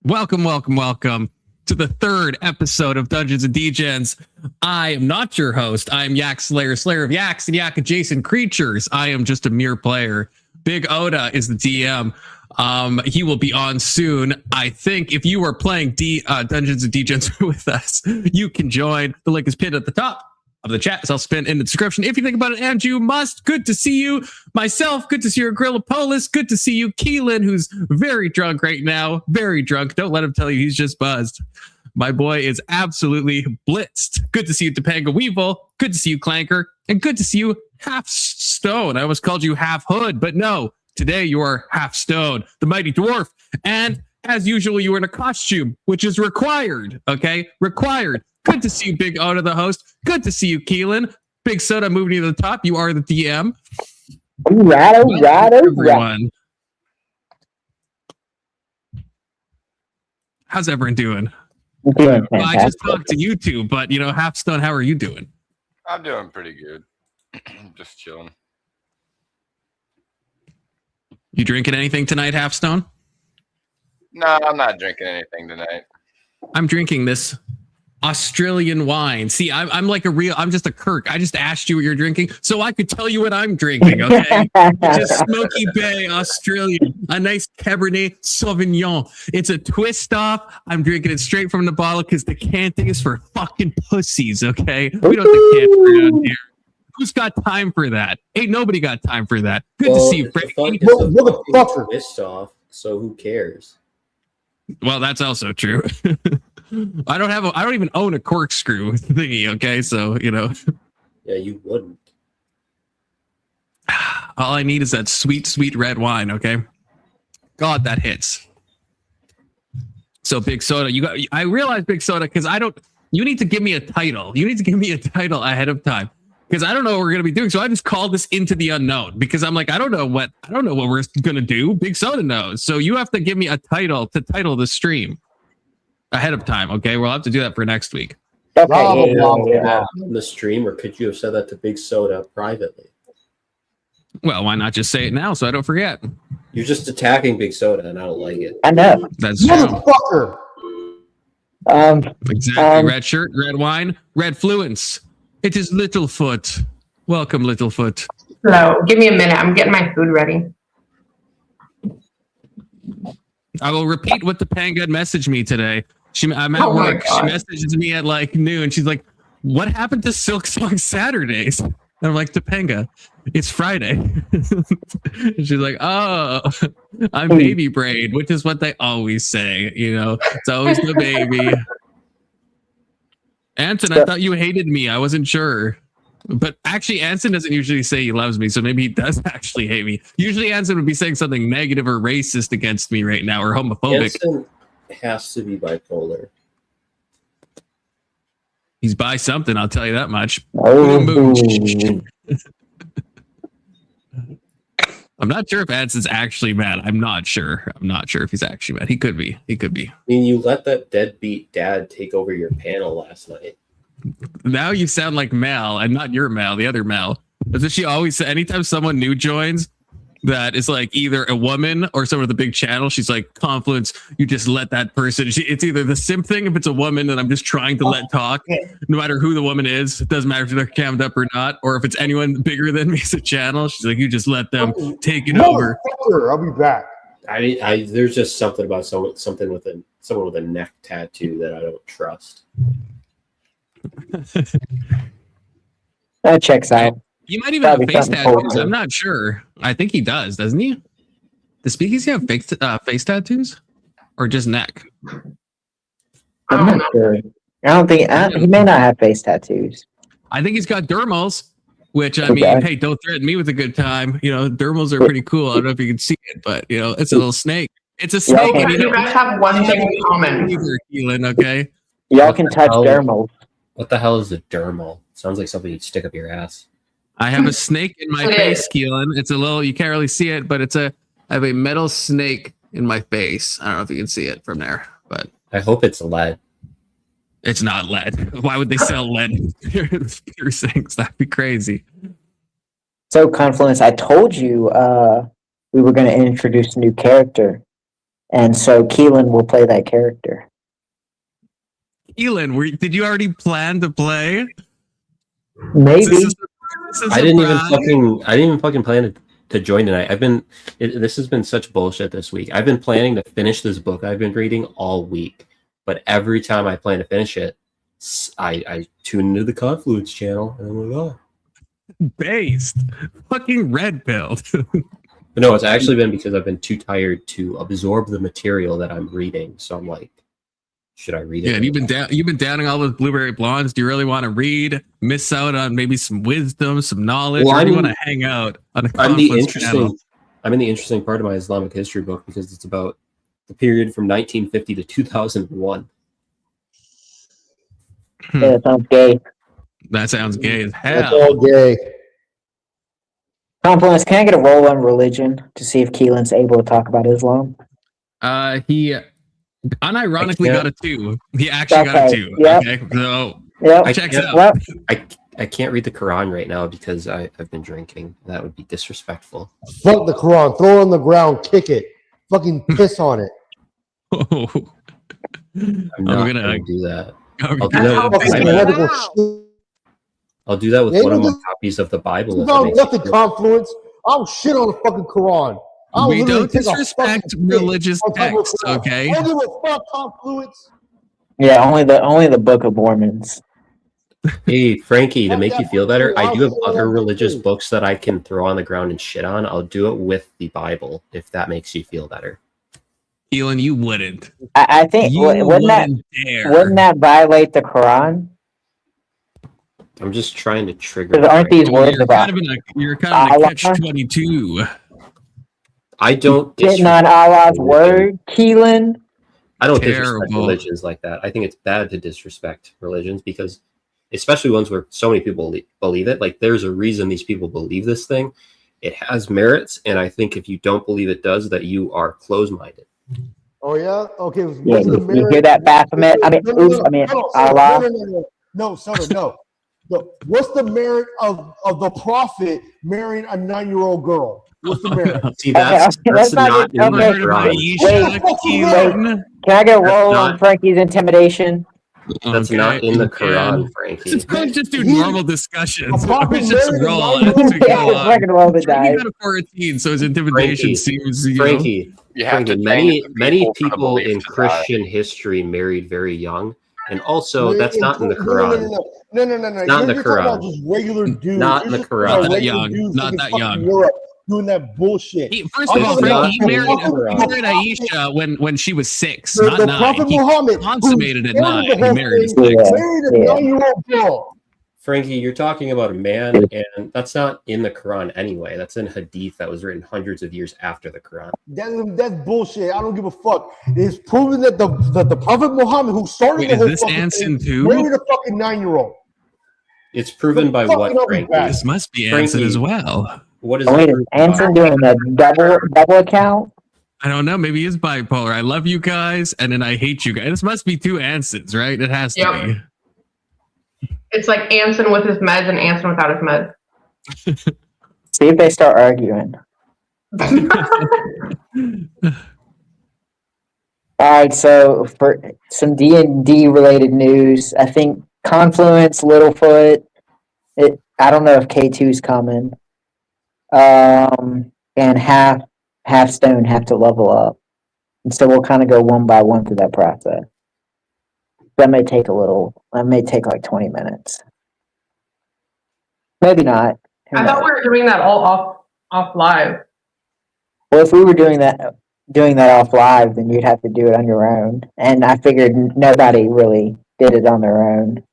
Welcome to the third episode of Dungeons and Degens. I am not your host. I am Yak Slayer, Slayer of Yaks and Yak adjacent creatures. I am just a mere player. Big Oda is the DM. He will be on soon. I think if you are playing Dungeons and Degens with us, you can join. The link is pinned at the top of the chat. I'll spin in the description if you think about it, and you must. Good to see you. Myself, good to see you, Grillopolis. Good to see you, Keelan, who's very drunk right now. Very drunk. Don't let him tell you he's just buzzed. My boy is absolutely blitzed. Good to see you, Topanga Weevil. Good to see you, Clanker. And good to see you, Half Stone. I almost called you Half Hood, but no. Today you are Half Stone, the mighty dwarf. And as usual, you are in a costume, which is required. Okay? Required. Good to see you, Big Oda, the host. Good to see you, Keelan. Big Soda moving you to the top. You are the DM. All right. Everyone. How's everyone doing? Doing well, I just talked to you two, but, Half Stone, how are you doing? I'm doing pretty good. Just chilling. You drinking anything tonight, Half Stone? No, I'm not drinking anything tonight. I'm drinking this Australian wine. See, I'm just a Kirk. I just asked you what you're drinking so I could tell you what I'm drinking, okay? Just Smoky Bay, Australian, a nice Cabernet Sauvignon. It's a twist off. I'm drinking it straight from the bottle because decanting is for fucking pussies, okay? We don't decant around here. Who's got time for that? Ain't nobody got time for that. Good to see you, Frankie. Motherfucker. Twist off, so who cares? Well, that's also true. I don't even own a corkscrew thingy, okay? So, Yeah, you wouldn't. All I need is that sweet, sweet red wine, okay? God, that hits. So, Big Soda, I realize, Big Soda, because you need to give me a title. You need to give me a title ahead of time. Because I don't know what we're gonna be doing, so I just called this into the unknown. Because I'm like, I don't know what we're gonna do. Big Soda knows, so you have to give me a title to title the stream ahead of time. Okay, we'll have to do that for next week. Okay, On the stream, or could you have said that to Big Soda privately? Well, why not just say it now so I don't forget? You're just attacking Big Soda, and I don't like it. I know. That's true. Motherfucker. Exactly. Red shirt, red wine, red fluence. It is Littlefoot. Welcome, Littlefoot. Hello. Give me a minute. I'm getting my food ready. I will repeat what the Panga messaged me today. I'm at work. She messages me at like noon. She's like, "What happened to Silk Song Saturdays?" And I'm like, "Topanga, it's Friday." She's like, "Oh, I'm baby braid," which is what they always say. It's always the baby. Anson, I thought you hated me. I wasn't sure. But actually, Anson doesn't usually say he loves me, so maybe he does actually hate me. Usually, Anson would be saying something negative or racist against me right now, or homophobic. Anson has to be bipolar. He's by something, I'll tell you that much. Oh. I'm not sure if Anson's actually mad. I'm not sure if he's actually mad. He could be. I mean, you let that deadbeat dad take over your panel last night. Now you sound like Mel, and not your Mel, the other Mel. That's what she always says. Anytime someone new joins that is like either a woman or someone with a big channel, she's like, Confluence, you just let that person. It's either the simp thing if it's a woman that I'm just trying to let talk, no matter who the woman is. It doesn't matter if they're cammed up or not, or if it's anyone bigger than me as a channel. She's like, you just let them take it over. I'll be back. There's just something about someone with a neck tattoo that I don't trust. That checks out. You might even have face tattoos. I'm not sure. I think he does, doesn't he? Does Speakeasy have face tattoos? Or just neck? I'm not sure. I don't think he may not have face tattoos. I think he's got dermals, which I mean, hey, don't threaten me with a good time. Dermals are pretty cool. I don't know if you can see it, but it's a little snake. It's a snake. Yeah, you guys have one thing in common. Keelan, okay? Y'all can touch dermals. What the hell is a dermal? Sounds like something you'd stick up your ass. I have a snake in my face, Keelan. It's a little, you can't really see it, but I have a metal snake in my face. I don't know if you can see it from there, but I hope it's lead. It's not lead. Why would they sell lead piercings? That'd be crazy. So, Confluence, I told you we were going to introduce a new character, And so Keelan will play that character. Keelan, did you already plan to play? Maybe. I didn't even fucking plan to join tonight. This has been such bullshit this week. I've been planning to finish this book I've been reading all week, but every time I plan to finish it, I tune into the Confluence channel and I'm like, oh. Based. Fucking red pilled. But no, it's actually been because I've been too tired to absorb the material that I'm reading. So I'm like, should I read it? Yeah, and you've been downing all those blueberry blondes. Do you really want to read? Miss out on maybe some wisdom, some knowledge, or do you want to hang out on a Confluence channel? I'm in the interesting part of my Islamic history book because it's about the period from 1950 to 2001. Yeah, that sounds gay. That sounds gay as That's hell. all gay. Confluence, can I get a roll on religion to see if Keelan's able to talk about Islam? He unironically got a 2. He actually Okay, got a 2. yep. Okay, so Yep. checks out. Well, I can't read the Quran right now because I've been drinking. That would be disrespectful. Fuck the Quran. Throw it on the ground. Kick it. Fucking piss on it. Oh. I'm not gonna- going to do that. I'm I'll do gonna- that with Fucking the had to Bible. go shit. I'll do that with Yeah, one of you my just- copies of the Bible. if it No, makes nothing you feel- Confluence. I'll shit on the fucking Quran. I'll We literally don't take a disrespect fucking religious shit on top of the texts, Quran. okay? I don't give a fuck, Confluence. yeah, only the Book of Mormons. Hey, Frankie, to Fuck make that you feel book better, too. I I'll do have shit on other that book religious too. books that I can throw on the ground and shit on. I'll do it with the Bible if that makes you feel better. Elon, you wouldn't. I think You wouldn't dare. that violate the Quran? I'm just trying to trigger. Because aren't these You're words about you're kind of in Allah? a catch-22. I don't getting on Allah's word, Keelan? I don't disrespect Terrible. religions like that. I think it's bad to disrespect religions because, especially ones where so many people believe it. Like, there's a reason these people believe this thing. It has merits, and I think if you don't believe it does, that you are closed-minded. Oh yeah. Okay. Yeah, What's the you merit? hear that, Baphomet? I mean, Allah. No, Soto, no. What's the merit of the prophet marrying a 9-year-old girl? What's the merit? See, that's let's not not get- in the okay. Heard of Quran. Aisha, Wait. Keelan? Can I get a That's roll not- on Frankie's intimidation? That's Okay, not in the you Quran, can. Frankie. Just do He- normal discussions. a prophet It's just married a roll. 9-year-old As we go Yeah, on. fucking roll the Frankie dice. got a 14, so his intimidation Frankie, seems, Frankie, You have to Frankie, change many for the people belief in to die. Christian history married very young, and also that's not in the No. Quran. Not in the You're talking about Quran. just regular dudes. Not in You're the just talking Quran. about Not that regular young. dudes Not like in that fucking young. Europe doing that bullshit. First of all, It's Frankie, not he in married, the Quran. he married Aisha when she was 6, The not 9. Prophet He Muhammad, consummated who at 9. started the He whole married at thing, 6. married a Yeah. 9-year-old girl. Frankie, you're talking about a man, and that's not in the Quran anyway. That's in Hadith that was written hundreds of years after the Quran. That's bullshit. I don't give a fuck. It's proven that the Prophet Muhammad, who started Wait, the is whole this fucking Anson thing, too? married a fucking 9-year-old. It's proven by Fucking what, up his Frankie? back. This must be Frankie. Anson as well. What is Oh, wait, it is proved Anson by? doing a double account? I don't know. Maybe he is bipolar. I love you guys, and then I hate you guys. This must be 2 Ansons, right? It has to Yep. be. It's like Anson with his meds and Anson without his meds. See if they start arguing. All right, so for some D&D related news, I think Confluence, Littlefoot. I don't know if K2's coming. And Halfstone have to level up, and so we'll kind of go one by one through that process. That may take like 20 minutes. Maybe not. Who I thought knows? we were doing that all off live. Well, if we were doing that off live, then you'd have to do it on your own. And I figured nobody really did it on their own.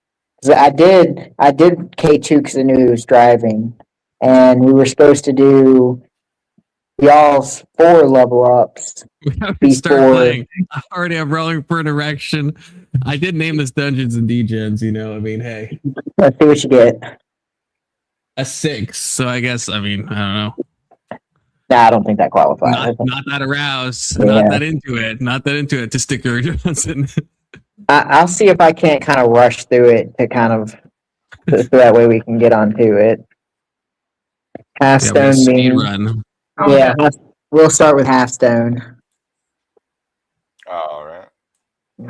So I did K2 because I knew he was driving, and we were supposed to do y'all's 4 level ups. We have to start Before- playing. I already am rolling for an erection. I did name this Dungeons and Degens, you know. I mean, hey, Let's see what you get. a 6. So I guess, I don't know. Nah, I don't think that qualifies. Not that aroused. Yeah. Not that into it. Not that into it. To sticker Johnson. I'll see if I can't kind of rush through it to kind of so that way we can get onto it. Halfstone speed means run. Oh, yeah. We'll start with Halfstone.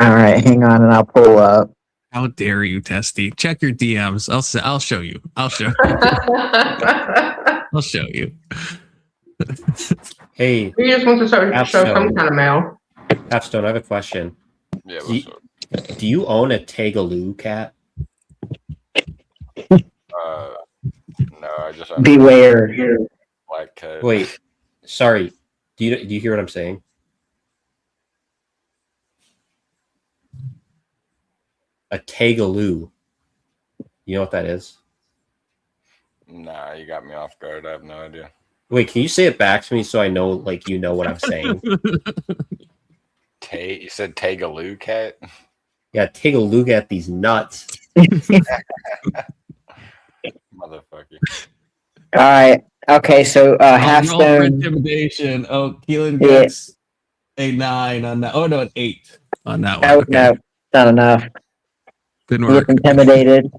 All right, hang on, and I'll pull up. How dare you, Testy? Check your DMs. I'll show you. I'll show you. Hey, He just wants to show Capstone. some kind of mail. Capstone, I have a question. Yeah, Do what's you, up? do you own a Tagaloo cat? No, I just own Beware. black cat. Wait, sorry. Do you hear what I'm saying? A Tagaloo. You know what that is? Nah, you got me off guard. I have no idea. Wait, can you say it back to me so I know, like, you know what I'm saying? You said Tagaloo cat? Yeah, take a look at these nuts. Motherfucker. All right. Okay, so Roll for Halfstone. intimidation. Oh, Keelan Yeah. gets a 9 on that. Oh no, an 8 on that one. No, Okay. no, not enough. Didn't He work. gets intimidated.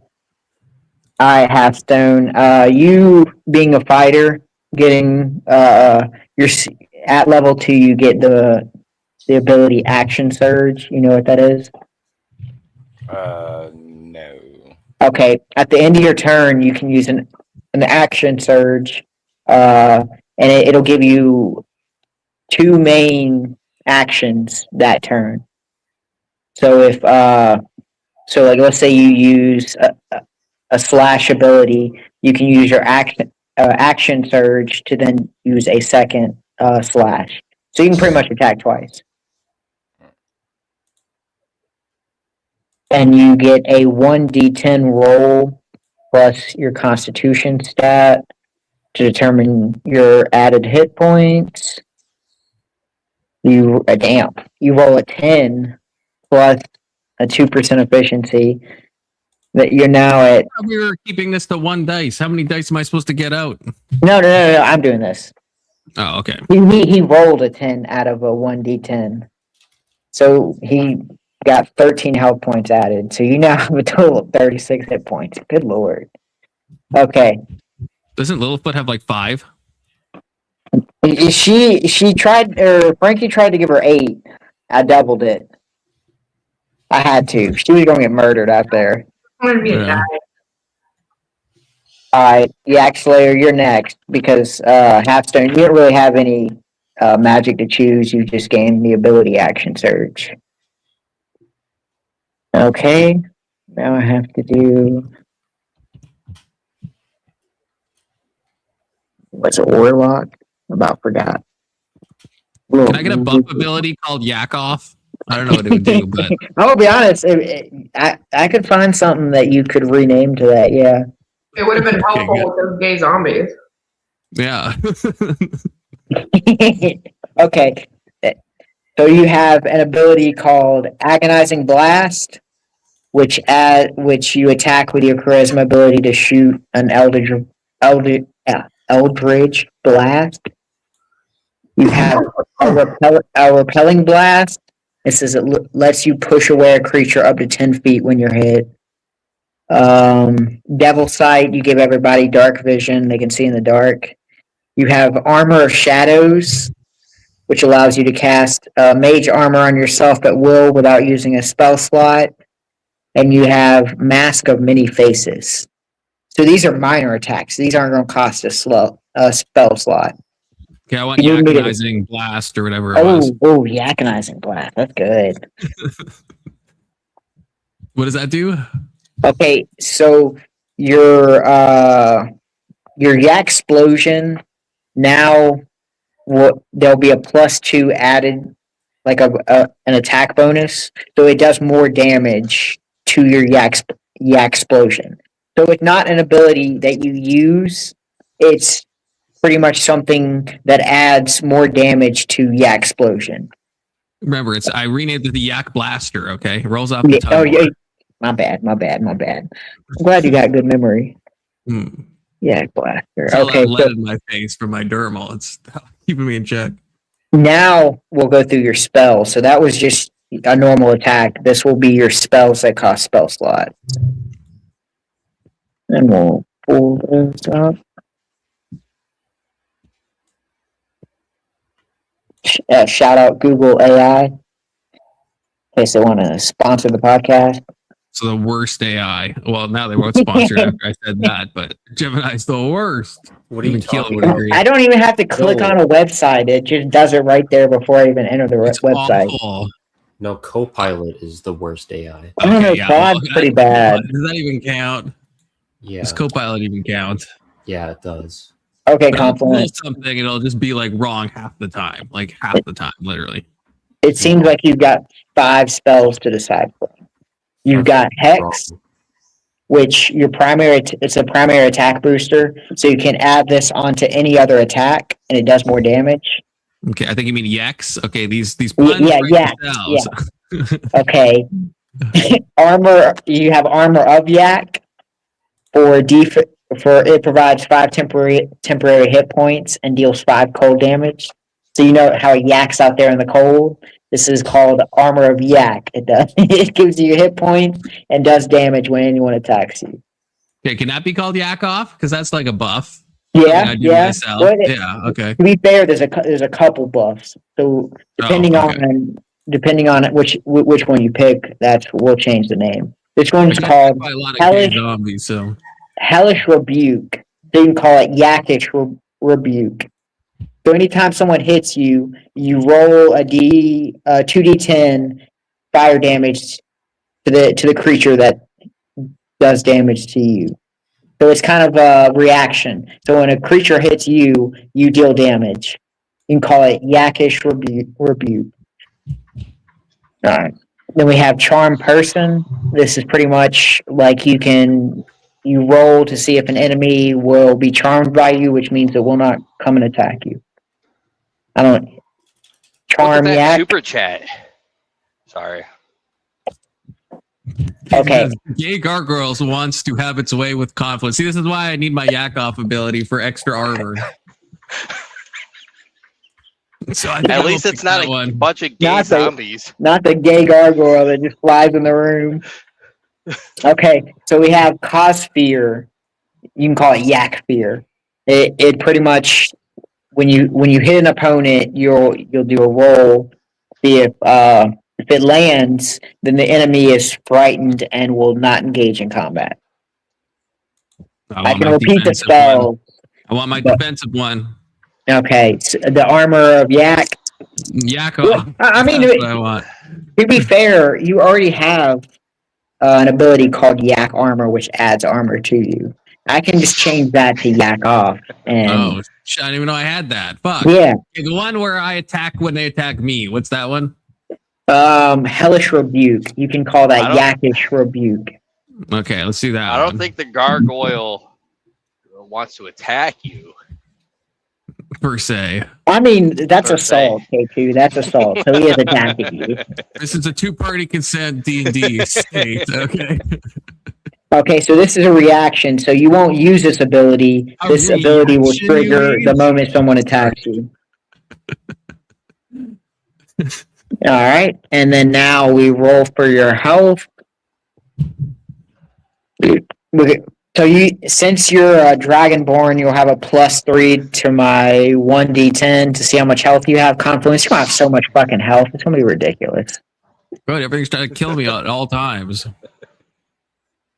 All right, Halfstone. You being a fighter, getting you're at level 2. You get the ability Action Surge. You know what that is? No. Okay. At the end of your turn, you can use an Action Surge, and it'll give you 2 main actions that turn. So if so, like let's say you use a slash ability, you can use your action surge to then use a second slash. So you can pretty much attack twice. And you get a 1d10 roll plus your constitution stat to determine your added hit points. You roll a 10 plus a 2% efficiency. That you're now at. We were keeping this to 1 dice. How many dice am I supposed to get out? No. I'm doing this. Oh, okay. He rolled a 10 out of a 1d10. So he got 13 health points added. So you now have a total of 36 hit points. Good lord. Okay. Doesn't Littlefoot have like 5? She tried, or Frankie tried to give her 8. I doubled it. I had to. She was going to get murdered out there. I'm gonna be a Yeah. guy. Alright, Yak Slayer, you're next. Because Halfstone, you didn't really have any magic to choose. You just gained the ability Action Surge. Okay. Now I have to do. What's a Warlock? About forgot. Can I get a buff ability called Yak Off? I don't know what it would do, but I'll be honest. I could find something that you could rename to that. Yeah. It would have been Okay, helpful good. with those gay zombies. yeah. Okay. So you have an ability called Agonizing Blast, which you attack with your charisma ability to shoot an Eldritch Blast. You have a Repelling Blast. It says it lets you push away a creature up to 10 feet when you're hit. Devil Sight, you give everybody dark vision. They can see in the dark. You have Armor of Shadows, which allows you to cast mage armor on yourself at will without using a spell slot. And you have Mask of Many Faces. So these are minor attacks. These aren't going to cost a spell slot. Okay, I want You need it. Yakinizing Blast or whatever it was. Yakinizing Blast. That's good. What does that do? Okay, so your Yak Explosion now there'll be a +2 added, like an attack bonus, so it does more damage to your Yak Explosion. So it's not an ability that you use; it's pretty much something that adds more damage to Yak Explosion. Remember, I renamed it the Yak Blaster. Okay, it rolls off the tongue. Oh yeah, my bad. I'm glad you got good memory. Yak Blaster. It's all Okay, that lead in my face from my dermal. It's keeping me in check. now we'll go through your spells. So that was just a normal attack. This will be your spells that cost spell slot. And we'll pull those up. Shout out Google AI. Okay, so want to sponsor the podcast? So the worst AI. Well, now they won't sponsor it after I said that, but Gemini's the worst. What are you Even Keelan talking would about? agree. I don't even have to click No. on a website. It just does it right there before I even enter the It's website. awful. No, Copilot is the worst AI. I don't know, Claude's pretty bad. Does that even count? Yeah, Does Copilot even count? yeah, it does. Okay, But I'll pull Confluent. something and it'll just be like wrong half the time. Like half the time, literally. It seems like you've got 5 spells to decide from. You've got Hex, Wrong. which it's a primary attack booster, so you can add this onto any other attack, and it does more damage. Okay, I think you mean Yex. Okay, these Yeah, puns yeah, write yeah, themselves. Okay. Armor. You have Armor of Yak for it provides 5 temporary hit points and deals 5 cold damage. So you know how Yak's out there in the cold. This is called Armor of Yak. It does. It gives you hit points and does damage when anyone attacks you. Okay, can that be called Yak Off? Because that's like a buff. Yeah, I do yeah. myself. Well, Yeah, okay. to be fair, there's a couple buffs. So depending on which one you pick, we'll change the name. This one's called By a lot of Hellish- gay zombies, so Hellish Rebuke. So you can call it Yakish Rebuke. So anytime someone hits you, you roll a 2d10 fire damage to the creature that does damage to you. So it's kind of a reaction. So when a creature hits you, you deal damage. You can call it Yakish Rebuke. All right. Then we have Charm Person. This is pretty much like you roll to see if an enemy will be charmed by you, which means it will not come and attack you. Look at Charm that Yak. super chat. Sorry. Okay. Gay Gargoyles wants to have its way with conflict. See, this is why I need my Yak Off ability for extra armor. So I think I At will least pick it's not that a one. bunch of gay Not the- zombies. Not the gay gargoyle that just flies in the room. Okay, so we have Cossphere. You can call it Yak Fear. It pretty much when you hit an opponent, you'll do a roll. See if it lands, then the enemy is frightened and will not engage in combat. I want can my repeat the defensive one. spell. I want my but- defensive one. Okay, so the armor of Yak. Yak Well, Off. I mean, That's what I want. To be fair, you already have an ability called Yak Armor, which adds armor to you. I can just change that to Yak Off, and Oh, I didn't even know I had that. Fuck. yeah, Okay, the one where I attack when they attack me. What's that one? Hellish Rebuke. You can call that I Yakish Rebuke. Okay, let's do that. I don't one. think the gargoyle wants to attack you. per se. I mean, that's Per se. assault, K2. That's assault. So he is attacking you. This is a two-party consent D&D state. Okay. Okay, so this is a reaction. So you won't use this ability. A This ability will reaction, trigger you the mean? moment someone attacks you. All right, and then now we roll for your health. So since you're a dragonborn, you'll have a +3 to my 1d10 to see how much health you have. Confluence, you don't have so much fucking health. It's gonna be ridiculous. Bro, everything's trying to kill me at all times.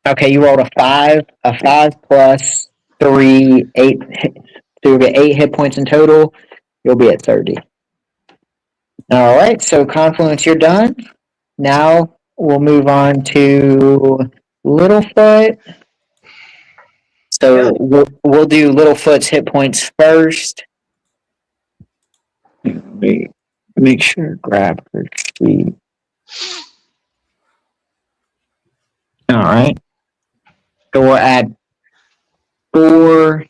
Okay, you rolled a 5 plus 3, 8. So you'll get 8 hit points in total. You'll be at 30. All right, so Confluence, you're done. Now we'll move on to Littlefoot. So we'll do Littlefoot's hit points first. Make sure grab her sheet. All right. So we'll add 4.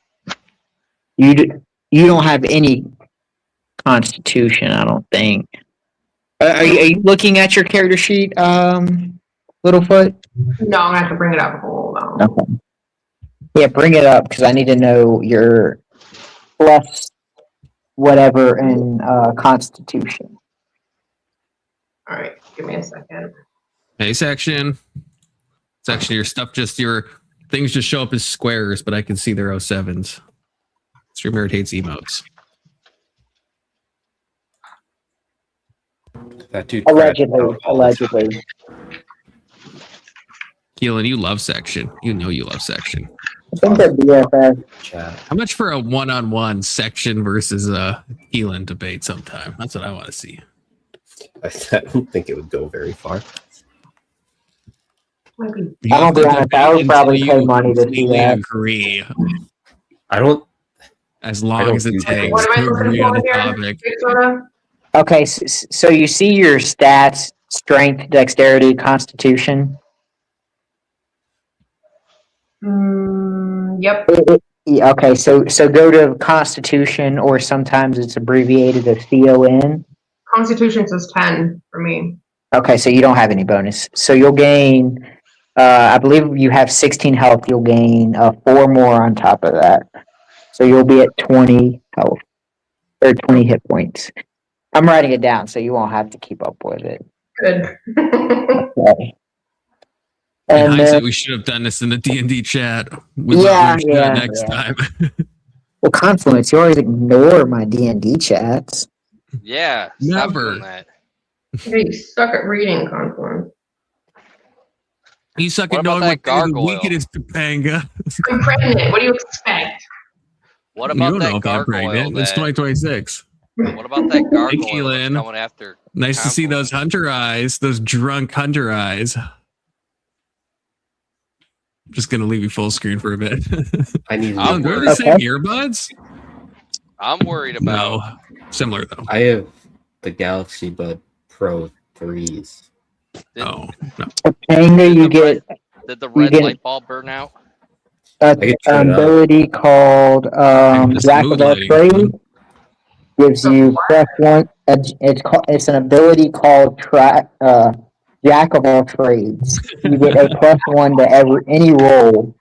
You don't have any Constitution, I don't think. Are you looking at your character sheet, Littlefoot? No, I'm gonna have to bring it up. Hold on. Okay. Yeah, bring it up because I need to know your plus whatever in Constitution. All right, give me a second. Hey, section. Section, your stuff your things just show up as squares, but I can see they're 07s. StreamYard hates emotes. That dude crashed Allegedly. out all the time. Allegedly. Keelan, you love section. You know you love section. I think they're BFF. Chat. How much for a one-on-one section versus a Keelan debate sometime? That's what I want to see. I don't think it would go very far. Maybe. You I don't have to be honest, I debate would probably until pay you money to see completely that. agree, I don't. as I long don't as it do that. takes What am I to looking agree on for the here? topic. Big soda? Okay, so you see your stats, strength, dexterity, constitution. Yep. Yeah, okay, so go to constitution, or sometimes it's abbreviated as CON. Constitution says 10 for me. Okay, so you don't have any bonus. So you'll gain, I believe you have 16 health. You'll gain 4 more on top of that. So you'll be at 20 health, or 20 hit points. I'm writing it down so you won't have to keep up with it. Good. Okay. In And hindsight, then, we should have done this in the D&D chat. We Yeah, should do yeah, it next yeah. time. well, Confluence, you always ignore my D&D chats. Yeah, stop Never. doing that. Hey, you suck at reading, Confluence. You suck What at about knowing what that day of the gargoyle? week it is, Topanga. I'm pregnant. What do you expect? What You about don't know that if I'm gargoyle? pregnant. It's That, 2026. what about that gargoyle that's Keelan. coming after? Nice to see those hunter eyes, those drunk hunter eyes. I'm just gonna leave you full screen for a bit. I need. I'm They're worried. the same Okay. earbuds? I'm worried about. No, similar though. I have the Galaxy Bud Pro 3s. Did, Oh, no. Topanga, you get did the red get- light bulb burn out? an I can turn it up. ability called the Jack of smooth all lighting trades. one. Gives you +1. It's an ability called Jack of all trades. You get a +1 to any roll.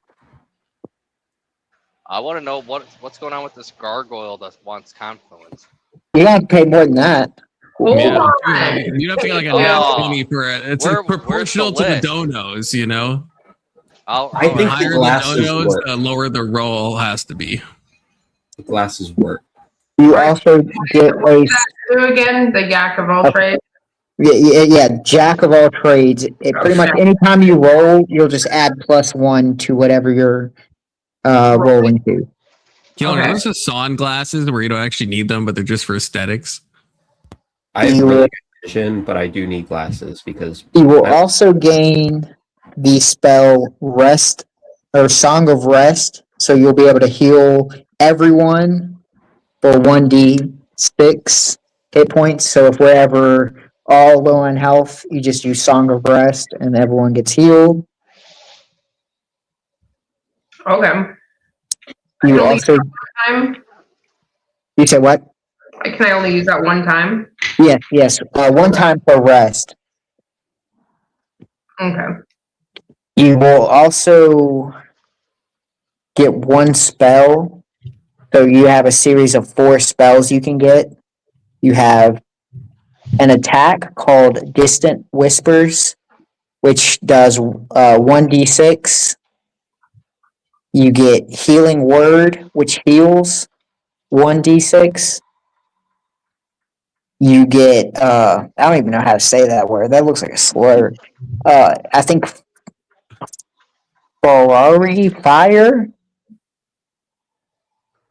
I want to know what's going on with this gargoyle that wants Confluence. You don't have to pay more than that. Hold Yeah, on. you'd have to get like a Oh. nat 20 for it. It's Where- like proportional where's the to the list? donos, you know? I The think higher the the glasses donos, work. the lower the roll has to be. The glasses work. You also get a Do again the yak of all Okay. trades. yeah, Jack of all trades. It pretty much anytime you roll, you'll just add +1 to whatever you're rolling to. Keelan, Okay. are those Hassan glasses where you don't actually need them, but they're just for aesthetics? I have You really will- good vision, but I do need glasses because You will also gain the spell Rest or Song of Rest, so you'll be able to heal everyone for 1d6 hit points. So if we're ever all low on health, you just use Song of Rest and everyone gets healed. Okay. You Can I also, Time? you said what? Can I only use that one time? Yes, one time for rest. Okay. You will also get one spell. So you have a series of 4 spells you can get. You have an attack called Distant Whispers, which does 1d6. You get Healing Word, which heals 1d6. You get, I don't even know how to say that word. That looks like a slur. I think Ferrari Fire.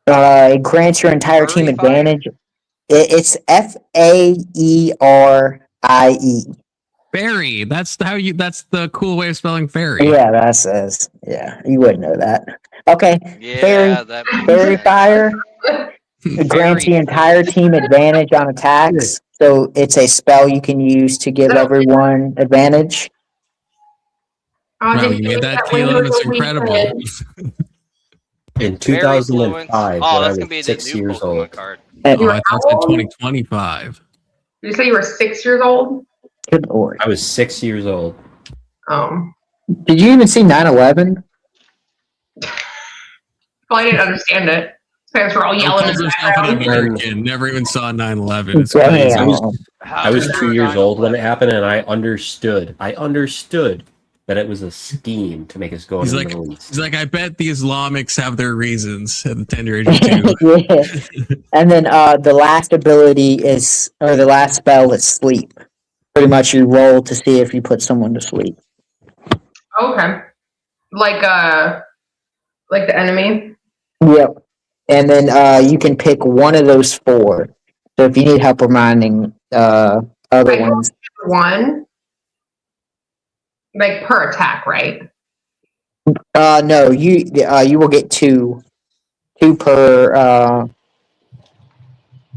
It grants your entire team Furry fire? advantage. It's Faerie. Fairy. That's the cool way of spelling fairy. Yeah, that says. Yeah, you wouldn't know that. Okay, Yeah, that makes Fairy sense. Fire. It grants the entire team advantage on attacks. So it's a spell you can use to give everyone advantage. Oh, Wow, did you made that, window Keelan. It's so we incredible. could- in Fairy 2005, Fluence. when Oh, I that's was gonna be the 6 new years Pokemon old, card. And, Oh, I thought it said How old? 2025. Did you say you were 6 years old? good lord. I was 6 years old. Oh. Did you even see 9/11? Well, I didn't understand it. Parents were all Who yelling calls in the herself an background. American? Never even saw 9/11. It's crazy. Damn. I was 2 years old when it happened, and I understood. that it was a scheme to make us go He's into like, the Middle East. he's like, I bet the Islamics have their reasons at the tender age of 2. Yeah. And then the last ability is, or the last spell is sleep. Pretty much you roll to see if you put someone to sleep. Okay. Like the enemy. Yep. And then you can pick one of those 4. So if you need help reminding other I ones. One. Like per attack, right? No, you will get 2 per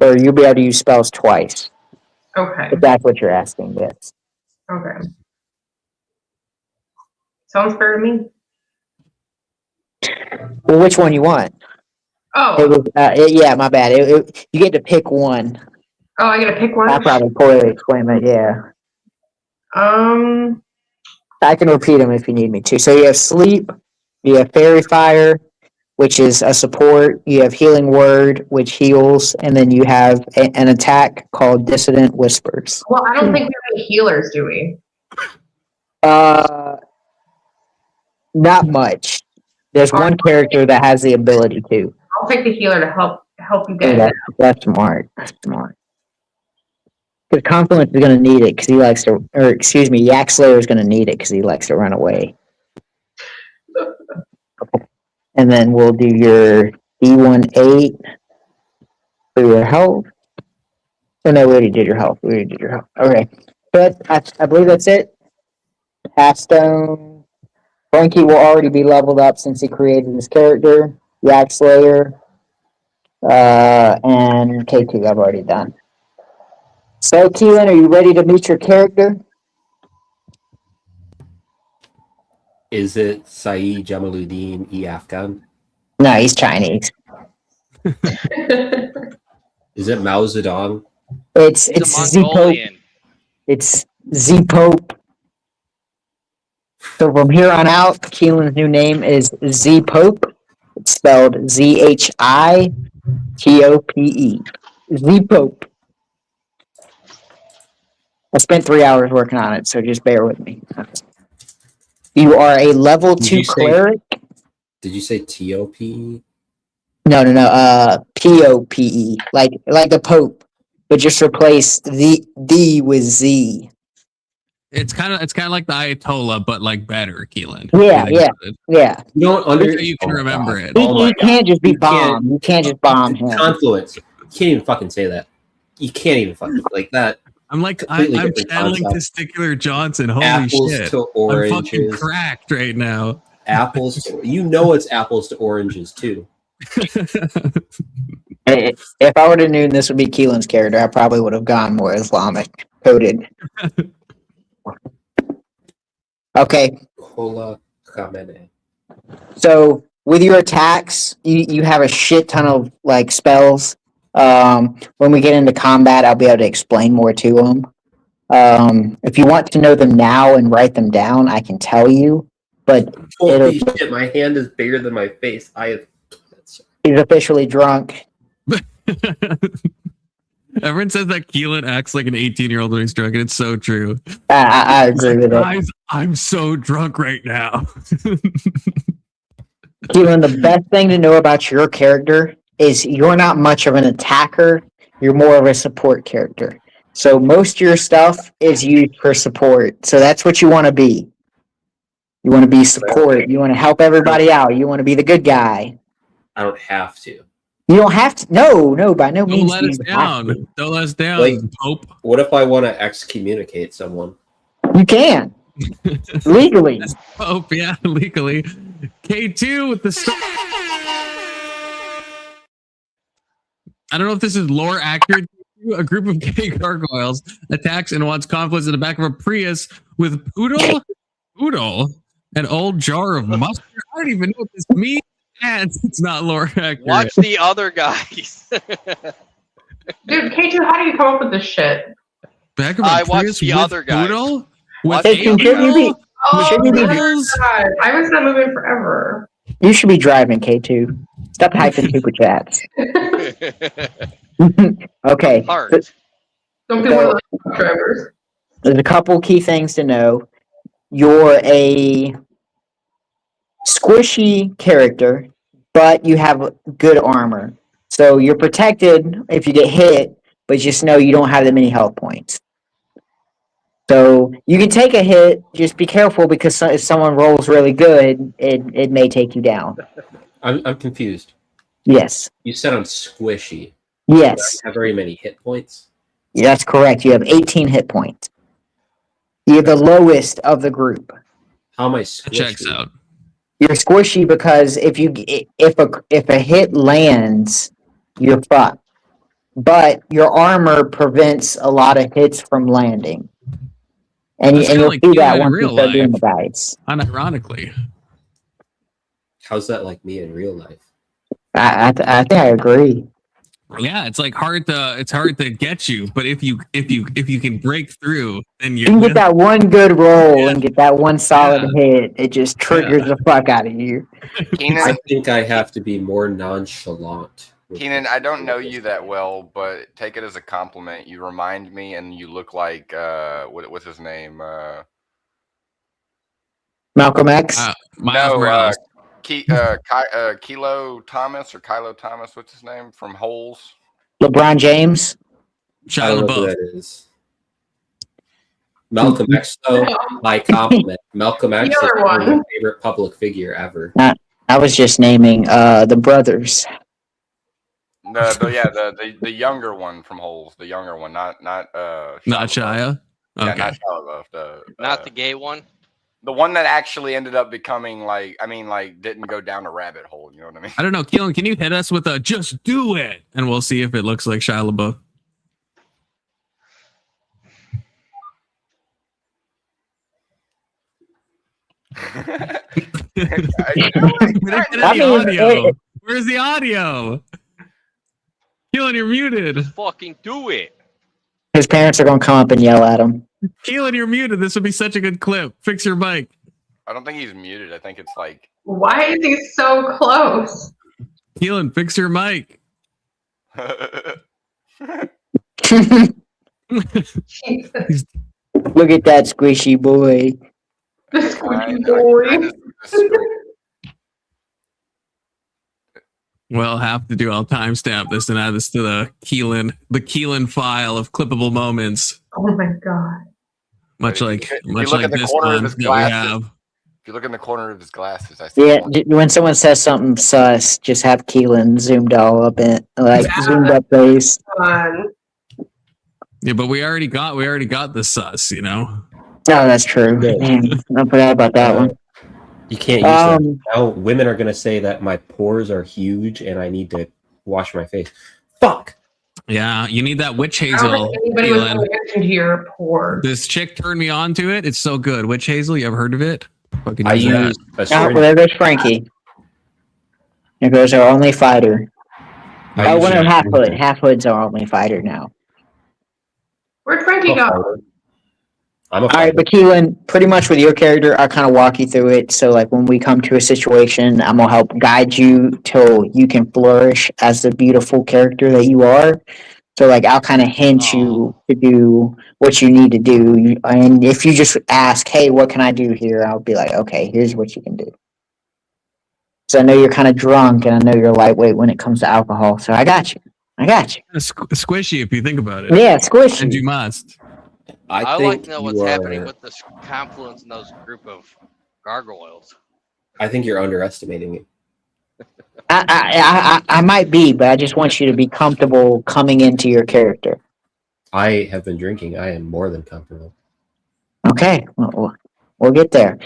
or you'll be able to use spells twice. Okay. If that's what you're asking, yes. Okay. Sounds fair to me. Well, which one you want? Oh. It was yeah, my bad. You get to pick one. Oh, I gotta pick one. I probably poorly explained that, yeah. I can repeat them if you need me to. So you have sleep, you have fairy fire, which is a support, you have healing word, which heals, and then you have an attack called dissident whispers. Well, I don't think we have any healers, do we? Not much. There's one character that has the ability to. I'll take the healer to help you Yeah, guys. that's smart. That's smart. Because Confluence is going to need it because he likes to, or excuse me, Yak Slayer is going to need it because he likes to run away. And then we'll do your D18 for your health. Oh no, we already did your health. Okay. But I believe that's it. Halfstone. Frankie will already be leveled up since he created his character. Yak Slayer. And K2 I've already done. So, Keelan, are you ready to meet your character? Is it Saeed Jamaluddin E. Afghan? No, he's Chinese. Is it Mao Zedong? It's He's a Z Pope. Mongolian. It's Z Pope. So from here on out, Keelan's new name is Z Pope. It's spelled ZHITOPE. Z Pope. I spent 3 hours working on it, so just bear with me. You are a level Did 2 you say- cleric. Did you say TOP? No. POPE. Like the Pope, but just replace the D with Z. It's kind of like the Ayatollah, but like better, Keelan. Yeah. You don't Under you can remember it. You can't just be bomb. You can't just bomb him. Confluence. You can't even fucking say that. You can't even fucking like that. I'm Completely I'm different channeling concept. Testicular Johnson. Holy Apples shit. to I'm fucking oranges. cracked right now. Apples. You know it's apples to oranges too. If I would have known this would be Keelan's character, I probably would have gone more Islamic coded. Okay, Kola Kamene. so with your attacks, you have a shit ton of like spells. When we get into combat, I'll be able to explain more to them. If you want to know them now and write them down, I can tell you. But Holy shit! My hand is bigger than my face. he's officially drunk. Everyone says that Keelan acts like an 18-year-old when he's drunk, and it's so true. I agree with it. Guys, I'm so drunk right now. Keelan, the best thing to know about your character is you're not much of an attacker. You're more of a support character. So most of your stuff is used for support. So that's what you want to be. You want to be support. You want to help everybody out. You want to be the good guy. I don't have to. You don't have to. No, by no Don't means. let do us you have down. to. Don't let us down, Like- Pope. What if I want to excommunicate someone? You can. Legally. Pope, yeah, legally. K2 with the start. I don't know if this is lore accurate. A group of gay gargoyles attacks and wants conflicts in the back of a Prius with Poodle, an old jar of mustard. I don't even know what this means. And it's not lore accurate. Watch the other guys. Dude, K2, how do you come up with this shit? Back of a I watched Prius the with other guys. Poodle? Watch With Hey, shouldn't you be? Oh, Shouldn't you be? Poodles? God. I haven't seen that movie in forever. You should be driving K2. Stop typing super chats. Okay. Heart. Don't be one of those drivers. There's a couple key things to know. you're a squishy character, but you have good armor. So you're protected if you get hit, but just know you don't have that many health points. So you can take a hit, just be careful because if someone rolls really good, it may take you down. I'm confused. Yes. You said I'm squishy. Yes. I have very many hit points. Yeah, that's correct. You have 18 hit points. You're the lowest of the group. How am I That squishy? checks out. You're squishy because if a hit lands, you're fucked. But your armor prevents a lot of hits from landing. And That's kinda you'll like see Keelan that in once you real start doing life. the guides. Unironically. How's that like me in real life? I think I agree. Yeah, it's like hard to get you, but if you can break through, then You can get that one good roll Yeah. and get that one solid hit. It just triggers Yeah. the fuck out of you. Keenan, I think I have to be more nonchalant. with Keenan, this. I don't know you that well, but take it as a compliment. You remind me, and you look like what's his name? Malcolm X, Miles No, Morales. Kilo Thomas or Kylo Thomas. What's his name from Holes? LeBron James. I Shia don't know who LaBeouf. that is. Malcolm X, though, my compliment. Malcolm X is other probably my one. favorite public figure ever. I was just naming the brothers. The younger one from Holes, the younger one, not Not LaBeouf. Shia. Yeah, Okay. not Shia LaBeouf. Not the gay one. The one that actually ended up becoming didn't go down a rabbit hole. You know what I mean? I don't know, Keelan, can you hit us with a just do it? And we'll see if it looks like Shia LaBeouf. We didn't get I any mean, audio. Where's the audio? Keelan, you're muted. Just fucking do it. His parents are gonna come up and yell at him. Keelan, you're muted. This would be such a good clip. Fix your mic. I don't think he's muted. I think it's like Why is he so close? Keelan, fix your mic. Jesus. Look at that squishy boy. The squishy boy. We'll have to do. I'll timestamp this and add this to the Keelan file of clippable moments. Oh my god. Much If like you look at the this corner of one his that we glasses, have. If you look in the corner of his glasses, I see Yeah, one. when someone says something sus, just have Keelan zoomed all up in zoomed up face. Fun. Yeah, but we already got the sus, you know. No, that's true. Yeah. Damn, I forgot about that one. You can't use that. Um, Now women are going to say that my pores are huge and I need to wash my face. Fuck. Yeah, you need that witch I don't hazel. think anybody was Keelan. paying attention to your pores. This chick turned me on to it. It's so good. Witch hazel, you ever heard of it? Fucking I use that. use a oh, syringe. well, there goes Frankie. There goes our only fighter. I Oh, use one a of Half Hood. syringe. Half Hood's our only fighter now. Where'd Frankie go? I'm a All right, but Keelan, pretty much with your character, I'll kind of walk you through it. So, like, when we come to a situation, I'm gonna help guide you till you can flourish as the beautiful character that you are. So, like, I'll kind of hint you to do what you need to do. And if you just ask, "Hey, what can I do here?" I'll be like, "Okay, here's what you can do." So I know you're kind of drunk, and I know you're lightweight when it comes to alcohol. So I got you. I got you. Squishy if you think about it. Yeah, And squishy. you must. I think like to know what's you happening are- with this confluence in those group of gargoyles. I think you're underestimating it. I might be, but I just want you to be comfortable coming into your character. I have been drinking. I am more than comfortable. Okay, we'll get there.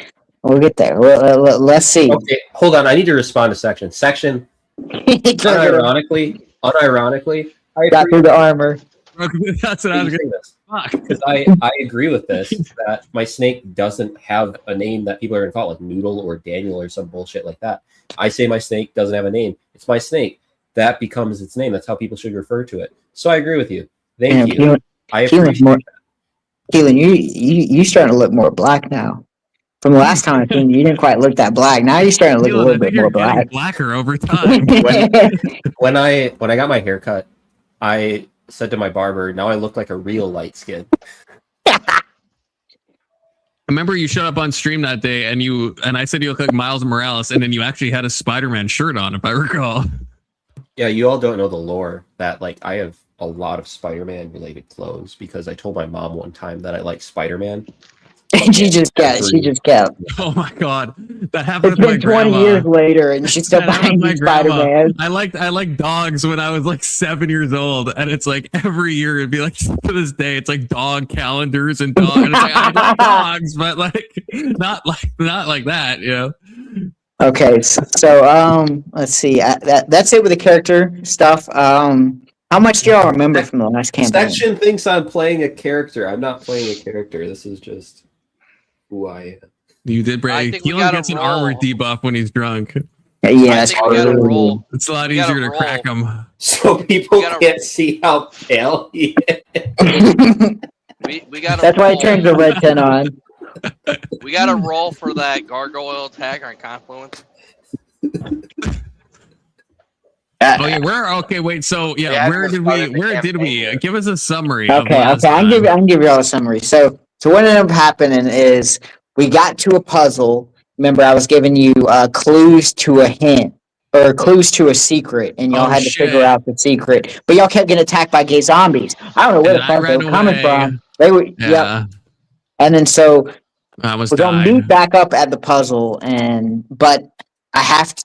We'll get there. Let's see. Okay, hold on. I need to respond to Section. Section, unironically, I got agree through the armor. That's what I was with gonna this. fuck. Because I agree with this, that my snake doesn't have a name that people are going to call it, like Noodle or Daniel or some bullshit like that. I say my snake doesn't have a name. It's my snake. That becomes its name. That's how people should refer to it. So I agree with you. Thank you. I appreciate more, that. Keelan, you starting to look more black now. From the last time I seen you, you didn't quite look that black. Now you're starting to look a Keelan, I little think bit you're more getting black. blacker over time. When I got my hair cut, I said to my barber, now I look like a real light skin. remember you showed up on stream that day and I said you look like Miles Morales, and then you actually had a Spider-Man shirt on, if I recall. Yeah, you all don't know the lore that like I have a lot of Spider-Man related clothes because I told my mom one time that I like Spider-Man. And she just kept. Oh my god, that happened It's with my been 20 grandma. years later, and she's still That happened buying with me my grandma. Spider-Man. I liked dogs when I was like 7 years old, and it's like every year it'd be like to this day it's like dog calendars and dog. And it's like I like dogs, but like not like that, you know. Okay, so let's see. That's it with the character stuff. How much do y'all remember from the last campaign? Section thinks I'm playing a character. I'm not playing a character. This is just who I am. You did, I Bray. think we Keelan gotta gets an roll. armor debuff when he's drunk. Yeah, I that's think we gotta true. roll. It's a lot We gotta easier to crack roll. him. So people We gotta- can't see how pale he is. We got. That's why I turned the red 10 on. We got to roll for that gargoyle attack on Confluence. Oh yeah, wait, so yeah, Yeah, where just did started we the give campaign. us a summary of Okay, last I time. can give you all a summary. So what ended up happening is we got to a puzzle. Remember, I was giving you clues to a hint or clues to a secret, and y'all Oh, had to shit. figure out the secret. But y'all kept getting attacked by gay zombies. I don't know where And the I fuck they ran were coming away. from. They were, yep. Yeah, And then so I almost we're gonna died. meet back up at the puzzle, but I have to.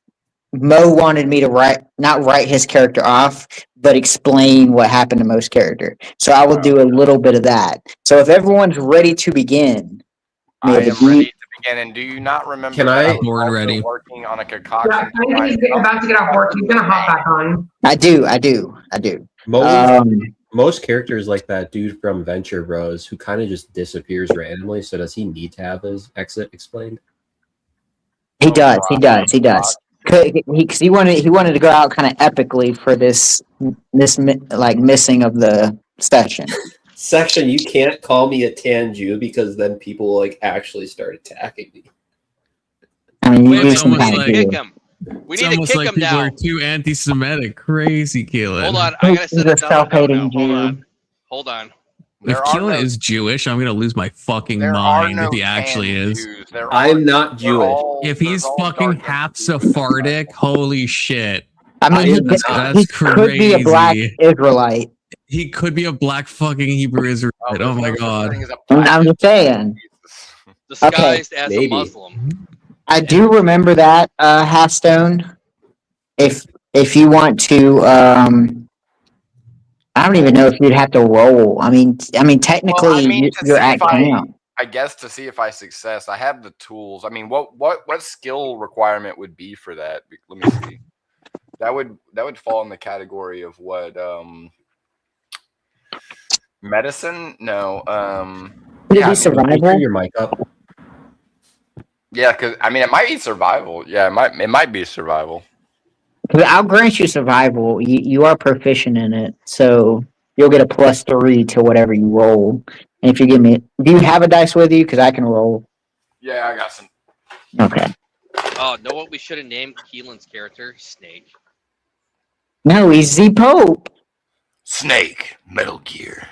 Mo wanted me to not write his character off, but explain what happened to Mo's character. So I will do a little bit of that. So if everyone's ready to begin, I maybe am ready to begin. And do you not remember Can that I- was Born also ready. working on a Yeah, concoction? I think he's about to get off work. He's gonna hop back on. I do. Most characters like that dude from Venture Bros who kind of just disappears randomly. So does he need to have his exit explained? He does. Because he wanted to go out kind of epically for this like missing of the session. Section, you can't call me a tan Jew because then people will like actually start attacking me. I mean, Wait, you it's do almost some like- kind kick of him. We It's need to almost kick like him people are down. too anti-Semitic. Crazy, Keelan. Hold on, I gotta He's set a it down. self-hating Hold Jew. on. Hold on. If There are Keelan no- is Jewish, I'm gonna lose my fucking there are mind no if he actually tan is. Jews. There I'm are- not they're Jewish. all- If there's he's all fucking dark half Jews. Sephardic, holy shit. I mean, he That's could be a black crazy. Israelite. He could be a black fucking Hebrew Israelite. Oh there's my no such god. thing as a black I'm just saying. Jesus. Disguised as a maybe. Muslim. I do remember that Halfstone. If you want to, I don't even know if you'd have to roll. I mean, technically, Well, I mean, to you're see at if I- camp. I guess to see if I success, I have the tools. I mean, what skill requirement would be for that? Let me see. That would fall in the category of what medicine? No. Would it yeah, be I mean, Can you turn survival? your mic up? yeah, because I mean, it might be survival. Yeah, it might be survival. I'll grant you survival. You are proficient in it, so you'll get a +3 to whatever you roll. And if you give me, do you have a dice with you? Because I can roll. Yeah, I got some. Okay. Oh, know what we should have named Keelan's character? Snake. No, he's Z Pope. Snake, Metal Gear.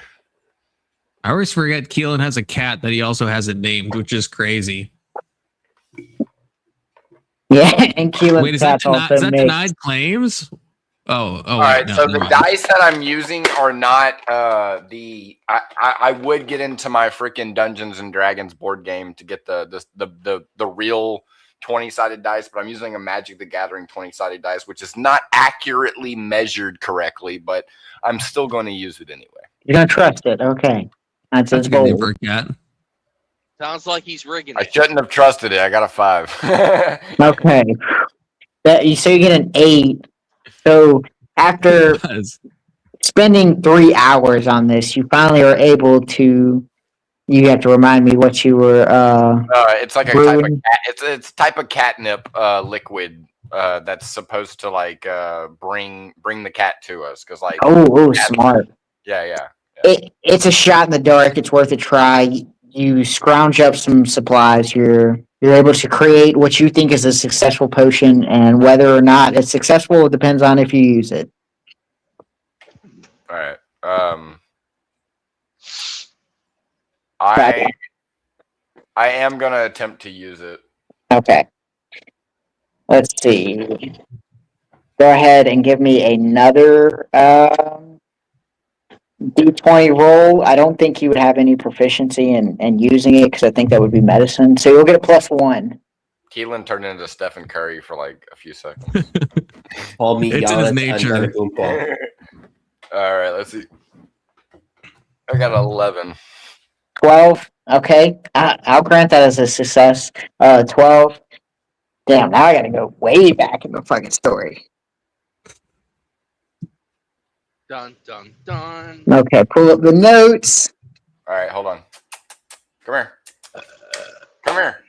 I always forget Keelan has a cat that he also has it named, which is crazy. Yeah, and Keelan's Wait, is that, cat's also is that mixed. denied claims? Oh, All right, no, so never the mind. dice that I'm using are not I would get into my freaking Dungeons and Dragons board game to get the real 20-sided dice, but I'm using a Magic the Gathering 20-sided dice, which is not accurately measured correctly, but I'm still going to use it anyway. You're gonna trust it. Okay, that's That's his a good name goal. for a cat. Sounds like he's rigging I it. shouldn't have trusted it. I got a 5. Okay, so you get an 8. So after Because spending 3 hours on this, you finally are able to. You have to remind me what you were. It's like a type of Brewing. it's type of catnip liquid that's supposed to like bring the cat to us because like Smart. yeah. It's a shot in the dark. It's worth a try. You scrounge up some supplies. You're able to create what you think is a successful potion, and whether or not it's successful depends on if you use it. All right. I I am gonna attempt to use it. Okay. Let's see. Go ahead and give me another D20 roll. I don't think you would have any proficiency in using it because I think that would be medicine. So you'll get a +1. Keelan turned into Stephen Curry for like a few seconds. Call me It's in his Giannis nature. Antetokounmpo. All right, let's see. I got 11. 12. Okay. I'll grant that as a success. 12. Damn, now I gotta go way back in the fucking story. Dun dun dun. Okay, pull up the notes. All right, hold on. Come here. Come here.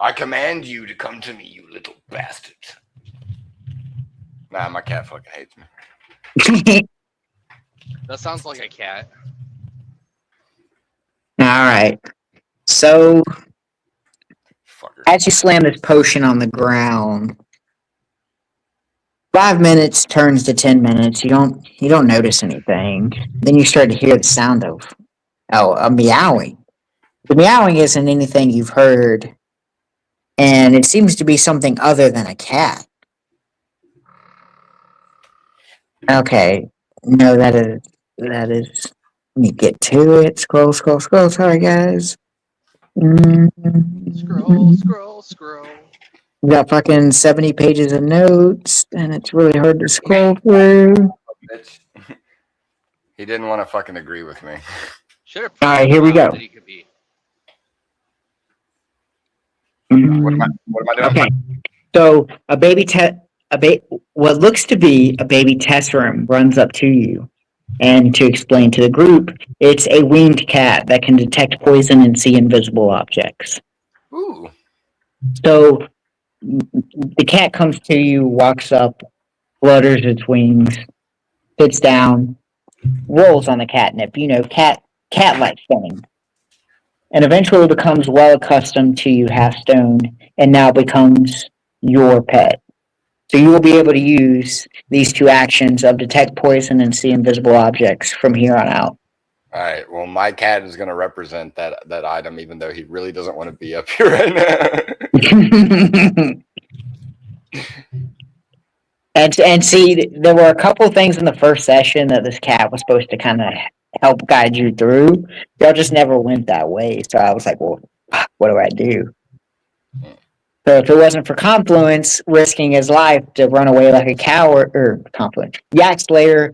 I command you to come to me, you little bastard. Nah, my cat fucking hates me. That sounds like a cat. Alright. So, Fucker. as you slam this potion on the ground, 5 minutes turns to 10 minutes. You don't notice anything. Then you start to hear the sound of a meowing. The meowing isn't anything you've heard, and it seems to be something other than a cat. Okay. No, that is let me get to it. Scroll. Sorry guys. Scroll. We got fucking 70 pages of notes, and it's really hard to scroll through. Bitch. He didn't want to fucking agree with me. Should have. All right, here we go. That he could be. What am I doing? Okay, so what looks to be a baby test room runs up to you, and to explain to the group, it's a winged cat that can detect poison and see invisible objects. Ooh. So the cat comes to you, walks up, flutters its wings, sits down, rolls on the catnip. You know, cat-like thing. And eventually becomes well accustomed to you, half stone, and now becomes your pet. So you will be able to use these two actions of detect poison and see invisible objects from here on out. All right. Well, my cat is going to represent that item, even though he really doesn't want to be up here right now. And see, there were a couple things in the first session that this cat was supposed to kind of help guide you through. Y'all just never went that way. So I was like, well, what do I do? So if it wasn't for Confluence risking his life to run away like a coward, or Confluence, Yak Slayer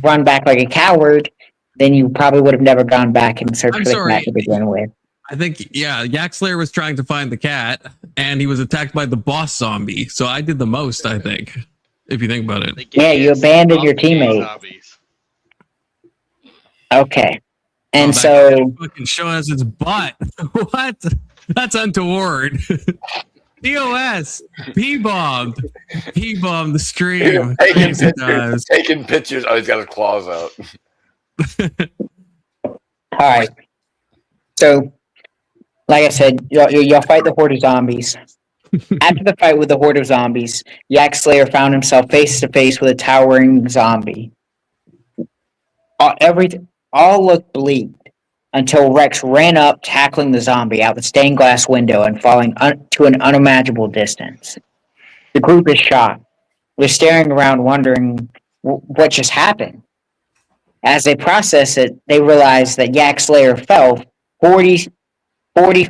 run back like a coward, then you probably would have never gone back and searched for the cat to begin with. I think, yeah, Yak Slayer was trying to find the cat, and he was attacked by the boss zombie. So I did the most, I think, if you think about it. Yeah, you abandoned your teammate. Zombies. Okay. And that so... guy fucking showing us its butt. What? That's untoward. DOS. P-bombed the stream. Taking pictures. Oh, he's got his claws out. All right. So, like I said, y'all fight the horde of zombies. After the fight with the horde of zombies, Yak Slayer found himself face to face with a towering zombie. All looked bleak until Rex ran up, tackling the zombie out the stained glass window and falling to an unimaginable distance. The group is shocked. They're staring around, wondering what just happened. As they process it, they realize that Yak Slayer fell 40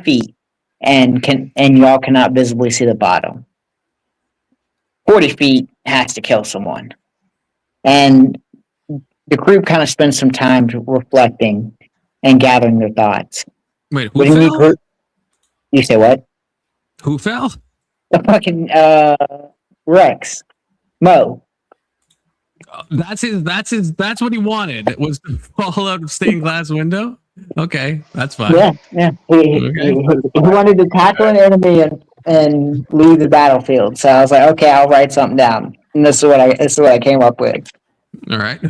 feet and y'all cannot visibly see the bottom. 40 feet has to kill someone. And the group kind of spends some time reflecting and gathering their thoughts. Wait, who fell? You say what? Who fell? The fucking Rex. Mo. That's what he wanted. Was to fall out of stained glass window? Okay, that's fine. Yeah. He wanted to tackle an enemy and leave the battlefield. So I was like, okay, I'll write something down. And this is what I came up with. All right.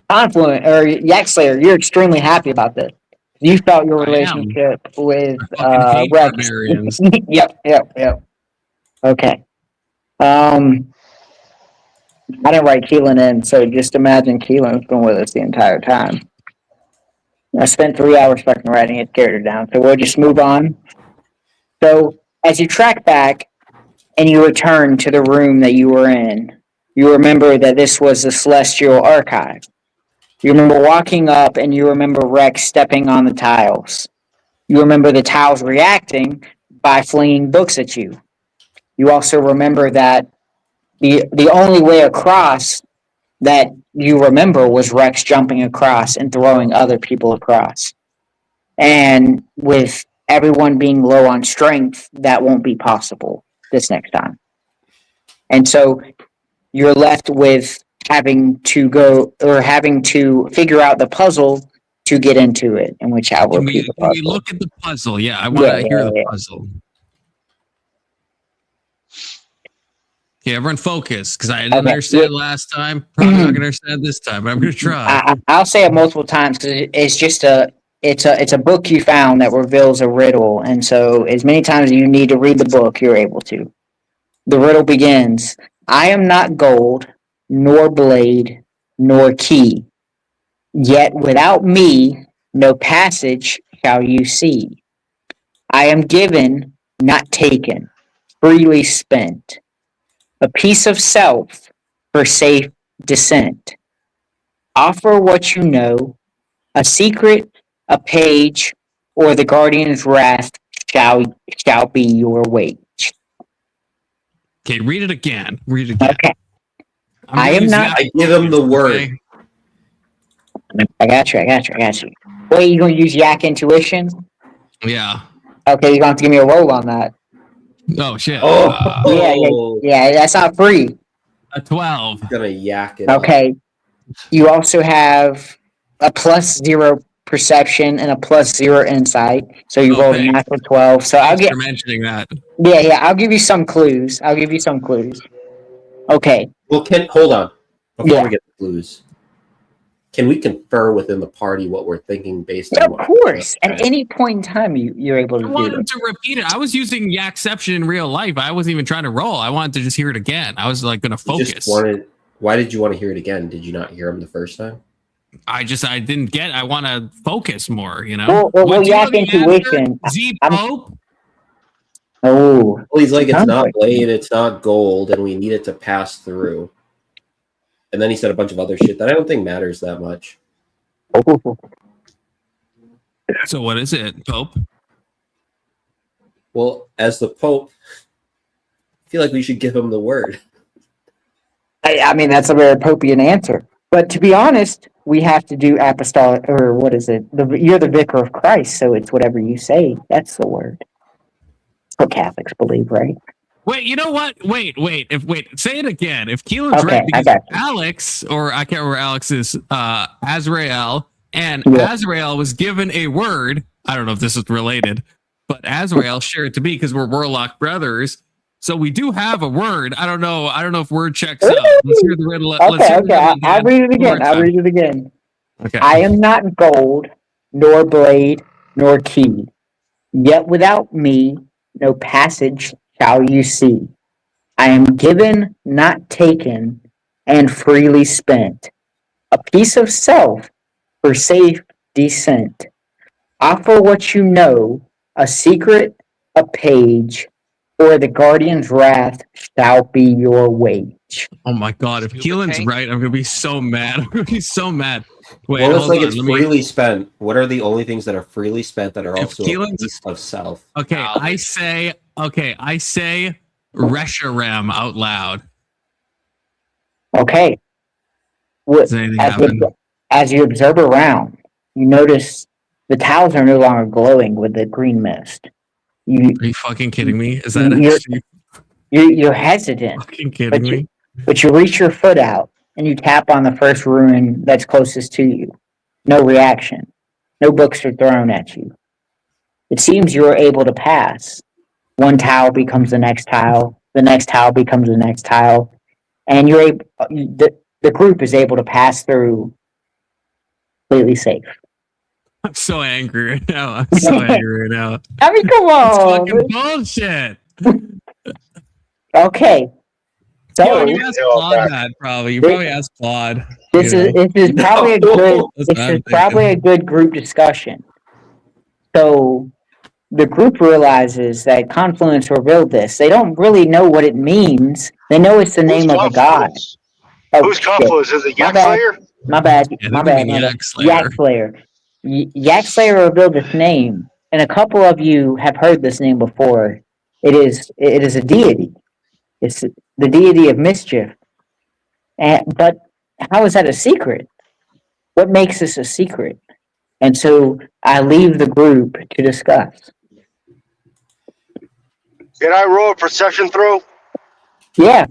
Confluent or Yak Slayer, you're extremely happy about this. You felt your relationship with Rex. Yep. Okay. I didn't write Keelan in, so just imagine Keelan's been with us the entire time. I spent 3 hours fucking writing his character down, so we'll just move on. So as you track back and you return to the room that you were in, you remember that this was the Celestial Archive. You remember walking up and you remember Rex stepping on the tiles. You remember the tiles reacting by flinging books at you. You also remember that the only way across that you remember was Rex jumping across and throwing other people across. And with everyone being low on strength, that won't be possible this next time. And so you're left with having to figure out the puzzle to get into it, in which I will repeat the Can we puzzle. look at the puzzle? Yeah, I want to hear the puzzle. Okay, everyone focus, because I didn't understand last time. Probably not going to understand this time, but I'm going to try. I'll say it multiple times because it's just it's a book you found that reveals a riddle, and so as many times as you need to read the book, you're able to. The riddle begins: I am not gold, nor blade, nor key. Yet without me, no passage shall you see. I am given, not taken, freely spent. A piece of self for safe descent. Offer what you know, a secret, a page, or the guardian's wrath shall be your wage. Okay, read it again. Read it again. Okay. I give him the word. Okay? I got you. Wait, you gonna use yak intuition? Yeah. Okay, you're gonna have to give me a roll on that. Oh shit. Yeah, that's not free. A 12. I'm gonna yak it. Okay. You also have a +0 perception and a +0 insight. So you rolled a natural 12. So Thanks for mentioning that. Yeah, I'll give you some clues. Okay. Well, hold on. Before we get the clues, can we confer within the party what we're thinking based on? Of course. At any point in time, you're able to I do wanted it. to repeat it. I was using Yakception in real life. I wasn't even trying to roll. I wanted to just hear it again. I was like going to focus. Why did you want to hear it again? Did you not hear him the first time? I didn't get. I want to focus more. You know. Well, yak intuition. Z Pope. Oh. Well, he's like, it's not blade, it's not gold, and we need it to pass through. And then he said a bunch of other shit that I don't think matters that much. So what is it, Pope? Well, as the Pope, I feel like we should give him the word. I mean, that's a very Popian answer. But to be honest, we have to do apostolic, or what is it? You're the vicar of Christ, so it's whatever you say. That's the word. What Catholics believe, right? Wait, you know what? Wait. Say it again. If Keelan's right, because Alex, or I can't remember Alex's, Azrael, and Azrael was given a word. I don't know if this is related, but Azrael shared it to me because we're Warlock brothers. So we do have a word. I don't know if word checks out. Let's hear the riddle. I'll read it again. Okay. I am not gold, nor blade, nor key. Yet without me, no passage shall you see. I am given, not taken, and freely spent. A piece of self for safe descent. Offer what you know, a secret, a page, or the guardian's wrath shall be your wage. Oh my god, if Keelan's right, I'm gonna be so mad. Wait, well, it's like it's freely spent. What are the only things that are freely spent that are also a piece of self? Okay, I say Resharem out loud. Okay. As you observe around, you notice the tiles are no longer glowing with the green mist. Are you fucking kidding me? Is that actually... You're hesitant. Fucking kidding me? But you reach your foot out and you tap on the first ruin that's closest to you. No reaction. No books are thrown at you. It seems you are able to pass. One tile becomes the next tile. The next tile becomes the next tile. And the group is able to pass through completely safe. I'm so angry right now. I mean, come on. It's fucking bullshit. Okay. So you asked Claude that probably. You probably asked Claude. This is probably a good group discussion. So the group realizes that Confluence revealed this. They don't really know what it means. They know it's the name of a god. Oh, Who's shit. Confluence? Is it My Yak bad. Slayer? My bad. Yeah, My they're bad. thinking My bad. Yak Slayer. Yak Slayer. Yak Slayer revealed this name, and a couple of you have heard this name before. It is a deity. It's the deity of mischief. But how is that a secret? What makes this a secret? And so I leave the group to discuss. Can I roll a perception throw? Yeah.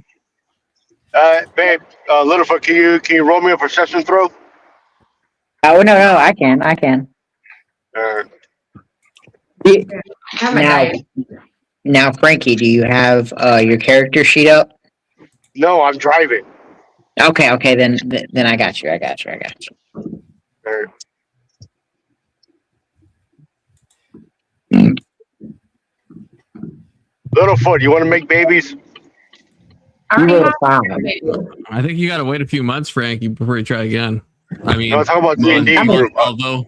Babe, Littlefoot, can you roll me a perception throw? Oh no, I can. Yeah, Have a Now, dice. now, Frankie, do you have your character sheet up? No, I'm driving. Okay, then I got you. Alright. Littlefoot, you want to make babies? I You already rolled have a 5. I think you got to wait a few months, Frankie, before you try again. I mean, No, I'm talking about D&D I mean- group. although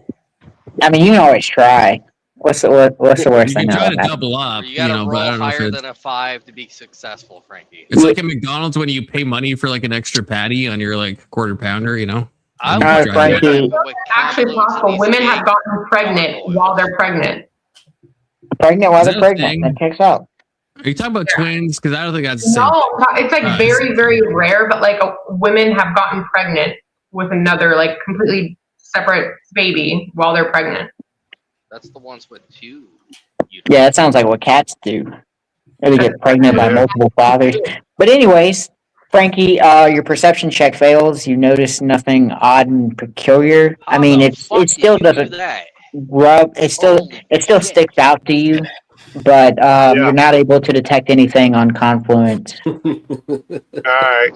I mean, you can always try. What's the worst you thing can that try will to happen? double up, You gotta but I roll don't know if higher it's, than a 5 to be successful, Frankie. it's like at McDonald's when you pay money for like an extra patty on your like quarter pounder, you know? I You would Alright, try Frankie. to- know what actually Confluence possible. needs Women to have be. gotten pregnant while they're pregnant. Pregnant while Is they're that a pregnant. thing? That checks out. Are you talking about twins? Because I don't think that's the same. No, it's like it's- very, very rare, but like women have gotten pregnant with another like completely separate baby while they're pregnant. That's the ones with 2. Yeah, that sounds like what cats do. Or they get pregnant by multiple fathers. But anyways, Frankie, your perception check fails. You notice nothing odd and peculiar. I How mean, the it fuck did still you do doesn't that? rub. It still Holy shit. sticks out to you, but Yeah. you're not able to detect anything on Confluence. Alright.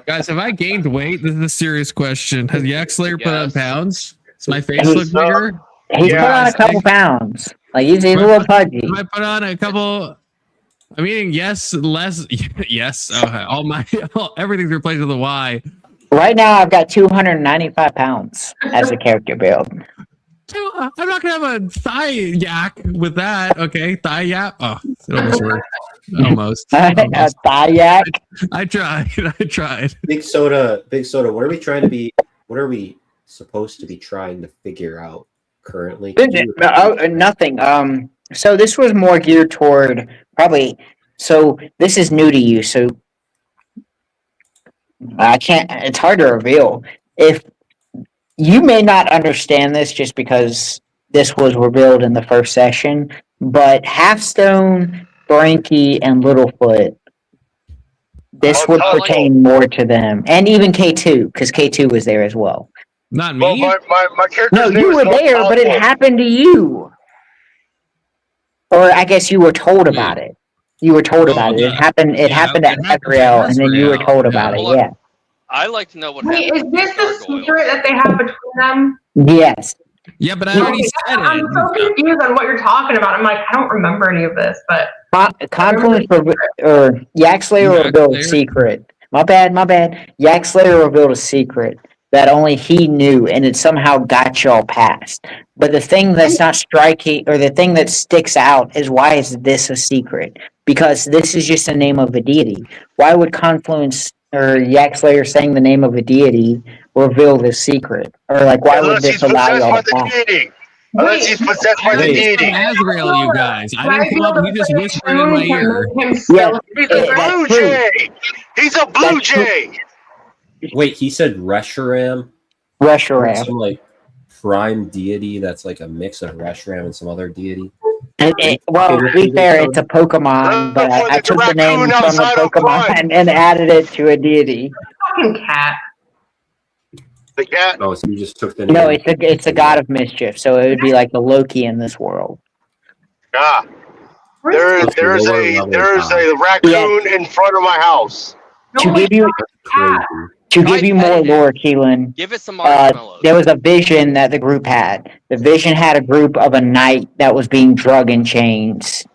Guys, have I gained weight? This is a serious question. Has Yak Slayer put on Yes. pounds? Does my face look No. bigger? He's Yeah, put on I a couple think- pounds. Like he's a little pudgy. Have I put on a couple? I'm eating yes, less, yes. All my everything's replaced with a Y. Right now, I've got 295 pounds as a character build. I'm not gonna have a thigh yak with that. Okay, thigh yap. Oh, it almost worked. Almost. A thigh yak. I tried. I tried. Big Soda. What are we trying to be? What are we supposed to be trying to figure out currently? Nothing. So this was more geared toward probably. So this is new to you. So I can't. It's hard to reveal. If you may not understand this, just because this was revealed in the first session, but Halfstone, Frankie, and Littlefoot. This would Oh, pertain more to them, and even K2, because K2 was there as well. Not Well, me. my character's No, name you is were North there, but it Oswald. happened to you. Or I guess you were told about it. You were told Oh, about it. It yeah. happened. It Yeah, happened it at happened to Ezreal, and then you were Ezreal, told yeah. about it. Hold on. Yeah. I'd like to know what Wait, is happened this with the gargoyles. secret that they have between them? Yes. Yeah, but I already Okay, said I'm so it. confused on what you're talking about. I'm like, I don't remember any of this, but Confluence or Yak Slayer Yak revealed a Slayer? secret. My bad. Yak Slayer revealed a secret that only he knew, and it somehow got y'all past. But the thing that's not striking, or the thing that sticks out, is why is this a secret? Because this is just the name of a deity. Why would Confluence or Yak Slayer saying the name of a deity reveal this secret? Or like, why would Unless this he's allow possessed y'all by to the pass? deity. Unless he's possessed by the Wait. deity. Azrael, you guys. I didn't come up. He just whispered in my ear. Yeah. He's Yeah, a that's blue true. jay. He's a blue That's true. jay. Wait, he said Reshiram? Reshiram. Some like prime deity that's like a mix of Reshiram and some other deity. Well, to be fair, it's a Pokemon, but Look, I it's a took the name raccoon from a outside of Pokemon Prime. and added it to a deity. fucking cat. The cat. Oh, so you just took the name. No, it's a god of mischief, so it would be like the Loki in this world. Ah, Where's That's there's lower a level there's god. a raccoon in front of my house. no, To wait, give you Crazy. to Try give you more petting it. lore, Keelan, Give it some marshmallows. there was a vision that the group had. The vision had a group of a knight that was being drug in chains.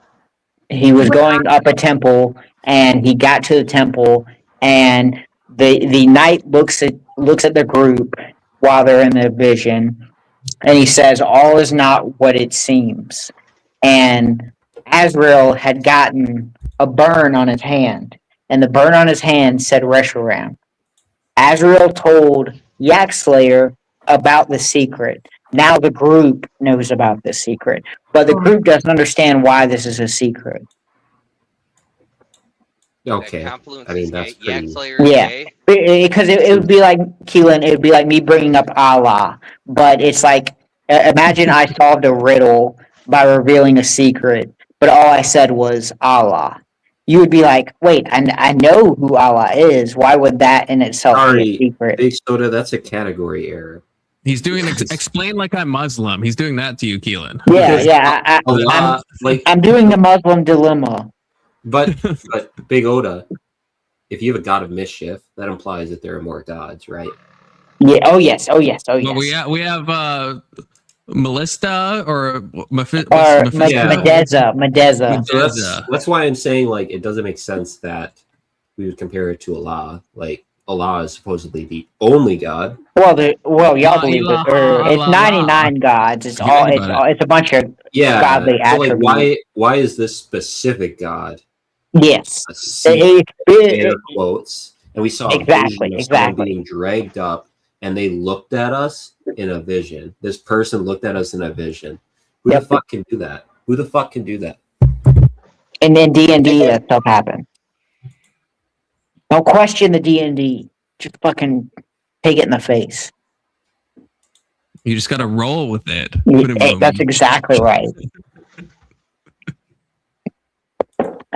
He was going up a temple, and he got to the temple, and the knight looks at the group while they're in the vision, and he says, "All is not what it seems." and Azrael had gotten a burn on his hand, and the burn on his hand said Reshiram. Azrael told Yak Slayer about the secret. Now the group knows about this secret, but the group doesn't understand why this is a secret. Okay. Confluence I mean, is that's gay. Yak pretty. Slayer is Yeah. gay. Because it would be like Keelan, it would be like me bringing up Allah, but it's like imagine I solved a riddle by revealing a secret, but all I said was Allah. You would be like, wait, I know who Allah is. Why would that in itself be a Sorry, secret? Big Soda, that's a category error. He's doing explain like I'm Muslim. He's doing that to you, Keelan. Yeah, Because yeah. Allah, like, I'm doing the Muslim dilemma. but Big Oda, if you have a god of mischief, that implies that there are more gods, right? Yeah. Oh yes. Oh yes. Oh Well, yes. we have Melista or Or Mephisto? Medeza. So that's why I'm saying, like, it doesn't make sense that we would compare it to Allah. Like, Allah is supposedly the only god. Well, y'all La believe it. ilaha It's illallah. 99 gods. It's Forget all. about It's a bunch of Yeah. godly So, like, attributes. why is this specific god Yes. a secret, air quotes? And we saw a Exactly, vision of someone exactly. being dragged up, and they looked at us in a vision. This person looked at us in a vision. Who Yep. the fuck can do that? Who the fuck can do that? And then D&D, that stuff happened. Don't question the D&D. Just fucking take it in the face. You just got to roll with it. That's exactly right.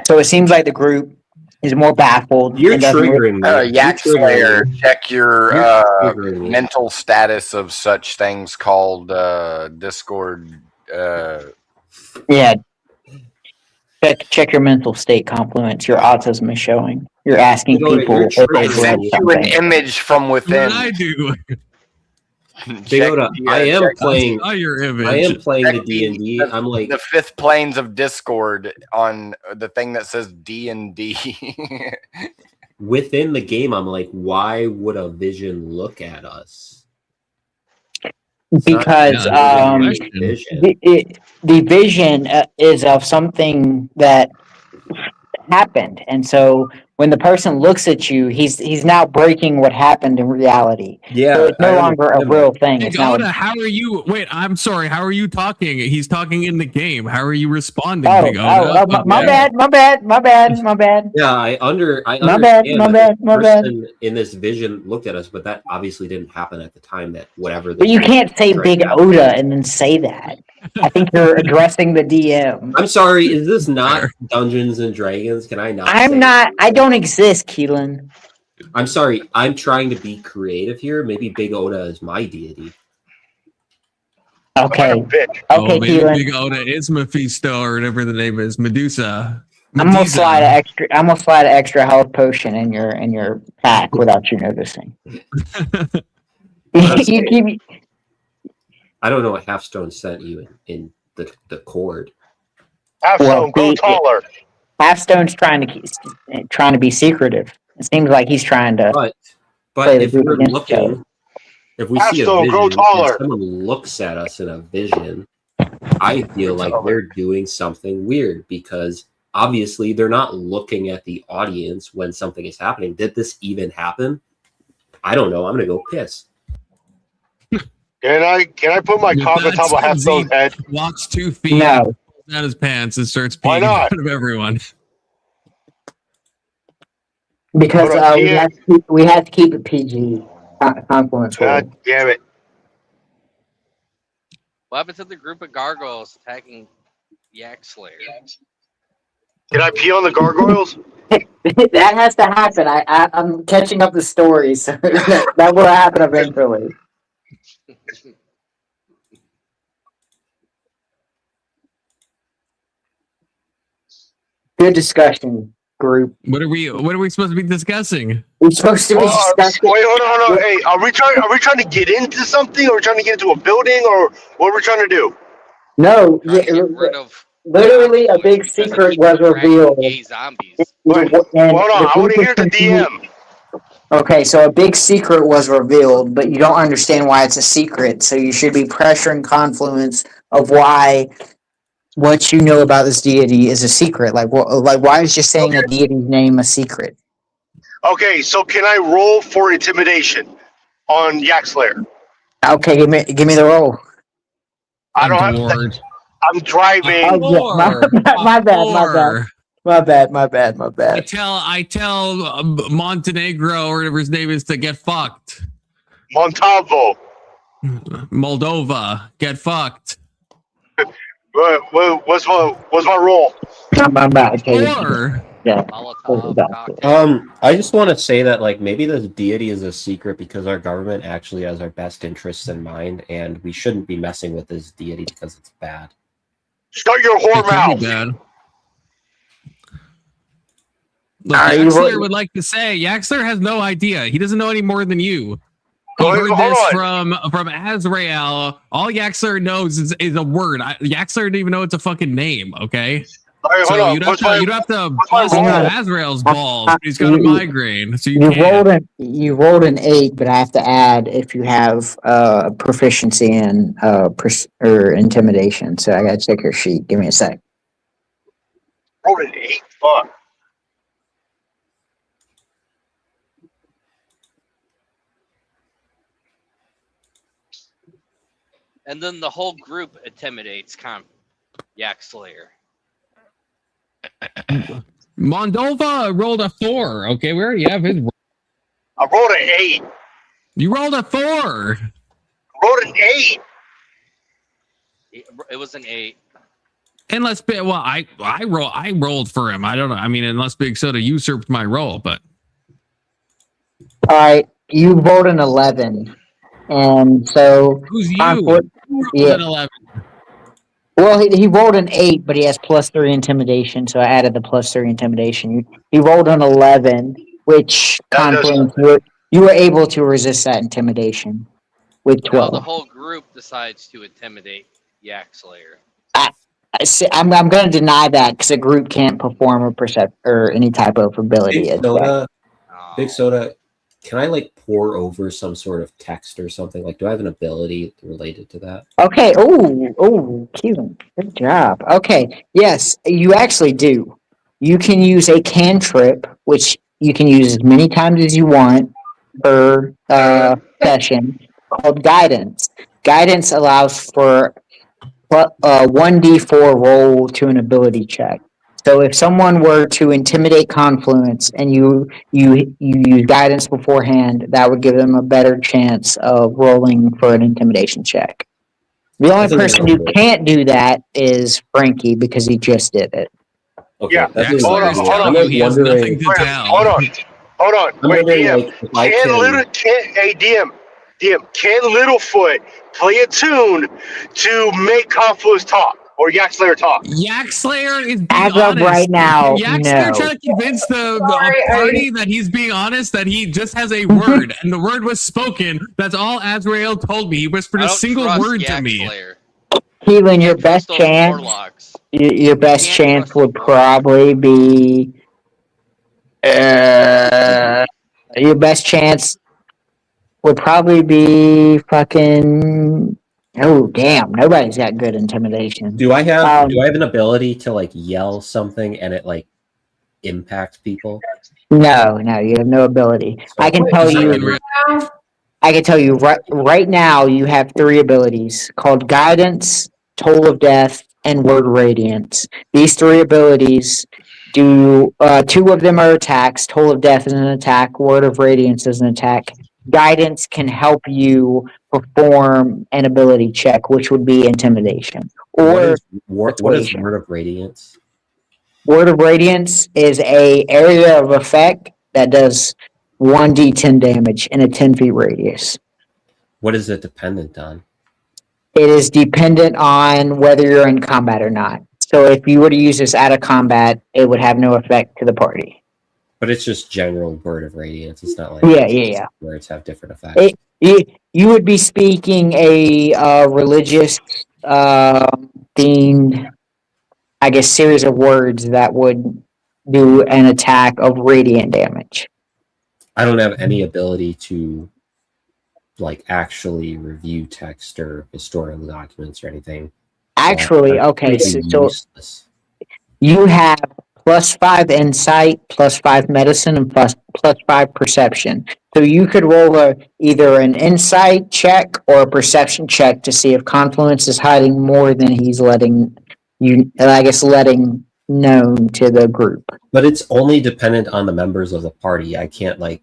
So it seems like the group is more baffled. You're and doesn't triggering me. Yak You're triggering Slayer, me. check your You're triggering me. mental status of such things called Discord. Yeah. Check your mental state, Confluence. Your autism is showing. You're asking You know what, people you're if they've triggering read me. You an something. image from What did within. I do? Big Oda, I am playing. I saw your image. I am playing the Check D&D. I'm like, the fifth planes of Discord on the thing that says D&D. within the game, I'm like, why would a vision look at us? It's not- Because Yeah, vision. the vision is of something that happened, and so when the person looks at you, he's now breaking what happened in reality. Yeah, So it's no longer a real thing. Big It's now. Oda, how are you? Wait, I'm sorry. How are you talking? He's talking in the game. How are you responding, Big Oda? My bad. Yeah, I understand My bad, that my the bad. person in this vision looked at us, but that obviously didn't happen at the time. That whatever. But you can't say Right Big now. Oda and then say that. I think you're addressing the DM. I'm sorry. Is this not Dungeons and Dragons? Can I not? I'm say not. it? I don't exist, Keelan. I'm sorry. I'm trying to be creative here. Maybe Big Oda is my deity. Okay. Bitch. Oh, Okay, maybe Keelan. Big Oda is Mephisto or whatever the name is. Medusa. I'm gonna Medusa. slide an extra health potion in your pack without you noticing. You keep. I don't know what Halfstone sent you in the cord. Halfstone, go see, taller. Halfstone's trying to be secretive. It seems like he's trying to. But Play the if group we're against each looking, if we see a Halfstone, vision, grow and taller. someone looks at us in a vision, I feel like they're doing something weird because obviously they're not looking at the audience when something is happening. Did this even happen? I don't know. I'm gonna go piss. Can I put my With cock on that top of said, Halfstone's Zeke head? walks 2 feet, No. pulls down his pants, and starts Why peeing in not? front of everyone. Because Hold on, we have to keep it PG. Confluence. God damn it. What happened to the group of gargoyles attacking Yak Slayer? Can I pee on the gargoyles? That has to happen. I'm catching up the story, so that will happen eventually. Good discussion, group. What are we supposed to be discussing? We're supposed to be discussing. Wait, hold on. Hey, are we trying to get into something, or are we trying to get into a building, or what are we trying to do? No, Trying to get rid of literally a big because they secret keep was dragging revealed. Gay zombies. Wait, And hold on. the I want to group hear is the confused. DM. Okay, so a big secret was revealed, but you don't understand why it's a secret, so you should be pressuring Confluence of why what you know about this deity is a secret. Like, why is just saying a deity's name a secret? Okay, so can I roll for intimidation on Yak Slayer? Okay, give me the roll. I don't have. Lord. I'm driving. Oh, yeah. My bad. I tell Montenegro or whatever his name is to get fucked. Montalvo. Moldova, get fucked. What's my roll? My bad. Okay. Or Yeah. Molotov cocktail. I just want to say that like maybe this deity is a secret because our government actually has our best interests in mind, and we shouldn't be messing with this deity because it's bad. Shut your whore it could mouth. be bad. Look, You Yaxler wrote- would like to say Yaxler has no idea. He doesn't know any more than you. He Hold heard on. this from Azrael. All Yaxler knows is a word. Yaxler didn't even know it's a fucking name. Okay, All right, hold so on. you'd have to my bust roll? Azrael's balls. He's got a migraine, so you You rolled an 8, but I have to add if you have proficiency in or intimidation. So I gotta check your sheet. Give me a sec. Rolled an 8. Fuck. And then the whole group intimidates Yak Slayer. Moldova rolled a 4. Okay, we already have his. I rolled an 8. You rolled a 4. Rolled an 8. It was an 8. Unless, well, I rolled for him. I don't know. I mean, unless Big Soda usurped my role, but All right, you rolled an 11, and so who's you? conflict- You rolled yeah. an 11. Well, he rolled an 8, but he has +3 intimidation, so I added the +3 intimidation. He rolled an 11, which That doesn't- confluence you were able to resist that intimidation with Now 12. the whole group decides to intimidate Yak Slayer. I'm going to deny that because a group can't perform a percept or any type of ability. Big Soda, Oh. Big Soda, can I like pour over some sort of text or something? Like, do I have an ability related to that? Okay. Oh, Keelan. Good job. Okay. Yes, you actually do. You can use a cantrip, which you can use as many times as you want per session, called Guidance. Guidance allows for 1d4 roll to an ability check. So if someone were to intimidate Confluence and you use Guidance beforehand, that would give them a better chance of rolling for an intimidation check. The only That's person a who little can't do that is Frankie because he just did it. Okay, Yeah, that's Yaxler hold on, is hold on. telling you he has nothing to Wait, tell. hold on. I'm Wait, wondering, DM. like, if I can. Hey, DM, can Littlefoot play a tune to make Confluence talk or Yak Slayer talk? Yak Slayer is being As of honest. right now, Yak Slayer no. trying to convince the Sorry, party that he's being honest, that he just has a word, and the word was spoken. That's all Azrael told me. He whispered I a don't single trust word to Yak me. Slayer. Keelan, your Trust best those chance, warlocks. your best Can't chance trust would the probably be your best chance would probably be fucking. Oh damn! Nobody's got good intimidation. Do I have Um, an ability to like yell something and it like impacts people? No, you have no ability. I can tell Is that you. in real- I can tell you right now. You have 3 abilities called Guidance, Toll of Death, and Word Radiance. These 3 abilities do. 2 of them are attacks. Toll of Death is an attack. Word of Radiance is an attack. Guidance can help you perform an ability check, which would be Intimidation. Or What is persuasion. Word of Radiance? Word of Radiance is a area of effect that does 1d10 damage in a 10 feet radius. What is it dependent on? It is dependent on whether you're in combat or not. So if you were to use this out of combat, it would have no effect to the party. But it's just general Word of Radiance. It's not like Yeah. words have different effects. You would be speaking a religious themed, I guess, series of words that would do an attack of radiant damage. I don't have any ability to like actually review text or historical documents or anything. Actually, that's okay, freaking so useless. you have +5 insight, +5 medicine, and plus 5 perception. So you could roll either an insight check or a perception check to see if Confluence is hiding more than he's letting you, I guess, letting known to the group. But it's only dependent on the members of the party. I can't like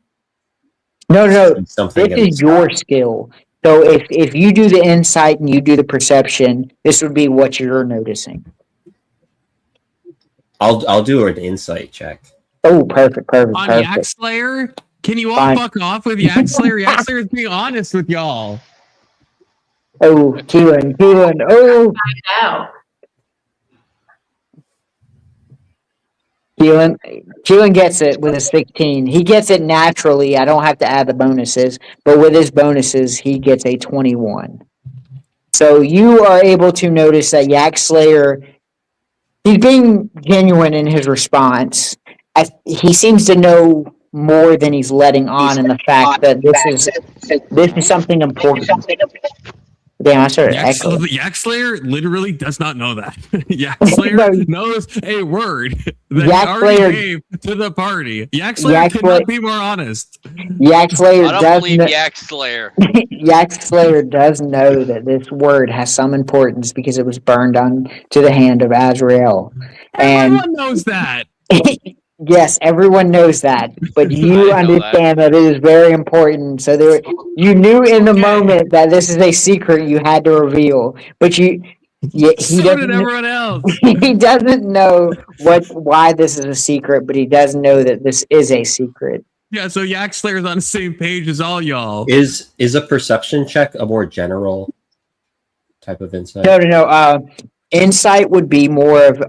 No, see something this in the is your sky. skill. So if you do the insight and you do the perception, this would be what you're noticing. I'll do an insight check. Oh, perfect. On Yak Slayer? Can you all Fine. fuck off with Yak Slayer? Yak Slayer is being honest with y'all. Oh, Keelan. Oh, Now. Keelan gets it with a 16. He gets it naturally. I don't have to add the bonuses, but with his bonuses, he gets a 21. So you are able to notice that Yak Slayer, he's being genuine in his response. He seems to know more than he's letting on in the fact that this is something important. Damn, I started echoing. Yak Slayer literally does not know that. Yak Slayer No. knows a word that Yak he already Slayer- gave to the party. Yak Slayer Yak cannot Slayer- be more honest. Yak Slayer I don't does believe know. Yak Slayer. Yak Slayer does know that this word has some importance because it was burned on to the hand of Azrael. And Everyone knows that. yes, everyone knows that, but I you didn't know understand that. It is very important. So you knew in the Okay. moment that this is a secret you had to reveal, but he So doesn't. did everyone else. He doesn't know why this is a secret, but he does know that this is a secret. Yeah, so Yak Slayer's on the same page as all y'all. Is a perception check a more general type of insight? No. Insight would be more of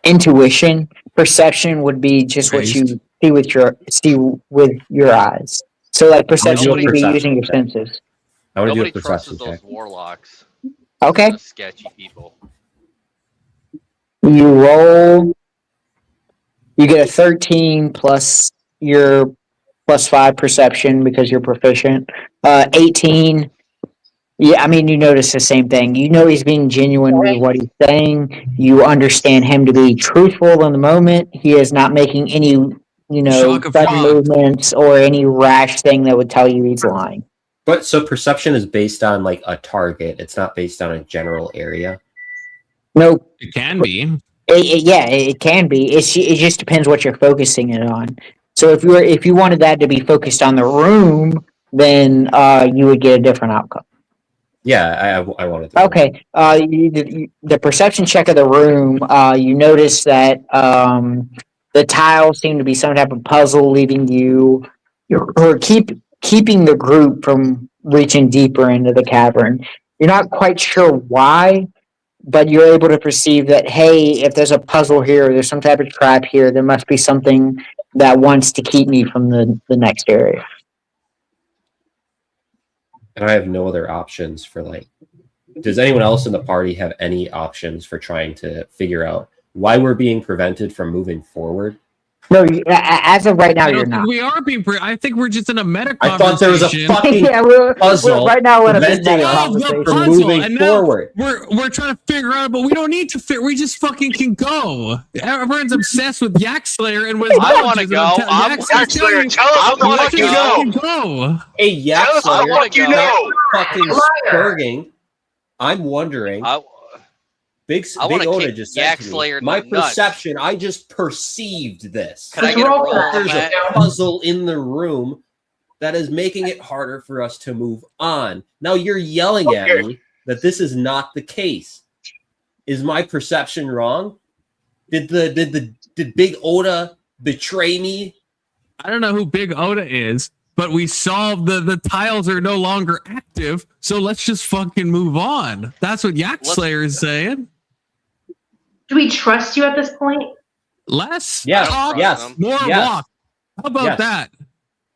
intuition. Perception would be just what you see with your eyes. So, like perception, Nobody- you'd be using your perception senses. I want to do Nobody a perception trusts those check. warlocks. Okay, Those sketchy people. you roll. You get a 13 plus your +5 perception because you're proficient. 18. Yeah, I mean, you notice the same thing. You know he's being genuine with what he's saying. You understand him to be truthful in the moment. He is not making any, Shock of sudden shock. movements or any rash thing that would tell you he's lying. But so perception is based on like a target. It's not based on a general area. No, It can be. it can be. It just depends what you're focusing it on. So if you wanted that to be focused on the room, then you would get a different outcome. Yeah, I wanted to. Okay. The perception check of the room, you notice that the tiles seem to be some type of puzzle, leaving you or keeping the group from reaching deeper into the cavern. You're not quite sure why, but you're able to perceive that, hey, if there's a puzzle here, there's some type of trap here, there must be something that wants to keep me from the next area. And I have no other options for like. Does anyone else in the party have any options for trying to figure out why we're being prevented from moving forward? No, as of right now, I you're don't think not. we are being. I think we're just in a meta I thought there was a conversation. fucking Yeah, we're puzzle right now in a big preventing us conversation. from Puzzle, moving and now forward. We're trying to figure out, but we don't need to figure. We just fucking can go. Everyone's obsessed with Yak Slayer and with. I wanna go. Yak Slayer, tell us what the fuck you know. Go. Hey, Yak Tell us what the Slayer, fuck you know. fucking spurging. I'm wondering. Big wanna Oda kick just Yak said to Slayer me, my in the nuts. perception, I just perceived this. Can I get a roll on There's that? a puzzle in the room that is making it harder for us to move on. Now you're yelling at me that this is not the case. Is my perception wrong? Did Big Oda betray me? I don't know who Big Oda is, but we solved the tiles are no longer active, so let's just fucking move on. That's what Yak Slayer is saying. Do we trust you at this point? Less Yes, talk, yes, more yes. walk. How about Yes. that?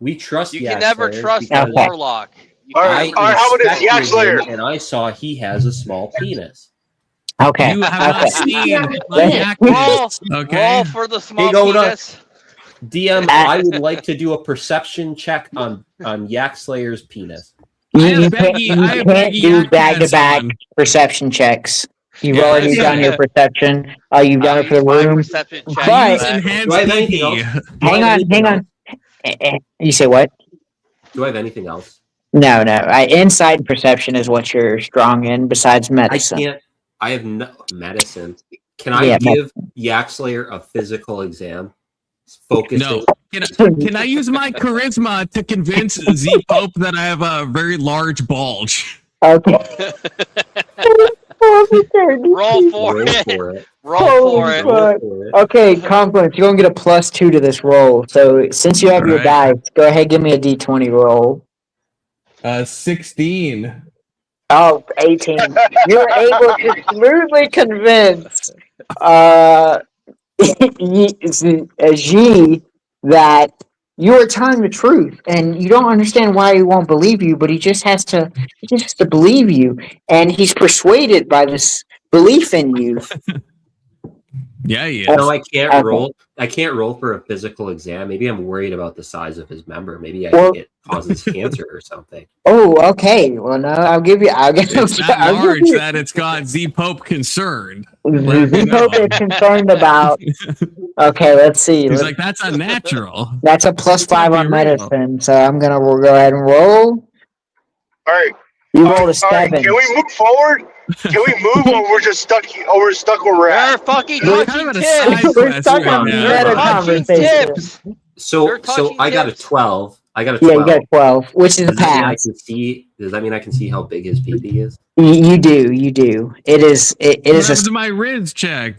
We trust You Yak can never Slayer trust because a warlock. You All can right, never all right, how about this, trust a Yak Slayer? warlock. and I saw he has a small penis. Okay. You have not Okay. seen my Let's- Yak Roll, penis, okay? roll for the small Big Oda. penis. DM, I would like to do a perception check on Yak Slayer's penis. You Beggy- you I have can't Beggy do Yak back-to-back pants on. perception checks. You've Yeah, already that's done it. your perception. You've done I'll it for the use my room. perception check. But- Use for that. enhanced Do I have anything PP. else? Do I Hang have on, anything hang on. You say what? Do I have anything else? No. Insight perception is what you're strong in besides I medicine. can't. I have no medicine. Can Yeah, I give Yak Slayer a physical exam? Focusing. No. Can I use my charisma to convince Z Pope that I have a very large bulge? Okay. Roll for Roll it. for it. Roll Holy for it. fuck. Roll for it. Okay, Confluence, you're gonna get a +2 to this roll. So since you have your Alright. dice, go ahead, give me a D20 roll. 16. Oh, 18. You're able to smoothly convince G that you are telling the truth, and you don't understand why he won't believe you, but he just has to believe you, and he's persuaded by this belief in you. Yeah, he No, is. I can't Okay. roll. I can't roll for a physical exam. Maybe I'm worried about the size of his member. Maybe Well- it causes cancer or something. Oh, okay. Well, no, I'll give you. It's that I'll give large you. that it's got Z Pope concerned. Let me Pope know. is concerned about. Okay, let's see. He's Let's- like, that's unnatural. That's a +5 can't be on real. medicine, so we'll go ahead and roll. All right. You All rolled a right, all right. 7. Can we move forward? Can we move, or we're just stuck? Or we're stuck where we're They're at? fucking We're touching kind of at a tips. side We're quest stuck right on now. meta They're touching conversation. tips. So They're touching I got a tips. 12. I got a Yeah, 12. you got 12, which is a Does that mean I pass. can see? Does that mean I can see how big his PP is? You do. It is What a happened to my Riz check?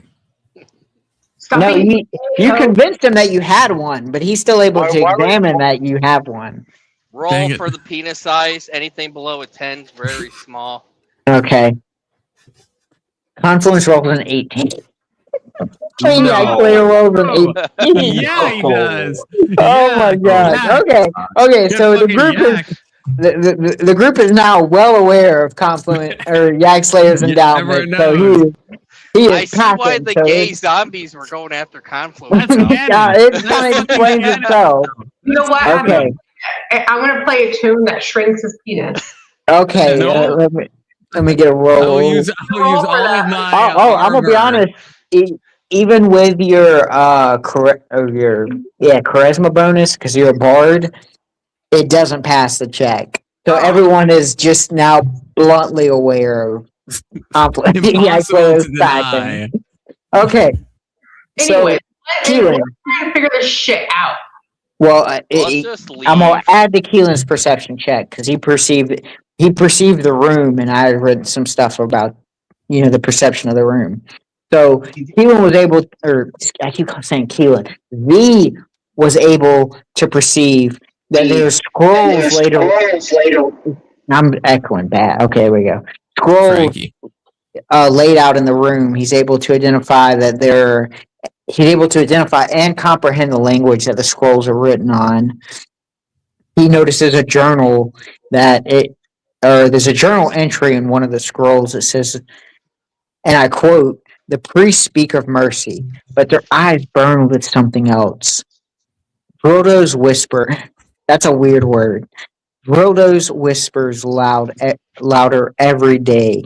Stop no. being You convinced him that you had one, but he's still able Why- to why would- examine that you have one. Roll Dang it. for the penis size. Anything below a 10 is very small. Okay. Confluence rolls an 18. No. Yeah, Claire rolls an 18. Yeah, he does. Oh Yeah, my god. yeah. Okay. Get So the fucking group Yak. is the group is now well aware of Confluent or Yak Slayer's Yeah, endowment. everyone So knows. he is I see why packing, the so gay it's- zombies were going after Confluence. That's now. canon. Yeah, it That's kind of fucking explains canon. itself. You know what? Okay. I'm gonna play a tune that shrinks his penis. Okay. No. Let me get a roll. I'll use all of my. I'm gonna be armor. honest. Even with your charisma bonus, because you're a bard, it doesn't pass the check. So everyone is just now bluntly aware of conflict. Impossible to deny. Okay. Anyway, So Keelan, trying to figure this shit out. well, Let's just leave. I'm gonna add to Keelan's perception check because he perceived the room, and I read some stuff about the perception of the room. So Keelan was able, or I keep saying Keelan, V was able to perceive that there were scrolls later. I'm echoing that. Okay, here we go. Scrolls Frankie. laid out in the room. He's able to identify that he's able to identify and comprehend the language that the scrolls are written on. He notices a journal there's a journal entry in one of the scrolls that says, and I quote, "The priests speak of mercy, but their eyes burn with something else. Brodo's whisper." That's a weird word. Brodo's whispers louder every day.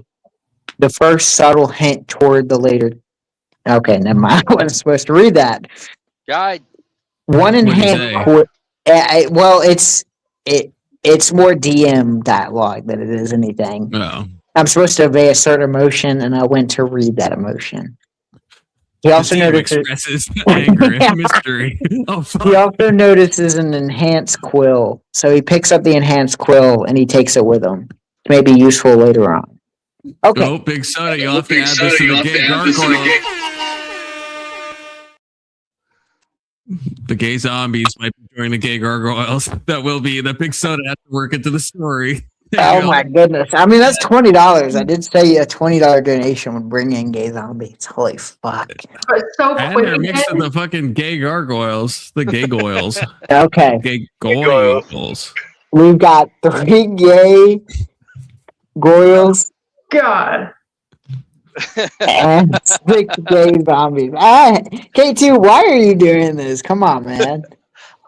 The first subtle hint toward the later. Okay, never mind. I wasn't supposed to read that. Guide. One What'd he enhanced. Well, it's more DM dialogue than it is anything. Oh. I'm supposed to obey a certain emotion, and I went to read that emotion. He also The DM notices. expresses anger and mystery. Oh, fuck. He also notices an enhanced quill, so he picks up the enhanced quill and he takes it with him. It may be useful later on. Okay. Oh, Big Soda, you'll have to add this to the gay gargoyle. The gay zombies might be joining the gay gargoyles. That will be the Big Soda has to work into the story. There you Oh go. my goodness! I mean, that's $20. I did say a $20 donation would bring in gay zombies. Holy fuck! But so And quick they're mixed again. with the fucking gay gargoyles. The gay goyles. Okay, Gay goyles. goyles. we've got 3 gay goyles God. and 6 gay zombies. K2, why are you doing this? Come on, man.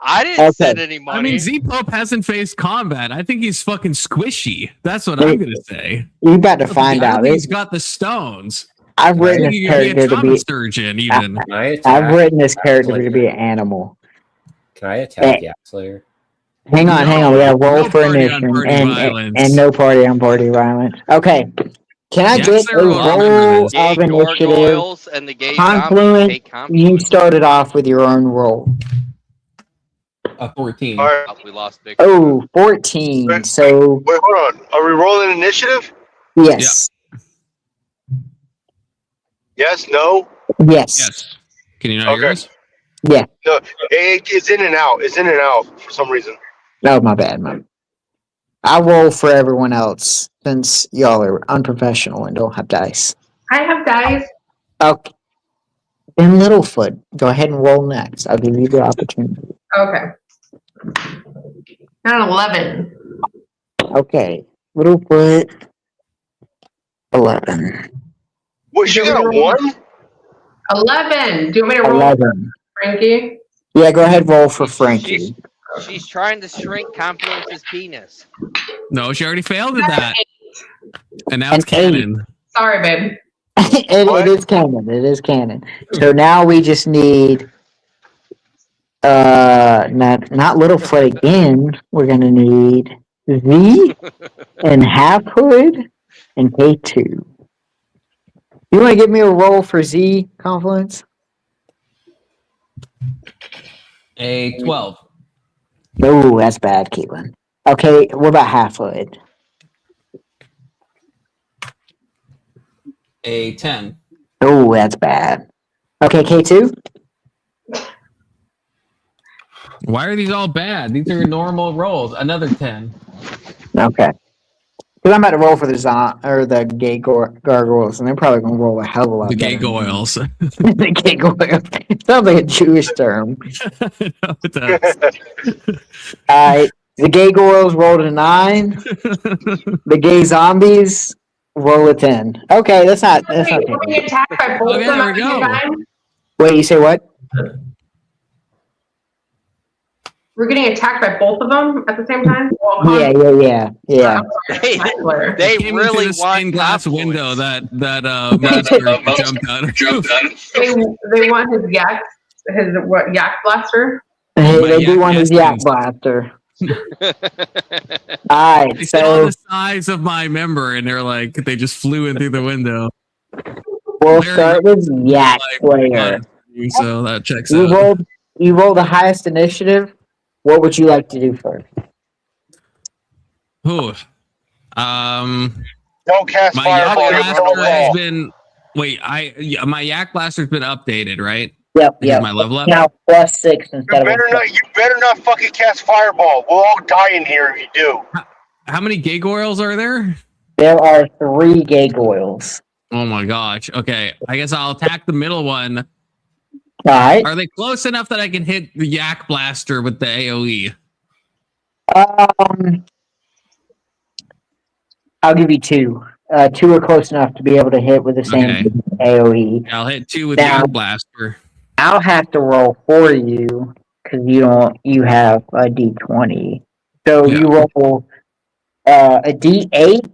I didn't send any I money. mean, Z Pope hasn't faced combat. I think he's fucking squishy. That's what I'm gonna say. You about to find I don't out. think he's got the stones. I've I written think this he could be a character to trauma be. surgeon, even. Can I attack? I've written this character Slayer? to be an animal. Can I attack Yak Slayer? Hang on. We gotta roll No for party on initiative party violence. and no party on party violence. Okay. Can I Yeah, get Slayer a will remember roll this. Gay of initiative? gargoyles and the gay Confluence, zombies hate You confluence. started off with your own roll. 14. All right. Oh, we lost Big. Oh, 14. So, Wait, hold on. Are we rolling initiative? yes. Yes. No. Yes. Yes. Can you not hear Okay. us? Yeah. No. It's in and out. It's in and out for some reason. Oh, my bad. I roll for everyone else since y'all are unprofessional and don't have dice. I have dice. Okay. Then Littlefoot, go ahead and roll next. I'll give you the opportunity. Okay. Not 11. Okay. Littlefoot, 11. What? She got a 1? 11. Do you want me to roll 11. Frankie? Yeah, go ahead, roll for Frankie. She's trying to shrink Confluence's penis. No, she already failed at that. And now An it's canon. Sorry, babe. It is canon. It is canon. So now we just need not Littlefoot again. We're gonna need Z and Half Hood and K2. You wanna give me a roll for Z, Confluence? A 12. No, that's bad, Caitlin. Okay, what about Half Hood? A 10. Oh, that's bad. Okay, K2? Why are these all bad? These are normal rolls. Another 10. Okay. Because I'm about to roll for the gay gargoyles, and they're probably going to roll a hell of a lot The gay better. goils. The gay gargoyles. Sounds like a Jewish term. No, it does. Alright, the gay gargoyles rolled a 9. The gay zombies roll a 10. Okay, that's not Wait, we're bad. being attacked by both Okay, of them there at we the same go. time? Wait, you say what? We're getting attacked by both of them at the same time? Well, Yeah. They, Confluence. they Came really into the want stained glass Confluence. window that monster jumped out of. They want his yak blaster? They yak do want his yak distance. blaster. Alright, They saw so the size of my member and they're like, they just flew in through the window. we'll Larry start with Yak Like, Slayer. so that checks You out. rolled the highest initiative. What would you like to do first? Ooh. Don't cast My yak fireball. You're blaster gonna has wall. been. Wait, my yak blaster's been updated, right? Yep, Because my level up. Now +6 You instead of better a not. You better not fucking cast fireball. We'll all die in here if you do. How many gay goils are there? There are 3 gay goils. Oh my gosh. Okay, I guess I'll attack the middle one. Alright. Are they close enough that I can hit the yak blaster with the AOE? I'll give you 2. 2 are close enough to be able to hit with the same Okay. AoE. I'll hit 2 with Now- yak blaster. I'll have to roll for you because you have a D20. So Yeah. you roll a D8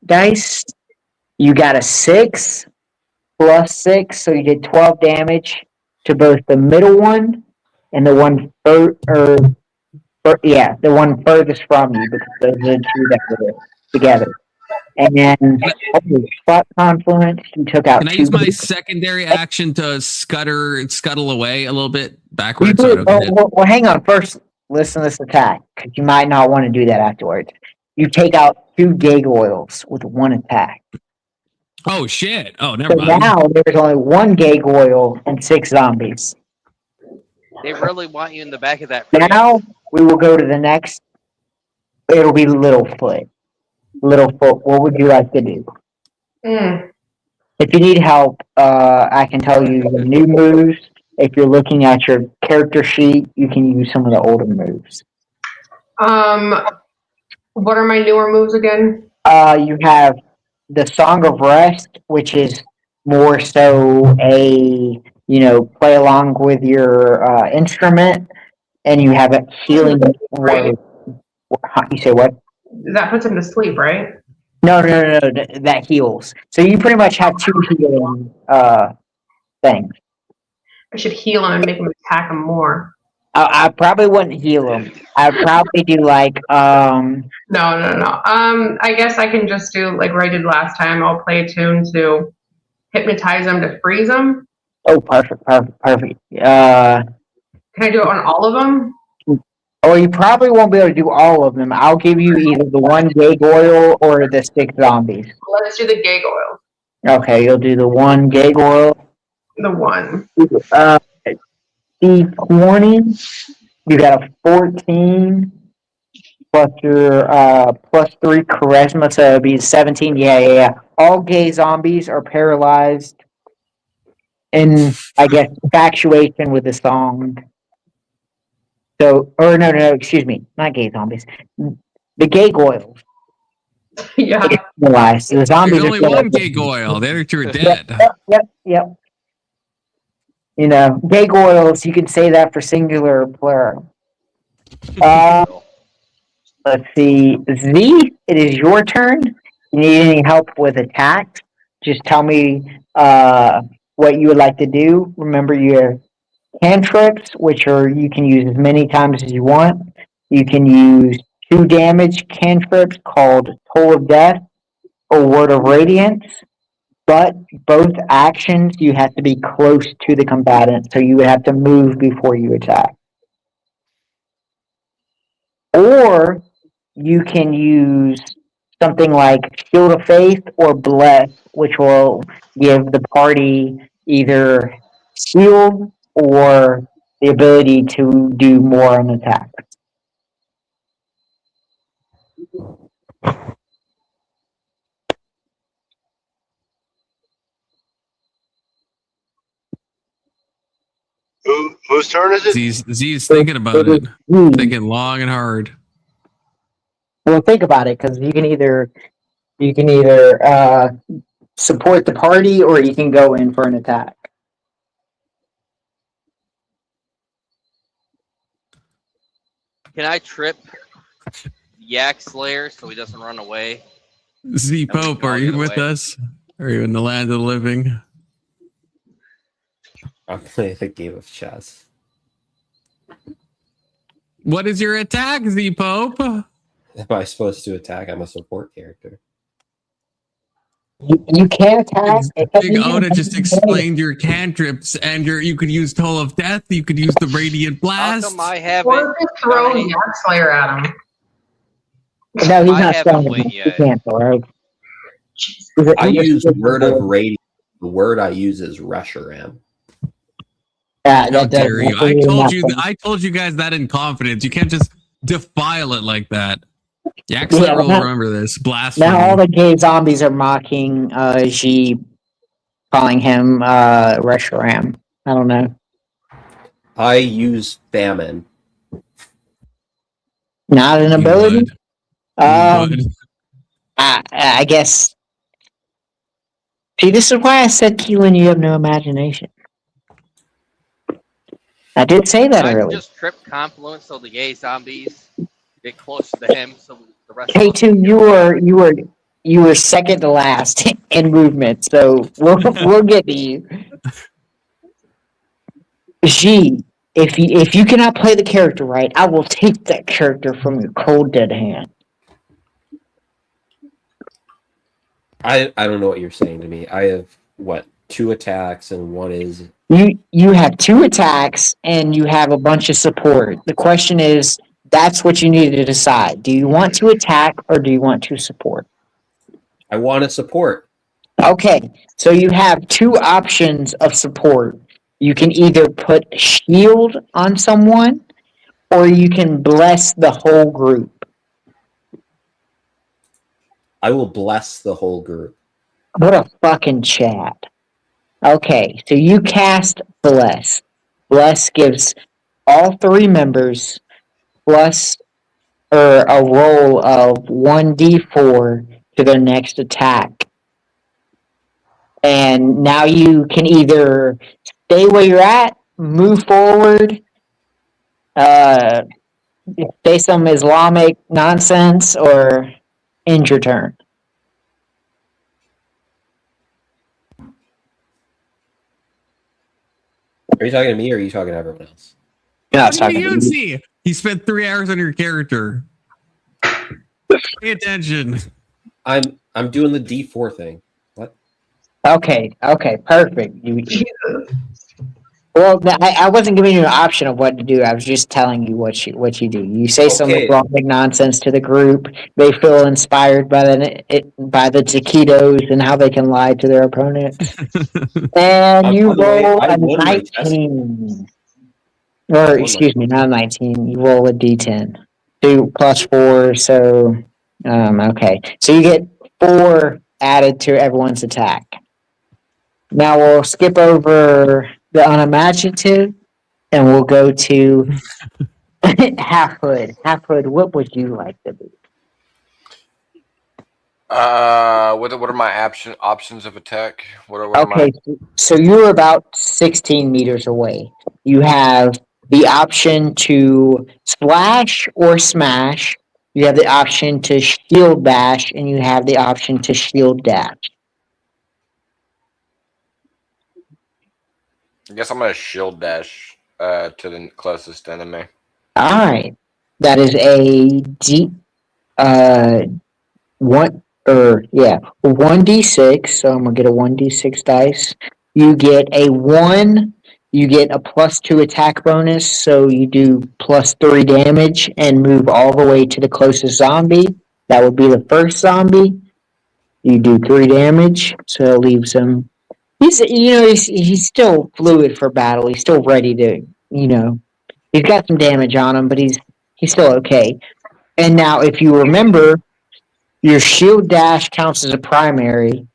dice. You got a 6 plus 6, so you did 12 damage to both the middle one and the one the one furthest from you, because those are the 2 that were together. And then holy fuck, Confluence, you took out Can I 2. use my secondary action to scuttle away a little bit backwards? So I don't get hit? Well, hang on. First, listen to this attack, because you might not want to do that afterwards. You take out 2 gag oils with 1 attack. Oh shit! Oh, So never mind. now there's only 1 gag oil and 6 zombies. They really want you in the back of that. Now we will go to the next. It'll be Littlefoot. Littlefoot, what would you like to do? If you need help, I can tell you the new moves. If you're looking at your character sheet, you can use some of the older moves. What are my newer moves again? You have the Song of Rest, which is more so a, play along with your instrument. and you have a healing Right. word. You say what? That puts him to sleep, right? No, that heals. So you pretty much have two healing things. I should heal him and make him attack him more. I probably wouldn't heal him. I'd probably do like No. I guess I can just do like what I did last time. I'll play a tune to hypnotize him to freeze him. Oh, perfect. Can I do it on all of them? Oh, you probably won't be able to do all of them. I'll give you either the one gargoyle or the 6 zombies. Let's do the gargoyle. Okay, you'll do the one gargoyle. The one. D20. You got a 14 plus your plus 3 charisma, so it'll be 17. Yeah. All gay zombies are paralyzed in, I guess, infatuation with the song. So, or no, excuse me, not gay zombies. The gargoyles. Yeah. Paralyzed. The zombies There's only are one gargoyle. The other two are dead. Yep. You know, gargoyles, you can say that for singular or plural. Let's see. Z, it is your turn. You need any help with attacks? Just tell me what you would like to do. Remember your cantrips, which are you can use as many times as you want. You can use 2 damage cantrips called Toll of Death or Word of Radiance. But both actions, you have to be close to the combatant, so you would have to move before you attack. Or you can use something like Shield of Faith or Bless, which will give the party either shield or the ability to do more on attack. Whose turn is it? Z's thinking about it. Thinking long and hard. Well, think about it, because you can either support the party or you can go in for an attack. Can I trip Yak Slayer so he doesn't run away? Z Pope, are you with us? Are you in the land of the living? I'm playing a game of chess. What is your attack, Z Pope? Am I supposed to attack? I'm a support character. You can attack. Big Oda just explained your cantrips, and you could use Toll of Death. You could use the Radiant How Blast. come I haven't? Or just throw the Yak Slayer at him. No, he's I not haven't strong win enough. He yet. can't, all right? I use the word of radiance. The word I use is Reshiram. Yeah, How dare you? I told you guys that in confidence. You can't just defile it like that. Yak Slayer will remember this. Blasphemy. Now all the gay zombies are mocking G, calling him Reshiram. I don't know. I use famine. Not an You ability. would. You would. I guess. See, this is why I said, Keelan, you have no imagination. I did say that I can earlier. just trip Confluence so the gay zombies get close to him so the rest of us K2, can get you were second to last in movement, so we'll get to you. G, if you cannot play the character right, I will take that character from your cold dead hand. I don't know what you're saying to me. I have, 2 attacks, and one is... You have 2 attacks, and you have a bunch of support. The question is, that's what you need to decide. Do you want to attack, or do you want to support? I want to support. Okay, so you have 2 options of support. You can either put shield on someone, or you can bless the whole group. I will bless the whole group. What a fucking chat. Okay, so you cast Bless. Bless gives all 3 members plus or a roll of 1d4 to their next attack. And now you can either stay where you're at, move forward, Say some Islamic nonsense or end your turn. Are you talking to me or are you talking to everyone else? No, I was Talking to talking you, to you. Z. He spent 3 hours on your character. Pay attention. I'm doing the D4 thing. What? Okay, perfect. Jesus. Well, I wasn't giving you an option of what to do. I was just telling you what you do. You say some Okay. Islamic nonsense to the group. They feel inspired by the taquitos and how they can lie to their opponent. And you By the way, roll I a won my test. 19. Or, excuse me, not a 19. You roll a d10. 2 plus 4, so, okay. So you get 4 added to everyone's attack. Now we'll skip over the unimaginative, and we'll go to Half Hood. Half Hood, what would you like to be? What are my options of attack? What are Okay, so you're about 16 meters away. You have the option to splash or smash. You have the option to shield bash, and you have the option to shield dash. I guess I'm gonna shield dash to the closest enemy. All right, that is a D, one 1d6. So I'm gonna get a 1d6 dice. You get a 1. You get a +2 attack bonus, so you do +3 damage and move all the way to the closest zombie. That would be the first zombie. You do 3 damage, so it leaves him. He's still fluid for battle. He's still ready to, he's got some damage on him, but he's still okay. And now, if you remember, your shield dash counts as a primary.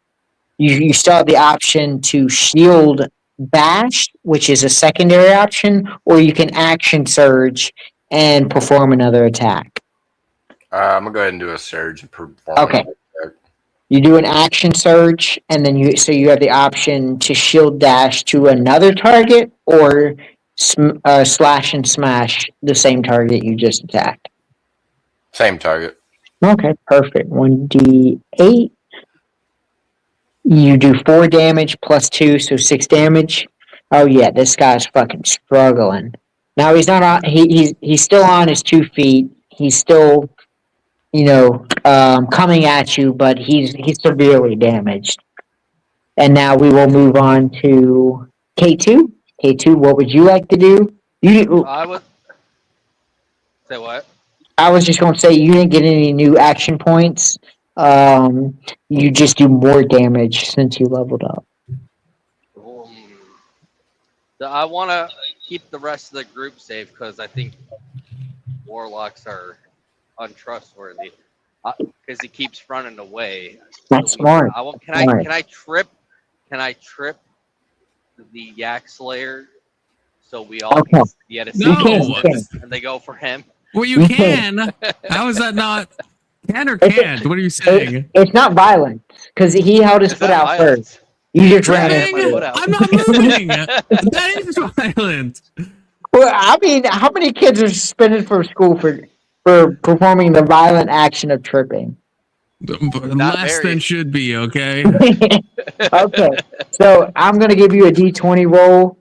You still have the option to shield bash, which is a secondary option, or you can action surge and perform another attack. I'm gonna go ahead and do a surge and perform. Okay. You do an action surge, and then you have the option to shield dash to another target, or slash and smash the same target you just attacked. Same target. Okay, perfect. 1d8. You do 4 damage +2, so 6 damage. Oh yeah, this guy's fucking struggling. Now he's not on. He's still on his 2 feet. He's still, coming at you, but he's severely damaged. And now we will move on to K2. K2, what would you like to do? I would say what? I was just going to say you didn't get any new action points. You just do more damage since you leveled up. I want to keep the rest of the group safe because I think warlocks are untrustworthy. Because he keeps running away. That's smart. Can I trip? Can I trip the Yak Slayer so we all can be at a No. distance and they go for him? Well, you can. How is that not? Can or can't? What are you saying? It's not violent because he held his Is foot that out violent? first. You just ran Dang, into it. I'm not moving. That is violent. Well, I mean, how many kids are suspended from school for performing the violent action of tripping? Less very. than should be, okay? Okay, so I'm gonna give you a D20 roll.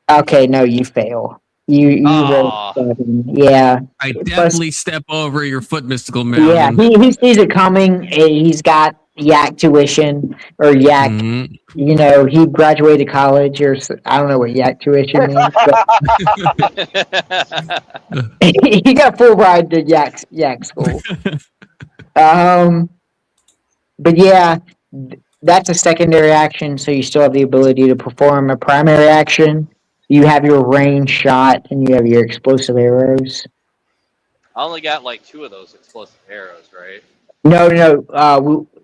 Okay, no, you fail. You roll 7. Yeah. I definitely step over your foot mystical Yeah, mountain. he sees it coming. He's got yak tuition or yak. Mhm. He graduated college or I don't know what yak tuition means. But he got a full ride to yak school. But yeah, that's a secondary action, so you still have the ability to perform a primary action. You have your range shot and you have your explosive arrows. I only got like 2 of those explosive arrows, right? No.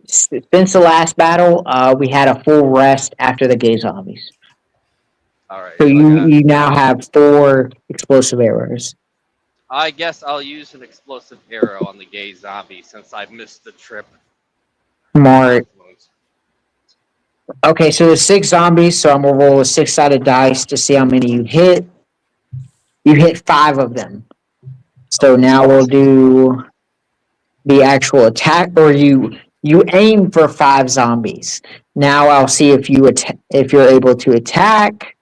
Since the last battle, we had a full rest after the gay zombies. All right. So you now have 4 explosive arrows. I guess I'll use an explosive arrow on the gay zombie since I missed the trip. Smart. Okay, so there's 6 zombies, so I'm gonna roll a 6-sided dice to see how many you hit. You hit 5 of them. So now we'll do the actual attack, or you aim for 5 zombies. Now I'll see if if you're able to attack.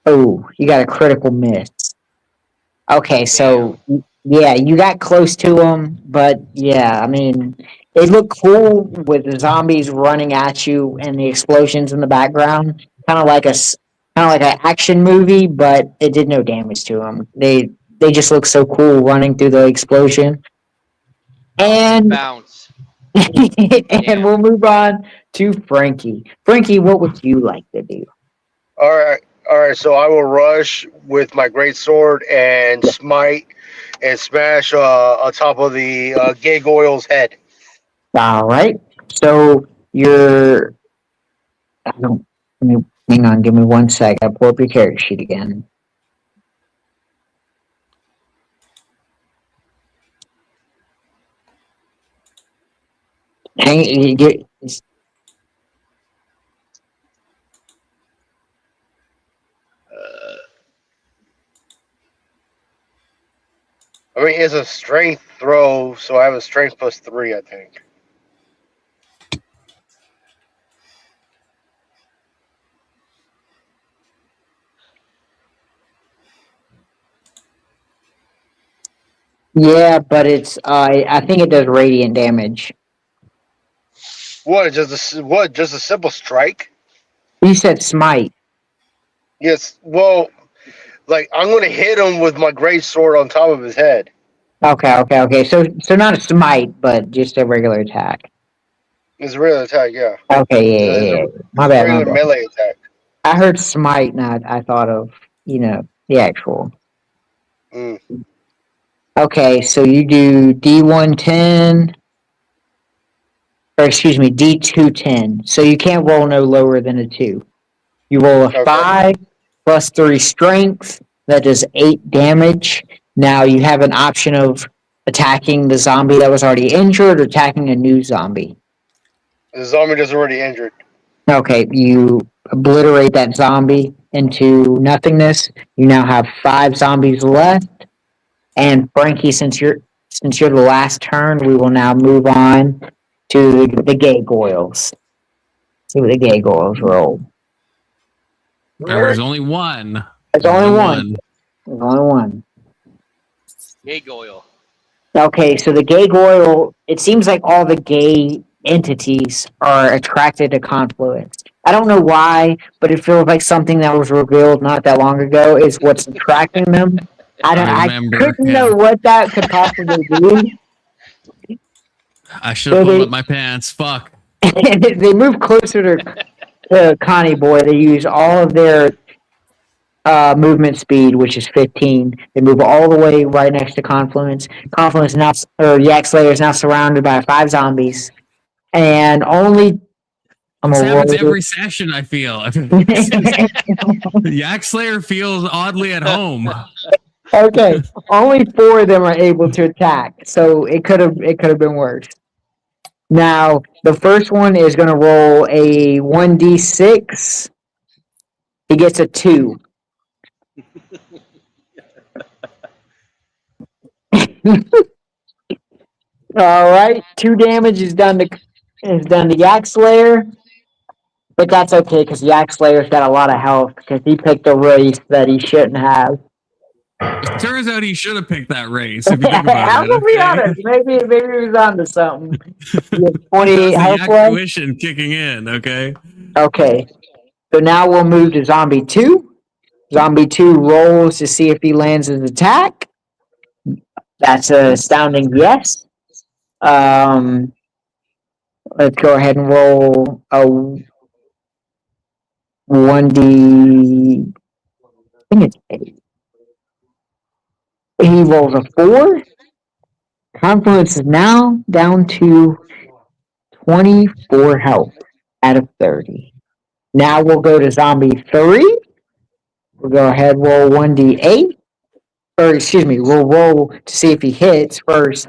Oh, you got a critical miss. Okay, so yeah, you got close to them, but yeah, I mean, it looked cool with the zombies running at you and the explosions in the background, kind of like an action movie, but it did no damage to them. They just look so cool running through the explosion. And Bounce. and we'll move on to Frankie. Frankie, what would you like to do? All right. So I will rush with my great sword and smite and smash on top of the Gargoyle's head. All right. So you're. I don't, hang on. Give me 1 sec. I pull up your character sheet again. You get. I mean, it's a strength throw, so I have a strength +3, I think. Yeah, but it's. I think it does radiant damage. What? Just a simple strike? You said smite. Yes. Well, like I'm gonna hit him with my great sword on top of his head. Okay. So not a smite, but just a regular attack. It's a regular attack, yeah. Okay, yeah. My bad. Regular melee attack. I heard smite, and I thought of the actual. Mm. Okay, so you do D110, or excuse me, D210. So you can't roll no lower than a 2. You roll a 5 plus 3 strength. That does 8 damage. Now you have an option of attacking the zombie that was already injured or attacking a new zombie. The zombie is already injured. Okay, you obliterate that zombie into nothingness. You now have 5 zombies left. And Frankie, since you're the last turn, we will now move on to the gargoyles. See what the gargoyles roll. There's only one. There's only one. There's only one. Gargoyle. Okay, so the gargoyle, it seems like all the gay entities are attracted to Confluence. I don't know why, but it feels like something that was revealed not that long ago is what's attracting them. I couldn't know what that could possibly be. I should have pulled up my pants. Fuck. They move closer to Connie Boy. They use all of their movement speed, which is 15. They move all the way right next to Confluence. Confluence now, or Yak Slayer is now surrounded by 5 zombies, and only. This happens every session, I feel. Yak Slayer feels oddly at home. Okay, only 4 of them are able to attack, so it could have been worse. Now, the first one is going to roll a 1d6. He gets a 2. All right, 2 damage is done to Yak Slayer, but that's okay because Yak Slayer's got a lot of health because he picked a race that he shouldn't have. It turns out he should have picked that race. If you think about I'm gonna be honest. Maybe he was onto something. 28 health left. Tuition kicking in. Okay. Okay. So now we'll move to Zombie 2. Zombie 2 rolls to see if he lands his attack. That's an astounding yes. Let's go ahead and roll a 1d. I think it's 8. He rolls a 4. Confluence is now down to 24 health out of 30. Now we'll go to Zombie 3. We'll go ahead and roll 1d8. Or excuse me, we'll roll to see if he hits first.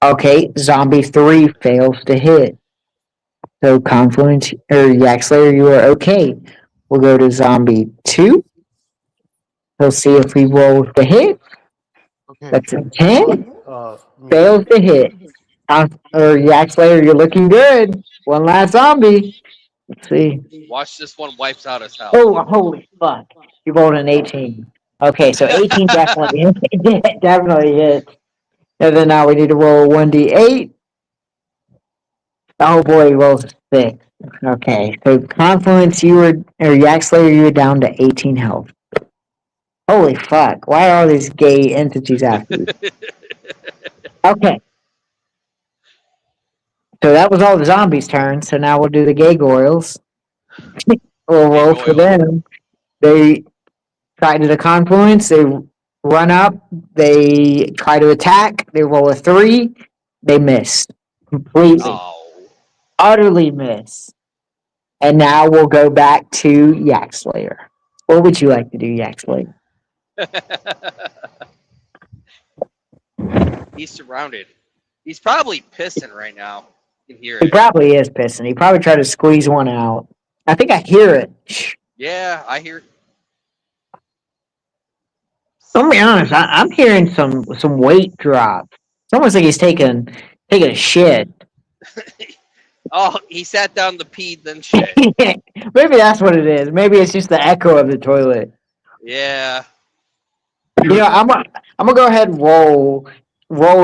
Okay, Zombie 3 fails to hit. So Confluence or Yak Slayer, you are okay. We'll go to Zombie 2. We'll see if he rolls the hit. Okay. That's a 10. Me. Fails to hit. Or Yak Slayer, you're looking good. One last zombie. Let's see. Watch this one wipes out his health. Oh, holy fuck. You rolled an 18. Okay, so 18 definitely definitely hits. And then now we need to roll a 1d8. Oh boy, he rolls a 6. Okay, so Confluence, Yak Slayer, you were down to 18 health. Holy fuck, why are all these gay entities after you? Okay. So that was all the zombies' turn, so now we'll do the gay goyles. We'll roll for them. They try to the Confluence, they run up, they try to attack, they roll a 3, they miss. Completely. Oh. Utterly miss. And now we'll go back to Yak Slayer. What would you like to do, Yak Slayer? He's surrounded. He's probably pissing right now. You can hear He it. probably is pissing. He probably tried to squeeze one out. I think I hear it. Yeah, I hear. I'll be honest, I'm hearing some weight drop. It's almost like he's taking a shit. Oh, he sat down to pee, then shit. Maybe that's what it is. Maybe it's just the echo of the toilet. Yeah. You know, I'm gonna go ahead and roll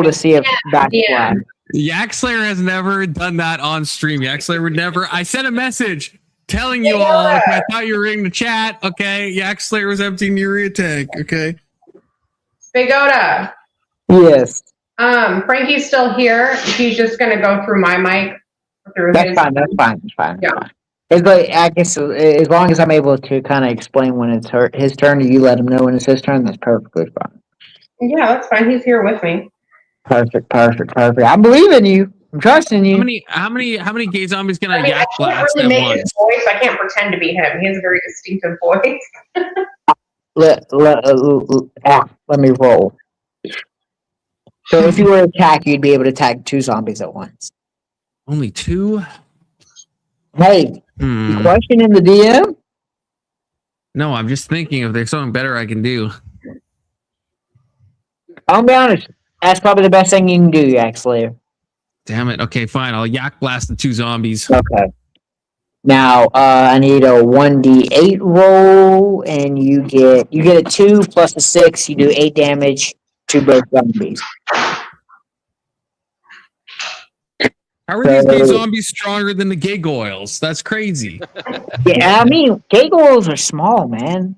to see if that's flat. Yak Slayer has never done that on stream. Yak Slayer would never. I sent a message telling you all. Okay, I thought you were in the chat. Okay, Yak Slayer was emptying urea tank. Okay. Big Oda. Yes. Frankie's still here. He's just gonna go through my mic. That's fine. That's fine. It's fine. Yeah. It's like, I guess as long as I'm able to kind of explain when it's his turn, or you let him know when it's his turn, that's perfectly fine. Yeah, that's fine. He's here with me. Perfect. I believe in you. I'm trusting you. How many gay zombies can I I yak can't blast really at make once? his voice. I can't pretend to be him. He has a very distinctive voice. Let me roll. So if you were to attack, you'd be able to attack 2 zombies at once. Only 2? Hey, you questioning the DM? No, I'm just thinking if there's something better I can do. I'll be honest. That's probably the best thing you can do, Yak Slayer. Damn it. Okay, fine. I'll yak blast the 2 zombies. Okay. Now, I need a 1d8 roll, and you get a 2 plus a 6. You do 8 damage to both zombies. How are these gay zombies stronger than the gay goyles? That's crazy. Yeah, I mean, gay goyles are small, man.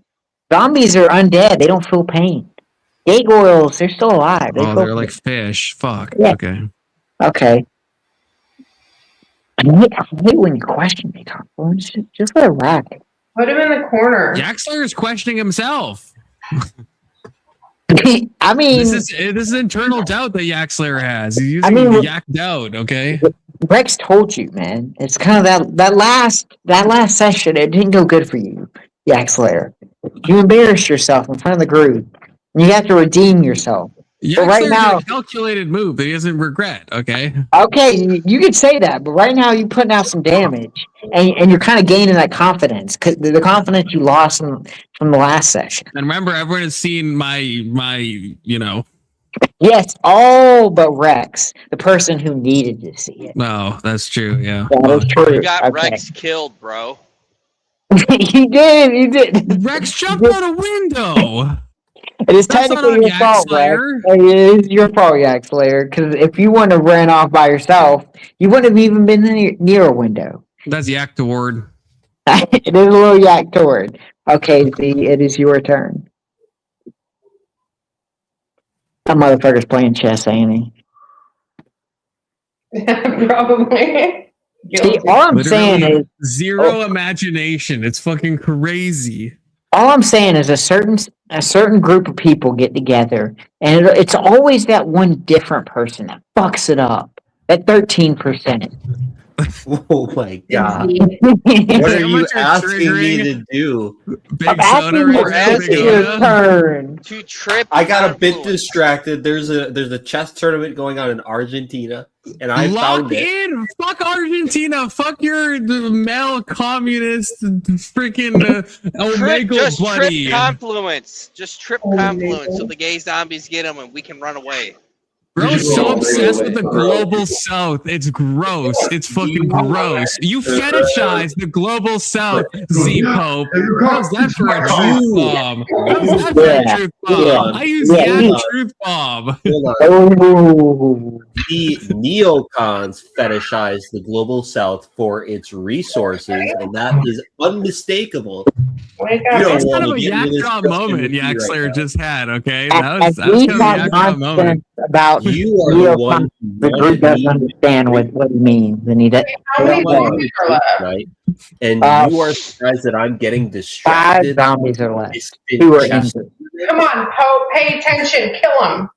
Zombies are undead. They don't feel pain. Gay goyles, they're still alive. They're like fish. Fuck. Yeah. Okay. Okay. I hate when you question me, Confluence. Just let it rock. Put him in the corner. Yak Slayer is questioning himself. I mean, this is internal doubt that Yak Slayer has. He's using yak doubt. Okay. Rex told you, man. It's kind of that last session. It didn't go good for you, Yak Slayer. You embarrassed yourself in front of the group. You have to redeem yourself. Yak right Slayer's now, a calculated move that he doesn't regret. Okay. Okay, you could say that, but right now you're putting out some damage, and you're kind of gaining that confidence, because the confidence you lost from the last session. And remember, everyone has seen my Yes, all but Rex, the person who needed to see it. No, that's true. Yeah. That is true. You got Okay. Rex killed, bro. You did. Rex jumped out a window. It is That's technically not on your Yak fault, Slayer. Rex. It is your fault, Yak Slayer, because if you wouldn't have ran off by yourself, you wouldn't have even been near a window. That's yak toward. It is a little yak toward. Okay, Z, it is your turn. That motherfucker's playing chess, ain't he? Probably. See, all I'm Literally saying is zero imagination. It's fucking crazy. all I'm saying is a certain group of people get together, and it's always that one different person that fucks it up. That 13%. Oh my god! Easy. What are How you much you're asking me triggering? to do? Big I'm Soda asking right you We're now, if Big it's asking your Oda. turn. To trip I got a bit confluence. distracted. There's a chess tournament going on in Argentina, and I Lock found it. in. Fuck Argentina. Fuck your male communist freaking Omega Just buddy. trip confluence. Just trip confluence so the gay zombies get them and we can run away. Bro is so Bro, obsessed with the bro. global south. It's gross. It's fucking gross. You fetishize the global south, Z Pope. How's that for a truth bomb? How's that for a truth bomb? I use Yak truth bomb. Hold on. Oh, The neocons fetishize the global south for its resources, and that is unmistakable. Wake You up. don't That's want kind of to a get Yak into this drop discussion moment with me Yak right Slayer now. just had, okay? and That was kind we of a have Yak drop moment. nonsense about You are the one neocons. who The group wanted doesn't me understand what he means, and he does. How many to zombies are left? right? And Uh, you are surprised that I'm getting 5 distracted. zombies are left. It's been 2 are chess. injured. Come on, Pope, pay attention. Kill him.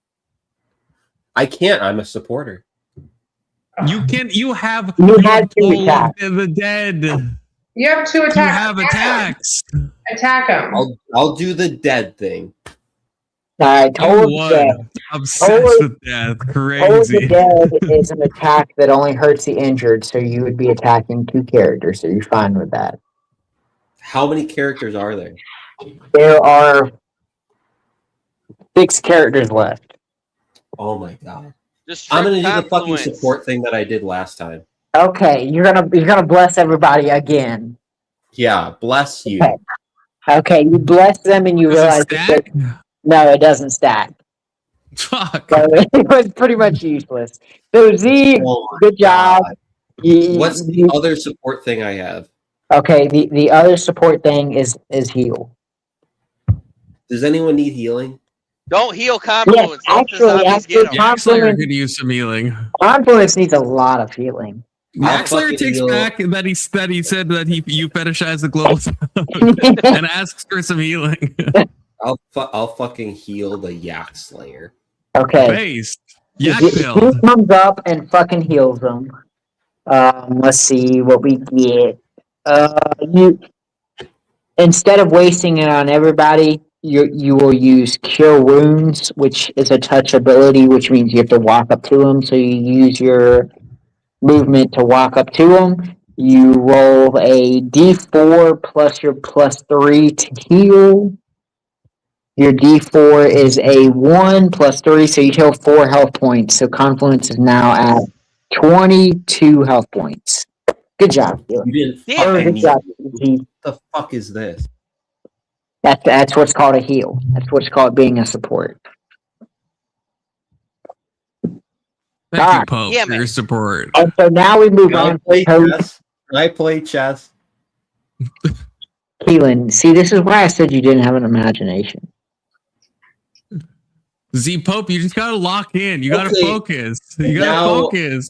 I can't. I'm a supporter. You can. You have. You your had to pull attack. of the dead. You have 2 attacks. You have attacks. Attack him. I'll do the dead thing. I You told won. you. Obsessed Hold- with death. Hold the Crazy. dead is an attack that only hurts the injured, so you would be attacking 2 characters, so you're fine with that. How many characters are there? There are 6 characters left. Oh my god! Just I'm trip gonna do the fucking confluence. support thing that I did last time. Okay, you're gonna bless everybody again. Yeah, bless you. Okay. Okay, you bless them and you Does realize it stack? no, it doesn't stack. Fuck. So it was pretty much useless. So Z, Oh my good job. God. You- What's the you- other support thing I have? okay, the other support thing is heal. Does anyone need healing? Don't heal confluence. Let the actually, zombies get them. Yak Slayer Confluence- could use some healing. Confluence needs a lot of healing. Yak Slayer fucking takes heal. back that he said that you fetishize the global south and asks for some healing. I'll fucking heal the Yak Slayer. Okay. Based. Yak He build. comes up and fucking heals them. Let's see what we get. You instead of wasting it on everybody, you will use Cure Wounds, which is a touch ability, which means you have to walk up to them. So you use your movement to walk up to them. You roll a D4 plus your +3 to heal. Your D4 is a 1 plus 3, so you heal 4 health points. So Confluence is now at 22 health points. Good job, Felix. You didn't Damn Or fucking good job, Z. What the fuck is this? That's what's called a heal. That's what's called being a support. Thank you, Pope, Damn for it. your support. And so now we move Can I on play to chess? Can I play chess? Keelan. See, this is why I said you didn't have an imagination. Z Pope, you just gotta lock in. You gotta Okay. focus. You gotta Now- focus.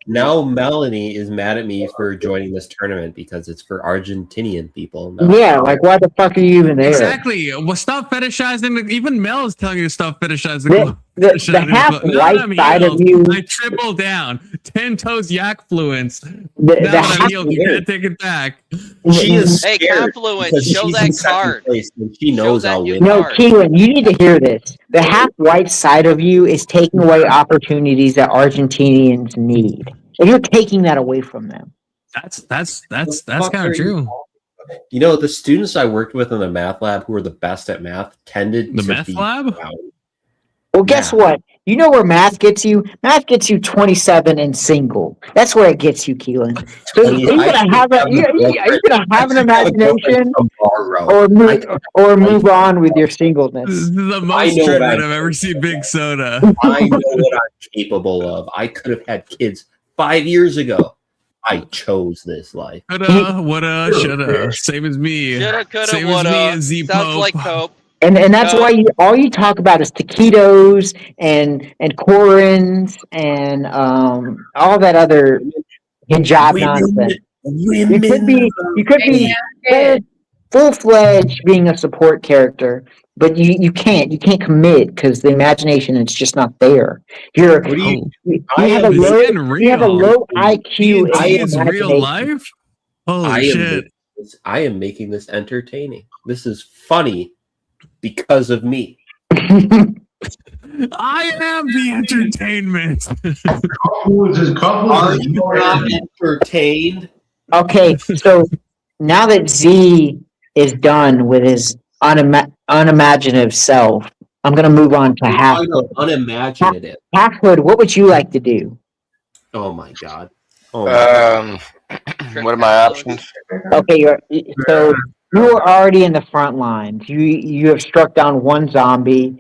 Now Melanie is mad at me for joining this tournament because it's for Argentinian people. No. Yeah, like why the fuck are you even there? Exactly. Well, stop fetishizing. Even Mel is telling you to stop fetishizing. The half white side of you, I triple down. 10 toes yak fluence. the Now that I'm half, healed, you can't take it back. She is Hey, scared Confluence, because show she's that in second card. place and she Show knows that I'll new win. no, card. Keelan, you need to hear this. The half white side of you is taking away opportunities that Argentinians need. And you're taking that away from them. That's Fuck kind are of you true. You know, the students I worked with in the math lab who were the best at math tended The to meth be lab? proud. Well, guess Yeah. what? You know where math gets you? Math gets you 27 and single. That's where it gets you, Keelan. So I mean, you're I gonna should have a have a you're girlfriend. gonna have an I should have a girlfriend imagination tomorrow. or move on with your singleness. This is the I most know triggered what I've I'm ever seen Big Soda. I know what I'm capable of. I could have had kids 5 years ago. I chose this life. Coulda, woulda, shoulda. Same as me. Shoulda, coulda, Same as me woulda. and Z Sounds Pope. like Pope. And that's No. why all you talk about is taquitos and Corins and all that other hijab nonsense. Women. You could be Hey, full fledged being a support character, but you can't commit because the imagination is just not there. You're What do you? you I have a am low getting you have a real. low IQ D&D in is real imagination. life. Holy I am shit! making this, I am making this entertaining. This is funny because of me. I am the entertainment. Are you not entertained? Okay, so now that Z is done with his unimaginative self, I'm gonna move on to I'm Half talking Hood. about unimaginative. Half Hood, what would you like to do? Oh my god. Oh my god. What are my options? Okay, so you are already in the front lines. You have struck down one zombie,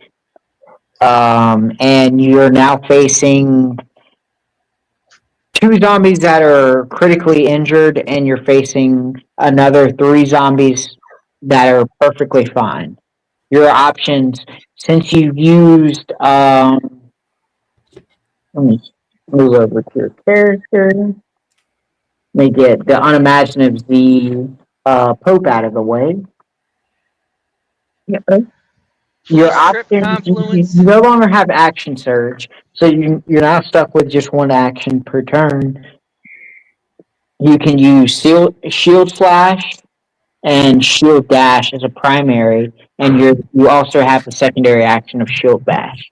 and you're now facing two zombies that are critically injured, and you're facing another three zombies that are perfectly fine. Your options, since you've used, let me move over to your character. Let me get the unimaginative Z Pope out of the way. Yep. Your Plus trip options, confluence. you no longer have action surge, so you're now stuck with just one action per turn. You can use shield slash and shield dash as a primary, and you also have the secondary action of shield bash.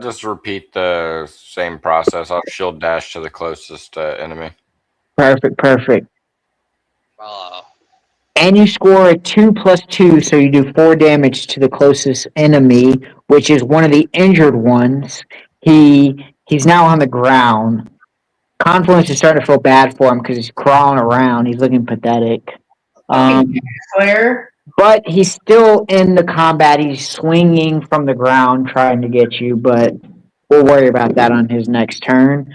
Just repeat the same process. I'll shield dash to the closest enemy. Perfect. Oh, And you score a 2+2, so you do 4 damage to the closest enemy, which is one of the injured ones. He's now on the ground. Confluence is starting to feel bad for him because he's crawling around. He's looking pathetic. Slayer. But he's still in the combat. He's swinging from the ground, trying to get you. But we'll worry about that on his next turn.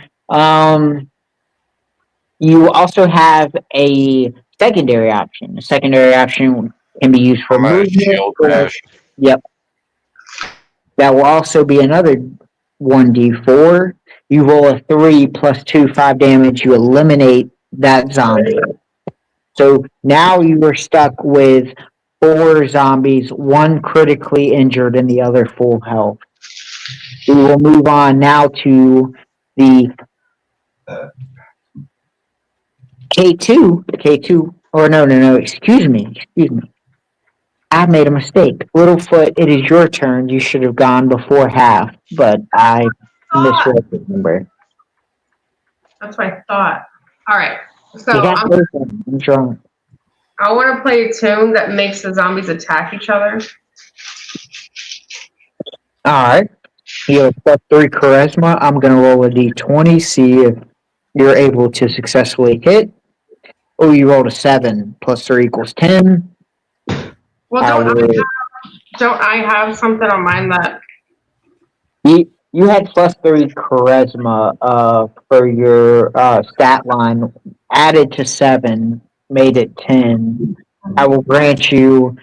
You also have a secondary option. A secondary option can be used for I'm a movement. shield dash. Yep. That will also be another 1d4. You roll a 3 plus 2, 5 damage. You eliminate that zombie. So now you are stuck with 4 zombies, 1 critically injured and the other full health. We will move on now to the K2, or no, excuse me. I made a mistake. Littlefoot, it is your turn. You should have gone before half, but I misread the number. That's what I thought. All right. So You got I'm drunk. I want to play a tune that makes the zombies attack each other. Alright. You have +3 charisma. I'm going to roll a d20, see if you're able to successfully hit. Oh, you rolled a 7. +3 equals 10. Well, don't I have something on mine that... You had +3 charisma for your stat line. Added to 7, made it 10. I will grant you'll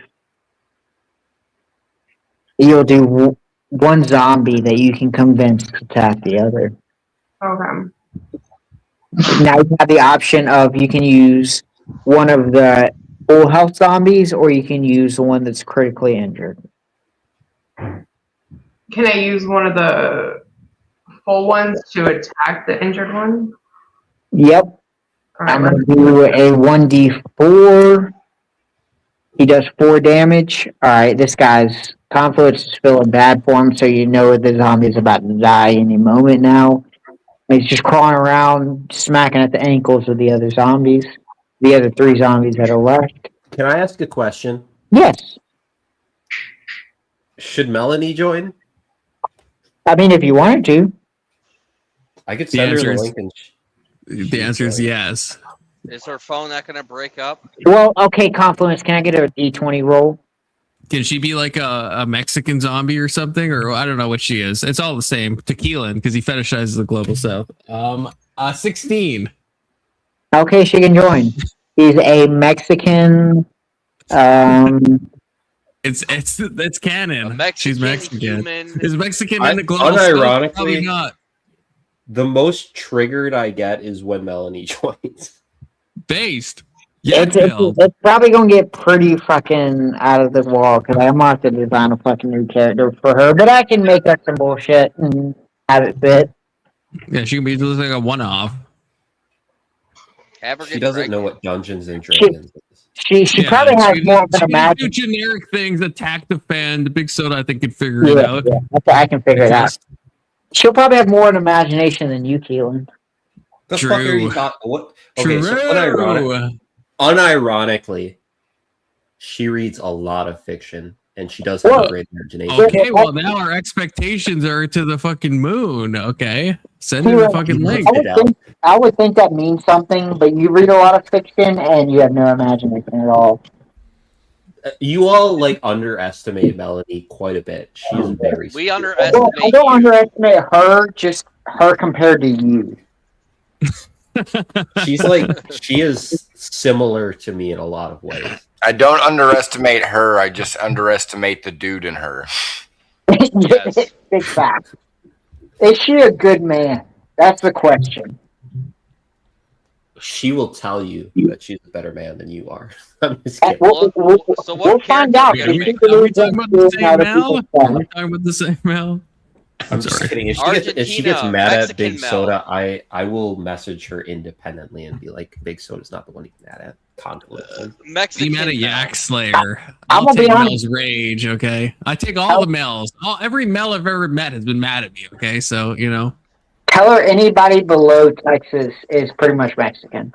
do one zombie that you can convince to attack the other. Okay. Now you have the option of you can use one of the full health zombies or you can use the one that's critically injured. Can I use one of the full ones to attack the injured one? Yep. All right, I'm going to do a 1d4. He does 4 damage. Alright, this guy's confluence is feeling bad for him, so you know the zombie's about to die any moment now. He's just crawling around, smacking at the ankles of the other zombies. The other 3 zombies that are left. Can I ask a question? Yes. Should Melanie join? I mean, if you wanted to. I could send her the link. The answer is yes. is her phone not going to break up? Well, okay, Confluence, can I get a d20 roll? Can she be like a Mexican zombie or something? Or I don't know what she is. It's all the same. Tequila, because he fetishizes the global south. 16. Okay, she can join. He's a Mexican. It's canon. She's Mexican. Human. Is Mexican in the global south? Unironically, Probably not. The most triggered I get is when Melanie joins. Based. It's probably gonna get pretty fucking out of the wall because I'm gonna have to design a fucking new character for her. But I can make up some bullshit and have it fit. Yeah, she can be just like a one-off. Have her She get doesn't know pregnant. what Dungeons and Dragons is. She probably has more of an she can do imagination. generic things, attack, defend. Big Soda, I think, can figure it Yeah, out. I can figure it out. She'll probably have more of an imagination than you, Keelan. The True. fuck are you talking? What? Okay, True. so unironically, she reads a lot of fiction, and she does have a great imagination. Okay, well now our expectations are to the fucking moon. Okay, send her the fucking link. I would think that means something, but you read a lot of fiction and you have no imagination at all. You all like underestimate Melanie quite a bit. She's very. We underestimate. I don't underestimate her, just her compared to you. She is similar to me in a lot of ways. I don't underestimate her. I just underestimate the dude in her. Yes. Big fact. Is she a good man? That's the question. She will tell you that she's a better man than you are. I'm just kidding. We'll find out. Are we talking about the same Mel? Are we talking about the same Mel? I'm just kidding. If she gets mad at Big Soda, I will message her independently and be like, Big Soda's not the one you get mad at. Mexican Be mad at Mel. Yak Slayer. I'm I'll gonna take be honest. Mel's rage, okay? I take all the Mels. Every Mel I've ever met has been mad at me, okay? So, you know. Tell her anybody below Texas is pretty much Mexican.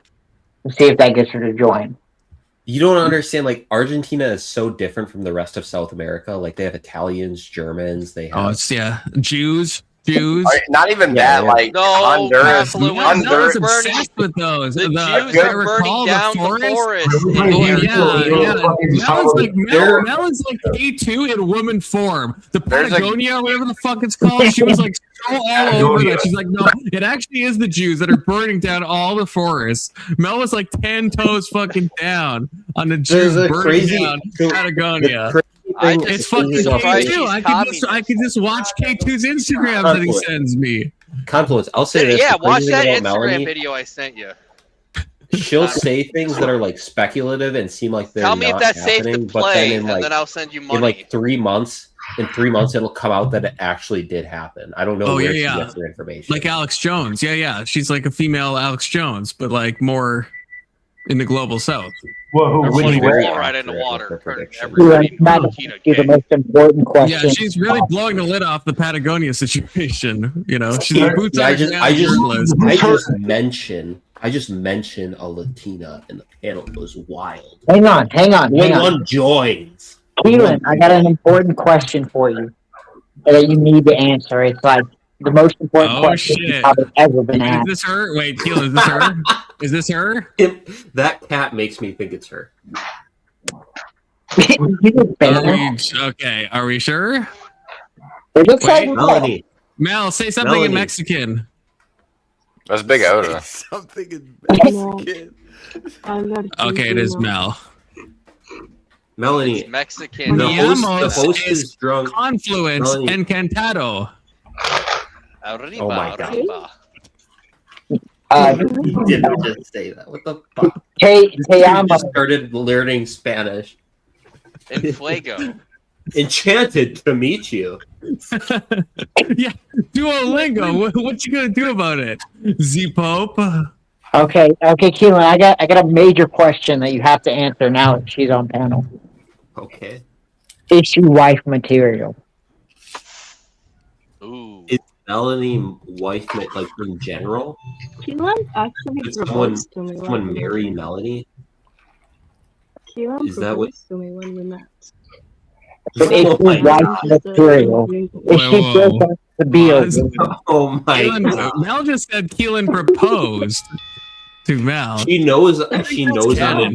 And see if that gets her to join. You don't understand, like, Argentina is so different from the rest of South America. Like, they have Italians, Germans, they have... Jews. Not even that, like Honduras. Honduras obsessed with those. The Jews Jews are burning down the forest. Mel is like K2 in woman form. The Patagonia, whatever the fuck it's called, she was like so all over that. She's like, no, it actually is the Jews that are burning down all the forests. Mel was like 10 toes fucking down on the Jews burning down Patagonia. It's fucking K2. I could just watch K2's Instagram that he sends me. Confluence. I'll say this. Yeah, watch that Instagram Melanie, video I sent you. She'll say things that are like speculative and seem like they're Tell me if not that's happening, safe to but play, then and then I'll send you money. in like 3 months, it'll come out that it actually did happen. I don't know where she gets her information. Like Alex Jones. Yeah. She's like a female Alex Jones, but like more in the global south. Whoa, right in the water. Everybody the most important question. Yeah, she's really blowing the lid off the Patagonia situation. You know, she's like boots I just mention a Latina and the panel goes wild. Hang on. One joins. Keelan, I got an important question for you that you need to answer. It's like the most important question I've ever been asked. Is this her? Wait, Keelan, is this her? Is this her? That cat makes me think it's her. Okay, are we sure? It looks like Melanie. Mel, say something in Mexican. That's Big Oda. Something in Mexican. Okay, it is Mel. Melanie. It's Mexican. The host is drunk. Confluence Encantado. Arriba, oh my god. arriba. You didn't just say that. What the fuck? Hey, I just started learning Spanish. En fuego. Enchanted to meet you. Yeah, Duolingo. What you gonna do about it, Z-Pope? Okay, Keelan, I got a major question that you have to answer now that she's on panel. Okay. Is she wife material? Ooh. Is Melanie wife like in general? Keelan actually proposed to me. Someone marry Melanie? Keelan Is that what? proposed to me when we met. Is she wife material? Is she built up to be over? Oh my god. Mel just said Keelan proposed to Mel. She knows I'm inebriated.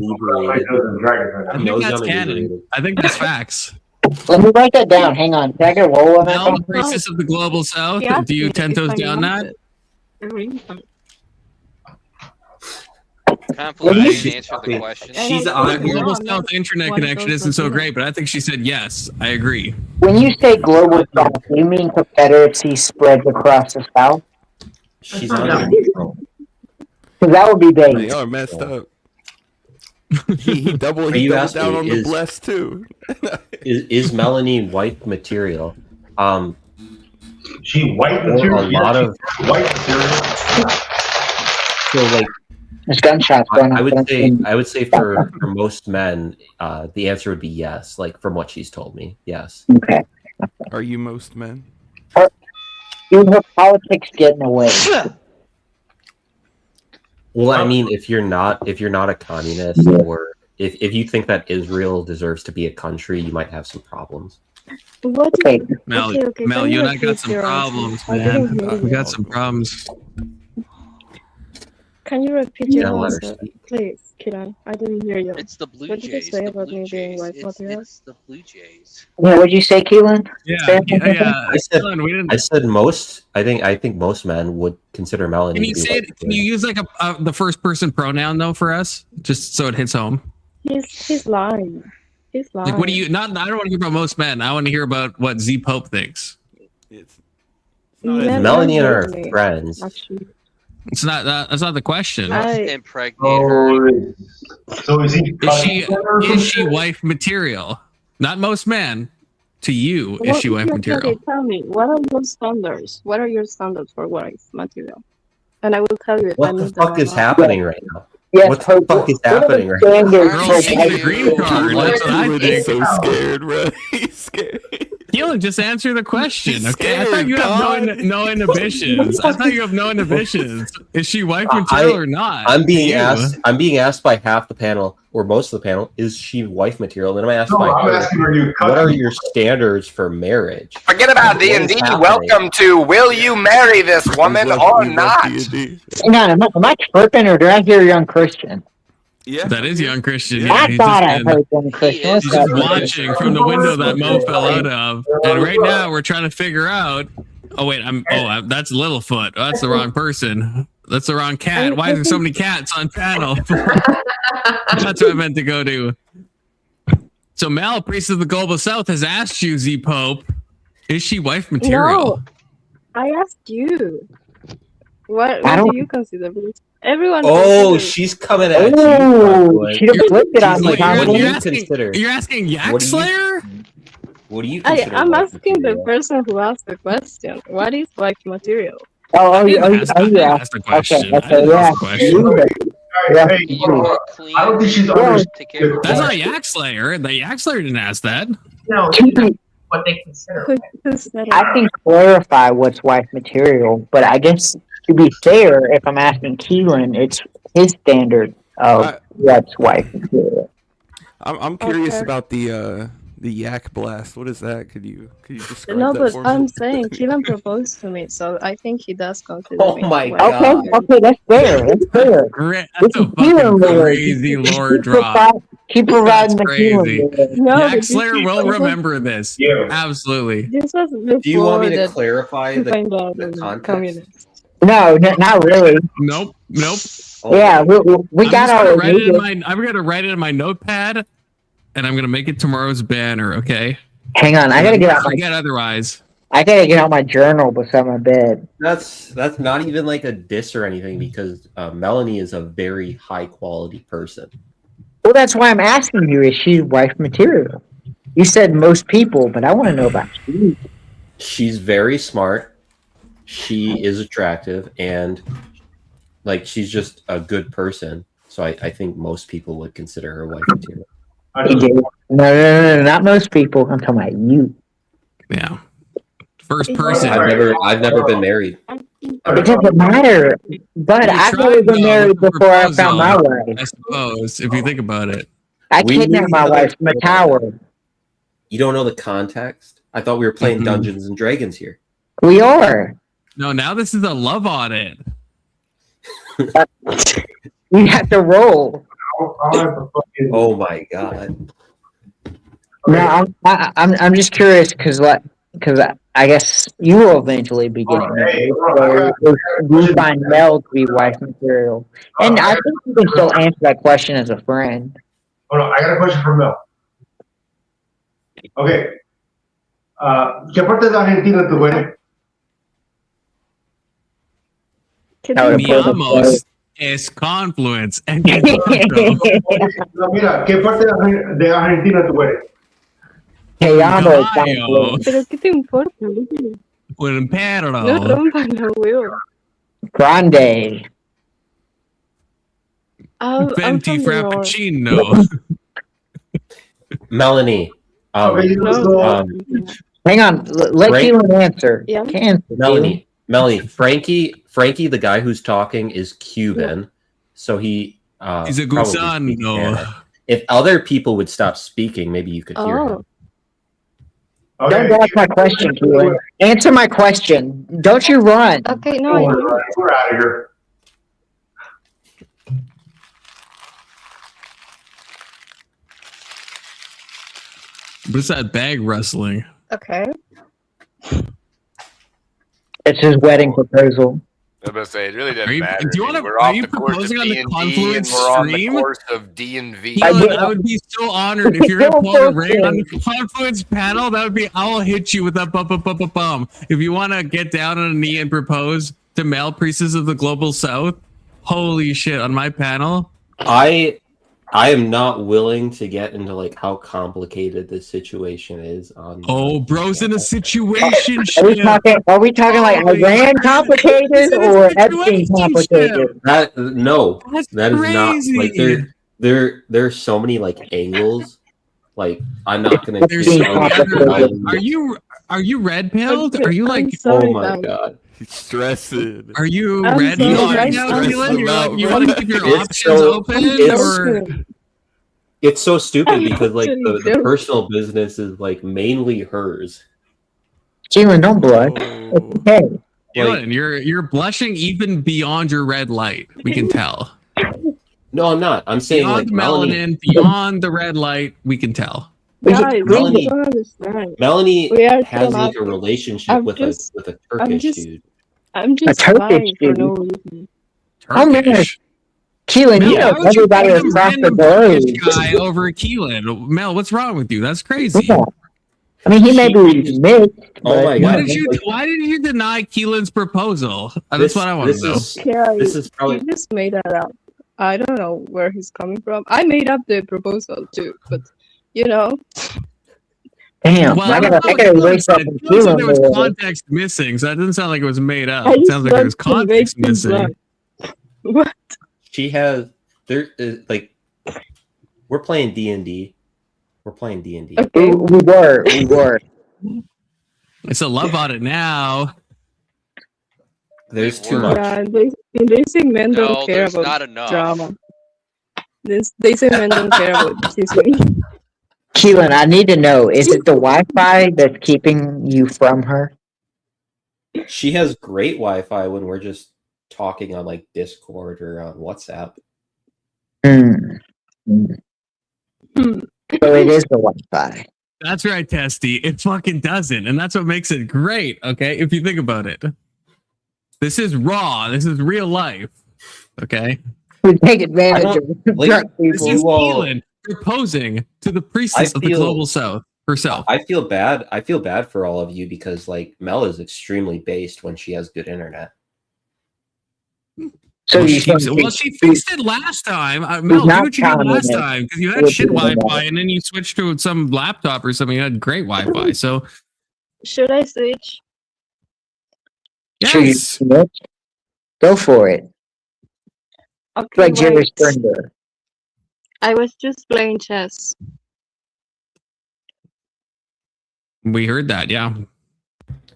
I think that's canon. I think that's facts. Let me write that down. Hang on. Can I get a roll on that? Mel, the priestess of the global south. Yeah, Do you 10 toes down that? Confluence answered the question. She's on the global south internet connection isn't so great, but I think she said yes. I agree. When you say global south, do you mean Confederacy spreads across the south? She's on control. Because that would be big. Y'all are messed up. He doubled You down asked me, on the bless too. is Melanie wife material? She white For material. a lot of white material. so like There's gunshots going on. I would say for most men, the answer would be yes. Like from what she's told me, yes. Okay. Are you most men? Dude, her politics getting away. Well, I mean, if you're not a communist, or if you think that Israel deserves to be a country, you might have some problems. What? Okay. Mel, Okay, Mel, can you and I repeat got some your answer? problems, I didn't hear man. We you. got some problems. Can you repeat You your gotta let her answer, speak. please, Kiran? I didn't hear you. It's the Blue What did you Jays. say The about Blue me being Jays. white material? It's the Blue Jays. Yeah, what'd you say, Keelan? Yeah, yeah. I said Dylan, we didn't. I said most. I think most men would consider Melanie. Can you to be say white it? Can you use like the first person pronoun though for us, just so it hits home? He's lying. He's lying. Like, what do you? Not. I don't want to hear about most men. I want to hear about what Z Pope thinks. It's Melanie and her friends. Actually, It's not. That's not the question. Impregnate her. So is he? Is she wife material? Not most men. To you, is she wife material? Okay, tell me, what are your standards? What are your standards for wife material? And I will tell you. What the fuck is happening right now? Yes, What the fuck is happening right now? Girls seeking a green card. That's what I think. He's so scared, bro. He's scared. Keelan, just answer the question, He's okay? I scared, thought you have God. no inhibitions. I thought you have no inhibitions. Is she wife material or not? I'm being You. asked. I'm being asked by half the panel, or most of the panel, is she wife material? And then I'm asked by I'm her, asking her, you what are your standards for marriage? Forget about What is D&D. happening? Welcome to Will You Marry This Woman or Not? Hang on, am I tripping or did I hear young Christian? Yeah, That is young Christian. Yeah. Yeah, I he's thought just I been- heard young Christian. What's He's just up? watching from the window that Mo fell out of, and right now we're trying to figure out. Oh wait, that's Littlefoot. Oh, that's the wrong person. That's the wrong cat. Why are there so many cats on panel? That's what I meant to go to. So Mal, priest of the global south, has asked you, Z Pope, is she wife material? No, I asked you. What don't- do you consider? Everyone. Oh, considers- she's coming at you. Oh, Convoy. she done flipped it on She's me, like, Convoy. what do you asking, consider? You're asking Yak What do you- Slayer? What do you consider? I'm wife asking the material? person who asked the question. What is wife material? Oh, I didn't ask yeah. the question. Okay, I didn't yeah. ask the question. Yeah. Hey, I don't think she's understood. Take care of her. That's not Yak Slayer. The Yak Slayer didn't ask that. No, Can- what they consider. I can clarify what's wife material, but I guess to be fair, if I'm asking Keelan, it's his standard of what's wife material. I'm curious Okay. about the yak blast. What is that? Could you describe No, that but for me? I'm saying Keelan proposed to me, so I think he does consider Oh me. my wife God. material. Okay, that's fair. That's fair. That's This a is fucking Keelan Lord. crazy lore drop. Keep providing the That's Keelan crazy. Lord. No, Yak but this Slayer will was- remember this. Yeah. Absolutely. This was before Do you want me to that clarify you the find out the I'm context? communist. No, not really. Nope. Oh, Yeah, we I'm got just our. gonna write it in my. I'm gonna write it in my notepad, and I'm gonna make it tomorrow's banner. Okay. Hang on, I gotta get out my. Forget otherwise. I gotta get out my journal beside my bed. That's not even like a diss or anything because Melanie is a very high quality person. Well, that's why I'm asking you: is she wife material? You said most people, but I want to know about you. She's very smart. She is attractive and like she's just a good person. So I think most people would consider her wife material. No, not most people. I'm talking about you. Yeah. First Yeah. person. I've never been married. It doesn't matter. But You I've tried, already been though, married with before I proposal. found my wife. I suppose, if you think about it. I We kidnapped knew my each other wife from a before. tower. You don't know the context? I thought we were playing Mhm. Dungeons and Dragons here. We are. No, now this is a love audit. We have to roll. Oh my god. No, I'm just curious because I guess you will eventually be getting married. So you find Mel to be wife material, and I think you can still answer that question as a friend. Hold on, I got a question for Mel. Okay. ¿Qué parte de Argentina tú eres? Can Now you- we're playing the Miamos. es Confluence and Toronto. No, mira, ¿qué parte de Argentina tú eres? Te amo, Caballo. Confluence. Pero ¿qué te importa? Lucy? Un No perro. rompan la huevo. Grande. I'm Venti from the north. Frappuccino. Melanie. Okay, No, Hang on. Let Right. Keelan answer. Yeah. Answer, Keelan. Melanie, Frankie, the guy who's talking is Cuban, so he He's a probably speaks gusano. Spanish. If other people would stop speaking, maybe you could hear him. Oh, Don't dodge my question, Keelan. Answer my question. Don't you run. okay, no, I know. We're out of here. What's that bag rustling? Okay. It's his wedding proposal. I was about to say, it really doesn't Are you- matter. do you wanna- We're are off you the course of proposing on the D&D and Confluence we're on the stream? course of D&V. I did- I would be so honored if you're gonna pull a ring on the Confluence panel. That would be. I'll hit you with that bum. If you want to get down on a knee and propose to male priests of the global south, holy shit! On my panel, I am not willing to get into like how complicated this situation is. oh, bro's in a situation. Are we talking like Iran complicated or Epstein complicated? No, That's that is not crazy. like there's so many like angles. Like I'm not gonna. There's so many other. Are you red pilled? Are you like? I'm sorry, Oh my guys. god. He's stressing. Are you I'm red sorry, pilled right guys. now, I'm Keelan? You're sorry. like, you want to keep your It's options so- open, it's- or It's so stupid because like Actually, the they're- personal business is like mainly hers. Keelan, don't blush. Oh. It's okay. Keelan, you're blushing even beyond your red light. We can tell. No, I'm not. I'm saying Beyond like the Melanie. melanin, beyond the red light, we can tell. Guys, Melanie- you don't understand. Melanie We are has like a traumatic. relationship I'm with just- a Turkish just- dude. I'm just Turkish lying for dude. no reason. Oh, man. Turkish. Keelan, Mel, you know why would you everybody pick a across the random globe. Turkish guy over Keelan? Mel, what's wrong with you? That's crazy. Yeah. I mean, he may be mixed. Oh but, my you Why God. know. did you Like- Why did you deny Keelan's proposal? That's what I want to know. This is probably You just made that up. I don't know where he's coming from. I made up the proposal too, but you know, Damn, Well, I don't gotta know. erase up It from feels like there was Keelan. context missing, so that doesn't sound like it was made up. I It sounds like there was just want to make context things missing. right. What? she has there is like we're playing D&D. We're playing D&D. Okay. We were. It's a love on it now. There's too Word. much. Yeah, they say men No, don't care there's about not enough. drama. They say men don't care about kissing. Keelan, I need to know, is it the Wi-Fi that's keeping you from her? She has great Wi-Fi when we're just talking on like Discord or on WhatsApp. Hmm. Hmm. So it is the Wi-Fi. That's right, Testy. It fucking doesn't. And that's what makes it great, okay? If you think about it. This is raw. This is real life. Okay? We take advantage of like, drunk This people. is You all- Keelan proposing to the priestess of the feel- global south herself. I feel bad. I feel bad for all of you because like Mel is extremely based when she has good internet. So Well, you she fixed it last time. Mel, do not what you did counting last it. time because you had We'll shit do that. Wi-Fi and then you switched to some laptop or something. You had great Wi-Fi. So Should I switch? Sure you yes, commit? Go for it. Okay, Like Jerry wait. Springer. I was just playing chess. we heard that. Yeah,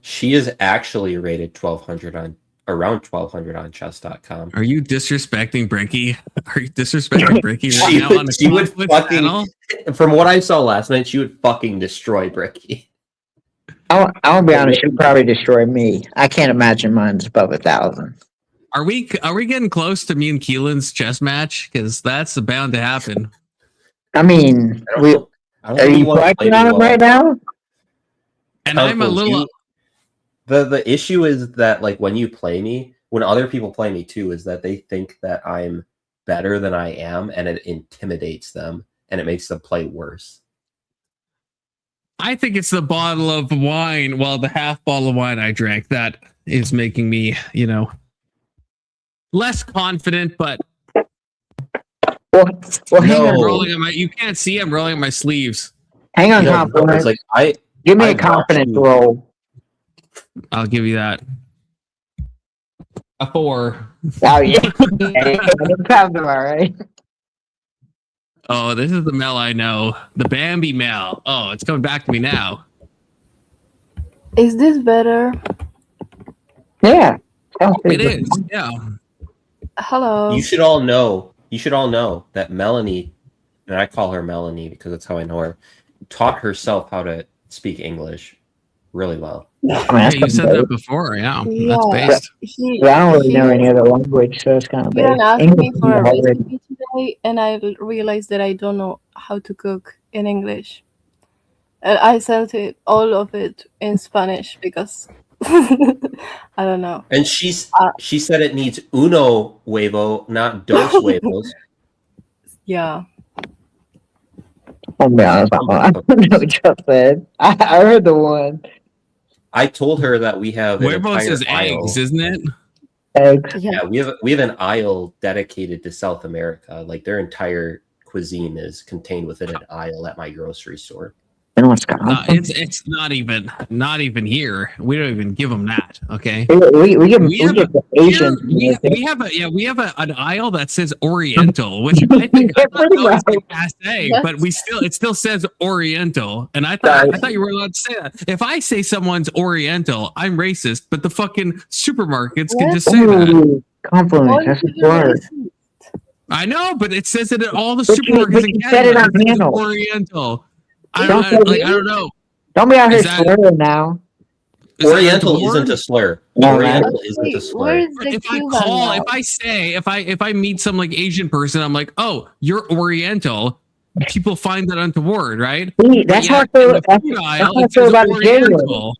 She is actually rated 1200 on around 1200 on chess.com. are you disrespecting Bricky? Are you disrespecting Bricky right She now would- on the she would Conflict fucking- panel? From what I saw last night, she would fucking destroy Bricky. I'll be honest, she'll probably destroy me. I can't imagine mine's above 1,000. Are we getting close to me and Keelan's chess match? Because that's bound to happen. I mean, I don't we, know. I don't are think you wanna play flexing me on him well. right now? And I'm a Uncle, little. the issue is that like when you play me, when other people play me too, is that they think that I'm better than I am, and it intimidates them, and it makes them play worse. I think it's the bottle of wine. Well, the half bottle of wine I drank that is making me, less confident, but Well, hang No. I'm on. rolling on my. You can't see I'm rolling on my sleeves. Hang on, No, confidence. it's like Give me I a confidence watched you- roll. I'll give you that. A 4. Oh, yeah. That sounds about right. Oh, this is the Mel I know. The Bambi Mel. Oh, it's coming back to me now. Is this better? Yeah. Sounds It good. is. Yeah. Hello. You should all know. You should all know that Melanie, and I call her Melanie because that's how I know her, taught herself how to speak English really well. I mean, Yeah, that's you said pretty that before. Yeah. That's Yeah. based. He, I don't really he, know any other language, so it's kind of he didn't big. ask English me is for a hard. recipe today, and I realized that I don't know how to cook in English. And I sent it all of it in Spanish because I don't know. And she said it needs uno huevo, not dos huevos. Yeah. I'll be honest, I don't know what you said. I heard the one. I told her that we have an Huevos entire is aisle. eggs, isn't it? Eggs. Yeah. Yeah, we have an aisle dedicated to South America. Like their entire cuisine is contained within an aisle at my grocery store. In Wisconsin. It's not even here. We don't even give them that. Okay. We give We have the Asians. we have an aisle that says Oriental, which I think I thought that was like passe, but it still says Oriental, and I thought you were allowed to say that. If I say someone's Oriental, I'm racist, but the fucking supermarkets can just say that. Ooh, compliment. That's a word. I know, but it says it at all the But you supermarkets in said it Canada. on It says panel. Oriental. I Don't don't know. Don't be out here Is that- slurring now. Oriental Is that isn't a slur. No, Oriental man. isn't a Wait, slur. where's the If I Cuban call, now? if I say, if I meet some like Asian person, I'm like, oh, you're Oriental. People find that untoward, right? See, that's how I But feel. in the That's food how aisle, I it feel says about the J word. Oriental.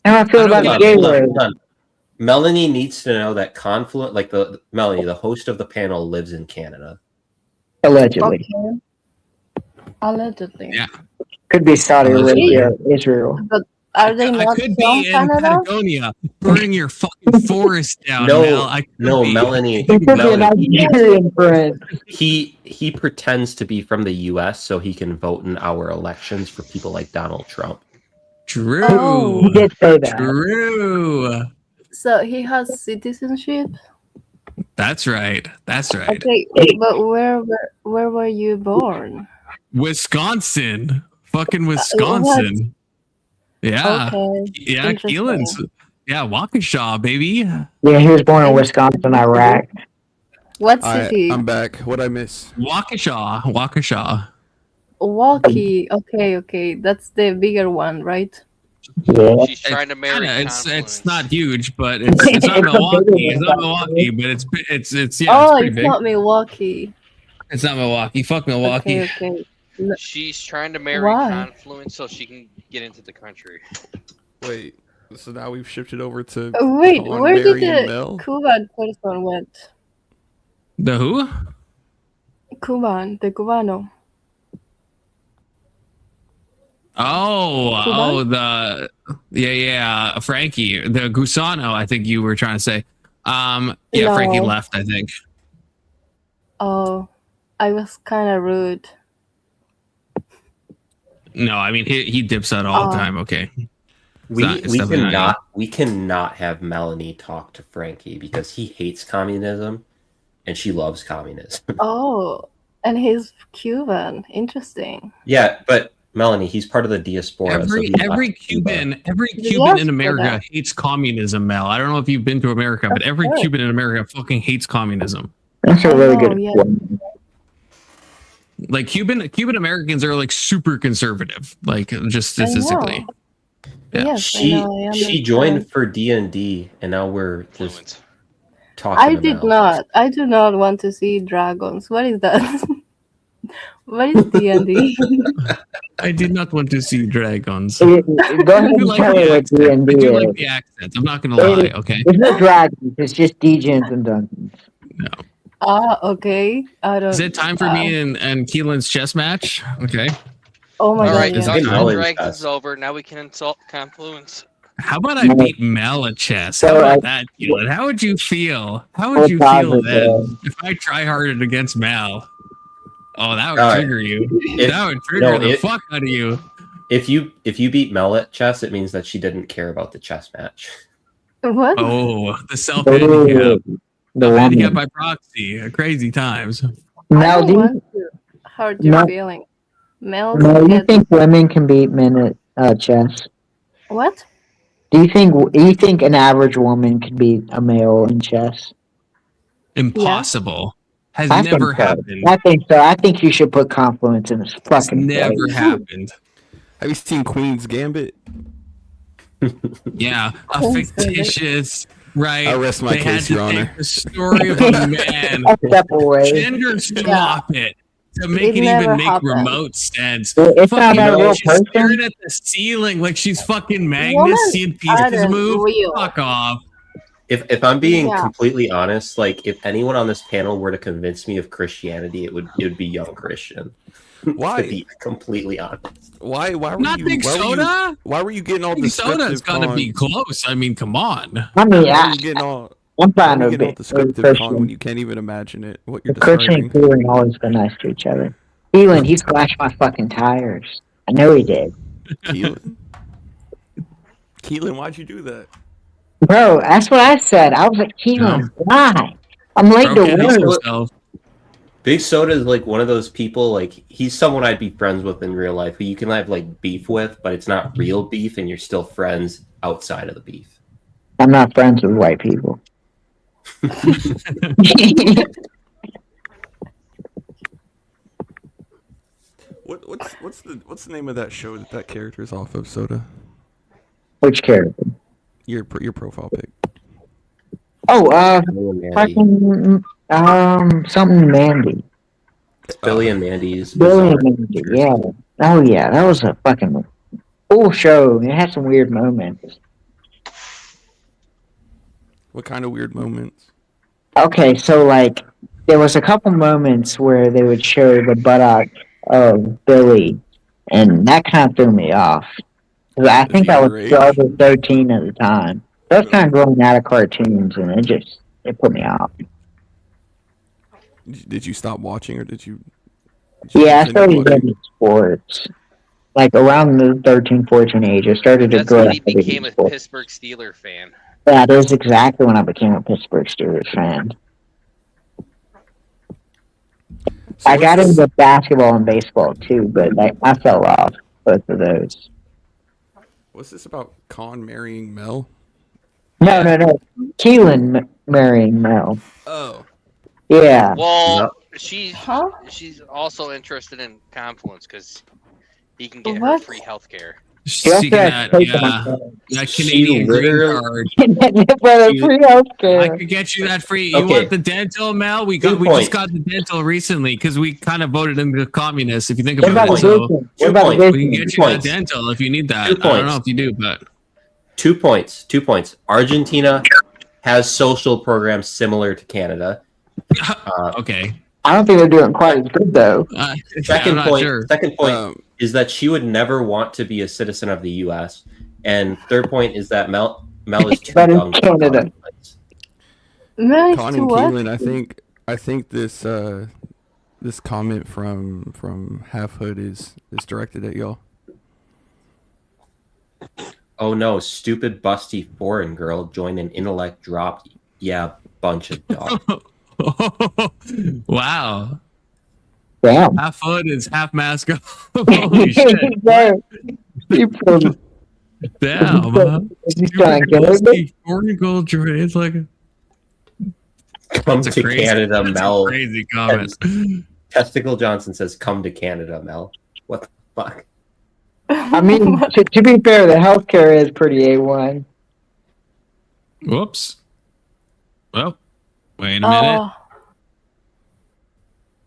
How I feel I about don't the get J it. word. Hold on. Melanie needs to know that Confluent, like Melanie, the host of the panel, lives in Canada. Allegedly. Okay. Allegedly. Yeah. Could be Saudi Allegedly. Arabia, Israel. But are they I not could from be in Canada? Patagonia, burning your fucking forest down, Mel. I could be. Melanie. He could be a Melanie, Nigerian friend. he pretends to be from the U.S. so he can vote in our elections for people like Donald Trump. True. Oh. He did say that. True. So he has citizenship? That's right. That's right. Okay, but where were you born? Wisconsin. Fucking Wisconsin. Yeah. Okay. Yeah, Interesting. Keelan's. Yeah, Waukesha, baby. Yeah, he was born in Wisconsin, Iraq. What city? I'm back. What'd I miss? Waukesha. Waukesha. Walkie. Okay. That's the bigger one, right? Yeah. She's trying to marry. It's not huge, but it's not Milwaukee. It's not Milwaukee, but it's yeah. Oh, it's pretty it's big. not Milwaukee. It's not Milwaukee. Fuck Milwaukee. Okay. She's trying to marry Why? Confluence so she can get into the country. Wait, so now we've shifted over to Wait, calling where did Barry and the Mel? Cuban person went? The who? The Cubano. Frankie, the Gusano. I think you were trying to say. Yeah, Frankie No. left. I think. Oh, I was kind of rude. No, I mean he dips out all the Oh. time. Okay. We It's definitely not we cannot have Melanie talk to Frankie because he hates communism, and she loves communism. Oh, and he's Cuban. Interesting. Yeah, but Melanie, he's part of the diaspora. so he Every left Cuba. Cuban in for America that. hates communism, Mel. I don't know if you've been to America, but every course. Cuban in America fucking hates communism. That's a really good yeah. one. Like Cuban Americans are like super conservative, like just statistically. Yeah. Yes, I She know. I she joined for D&D, and now we're just Fluent. talking. I to did Mel. not. I do not want to see dragons. What is that? What is D&D? I did not want to see dragons. Go ahead I do and like tell the me what accent. D&D I do is. like the accent. I'm not gonna lie. Okay. It's no dragons. It's just Degens and Dungeons. Okay. I don't. Is it time for me and Keelan's chess match? Okay. Oh my All god. right, yeah. Dungeons Dungeons and always Dragons does. is over. Now we can insult Confluence. How about I beat Mel at chess? So, How about that, Keelan? How would you feel? How would you feel then if I try harded against Mel? Oh, that would trigger you. That would trigger the fuck out of you. If you beat Mel at chess, it means that she didn't care about the chess match. What? Oh, the self handicap. The handicap by proxy. Crazy times. Mel, do want to hurt your feeling. Mel, you think women can beat men at chess? What? Do you think an average woman could beat a male in chess? Impossible. Has I never think so. happened. I think so. I think you should put confluence in this fucking never place. happened. Have you seen Queen's Gambit? Yeah, a fictitious, right? I rest my they had case, to Your take Honor. the story of a man, Step away. gender swap it to make it never even make happened. remote sense. It's not Fucking a real she's person. staring at the ceiling like she's fucking Magnus Women seeing pieces aren't move. real. Fuck off. If I'm being Yeah. completely honest, like if anyone on this panel were to convince me of Christianity, it would be young Christian. Why? To be completely honest. Why were Not you? Big Soda? Why were you getting all Big Soda's descriptive? gonna on- be close. I mean, come on. I mean, Why are you getting all? I'm Why trying are to you getting all be descriptive on when Christian. you can't even imagine it? What you're Christian and describing? Keelan always been nice to each other. Keelan, he slashed my fucking tires. I know he did. Keelan. Keelan, why'd you do that? Bro, that's what I said. I was like, Keelan, why? I'm late Bro to can't help work. himself. Big Soda is like one of those people, like he's someone I'd be friends with in real life who you can have like beef with, but it's not real beef and you're still friends outside of the beef. I'm not friends with white people. What's the name of that show that character's off of, Soda? Which character? Your profile pic. Oh, Mandy. fucking, something Mandy. Billy and Mandy's Billy bizarre. and Mandy, yeah. Oh, yeah, that was a fucking cool show. It had some weird moments. What kind of weird moments? Okay, so, like, there was a couple moments where they would show the buttock of Billy, and that kind of threw me off. 'Cause I think I was 12 or 13 at the time. I was kind of growing out of cartoons, and it put me off. Did you stop watching, or did you? Yeah, I continue started watching? getting sports. Like, around the 13, 14 age, I started to That's grow when out he of became a sports. Pittsburgh Steeler fan. That is exactly when I became a Pittsburgh Steelers fan. I got into basketball and baseball too, but I fell off both of those. What's this about Con marrying Mel? No. Keelan marrying Mel. Oh. Yeah. Well, she's also interested in Confluence because he can get her free health care. Seeking that, that Canadian green card. Free healthcare. I could get you that free. You Okay. want the dental, Mel? We just got the dental recently because we kind of voted into communists. If you think What about about it, so vision? What about we can vision? get you that dental if you need that. 2 I don't know points. if you do, but 2 points. 2 points. Argentina has social programs similar to Canada. okay. I don't think they're doing quite as good though. Second not point. sure. Second point is that she would never want to be a citizen of the U.S. And third point is that Mel is too But in young. Canada. Nice Con to and what? Keelan, I think this this comment from Half Hood is directed at y'all. Oh no, stupid busty foreign girl joined an intellect drop. Yeah, bunch of dogs. Wow. Damn. Half foot is half mask. Holy shit. Damn. Stupid busty foreign girl joined. It's like Come to Canada, that's Mel. A crazy comment. Testicle Johnson says, "Come to Canada, Mel." What the fuck? I mean, to be fair, the healthcare is pretty A1. Whoops. Well, wait a minute. Oh,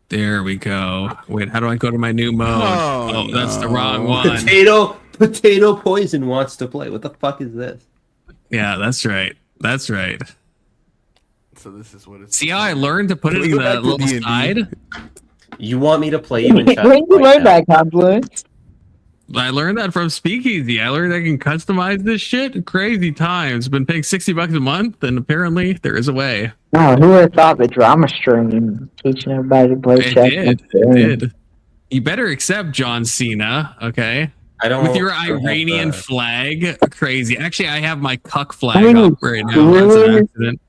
There we go. Wait, how do I go to my new mode? Oh, that's the wrong one. Potato Poison wants to play. What the fuck is this? Yeah, that's right. That's right. So this is what it's. See how I learned to put it Can we in go back the to little D&D? side? You want me to play you in chat? When you right learn now? that confluence? I learned that from Speakeasy. I learned I can customize this shit. Crazy times. Been paying $60 a month, and apparently there is a way. No, who would have thought the drama stream teaching everybody to play It chess? did. You better accept John Cena, okay? I don't. With your I don't have Iranian the- flag, crazy. Actually, I have my cuck flag I mean, up right now. That's an accident.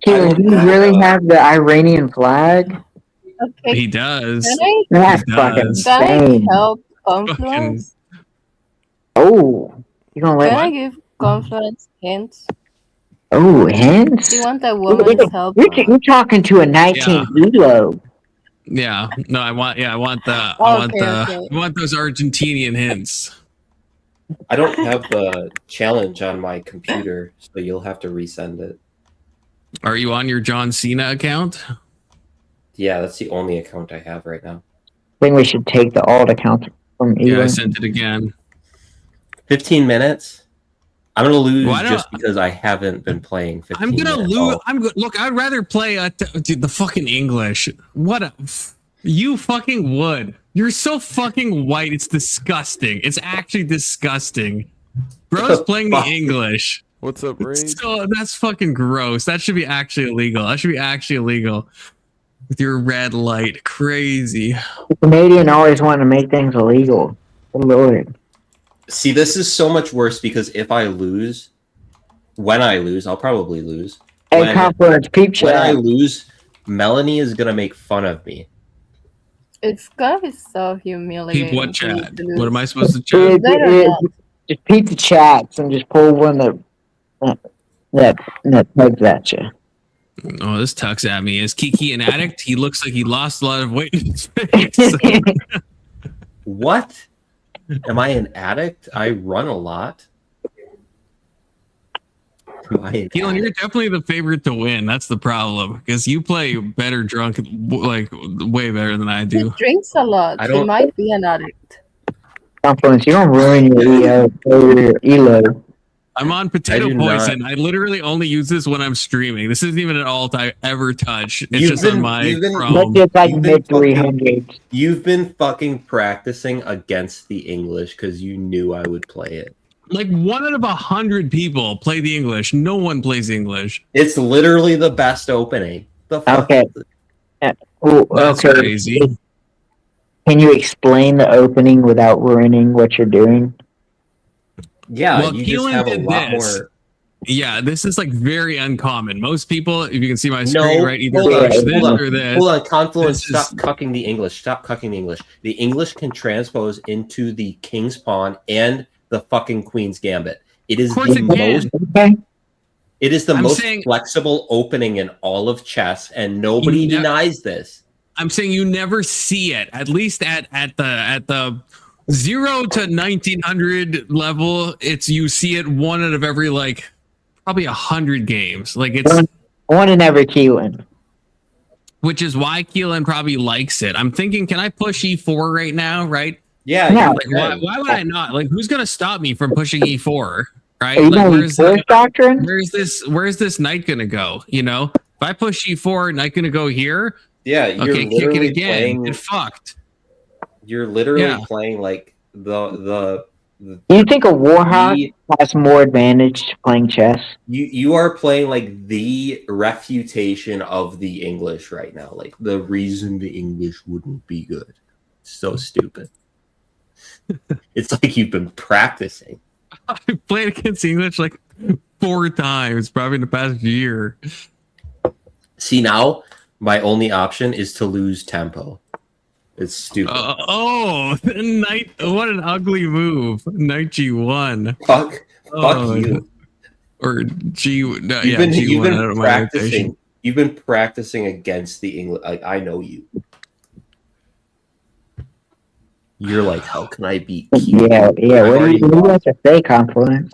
Keelan, do you really have the Iranian flag? Okay. He does. That's He fucking does. Can I insane. help Fucking Confluence? Oh, you gonna Can let? I give Confluence hints? Oh, hints? Do you want a woman's help? You're talking to a 19 Elo. yeah. No, I want the Okay. I want those Argentinian hints. I don't have the challenge on my computer, so you'll have to resend it. Are you on your John Cena account? Yeah, that's the only account I have right now. I think we should take the alt account from Elo. Yeah, I sent it again. 15 minutes? I'm gonna lose Why not? just because I haven't been playing 15 I'm gonna minutes. lose. Look, I'd rather play dude, the fucking English. You fucking would. You're so fucking white. It's disgusting. It's actually disgusting. Bro's playing the English. What's up, Ray? So that's fucking gross. That should be actually illegal. That should be actually illegal. With your red light, crazy. The Canadian always want to make things illegal. Good Lord. See, this is so much worse because if I lose, when I lose, I'll probably lose. Hey, Confluence, peep When I chat. lose, Melanie is gonna make fun of me. It's gonna be so humiliating. Peep what for you chat? to lose. What am I supposed to chat? Just peep the chats and just pull one that tugs at you. Oh, this tucks at me. Is Kiki an addict? He looks like he lost a lot of weight in his face. What? Am I an addict? I run a lot. Keelan, you're definitely the favorite to win. That's the problem because you play better drunk, like way better than I He do. drinks a lot. I He don't- might be an addict. Confluence, you don't ruin your Elo. I'm on potato do poison. not. I literally only use this when I'm streaming. This isn't even an alt I ever touch. It's You've just been- on my you've been- Chrome. That's like You've been mid 300s. You've been fucking practicing against the English because you knew I would play it. Like 1 out of 100 people play the English. No one plays English. It's literally the best opening. The fuck? Okay. Ooh, That's okay. crazy. Can you explain the opening without ruining what you're doing? Yeah, Well, you just Keelan have a did lot this. more. Yeah, this is like very uncommon. Most people, if you can see my No, screen, right, either hold on, push this hold on, or this. hold on, Confluence, This is- stop cucking the English. Stop cucking the English. The English can transpose into the King's Pawn and the fucking Queen's Gambit. It is Of course the it can. most. Okay. It is the I'm most saying- flexible opening in all of chess, and nobody You ne- denies this. I'm saying you never see it. At least at the 0 to 1900 level, it's you see it 1 out of every like probably 100 games. Like it's One in every Keelan. which is why Keelan probably likes it. I'm thinking, can I push E4 right now? Right? Yeah, No. Like why would I not? Like who's gonna stop me from pushing E4? Right? Are you Like going Force Doctrine? where's this knight gonna go? You know, if I push E4, knight gonna go here. yeah. You're Okay, kick it literally again. playing. Get fucked. You're literally Yeah. playing like the Do you think a Warhawk the- has more advantage to playing chess? you are playing like the refutation of the English right now. Like the reason the English wouldn't be good. So stupid. It's like you've been practicing. I played against English like 4 times, probably in the past year. See, now my only option is to lose tempo. It's stupid. Knight! What an ugly move. Knight G1. Fuck Oh, you. Or G. No, You've yeah, been, G1. you've I been don't know my practicing. rotation. You've been practicing against the English. Like I know you. You're like, how can I beat? Q? Yeah. I've What do you already have to say, Confluence?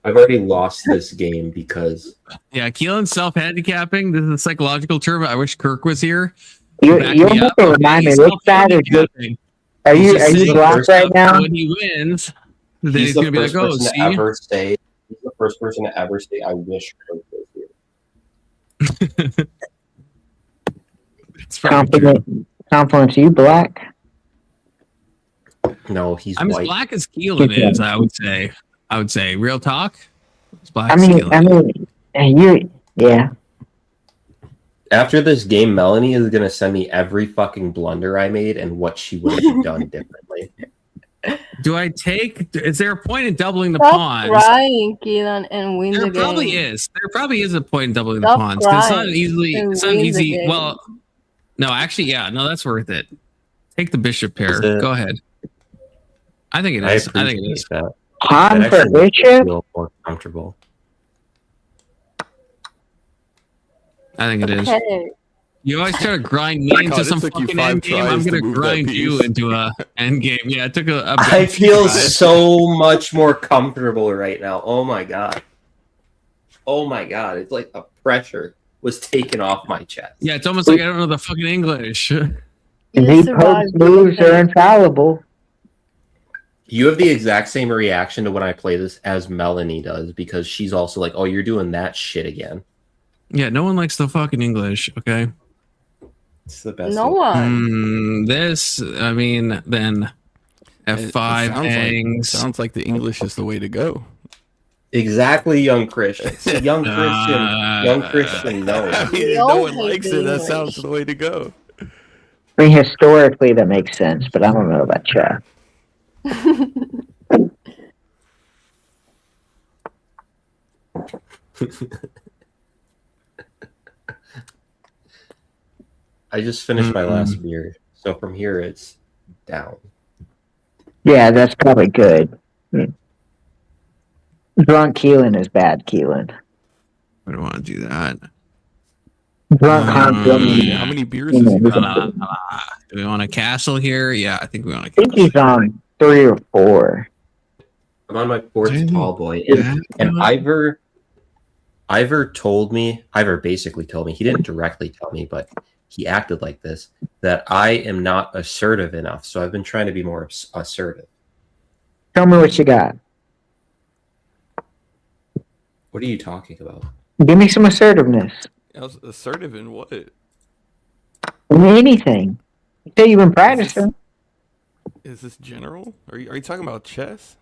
I've already lost this game because Yeah, Keelan's self-handicapping. This is a psychological term. I wish Kirk was here. You'll Back me have up. to remind me He's which side is good. self-handicapping. Are He's you just saying black first right up now? When he wins, then he's he's the gonna be like, first "Oh, person see." to ever say. He's the first person to ever say, "I wish Kirk was here." It's probably true. Confluence, you black? No, he's I'm as white. black as Keelan is. I would say. Real talk. As black I as mean, Keelan. yeah. After this game, Melanie is gonna send me every fucking blunder I made and what she would have done differently. Do I take? Is there a point in doubling the Stop pawns? crying, Keelan, and win There the game. probably is. There probably is a point in doubling the Stop pawns because it's not crying easily. and It's not win the easy. game. Well, no, actually, yeah, no, that's worth it. Take the bishop pair. Is it? Go ahead. I think it I is. I appreciate think it is. that. Pawn That for actually makes me bishop? feel more comfortable. I think it is. Okay. You always try to grind me God, into it some took you fucking 5 end game. I'm tries to gonna move that grind you piece. into a end game. Yeah, it took a I big feel tries. so much more comfortable right now. Oh my god. Oh my god. It's like a pressure was taken off my chest. Yeah, it's almost like I don't know the fucking English. You These survived. Pope's moves are infallible. You have the exact same reaction to when I play this as Melanie does because she's also like, oh, you're doing that shit again. Yeah, no one likes the fucking English. Okay. It's the best. No one. This, I mean, then It F5 hangs. sounds like the English is the way to go. Exactly, young Christian. See, young Christian knows. I mean, We no all one hate likes the it. That English. sounds the way to go. I mean, historically, that makes sense, but I don't know about chess. I just finished my last beer, so from here it's down. Yeah, that's probably good. Drunk Keelan is bad Keelan. I don't want to do that. Drunk How Keelan. many beers is he got? Do we want a castle here? Yeah, I think we want a I think castle. he's on 3 or 4. I'm on my fourth Really? tall boy, Yeah. and Ivor basically told me, he didn't directly tell me, but he acted like this, that I am not assertive enough. So I've been trying to be more assertive. Tell me what you got. What are you talking about? Give me some assertiveness. I was assertive in what? Anything. You say you've been practicing. Is this general? Are you talking about chess?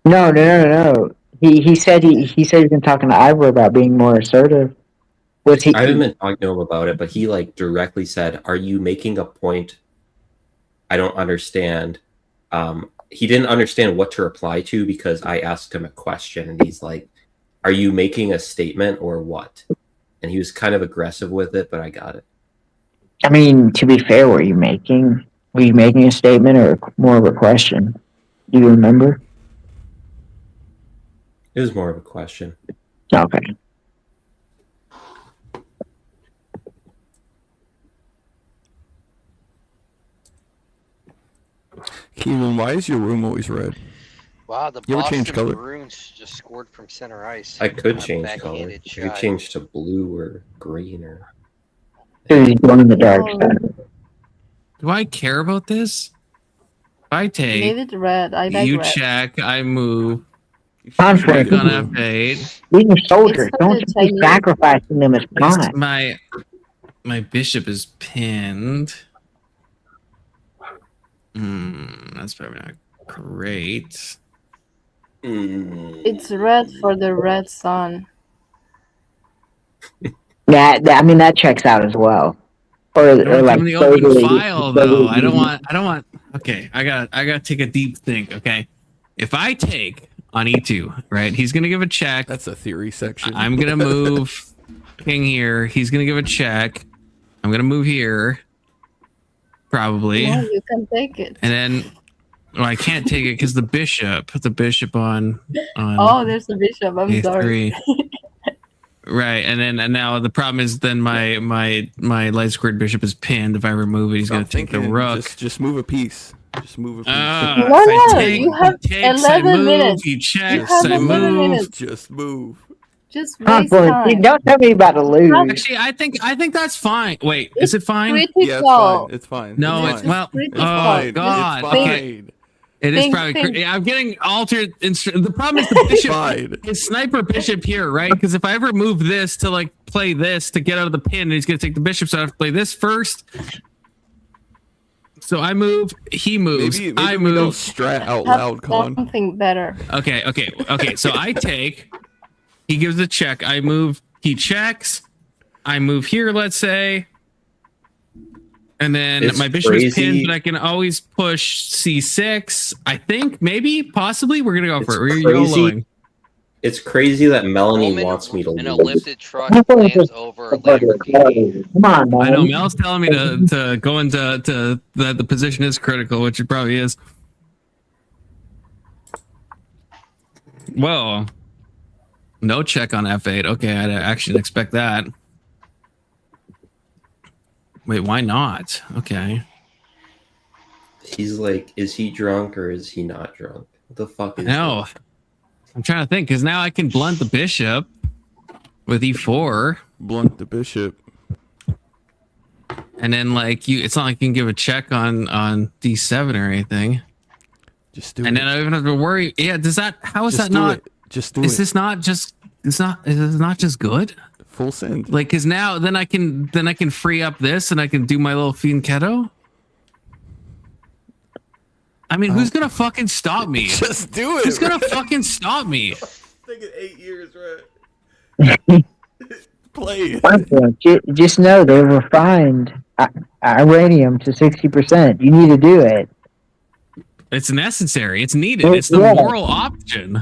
No. He said he's been talking to Ivor about being more assertive. Was he? I haven't been talking to him about it, but he like directly said, "Are you making a point? I don't understand." He didn't understand what to reply to because I asked him a question, and he's like, "Are you making a statement or what?" And he was kind of aggressive with it, but I got it. I mean, to be fair, were you making a statement or more of a question? Do you remember? It was more of a question. Okay. Keelan, why is your room always red? Wow, the You ever Boston change color? Bruins just scored from center ice. I could A change color. backhanded I could shot. change to blue or green or. So he's going in the dark Oh. side. Do I care about this? If I Made take, it red. I like you red. check, I move, Conflict. click on F8. These are soldiers. It's Don't such a just be tiny- sacrificing them as pawns. My bishop is pinned. That's probably not great. It's red for the red sun. Yeah, I mean that checks out as well. Or Don't like give me the open totally- file though. I don't want. Okay, I gotta take a deep think. Okay, if I take on E2, right, he's gonna give a check. That's a theory section. I'm gonna move king here. He's gonna give a check. I'm gonna move here, probably, No, you can take it. and then. Well, I can't take it because the bishop. Put the bishop on. Oh, there's a bishop. I'm sorry. A3. Right, and now the problem is then my light squared bishop is pinned. If I remove it, he's gonna take the rook. Just move a piece. Just move a piece. No, you have 11 minutes. He You checks, have I 11 move. minutes. Just move. Just waste Confluence. See, time. don't tell me about to lose. Actually, I think that's fine. Wait, is it fine? Critical. Yeah, it's fine. It's fine. No, it's it's fine. well. critical. Oh fine. God. It's Okay. fine. It is Think, probably. think. I'm getting altered. The problem is the bishop. Fine. His sniper bishop here, right? Because if I ever move this to like play this to get out of the pin, and he's gonna take the bishop, so I have to play this first. So I move, he moves, Maybe I we don't move. strat out Have loud, Con. something better. Okay. So I take, he gives a check, I move, he checks, I move here, let's say. And then It's my bishop is crazy. pinned, but I can always push c6. I think, maybe, possibly, we're gonna go for it. It's We're crazy. YOLOing. It's crazy that Melanie Woman wants me to in a lose. lifted truck slams over a Lamborghini. Come on, man. I know Mel's telling me to go into that the position is critical, which it probably is. Whoa. No check on f8. Okay, I actually didn't expect that. Wait, why not? Okay. He's like, is he drunk or is he not drunk? What the fuck is No. this? I'm trying to think, because now I can blunt the bishop with e4. Blunt the bishop. And then like it's not like you can give a check on d7 or anything. Just do And it. then I don't even have to worry. Yeah, does that how is Just that do not it. Just do is it. this not just is this not just good? Full send. Like, because now then I can free up this and I can do my little fianchetto. I mean, who's gonna fucking stop me? Just do it. Who's gonna fucking stop me? Taking 8 years, right? Play. Just know they refined uranium to 60%. You need to do it. It's necessary. It's needed. Yeah. It's the moral option.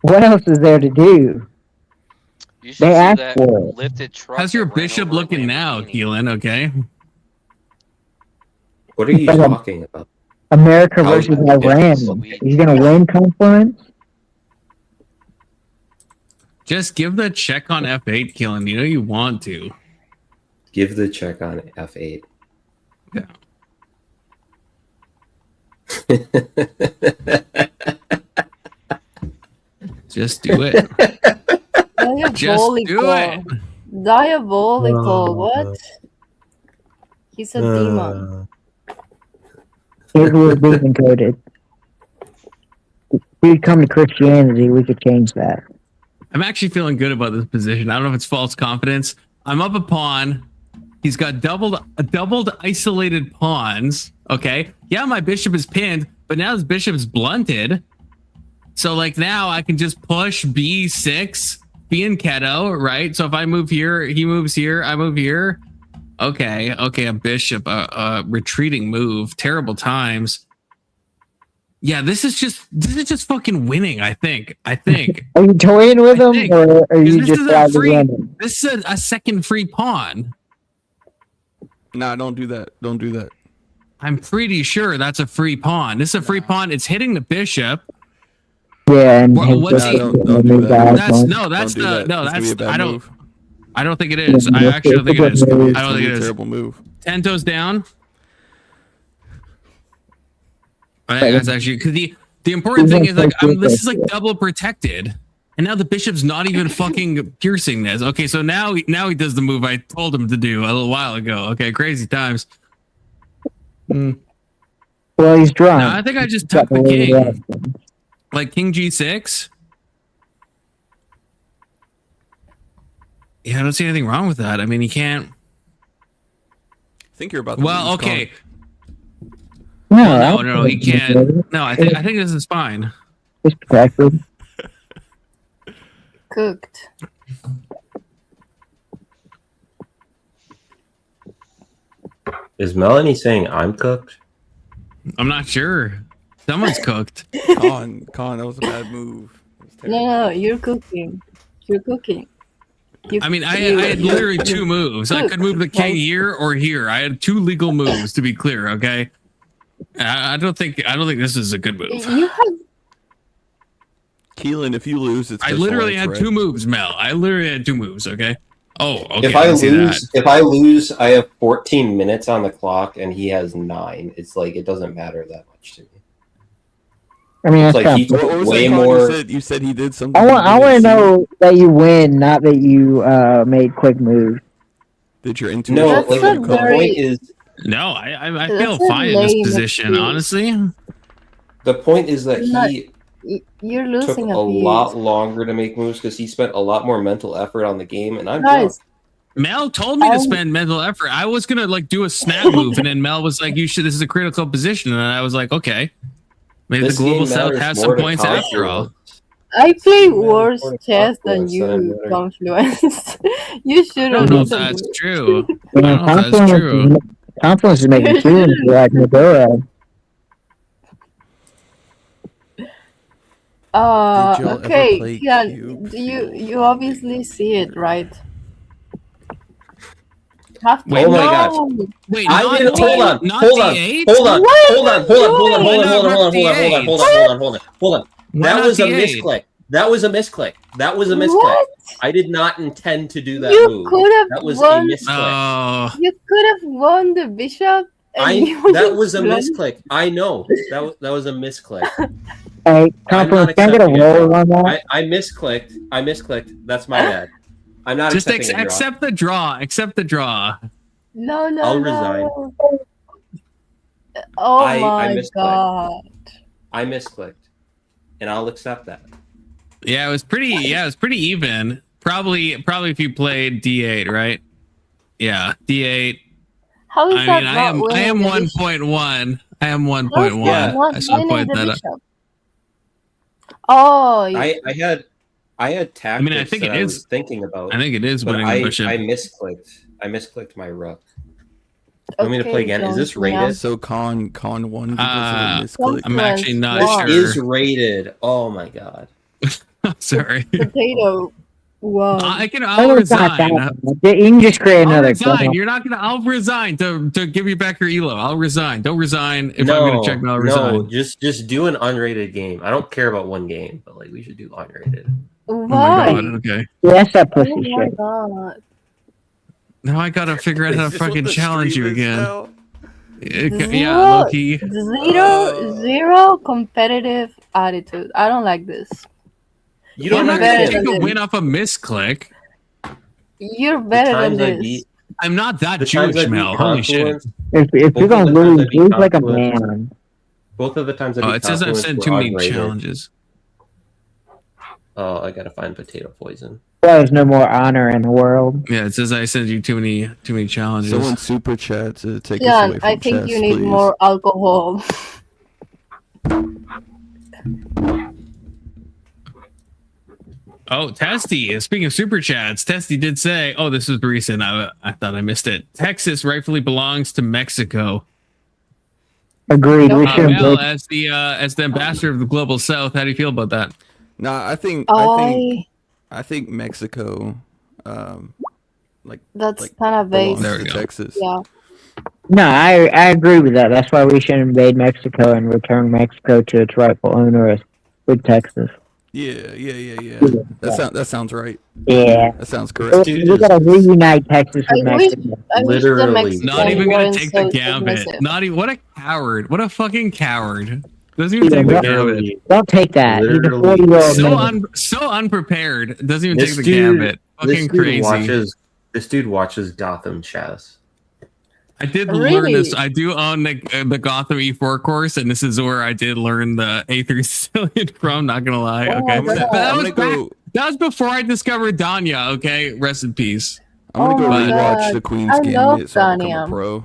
What else is there to do? You should They see asked that for it. lifted truck. How's your that ran bishop over a looking now, Lamborghini. Keelan? Okay. What are you talking about? America How versus is it Iran. sweet? He's gonna win confluence. Just give the check on f8, Keelan. You know you want to. Give the check on f8. Yeah. Just do it. Just do it. Diabolical. What? He's a demon. If we were demon coded, if we'd come to Christianity, we could change that. I'm actually feeling good about this position. I don't know if it's false confidence. I'm up a pawn. He's got doubled isolated pawns. Okay. Yeah, my bishop is pinned, but now his bishop's blunted. So like now I can just push b6, fianchetto, right? So if I move here, he moves here, I move here. Okay, a bishop, retreating move, terrible times. Yeah, this is just fucking winning. I think. Are you toying with I him, think. or are you This just is proud to win him? This is a second free pawn. Nah, don't do that. Don't do that. I'm pretty sure that's a free pawn. This is a free pawn. It's hitting the bishop. Yeah, and What's Nah, he? don't do that. That's Don't do that's that. It's gonna be a bad I don't. move. I don't think it is. I actually don't think it is. It's I gonna don't be think a it is. terrible move. 10 toes down. I think that's actually because the important thing is like this is like double protected, and now the bishop's not even fucking piercing this. Okay, so now he does the move I told him to do a little while ago. Okay, crazy times. Well, he's drunk. No, I think I just tucked the king, like king g6. Yeah, I don't see anything wrong with that. I mean, he can't. I think you're about to Well, lose, okay. No, No, he can't. No, I think this is fine. He's protected. Cooked. Is Melanie saying I'm cooked? I'm not sure. Someone's cooked. Con, that was a bad move. It was terrible. No, you're cooking. You're cooking. I mean, I had literally two moves. I could move the king here or here. I had two legal moves, to be clear. Okay, I don't think this is a good move. You have Keelan, if you lose, it's I just literally lights, had right? two moves, Mel. I literally had two moves. Okay. Oh, okay. If I can see lose, I have 14 minutes on the clock, and he has 9. It's like it doesn't matter that much to me. I mean, It's that's like he kind took What was way that Con more. You said he did something. I you want to didn't see. know that you win, not that you made quick moves. Did your intuition? No, That's like a the very- point is No, I That's feel a fine in this lame position, excuse. honestly. the point is that Not- he you're took losing a a piece. lot longer to make moves because he spent a lot more mental effort on the game, and I'm drunk. Guys, Mel told me to spend mental effort. I was gonna like do a snap move, and then Mel was like, "You should. This is a critical position." And I was like, "Okay, maybe This the global game south matters has more some to points after all." I play Matters worse more to chess than Confluence than you, matters- Confluence. You should I don't have know if listened that's to true. Yeah, I don't know if that's true. Confluence is making tunes like Maduro. Did y'all ever Okay, play Kian, Cube you obviously see it, right? Have to Wait, oh my know. God. Wait, I not didn't. D- Hold on. not Hold on. D8? Hold on. What Hold are on. you Hold on. Hold on. doing? Hold on. Why Hold on. not Hold on. Hold on. Hold on. D8? Hold on. Hold on. Hold on. Hold on. Why That not was a D8? misclick. That was a misclick. That was a misclick. What? I did not intend to do that You move. could have That was a won. misclick. Oh, You could have won the bishop. And you That was a just misclick. I know. That was a misclick. Hey, I'm not Confluence, can I get a accepting a roll draw. on that? I misclicked. I misclicked. That's my bad. I'm not just accepting a draw. accept the draw. Accept the draw. No. I'll resign. Oh I my misclicked. god. I misclicked, and I'll accept that. Yeah, it was pretty. Yeah, it was pretty even. Probably if you played D8, right? Yeah, D8. How is I that mean, not I winning am the bishop? 1.1. I am How is 1.1. that not I should winning point the that out. bishop? Oh, I had tactics I mean, I think that it I is. was thinking about. I think it is but winning the bishop. I misclicked. I misclicked my rook. You want me to play again? Is this Jones, yeah. rated? So Con won because of a misclick. I'm actually not Wow. sure. Is rated. Oh my god. Sorry. Potato. Wow. I'll resign. You can just create I'll another. resign. You're not gonna. I'll resign to give you back your elo. I'll resign. Don't resign if I'm gonna check. I'll resign. No, just do an unrated game. I don't care about one game, but like we should do unrated. Oh Why? my god. Okay. Yeah, that's that Oh pussy my shit. god. Now I gotta figure out how Is to this what fucking the challenge you stream is again. now? Yeah, Loki. Zero competitive attitude. I don't like this. You Well, I'm don't not gonna understand. take a win off a misclick. You're The better times than I this. beat, I'm not that the times I Jewish, beat Mel. Holy shit. Confluence, If Both you're of gonna the times lose, I beat lose like a Confluence- man. both of the times I Oh, beat it says I've Confluence sent were too many unrated. challenges. Oh, I gotta find potato poison. There's no more honor in the world. Yeah, it says I sent you too many challenges. Someone super chat to take us Yeah, away from I think chess, you need please. more alcohol. Oh, Testy. Speaking of super chats, Testy did say, "Oh, this was recent. I thought I missed it. Texas rightfully belongs to Mexico." Agreed. We should Mel, have. as the ambassador of the global South, how do you feel about that? Nah, I think Mexico, That's like, kind of belongs based. There we to go. Texas. Yeah. No, I agree with that. That's why we should invade Mexico and return Mexico to its rightful owner with Texas. Yeah. That sounds right. Yeah. That sounds correct. We gotta reunite Texas with I wish Mexico. the Literally. Mexicans Not even gonna weren't take so the gambit. submissive. Not even. What a coward! What a fucking coward! Doesn't even Yeah, take the what- gambit. Literally, Don't take that. He's a Literally. 40-year-old So man. so unprepared. Doesn't even This take the dude- gambit. this Fucking dude crazy. This dude watches Gotham chess. I did Really? learn this. I do own the Gotham E4 course, and this is where I did learn the A3 Sicilian from. Not gonna lie. Oh Okay, my God. but that I'm was gonna back. go. That was before I discovered Danya. Okay, rest in peace. I'm gonna Oh go my rewatch God. the Queen's I love Gambit so I become a Danya. pro.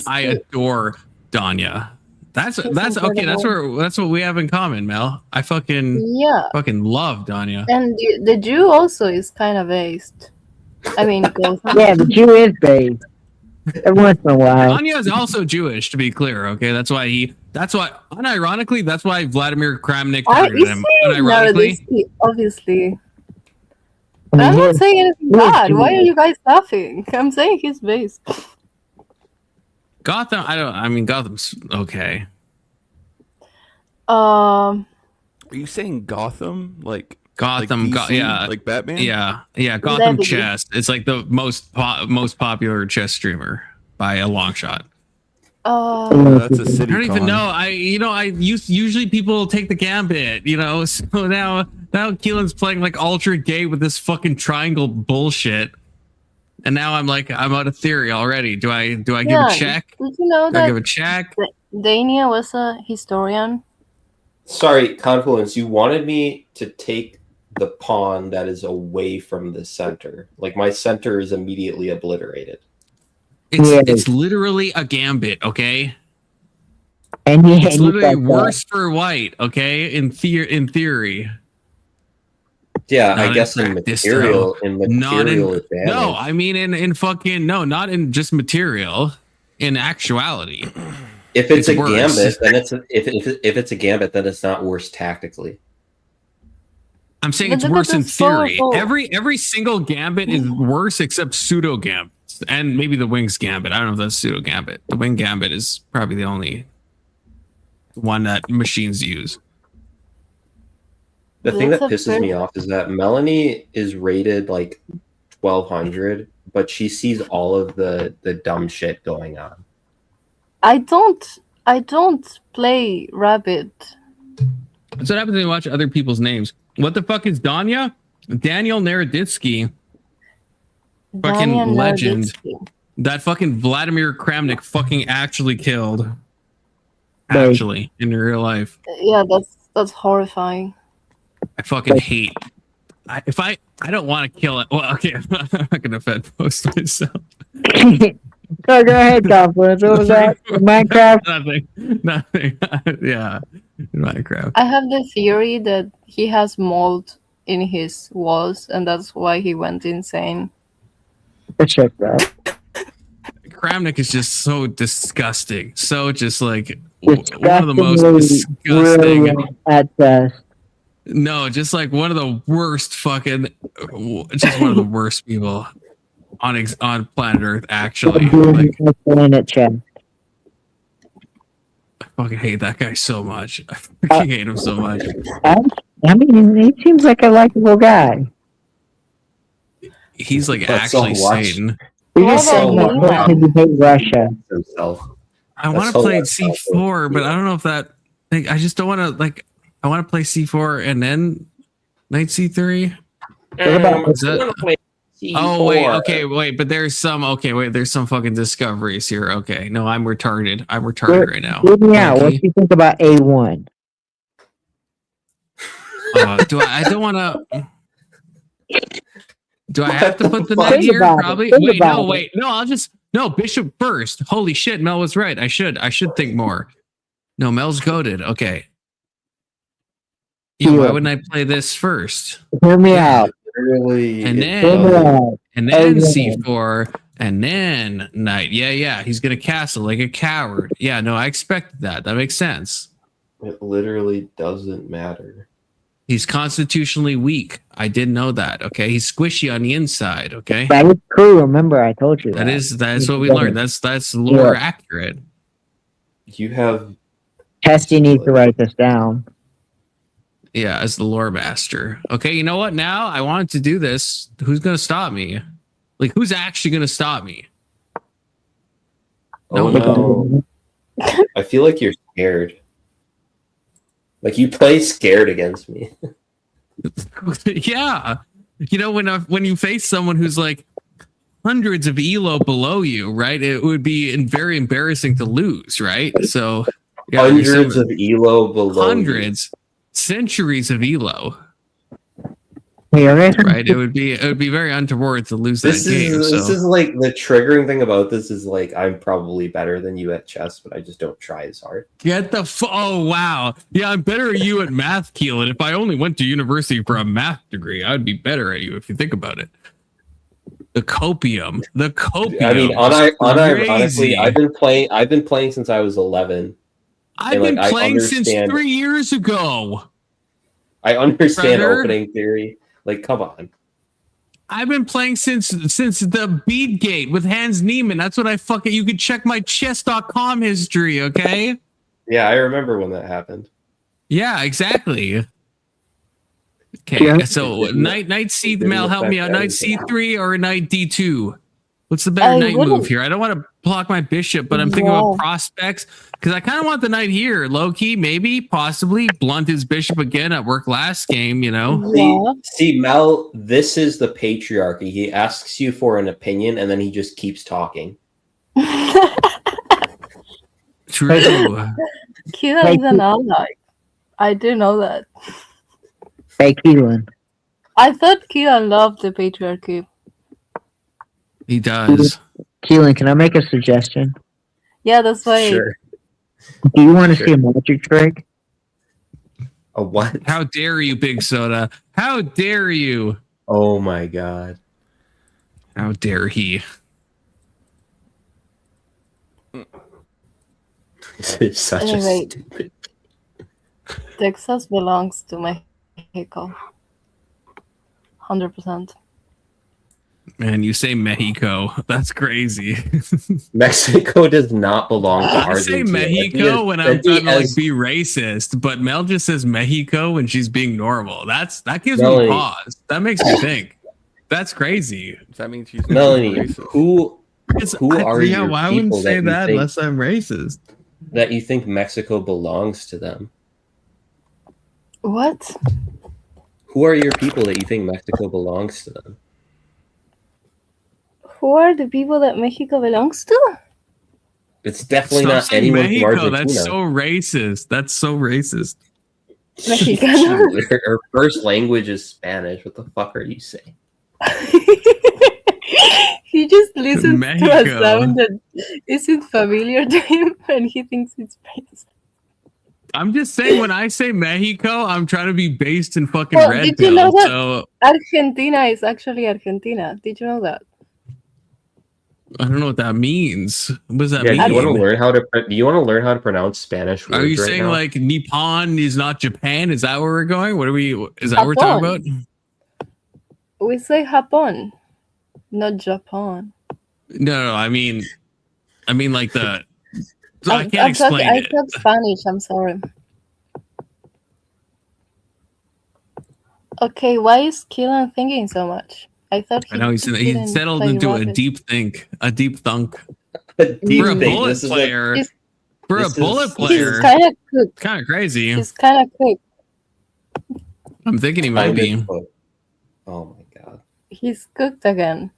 I adore Danya. That's okay. That's incredible. what we have in common, Mel. I fucking Yeah. love Danya. And the Jew also is kind of based. I mean, Gotham. Yeah, the Jew is based. Every once in a while. Danya is also Jewish, to be clear. Okay, that's why unironically, that's why Vladimir Kramnik I targeted him. Unironically, obviously. I mean, I'm not he's- saying anything he's bad. Why are Jewish. you guys laughing? I'm saying he's based. Gotham. I mean, Gotham's okay. Um, Are you saying Gotham? Like Gotham, like DC? yeah, Like Batman? yeah. Gotham Level. chess. It's like the most popular chess streamer by a long shot. That's a city. I don't even con. know. Usually people take the gambit, So now Keelan's playing like ultra gay with this fucking triangle bullshit, and now I'm out of theory already. Do I give yeah. a check? Did you know Do I give that a check? Dania was a historian? Sorry, Confluence. You wanted me to take the pawn that is away from the center. Like my center is immediately obliterated. It's literally a gambit, okay? And it's literally worse for white, okay? In theory. Yeah, Not I guess in material, advantage. No, I mean in fucking not in just material, in actuality. If it's a gambit, then if it's a gambit, then it's not worse tactically. I'm saying it's worse in theory. Every single gambit is worse except pseudo gambits and maybe the wings gambit. I don't know if that's pseudo gambit. The wing gambit is probably the only one that machines use. The thing that pisses me off is that Melanie is rated like 1200, but she sees all of the dumb shit going on. I don't play Rabbit. That's what happens when you watch other people's names. What the fuck is Danya? Daniel Naroditsky. Fucking legend. Naroditsky. That fucking Vladimir Kramnik fucking actually killed. Actually, in real life. Yeah, that's horrifying. I fucking hate. I don't want to kill it. Well, okay, I'm not gonna Fed post myself. Go ahead, Confluence. What was that? Minecraft? Nothing. Yeah, Minecraft. I have the theory that he has mold in his walls, and that's why he went insane. Check that. Kramnik is just so disgusting. So just like one of the most disgusting at best. No, just like one of the worst fucking, just one of the worst people on planet Earth. Actually, like, planet chat. I fucking hate that guy so much. I fucking hate him so much. I mean, he seems like a likable guy. He's like actually Satan. You're just saying that because you hate Russia. I want to play C4, but I don't know if that. Like, I just don't want to like. I want to play C4 and then Knight C3. Oh wait, but there's some fucking discoveries here. Okay, no, I'm retarded. Right now. Hear me out. What do you think about A1? I don't want to. Do I have to put the knight here? Probably. No, bishop first. Holy shit, Mel was right. I should think more. No, Mel's goated. Okay. Yeah, why wouldn't I play this first? Hear me out. Really? And then C4, and then knight. Yeah. He's gonna castle like a coward. Yeah, no, I expected that. That makes sense. It literally doesn't matter. He's constitutionally weak. I didn't know that. Okay, he's squishy on the inside. Okay, that is true. Remember, I told you that's what we learned. That's lore accurate. You have. Testy needs to write this down. Yeah, as the lore master. Okay, you know what? Now I wanted to do this. Who's gonna stop me? Like, who's actually gonna stop me? No. I feel like you're scared. Like you play scared against me. Yeah, you know when you face someone who's like hundreds of elo below you, right? It would be very embarrassing to lose, right? So yeah, hundreds of elo below. Hundreds. Centuries of elo, right? It would be very untoward to lose that game. This is like the triggering thing about this is like I'm probably better than you at chess, but I just don't try as hard. Get the oh wow, yeah, I'm better at you at math, Keelan. If I only went to university for a math degree, I'd be better at you. If you think about it, the copium. I mean, unironically, I've been playing since I was 11. I've been playing since 3 years ago. I understand opening theory. Like, come on. I've been playing since the Beat Gate with Hans Niemann. That's what I fucking. You could check my chess.com history, okay? Yeah, I remember when that happened. Yeah, exactly. Okay, so knight C. Mel, help me out. Knight C3 or knight D2? What's the better knight move here? I don't want to block my bishop, but I'm thinking about prospects because I kind of want the knight here, low key, maybe, possibly blunt his bishop again at work last game. You know. Yeah. See, Mel, this is the patriarchy. He asks you for an opinion, and then he just keeps talking. True. Keelan is an ally. I do know that. Hey, Keelan. I thought Keelan loved the patriarchy. He does. Keelan, can I make a suggestion? Yeah, that's why. Sure. Do you want to Sure. see a magic trick? A what? How dare you, Big Soda? How dare you? Oh my god. How dare he? It's such Anyway. a stupid. Texas belongs to Mexico. 100%. Man, you say Mexico. That's crazy. Mexico does not belong to I say Argentina. Mexico when I'm That'd be trying to like as- be racist, but Mel just says Mexico when she's being normal. That gives Melanie. me pause. That makes me think. That's crazy. Does that mean she's Melanie, racist? who are yeah, your well, I wouldn't people say that you that think- unless I'm racist. that you think Mexico belongs to them? What? Who are your people that you think Mexico belongs to them? Who are the people that Mexico belongs to? It's definitely Stop not saying anyone Mexico. from Argentina. That's so racist. That's so racist. Mexicano. Her first language is Spanish. What the fuck are you saying? He just listens to a Mexico. sound that isn't familiar to him and he thinks it's racist. I'm just saying when I say Mexico, I'm trying to be based in fucking Well, red did you pill. know that So Argentina is actually Argentina? Did you know that? I don't know what that means. What does that Yeah, mean? do you want to learn how to? Do you want to learn how to pronounce Spanish words Are you right saying now? like Nippon is not Japan? Is that where we're going? What are we? Is that what we're talking about? We say Japón, not Japan. No, I mean like the. So I can't I explain it. talk Spanish. I'm sorry. Okay, why is Keelan thinking so much? I thought I know he didn't settled play into a Rocket. deep think, a deep thunk. Deep For a think. bullet This is like- player, He's- for a this is- bullet he's player, He's kind of cooked. kind of crazy. He's kind of cooked. I'm thinking he might be. Kinda cooked. Oh my god. He's cooked again.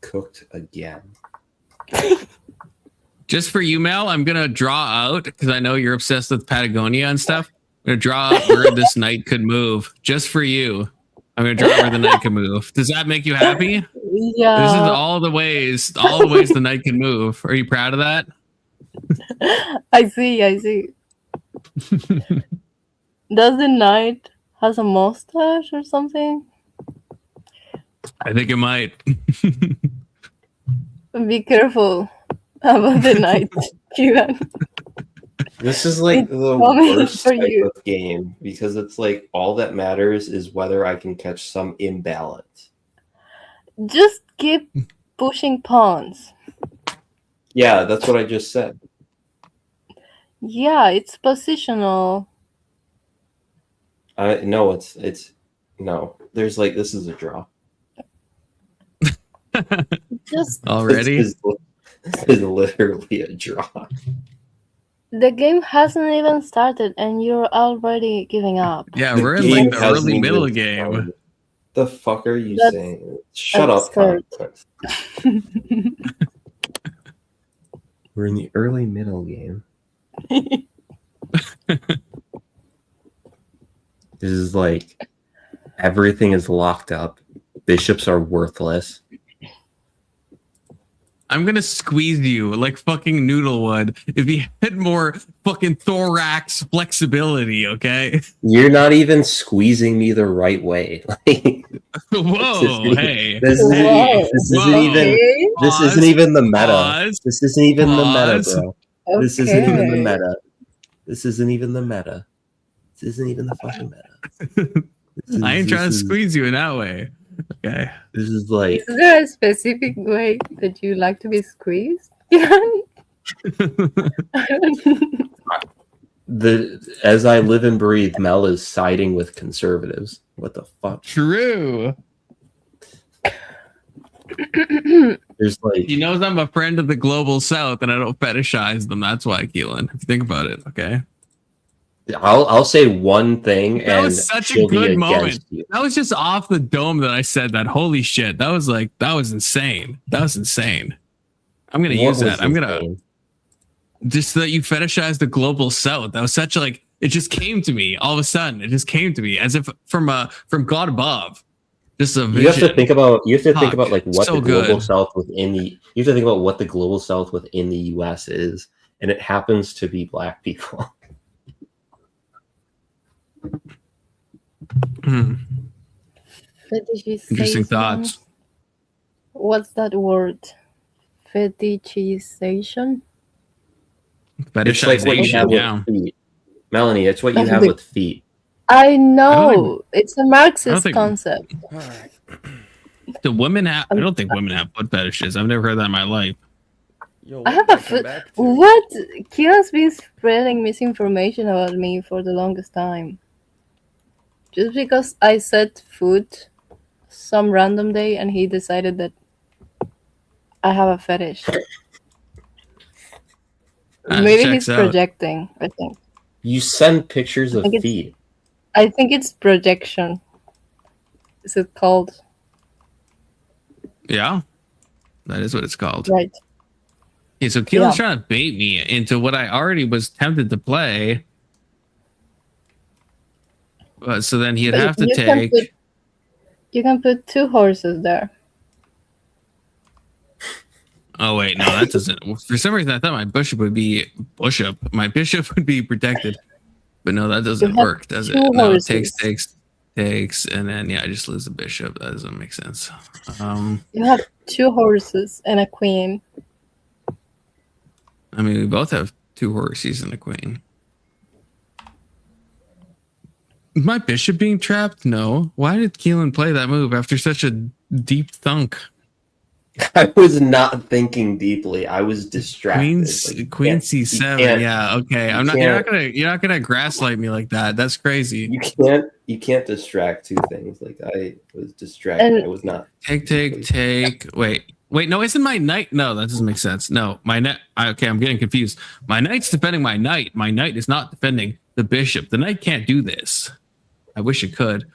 Cooked again. Just for you, Mel, I'm gonna draw out because I know you're obsessed with Patagonia and stuff. I'm gonna draw out where this night could move. Just for you, I'm gonna draw where the night can move. Does that make you happy? Yeah. This is all the ways the night can move. Are you proud of that? I see. Does the knight has a mustache or something? I think it might. Be careful about the knight, Keelan. This is like It's the coming worst for type you. of game because it's like all that matters is whether I can catch some imbalance. Just keep pushing pawns. Yeah, that's what I just said. Yeah, it's positional. No, it's no. There's like this is a draw. Just Already? This is literally a draw. the game hasn't even started and you're already giving up. Yeah, The we're in game like the hasn't early even middle game. started. The fuck are you That's saying? Shut up, absurd. Conquest. We're in the early middle game. This is like everything is locked up. Bishops are worthless. I'm gonna squeeze you like fucking Noodlewood if you had more fucking thorax flexibility, okay? You're not even squeezing me the right way. Like, Whoa, hey. this isn't, Whoa. this isn't Whoa. even Okay. this Pause. isn't even the meta. Pause. This isn't even the meta, Pause. bro. This isn't even the Okay. meta. This isn't even the meta. This isn't even the fucking meta. This I ain't is- trying to this is- squeeze you in that way. Okay. This is like Is there a specific way that you like to be squeezed? as I live and breathe, Mel is siding with conservatives. What the fuck? True. There's like He knows I'm a friend of the global south and I don't fetishize them. That's why, Keelan. If you think about it, okay? I'll say one thing That and was such a she'll be good against moment. you. That was just off the dome that I said that. Holy shit. That was insane. That was insane. I'm gonna What use was that. I'm gonna insane? just that you fetishize the global south. That was such like It just came to me all of a sudden. It just came to me as if from God above. Just a vision. You have to think about like what So the global good. south within the. You have to think about what the global south within the U.S. is, and it happens to be black people. Interesting thoughts. What's that word? Fetishization? It's like what you have with feet. Melanie, it's what you have with feet. I know. It's a Marxist concept. The women have. I don't think women have foot fetishes. I've never heard that in my life. Yo, I have a foot. What? Kira's been spreading misinformation about me for the longest time. Just because I said foot some random day and he decided that I have a fetish. Maybe he's projecting, I think. You send pictures of feet. I think it's projection. Is it called? Yeah. That is what it's called. Right. Okay, so Keelan's trying to bait me into what I already was tempted to play. So then he'd have to take... You can put 2 horses there. Oh wait, no, that doesn't. For some reason, I thought my bishop would be My bishop would be protected, but no, that doesn't work, does it? No, it takes, and then I just lose the bishop. That doesn't make sense. You have 2 horses and a queen. I mean, we both have 2 horses and a queen. Is my bishop being trapped? No. Why did Keelan play that move after such a deep thunk? I was not thinking deeply. I was distracted. Queen C7. Yeah. Okay. You're not gonna grasslight me like that. That's crazy. You can't distract 2 things. Like I was distracted. I was not. Take. Wait. No, isn't my knight? No, that doesn't make sense. No, my knight. Okay, I'm getting confused. My knight's defending my knight. My knight is not defending the bishop. The knight can't do this. I wish it could.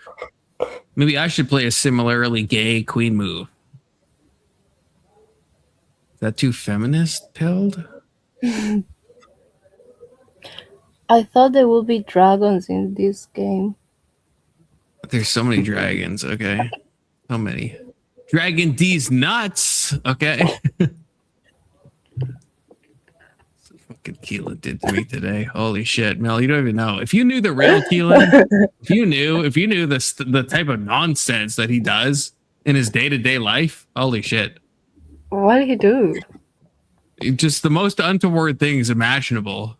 Maybe I should play a similarly gay queen move. Is that too feminist pilled? I thought there would be dragons in this game. There's so many dragons. Okay. So many. Dragon D's nuts. Okay. Fucking Keelan did to me today. Holy shit, Mel! You don't even know. If you knew the real Keelan, if you knew the type of nonsense that he does in his day-to-day life, holy shit! What did he do? Just the most untoward things imaginable.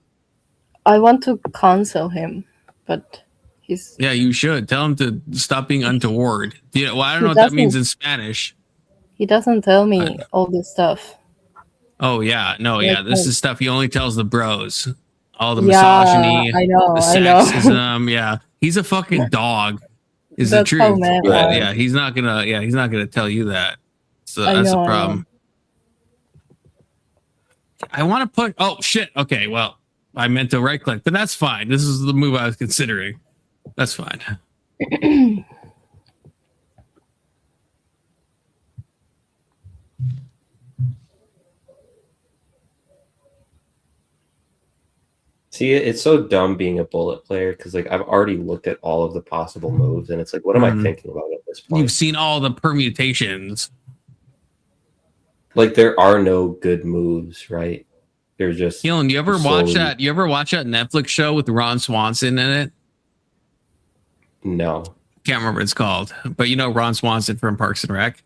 I want to cancel him, but he's... Yeah, you should. Tell him to stop being untoward. Well, I don't know what that means in Spanish. He doesn't tell me all this stuff. Oh, yeah. No, yeah. This is stuff he only tells the bros. All the misogyny, the sexism. Yeah. He's a fucking dog. Is the truth. Yeah, he's not gonna tell you that. So that's the problem. I want to put... Oh, shit. Okay, well, I meant to right-click, but that's fine. This is the move I was considering. That's fine. See, it's so dumb being a bullet player because, like, I've already looked at all of the possible moves, and it's like, what am I thinking about at this point? You've seen all the permutations. Like, there are no good moves, right? They're just... Keelan, you ever watch that Netflix show with Ron Swanson in it? No. Can't remember what it's called. But you know Ron Swanson from Parks and Rec?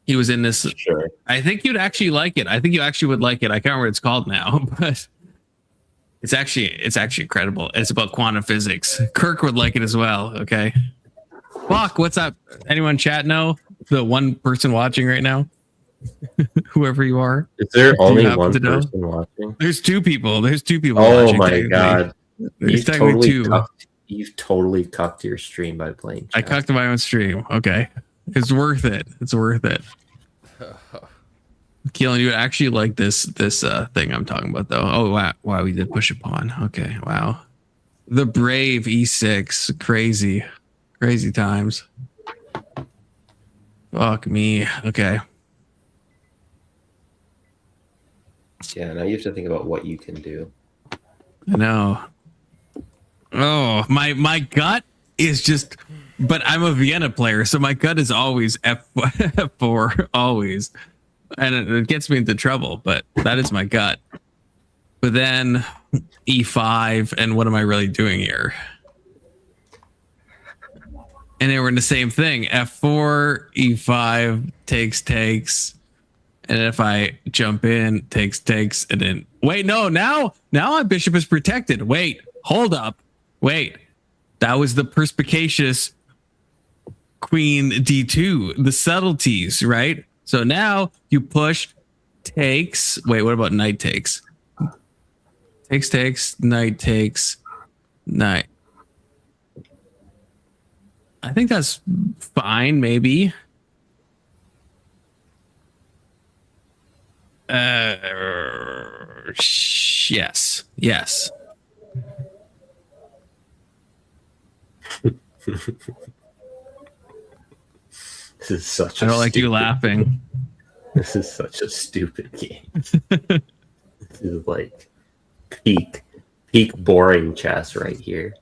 He was in this. Sure. I think you'd actually like it. I think you actually would like it. I can't remember what it's called now, but it's actually incredible. It's about quantum physics. Kirk would like it as well, okay? Fuck, what's up? Anyone chat know? The one person watching right now? Whoever you are. Is there only one person watching? There's 2 people. There's 2 people watching. Oh my god. There's technically 2. You've totally cucked your stream by playing chat. I cucked my own stream. Okay. It's worth it. It's worth it. Keelan, you would actually like this thing I'm talking about, though. Oh, wow. We did push a pawn. Okay. Wow. The brave E6. Crazy times. Fuck me. Okay. Yeah, now you have to think about what you can do. I know. Oh, my gut is just, but I'm a Vienna player, so my gut is always F4, always, and it gets me into trouble. But that is my gut. But then E5, and what am I really doing here? And then we're in the same thing. F4, E5, takes. And if I jump in, takes, and then wait, no, now my bishop is protected. Wait, hold up. Wait. That was the perspicacious queen D2, the subtleties, right? So now you push, takes. Wait, what about knight takes? Takes, knight takes, knight. I think that's fine, maybe. Yes. This is such. I don't like you laughing. This is such a stupid game. This is like peak boring chess right here.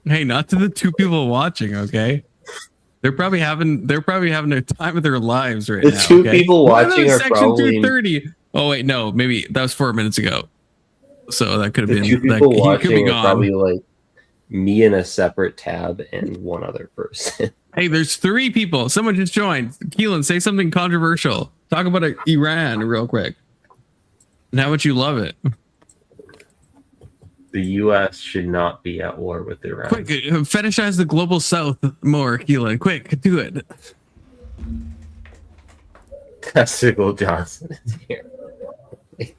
Hey, not to the two people watching, okay? They're probably having their time of their lives right now. The two okay? people watching are Section probably 230. Oh wait, no, maybe that was 4 minutes ago. So that could have been. The two people he could be watching are gone. probably like me in a separate tab and one other person. Hey, there's 3 people. Someone just joined. Keelan, say something controversial. Talk about Iran real quick. And how much you love it. The U.S. should not be at war with Iran. Quick, fetishize the global south more, Keelan. Quick, do it. Testicle Johnson is here.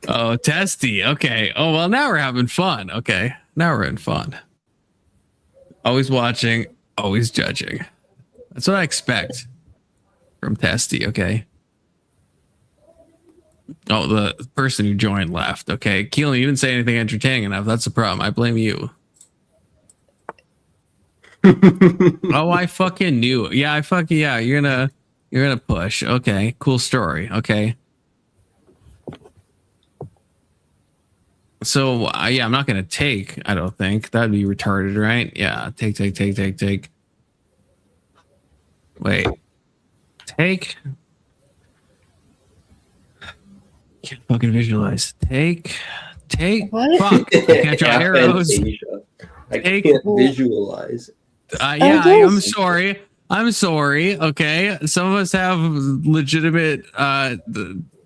Oh, testy. Okay. Oh, well, now we're having fun. Okay. Now we're in fun. Always watching, always judging. That's what I expect from testy. Okay. Oh, the person who joined left. Okay. Keelan, you didn't say anything entertaining enough. That's the problem. I blame you. Oh, I fucking knew. Yeah, you're gonna push. Okay. Cool story. Okay. So yeah, I'm not gonna take. I don't think that'd be retarded, right? Yeah, take. Wait, take. Can't fucking visualize. Take. What? Fuck. I can't draw arrows. I Take. can't visualize. Yeah, I'm sorry. Okay, some of us have legitimate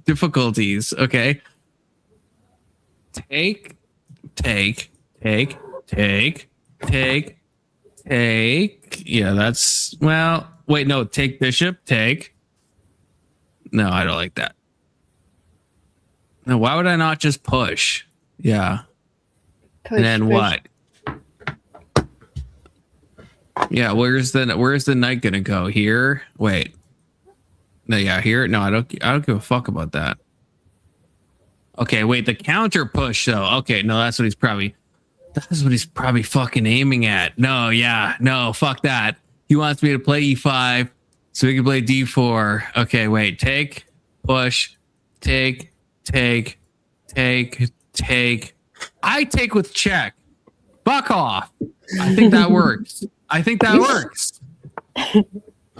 difficulties. Okay. Take. Yeah, that's well. Wait, no. Take bishop. Take. No, I don't like that. No, why would I not just push? Yeah. Push, And then push. what? Yeah, where's the knight gonna go? Here? Wait. No, yeah, here. No, I don't give a fuck about that. Okay, wait, the counter push though. Okay, no, that's what he's probably fucking aiming at. No, yeah, no, fuck that. He wants me to play E5 so he can play D4. Okay, wait, take, push, take. I take with check. Fuck off. I think that works.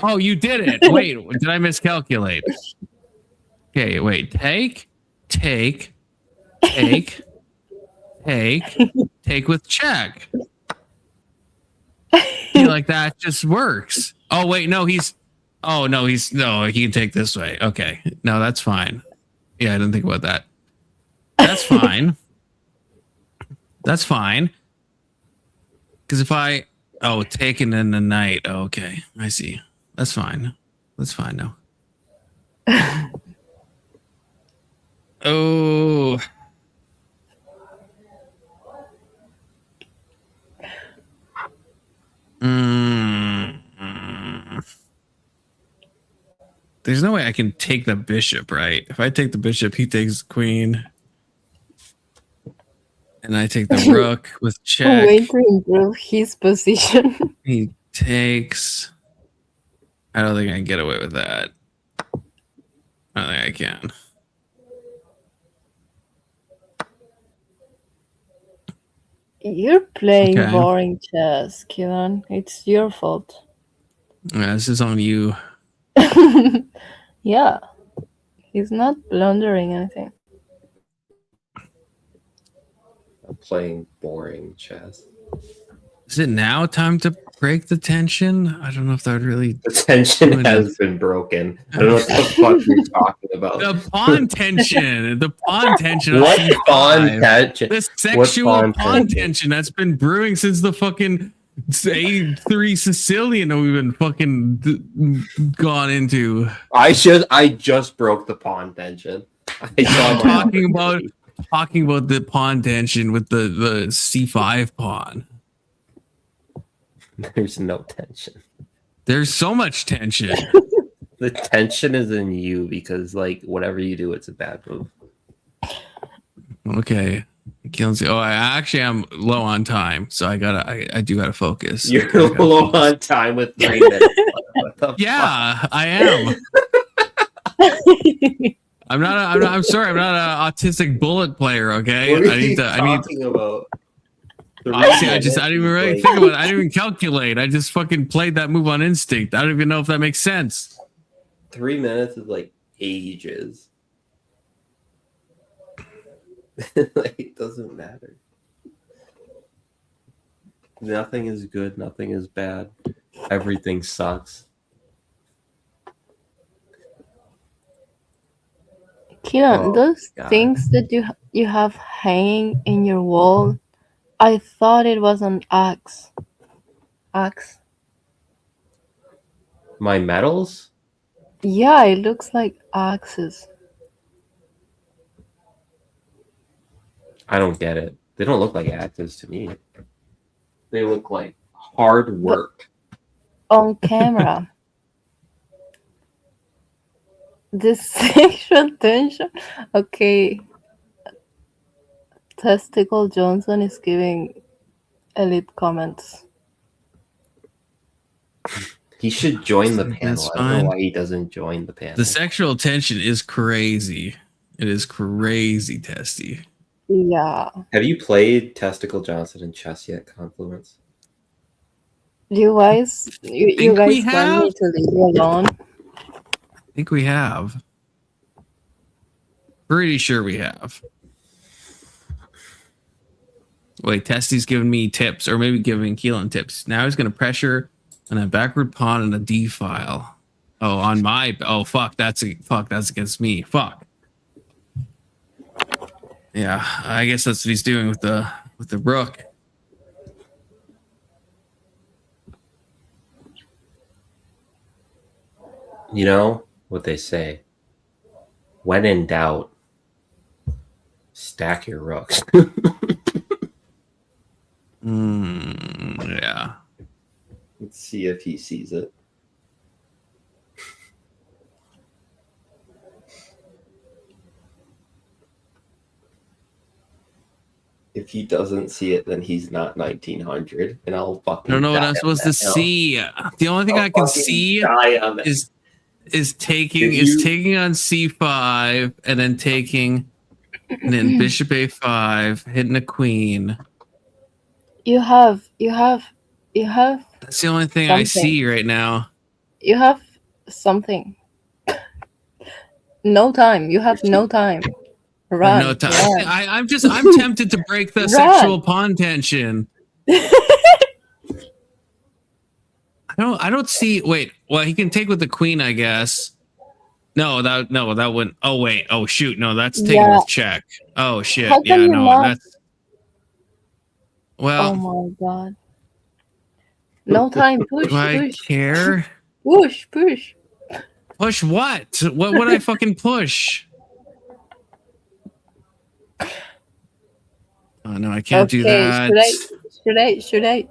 Oh, you did it. Wait, did I miscalculate? Okay, wait. Take with check. Yeah, like that just works. Oh wait, no, he can take this way. Okay. No, that's fine. Yeah, I didn't think about that. That's fine. That's fine. Because if I taken in the night. Oh, okay. I see. That's fine. That's fine now. Oh. There's no way I can take the bishop, right? If I take the bishop, he takes the queen. And I take the rook with check. Way to improve his position. He takes. I don't think I can get away with that. I don't think I can. You're playing Okay. boring chess, Keelan. It's your fault. Yeah, this is on you. Yeah, he's not blundering anything. I'm playing boring chess. Is it now time to break the tension? I don't know if that would really. The tension has been broken. I don't know what the fuck you're talking about. The pawn tension. The pawn tension. What on pawn C5. tension? The sexual What pawn tension that's been brewing since the fucking 83 Sicilian that we've been fucking gone into. I just broke the pawn tension. I saw my talking about the pawn tension with the C5 pawn. There's no tension. There's so much tension. The tension is in you because, like, whatever you do, it's a bad move. Okay. Oh, I actually am low on time, so I do gotta focus. You're low on time with 3 minutes. Yeah, I am. I'm sorry. I'm not an autistic bullet player. Okay. What are I need. talking about? Honestly, I didn't even really think about it. I didn't even calculate. I just fucking played that move on instinct. I don't even know if that makes sense. 3 minutes is like ages. Like, it doesn't matter. Nothing is good. Nothing is bad. Everything sucks. Keelan, those things that you have hanging in your wall, I thought it was an axe. Axe? My medals? Yeah, it looks like axes. I don't get it. They don't look like axes to me. They look like hard work. On camera. This sexual tension? Okay. Testicle Johnson is giving elite comments. He should join the panel. That's I don't know fine. why he doesn't join the panel. The sexual tension is crazy. It is crazy, Testy. Yeah. Have you played Testicle Johnson in chess yet, Confluence? You guys want me to leave you alone? I think we have. Pretty sure we have. Wait, Testy's giving me tips, or maybe giving Keelan tips. Now he's going to pressure on a backward pawn and a D file. Oh, on my. Oh, fuck. That's against me. Fuck. Yeah, I guess that's what he's doing with the rook. You know what they say? When in doubt, stack your rooks. Yeah. Let's see if he sees it. If he doesn't see it, then he's not 1900, and I'll fucking. I don't know what die I'm on supposed to that hill. see. The only thing I'll I can fucking see die on that. is taking on C5 and then taking, and then Bishop A5, hitting a queen. You have. That's the only thing I something. see right now. You have something. No time. You have no time. Run. No time. Run. I'm tempted to break the Run. sexual pawn tension. I don't see. Wait. Well, he can take with the queen, I guess. No, that wouldn't. Oh wait. Oh shoot. No, that's taking with check. Oh shit. How can you not? That's. Well. Oh my god. No time. Push. Do I Push. care? Push. Push what? What would I fucking push? Oh no, I can't do that. Should I?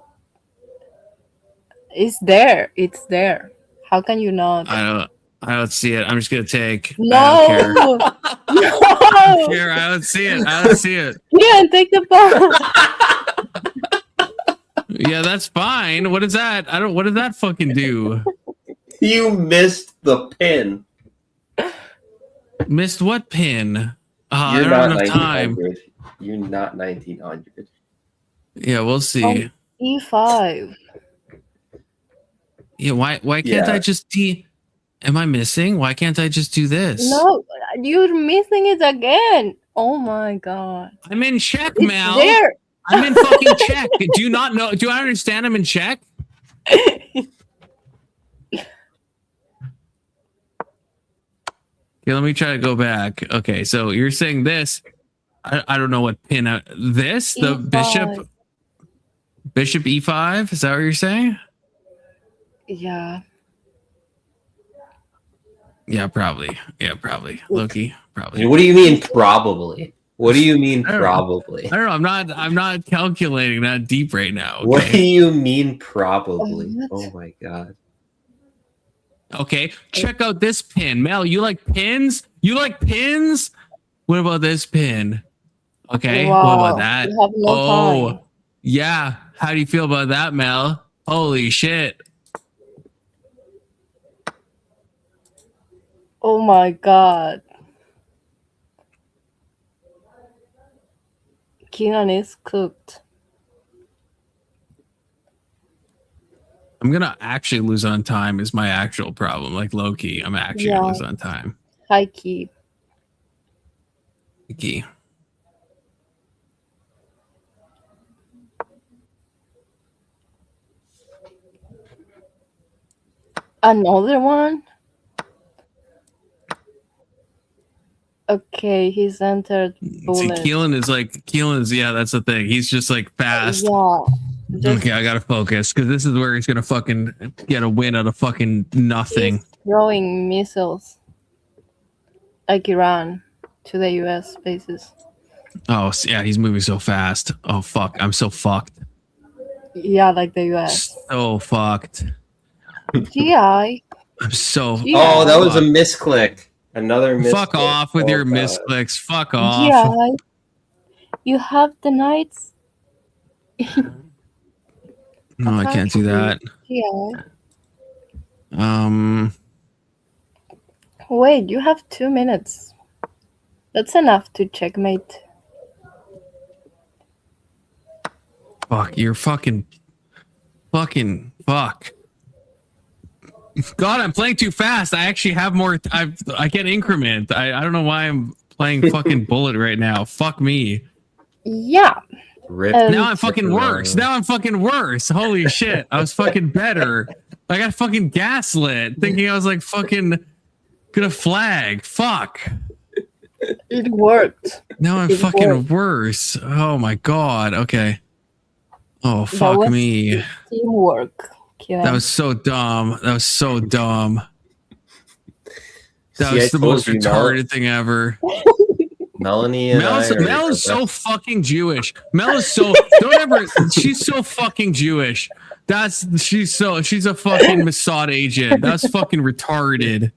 It's there. How can you not? I don't see it. I'm just gonna take. No. I don't care. No. I don't see it. Yeah, take the ball. Yeah, that's fine. What is that? What did that fucking do? You missed the pin. Missed what pin? You're I don't not have enough time. 1900. You're not 1900. Yeah, we'll see. E5. Yeah, why can't I just am I missing? Why can't I just do this? No, you're missing it again. Oh my god. I'm in check, It's Mal. there. I'm in fucking check. Do you not know? Do I understand I'm in check? Okay, let me try to go back. Okay, so you're saying this. I don't know what pin. This the E5. bishop e5. Is that what you're saying? Yeah. Yeah, probably. Yeah, probably. Loki, probably. What do you mean probably? What do you mean probably? I don't know. I'm not calculating that deep right now. Okay? What do you mean probably? Oh my god. Okay, check out this pin. Mel, you like pins? You like pins? What about this pin? Okay, Wow, what about that? you have no time. Yeah. How do you feel about that, Mel? Holy shit. Oh my god. Keenan is cooked. I'm gonna actually lose on time is my actual problem. Like low key, I'm actually gonna lose on time. High key. Key. Another one? Okay, he's entered bullet. See, Keelan is yeah, that's the thing. He's just like fast. Yeah. Okay, I gotta focus because this is where he's gonna fucking get a win out of fucking nothing. He's throwing missiles like Iran to the US bases. Oh yeah, he's moving so fast. Oh fuck, I'm so fucked. Yeah, like the US. So fucked. GI. I'm so. Oh, that was a misclick. Another misclick. Fuck off with your misclicks. Fuck off. GI. You have the knights. No, I can't do that. GI. Wait, you have 2 minutes. That's enough to checkmate. Fuck, you're fucking fuck. God, I'm playing too fast. I actually have more. I get increment. I don't know why I'm playing fucking bullet right now. Fuck me. Yeah. Rip. Now I'm fucking worse. Now I'm fucking worse. Holy shit. I was fucking better. I got fucking gaslit thinking I was like fucking gonna flag. Fuck. It worked. Now I'm fucking worse. Oh my god. Okay. Oh fuck me. Teamwork. Kieran. That was so dumb. That was so dumb. That was the most retarded thing ever. Melanie and Mel is so fucking Jewish. Mel is so she's so fucking Jewish. She's a fucking Mossad agent. That's fucking retarded.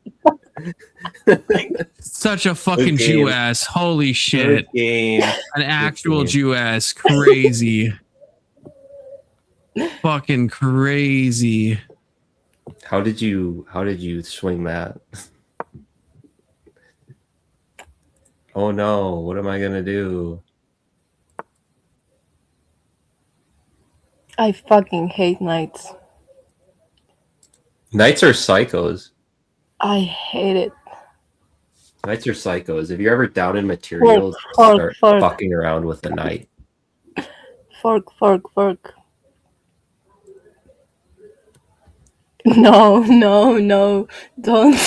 Such a fucking Jew ass. Holy shit. An actual Jew ass. Crazy. Fucking crazy. How did you swing that? Oh no, what am I gonna do? I fucking hate knights. Knights are psychos. I hate it. Knights are psychos. If you're ever down in materials, start fucking around with a knight. Fork. No, don't.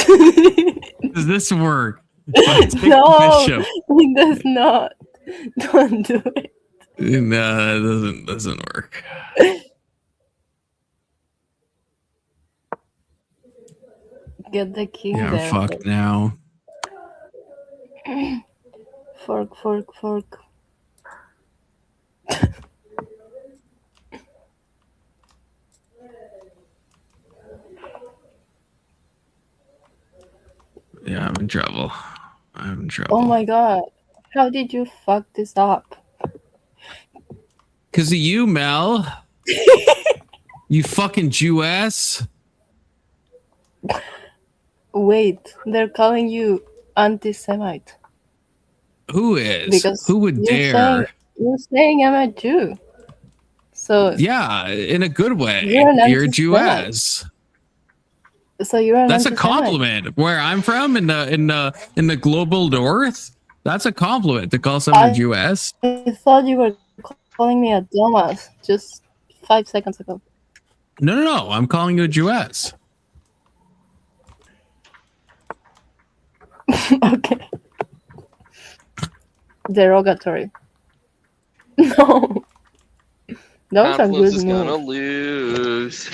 Does this work? No, it does not. Don't do it. No, it doesn't work. Get the king Yeah, there. fuck now. Fork. Yeah, I'm in trouble. Oh my god. How did you fuck this up? Because of you, Mel. You fucking Jew-ass. Wait, they're calling you anti-Semite. Who is? Because Who would dare? You're saying I'm a Jew. So Yeah, in a good way. You're an You're a anti-Semite. Jewess. so you're an That's a anti-Semite. compliment. Where I'm from in the global north, that's a compliment to call someone a Jewess. I thought you were calling me a dumbass just 5 seconds ago. No. I'm calling you a Jewess. Okay. Derogatory. No. That was a Confluence good is gonna move. lose.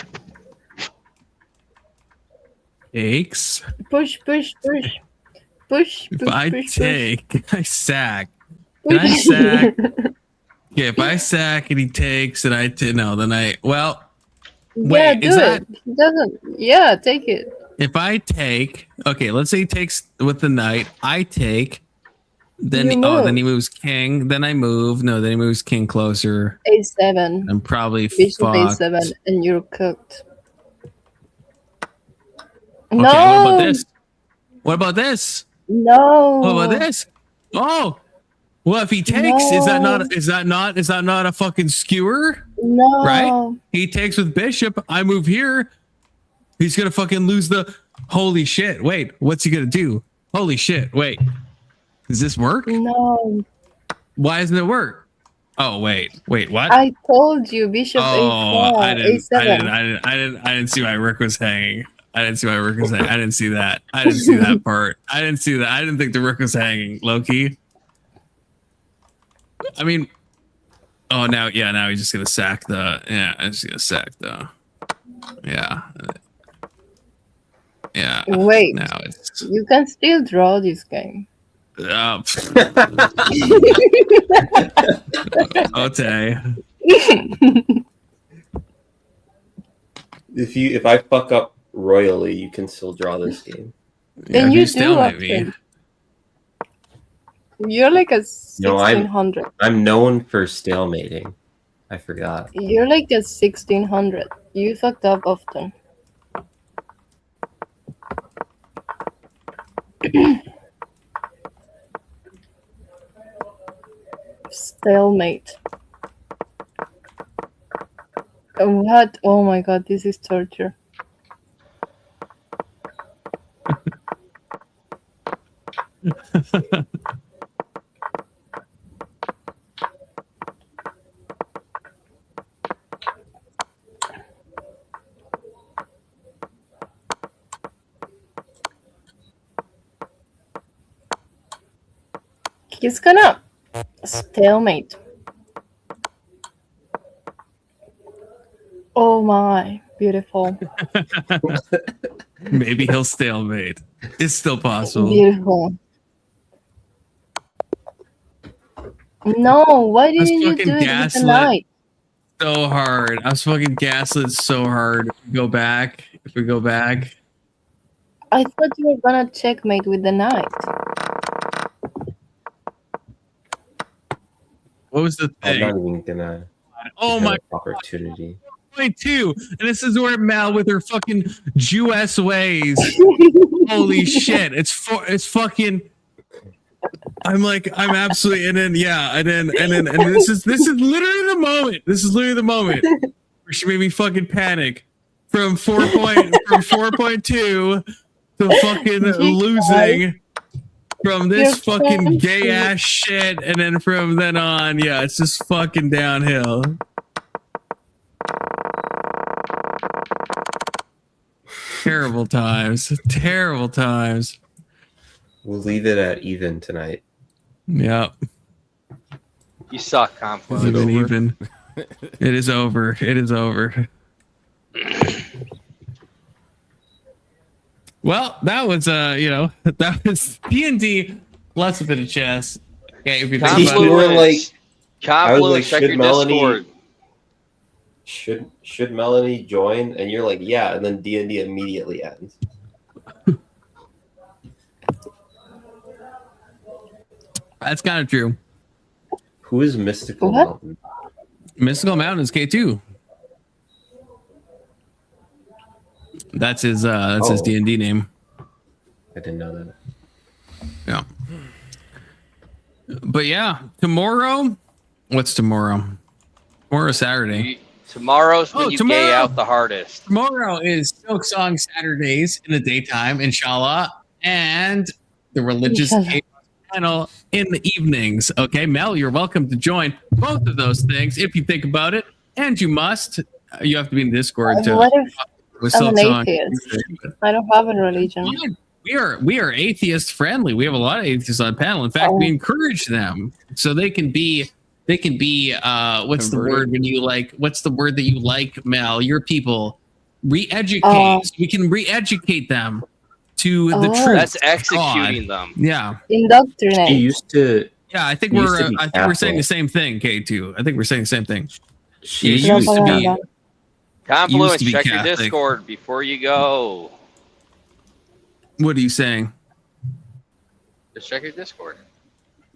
Takes. Push. If I take, I sack. Can I Push. sack? Yeah, if I sack and he takes and then I Yeah, wait, do is it. that He doesn't. Yeah, take it. if I take, okay, let's say he takes with the knight, I take, then You then move. he moves king, then I move. No, then he moves king closer. A7. I'm probably Bishop fucked. A7, and you're cooked. Okay, No. what about this? What about this? No. What about this? Oh, well, if he takes, is that not a fucking skewer? No. Right? He takes with bishop. I move here. He's gonna fucking lose the. Holy shit! Wait, what's he gonna do? Holy shit! Wait, does this work? No. Why doesn't it work? Oh wait, what? I told you, Bishop Oh, A4, I A7. didn't see my rook was hanging. I didn't see that. I didn't see that part. I didn't see that. I didn't think the rook was hanging. Low key. I mean, oh now he's just gonna sack the. Yeah, I'm just gonna sack the. Yeah. Yeah. Wait. Now it's. You can still draw this game. Okay. If I fuck up royally, you can still draw this game. And you do stalemate me. often. You're like a No, 1600. I'm known for stalemating. I forgot. You're like a 1600. You fucked up often. Stalemate. What? Oh my god, this is torture. He's gonna stalemate. Oh my, beautiful. Maybe he'll stalemate. It's still possible. Beautiful. No, why didn't you fucking do it with the gaslit. knight? So hard. I was fucking gaslit so hard. If we go back. I thought you were gonna checkmate with the knight. What was the I'm thing? not even gonna. Oh give my her opportunity. point two. And this is where Mal with her fucking Jewess ways. Holy shit. It's fucking. I'm absolutely and then this is literally the moment. This is literally the moment where she made me fucking panic from 4.2 to fucking losing from this You're fucking gay crazy. ass shit, and then from then on, yeah, it's just fucking downhill. Terrible times. Terrible times. We'll leave it at even tonight. Yep. You suck, Is Confluence. it even? It is over. It is over. Well, that was that was D&D plus a bit of chess. Okay, if you think about You it. were like, I was like, Confluence, check should your Melanie, Discord. should Melanie join? And you're like, yeah, and then D&D immediately ends. That's kind of true. Who is Mystical What? Mountain? Mystical Mountain is K2. That's his Oh. D&D name. I didn't know that. Yeah. But yeah, tomorrow. What's tomorrow? Tomorrow's Saturday. Tomorrow's when you tomorrow. gay out the hardest. Tomorrow is Silk Song Saturdays in the daytime, inshallah, and the religious Inshallah. panel in the evenings. Okay, Mel, you're welcome to join both of those things if you think about it, and you must. You have to be in Discord to. What if with I'm Silk an Song. atheist? I don't have a religion. Fine. We are atheist friendly. We have a lot of atheists on panel. In fact, we encourage them so they can be what's the word when you like what's the word that you like, Mel? Your people re-educate. So we can re-educate them to the truth. That's executing them. Yeah. Indoctrinate. He used to. Yeah, I think He used to be we're saying the Catholic. same thing, K2. I think we're saying the same thing. She It used to be Confluence, used to be check your Catholic. Discord before you go. What are you saying? Just check your Discord.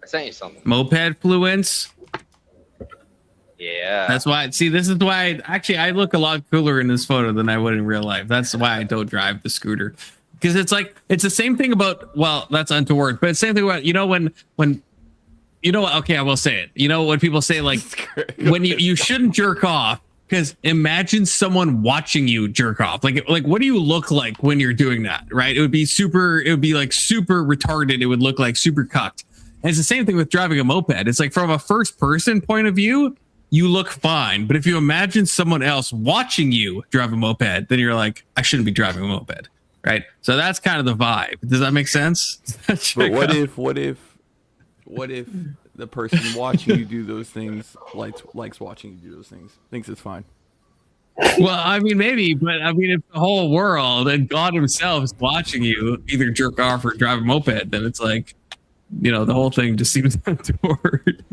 I sent you something. Moped fluence? Yeah. That's why. See, this is why. I look a lot cooler in this photo than I would in real life. That's why I don't drive the scooter, because it's like it's the same thing about. Well, that's untoward, but it's the same thing about when you know. Okay, I will say it. You know when people say like when you shouldn't jerk off, because imagine someone watching you jerk off. Like what do you look like when you're doing that? Right? It would be like super retarded. It would look like super cucked. And it's the same thing with driving a moped. It's like from a first person point of view, you look fine. But if you imagine someone else watching you drive a moped, then you're like, I shouldn't be driving a moped. Right. So that's kind of the vibe. Does that make sense? But what if the person watching you do those things likes watching you do those things, thinks it's fine? Well, I mean, maybe, but I mean, if the whole world and God himself is watching you either jerk off or drive a moped, then it's like, the whole thing just seems untoward.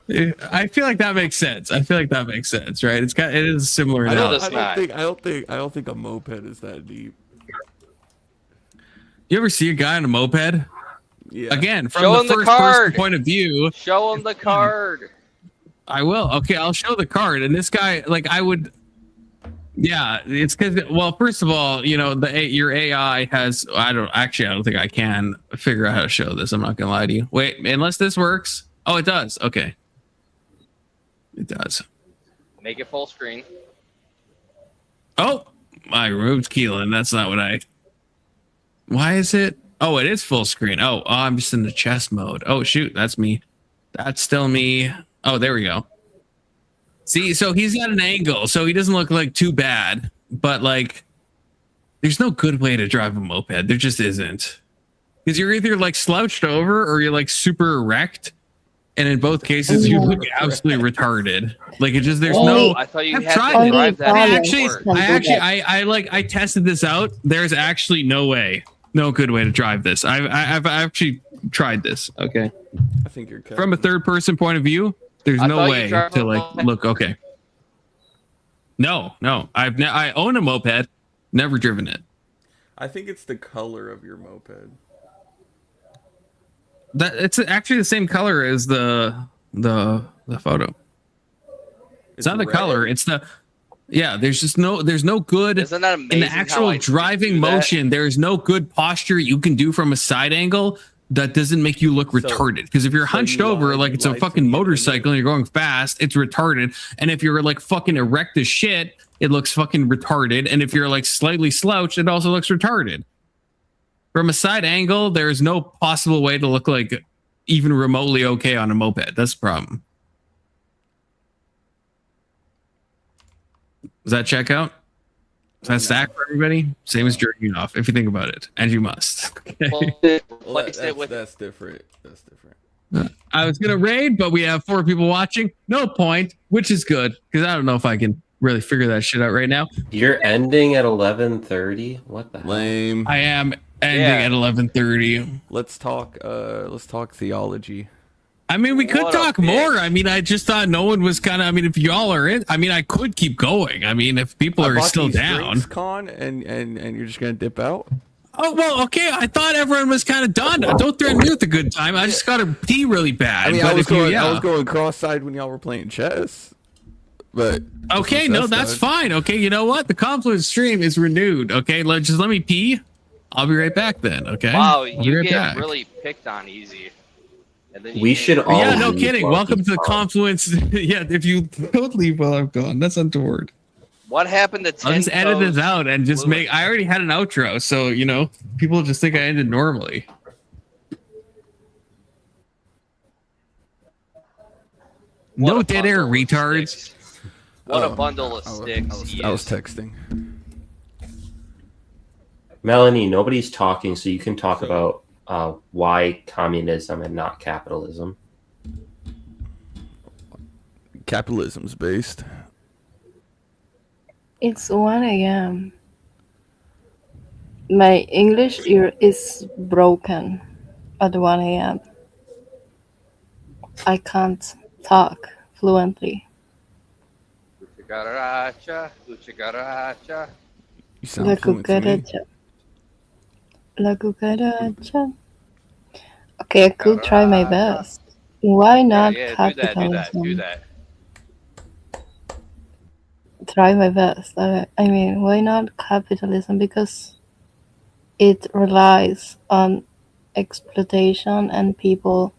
I feel like that makes sense. Right? It is similar. I enough. don't think a moped is that deep. You ever see a guy on a moped? Yeah. Again, from Show the him the first card. person point of view. Show him the card. I will. Okay, I'll show the card. And this guy, I would. Yeah, it's because. Well, first of all, your AI has. I don't think I can figure out how to show this. I'm not gonna lie to you. Wait, unless this works. Oh, it does. Okay, it does. Make it full screen. Oh, I removed Keelan. That's not what I. Why is it? Oh, it is full screen. Oh, I'm just in the chess mode. Oh, shoot, that's me. That's still me. Oh, there we go. See, so he's got an angle, so he doesn't look like too bad. But there's no good way to drive a moped. There just isn't. Because you're either slouched over or you're super erect, and in both cases you look absolutely retarded. There's no. I thought you I've had tried to it. drive that. I tested this out. There's actually no good way to drive this. I've actually tried this. Okay. I think you're from a third person point of view. There's no way to look okay. No. I own a moped, never driven it. I think it's the color of your moped. That it's actually the same color as the photo. It's not the red? color. It's the. Yeah, there's no good Isn't that amazing in the actual how I driving do that? motion. There is no good posture you can do from a side angle that doesn't make you look retarded. Because if you're hunched over like it's a fucking motorcycle and you're going fast, it's retarded. And if you're fucking erect as shit, it looks fucking retarded. And if you're slightly slouched, it also looks retarded. From a side angle, there's no possible way to look even remotely okay on a moped. That's the problem. Does that check out? Is that stack for everybody? Same as jerking off, if you think about it, and you must. Okay. That's different. That's different. I was gonna raid, but we have 4 people watching. No point, which is good because I don't know if I can really figure that shit out right now. You're ending at 11:30. What the hell? Lame. I am ending at 11:30. Let's talk theology. I mean, we could talk more. I mean, I just thought no one was kind of. I mean, if y'all are in, I mean, I could keep going. I mean, if people are still down, Con, and you're just gonna dip out. Oh well, okay. I thought everyone was kind of done. Don't threaten me with a good time. I just got to pee really bad. I mean, but I was going cross-eyed when y'all were playing chess. But okay, no, that's fine. Okay, you know what? The Confluence stream is renewed. Okay, let me pee. I'll be right back then. Okay. Wow, I'll be you right get back. really picked on easy And then you We change should it. all Yeah, no leave kidding. while Welcome he's to the gone. confluence. Yeah, if you don't leave while I'm gone, that's untoward. What happened to I'll just edit this out and just Fluent? make. I already had an outro, so people just think I ended normally. What No a dead air, bundle of retards. sticks. What a bundle of sticks. I was texting. Melanie, nobody's talking, so you can talk about why communism and not capitalism. Capitalism's based. It's 1 a.m. My English ear is broken at 1 a.m. I can't talk fluently. Uchagaracha, uchagaracha. You La sound fluent to me. cucaracha. La cucaracha. Okay, I could try my best. Why not Yeah, capitalism? do that. Try my best. I mean, why not capitalism? Because it relies on exploitation and people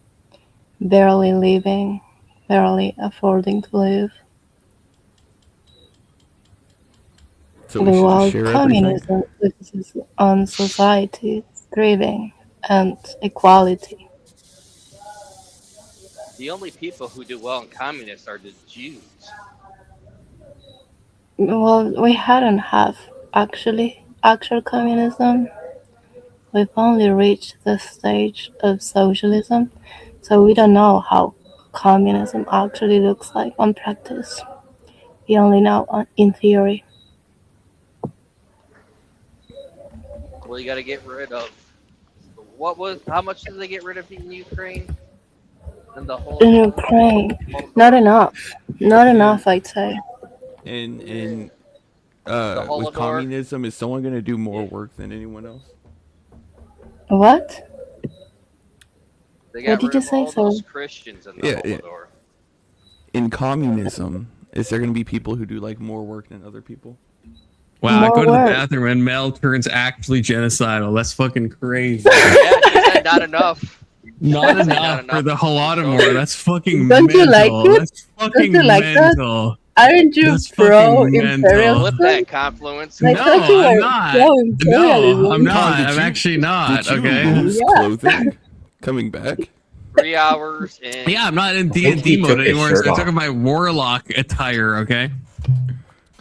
barely living, barely affording to live. So we should just While share everything. communism focuses on society thriving and equality. The only people who do well in communists are the Jews. Well, we hadn't have actual communism. We've only reached the stage of socialism, so we don't know how communism actually looks like on practice. We only know in theory. Well, you got to get rid of. How much did they get rid of in Ukraine? And the whole. In Ukraine, not enough. Not enough, I'd say. And The with Holodomor. communism, is someone going to do more work than anyone else? What? They What got did rid you of say, all sir? those Christians in the Yeah. Holodomor. In communism, is there going to be people who do like more work than other people? Wow, I More go to the work. bathroom and Mel turns actually genocidal. That's fucking crazy. Yeah, he said not enough. Not Not enough for enough. the Holodomor. That's fucking Don't mental. you like it? That's fucking you like that? mental. Aren't you That's pro fucking mental. imperialism? Flip that confluence. I No, thought you I'm were not. pro imperialism. No, I'm not. Con, did I'm you- actually not. Did you Okay. lose Yeah. clothing coming back? 3 hours and Yeah, I'm not in I think D&D he mode took his anymore. shirt So I took off. my warlock attire. Okay.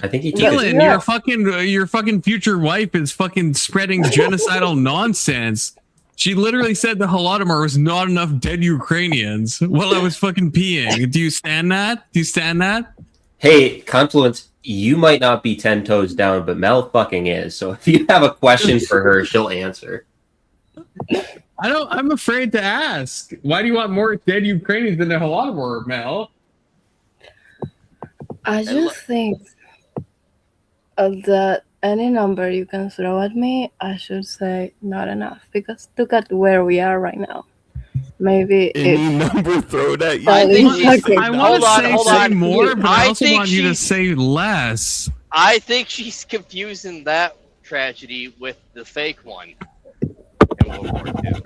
I think he took Yeah. his Keelan, your fucking future wife is fucking spreading genocidal nonsense. She literally said the Holodomor was not enough dead Ukrainians while I was fucking peeing. Do you stand that? Do you stand that? Hey, Confluence, you might not be 10 toes down, but Mel fucking is. So if you have a question for her, she'll answer. I'm afraid to ask. Why do you want more dead Ukrainians than the Holodomor, Mel? I just think that any number you can throw at me, I should say not enough. Because look at where we are right now. Maybe Any if number thrown at you? I think she's- Okay. I want to Hold say on. more, but I also think want you to she's- say less. I think she's confusing that tragedy with the fake one in World War II.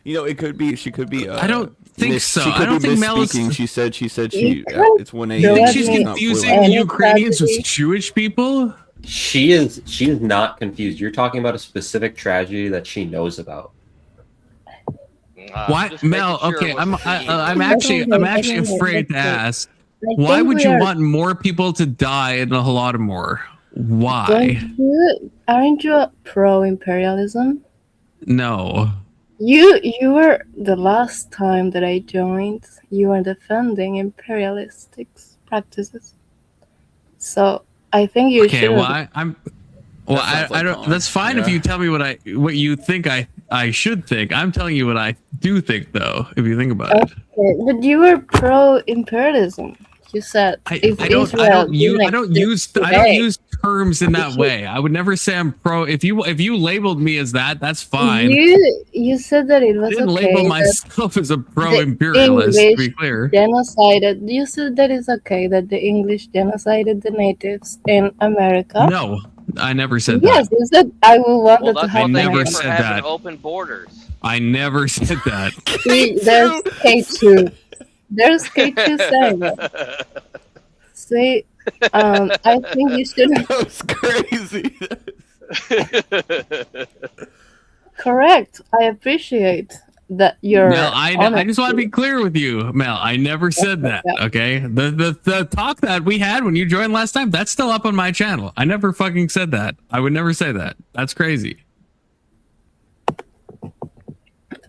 You know, it could be. She could be. I don't think so. She I could don't be think Mel is- misspeaking. She said. You can't It's 1 You a.m. think Let she's me- It's not confusing fluent. Any Ukrainians with tragedy. Jewish people? She is not confused. You're talking about a specific tragedy that she knows about. Why, Just Mel? making sure Okay, it wasn't I'm me. actually afraid to ask. Why would you want more people to die in the Holodomor? Why? Aren't you pro imperialism? No. You were the last time that I joined. You were defending imperialistic practices. So I think you Okay, should. well, I'm. Well, That sounds I like don't. Colin. That's fine if Yeah. you tell me what you think I should think. I'm telling you what I do think, though. If you think about it, Okay, but you were pro imperialism. You said I if don't Israel didn't I don't exist use today, terms in that way. I would never say I'm pro. If you labeled me as that, that's fine. You said that it I was didn't okay label that myself as a pro imperialist. To be clear. genocided. You said that it's okay that the English genocided the natives in America. No, I never said Yes, that. you said I will want Well, to that's have what they never get for said having that. open borders. I never said that. See, there's K2. There's K2 saying it. See, I think you should That was crazy. correct. I appreciate that you're Mel, I honest. just want to be clear with you, Mel. I never said that. Okay, the talk that we had when you joined last time, that's still up on my channel. I never fucking said that. I would never say that. That's crazy.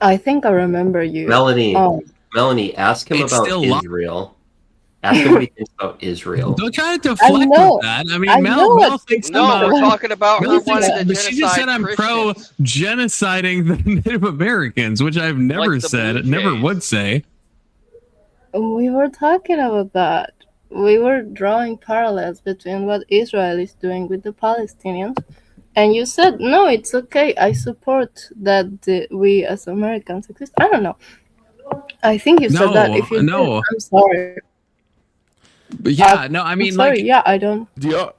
I think I remember you. Melanie, Oh, Melanie, ask him It's about still lo- Israel. Ask him what he thinks about Israel. Don't try to deflect know. with that. I mean, I Mel know what thinks you No, about. we're talking about her Mel thinks, wanting to but she just said genocide I'm pro Christians. genociding the Native Americans, which I've never Like the said, Blue never Jays. would say. we were talking about that. We were drawing parallels between what Israel is doing with the Palestinians. And you said, no, it's okay. I support that we as Americans exist. I don't know. I think you said that. If you did, No. I'm sorry. But yeah, no, I I'm mean, sorry. like, Yeah, I don't. Do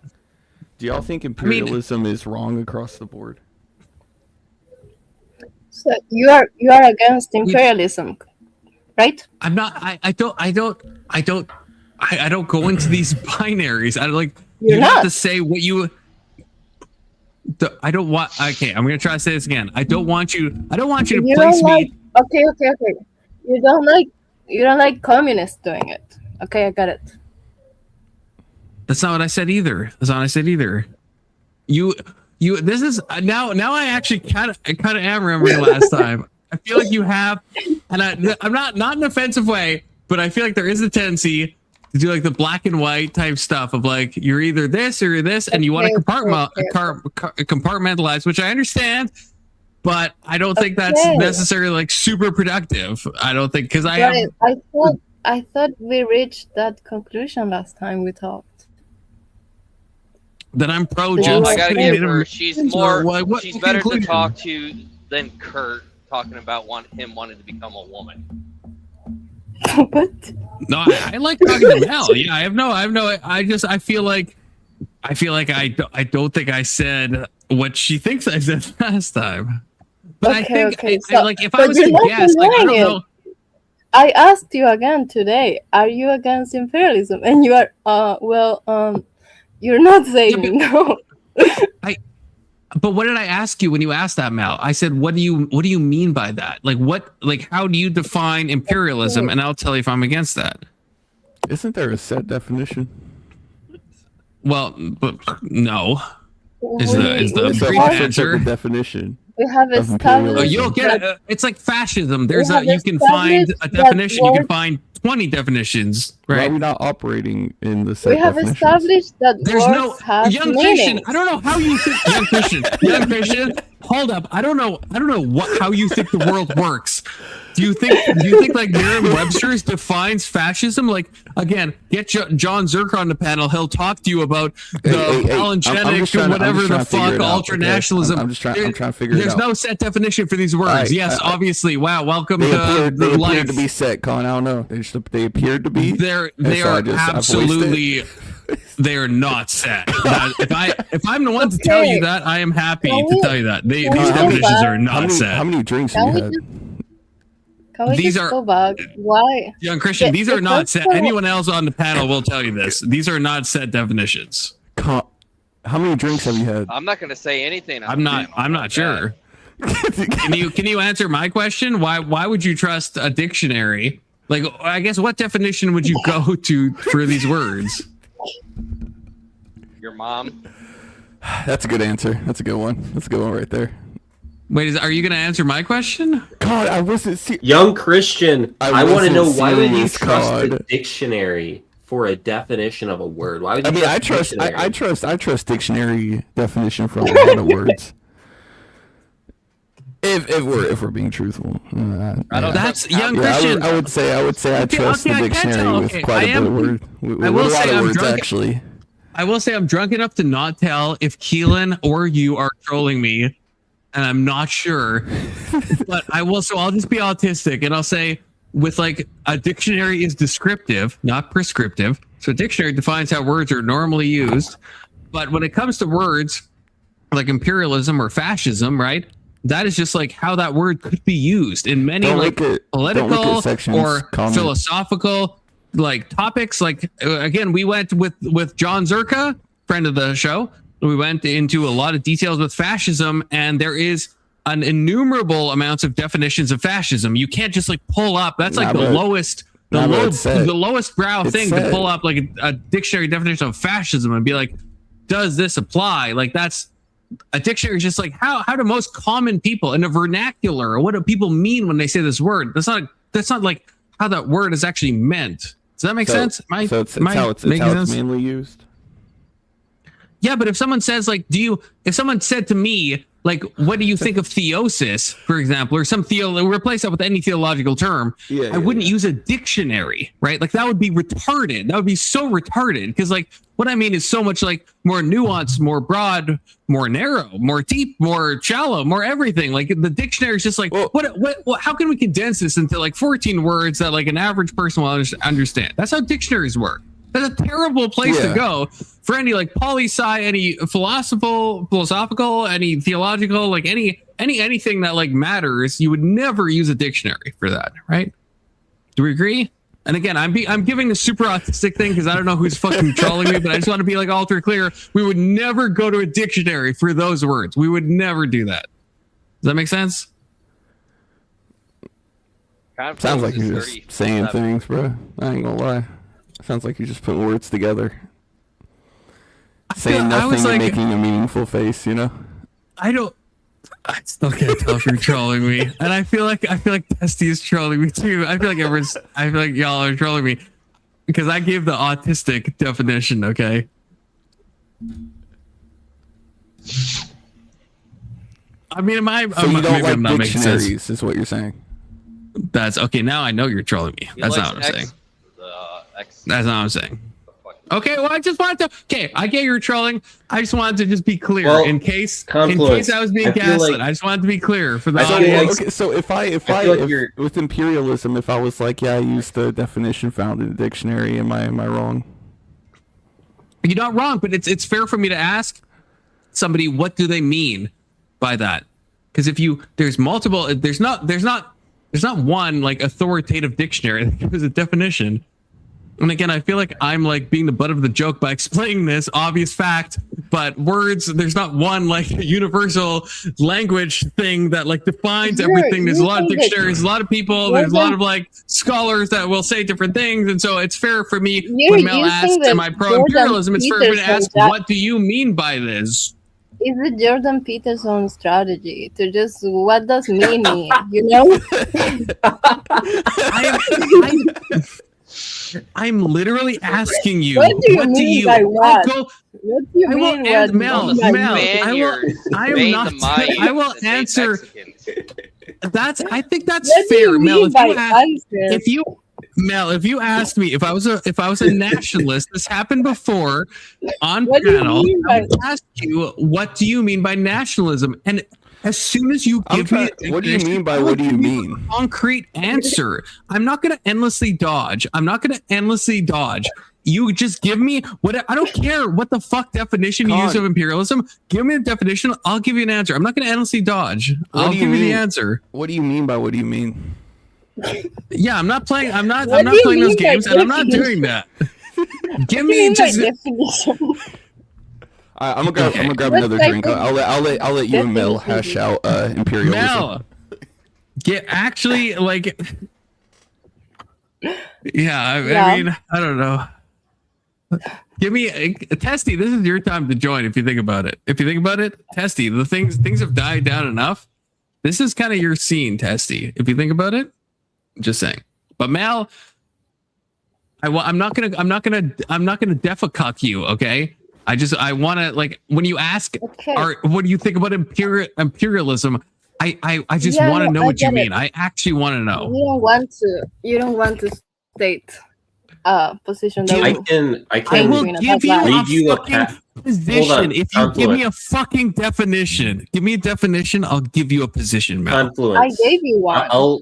y'all think imperialism is wrong across the board? So you are against imperialism, right? I'm not. I don't go into these binaries. I like. You're you have not. to say what you. I don't want. Okay, I'm gonna try to say this again. I don't want you. I don't want you to You place don't like. me. Okay. You don't like communists doing it. Okay, I got it. That's not what I said either. You. This is now. I actually kind of am remembering last time. I feel like you have, and I'm not in an offensive way, but I feel like there is a tendency to do like the black and white type stuff of like you're either this or you're this, and you want to compartmentalize, which I understand, but I don't think that's necessarily like super productive. I don't think because I thought we reached that conclusion last time we talked. that I'm pro Well, genocide. I gotta give her. She's She's more. what She's better to conclusion? talk to than Kurt talking about him wanting to become a woman. What? No, I like talking to Mel. Yeah, I have no. I feel like I don't think I said what she thinks I said last time. But I think like if I was to guess, like I don't know. I asked you again today. Are you against imperialism? And you are. You're not saying no. But what did I ask you when you asked that, Mel? I said, what do you mean by that? Like how do you define imperialism? And I'll tell you if I'm against that. Isn't there a set definition? Well, but no. Is the It's a brief answer definition? We have established. Oh, you'll get it. It's like fascism. You can find a established definition. You can that find 20 definitions, Why right? are we not operating in the set We have definitions? established that There's words no have young meaning. Christian. I don't know how you think young Christian. Hold up. I don't know how you think the world works. Do you think like Merriam-Webster's defines fascism? Like again, get John Zerk on the panel. He'll talk to you about the Palingenic or whatever the fuck ultranationalism. I'm trying to figure it out. There's no set definition for these words. Yes, obviously. Wow, welcome They to appeared life. to be set, Colin. I don't know. They appeared to be. They are absolutely. They are not set. If I'm the one to tell you that, I am happy to tell you that these definitions are not set. How many drinks have you had? Can we These just are- go back? Why? Young Christian, these are It not was set. so- Anyone else on the panel will tell you this. These are not set definitions. How many drinks have you had? I'm not gonna say anything. I'm not sure. Can you answer my question? Why would you trust a dictionary? Like, I guess what definition would you go to for these words? Your mom. That's a good answer. That's a good one. That's a good one right there. Wait, are you going to answer my question? God, I wasn't Young Christian, I want to know why would you serious, trust God. the dictionary for a definition of a word? Why would you? I mean, I trust. I trust dictionary definition for a lot of words. If we're being truthful, That's young Christian. I would say I trust the dictionary with quite a bit of words. With I will a lot say of I'm words, drunk. actually. I will say I'm drunk enough to not tell if Keelan or you are trolling me, and I'm not sure. But I will. So I'll just be autistic, and I'll say with like a dictionary is descriptive, not prescriptive. So a dictionary defines how words are normally used. But when it comes to words like imperialism or fascism, right? That is just like how that word could be used in many political or philosophical like topics. Like again, we went with John Zerka, friend of the show. We went into a lot of details with fascism, and there is an innumerable amounts of definitions of fascism. You can't just like pull up. That's like the lowest brow thing to pull up like a dictionary definition of fascism and be like, does this apply? Like that's a dictionary is just like how do most common people in a vernacular, or what do people mean when they say this word? That's not like how that word is actually meant. Does that make sense? It's how it's mainly used. Yeah, but if someone says like, if someone said to me, like, what do you think of theosis, for example, or replace that with any theological term, I wouldn't use a dictionary, right? Like that would be retarded. That would be so retarded because like what I mean is so much like more nuanced, more broad, more narrow, more deep, more shallow, more everything. Like the dictionary is just like, what how can we condense this into like 14 words that like an average person will understand? That's how dictionaries work. That's a terrible place to go for any like poli-sci, any philosophical, any theological, like anything that like matters. You would never use a dictionary for that, right? Do we agree? And again, I'm giving the super autistic thing because I don't know who's fucking trolling me, but I just want to be like ultra clear. We would never go to a dictionary for those words. We would never do that. Does that make sense? Sounds like you're just saying things, bro. I ain't gonna lie. Sounds like you're just putting words together. Saying nothing and making a meaningful face, you know? I still can't tell if you're trolling me. And I feel like Testy is trolling me too. I feel like y'all are trolling me. Because I gave the autistic definition, okay? I mean, so you don't like dictionaries, is what you're saying? That's okay. Now I know you're trolling me. That's not what I'm saying. That's not what I'm saying. Okay, well, I just wanted to. Okay, I get you're trolling. I just wanted to just be clear in case I was being gaslit. I just wanted to be clear for the audience. Okay, so if with imperialism, if I was like, yeah, I used the definition found in the dictionary, am I wrong? You're not wrong, but it's fair for me to ask somebody what do they mean by that? Because if there's multiple, there's not one like authoritative dictionary that gives a definition. And again, I feel like I'm like being the butt of the joke by explaining this obvious fact, but words, there's not one like universal language thing that like defines everything. There's a lot of dictionaries, a lot of people, there's a lot of like scholars that will say different things. And so it's fair for me when Mel asks, am I pro-imperialism? It's fair for me to ask, what do you mean by this? Is it Jordan Peterson's strategy to just, what does mean, you know? I'm literally asking you. What do you mean by what? What do you mean by Mel? I will answer. I think that's fair, Mel. If you asked me if I was a nationalist, this happened before on panel. I would ask you, what do you mean by nationalism? And as soon as you give me, what do you mean by what do you mean? A concrete answer. I'm not going to endlessly dodge. You just give me what. I don't care what the fuck definition you use of imperialism. Give me the definition. I'll give you an answer. I'm not going to endlessly dodge. I'll give you the answer. What do you mean by what do you mean? Yeah, I'm not playing. I'm not playing those games, and I'm not doing that. Give me just. I'm gonna grab another drink. I'll let you and Mel hash out imperialism. Mel, actually like, I mean, I don't know. Give me Testy. This is your time to join. If you think about it, Testy, the things have died down enough. This is kind of your scene, Testy. If you think about it, just saying. But Mel, I'm not gonna defecuck you. Okay. I want to, like, when you ask, what do you think about imperialism? I just want to know what you mean. I actually want to know. You don't want to state position. I will give you a fucking position if you give me a fucking definition. Give me a definition. I'll give you a position, Mel. I gave you one. I'll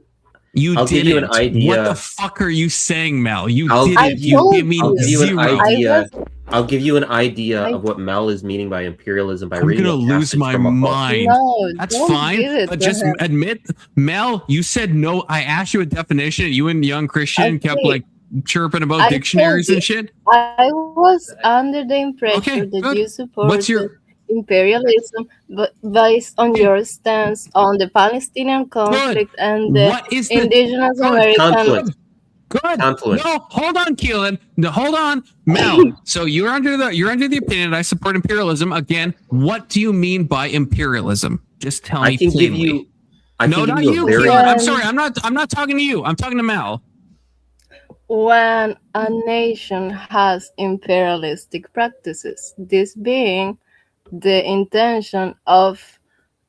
give you an idea. What the fuck are you saying, Mel? You didn't. You give me zero. I'll give you an idea I'll give you an idea I- of what Mel is meaning by imperialism by I'm reading gonna a lose passage my from a book. mind. No, That's don't fine, give it but to just him. admit, Mel, you said no. I asked you a definition. You and Young Christian kept Okay. like chirping about I dictionaries told and shit. I was under the impression Okay, that good. you What's supported your imperialism, but based on your stance on the Palestinian conflict and the what is the indigenous good? American. Confluence. Good. Confluence. No, hold on, Keelan. No, hold on, Mel. So you're under the opinion that I support imperialism. Again, what do you mean by imperialism? Just tell me I can give plainly. you. I No, can give not you you, a very. Keelan. I'm sorry. I'm not talking to you. I'm talking to Mel. When a nation has imperialistic practices, this being the intention of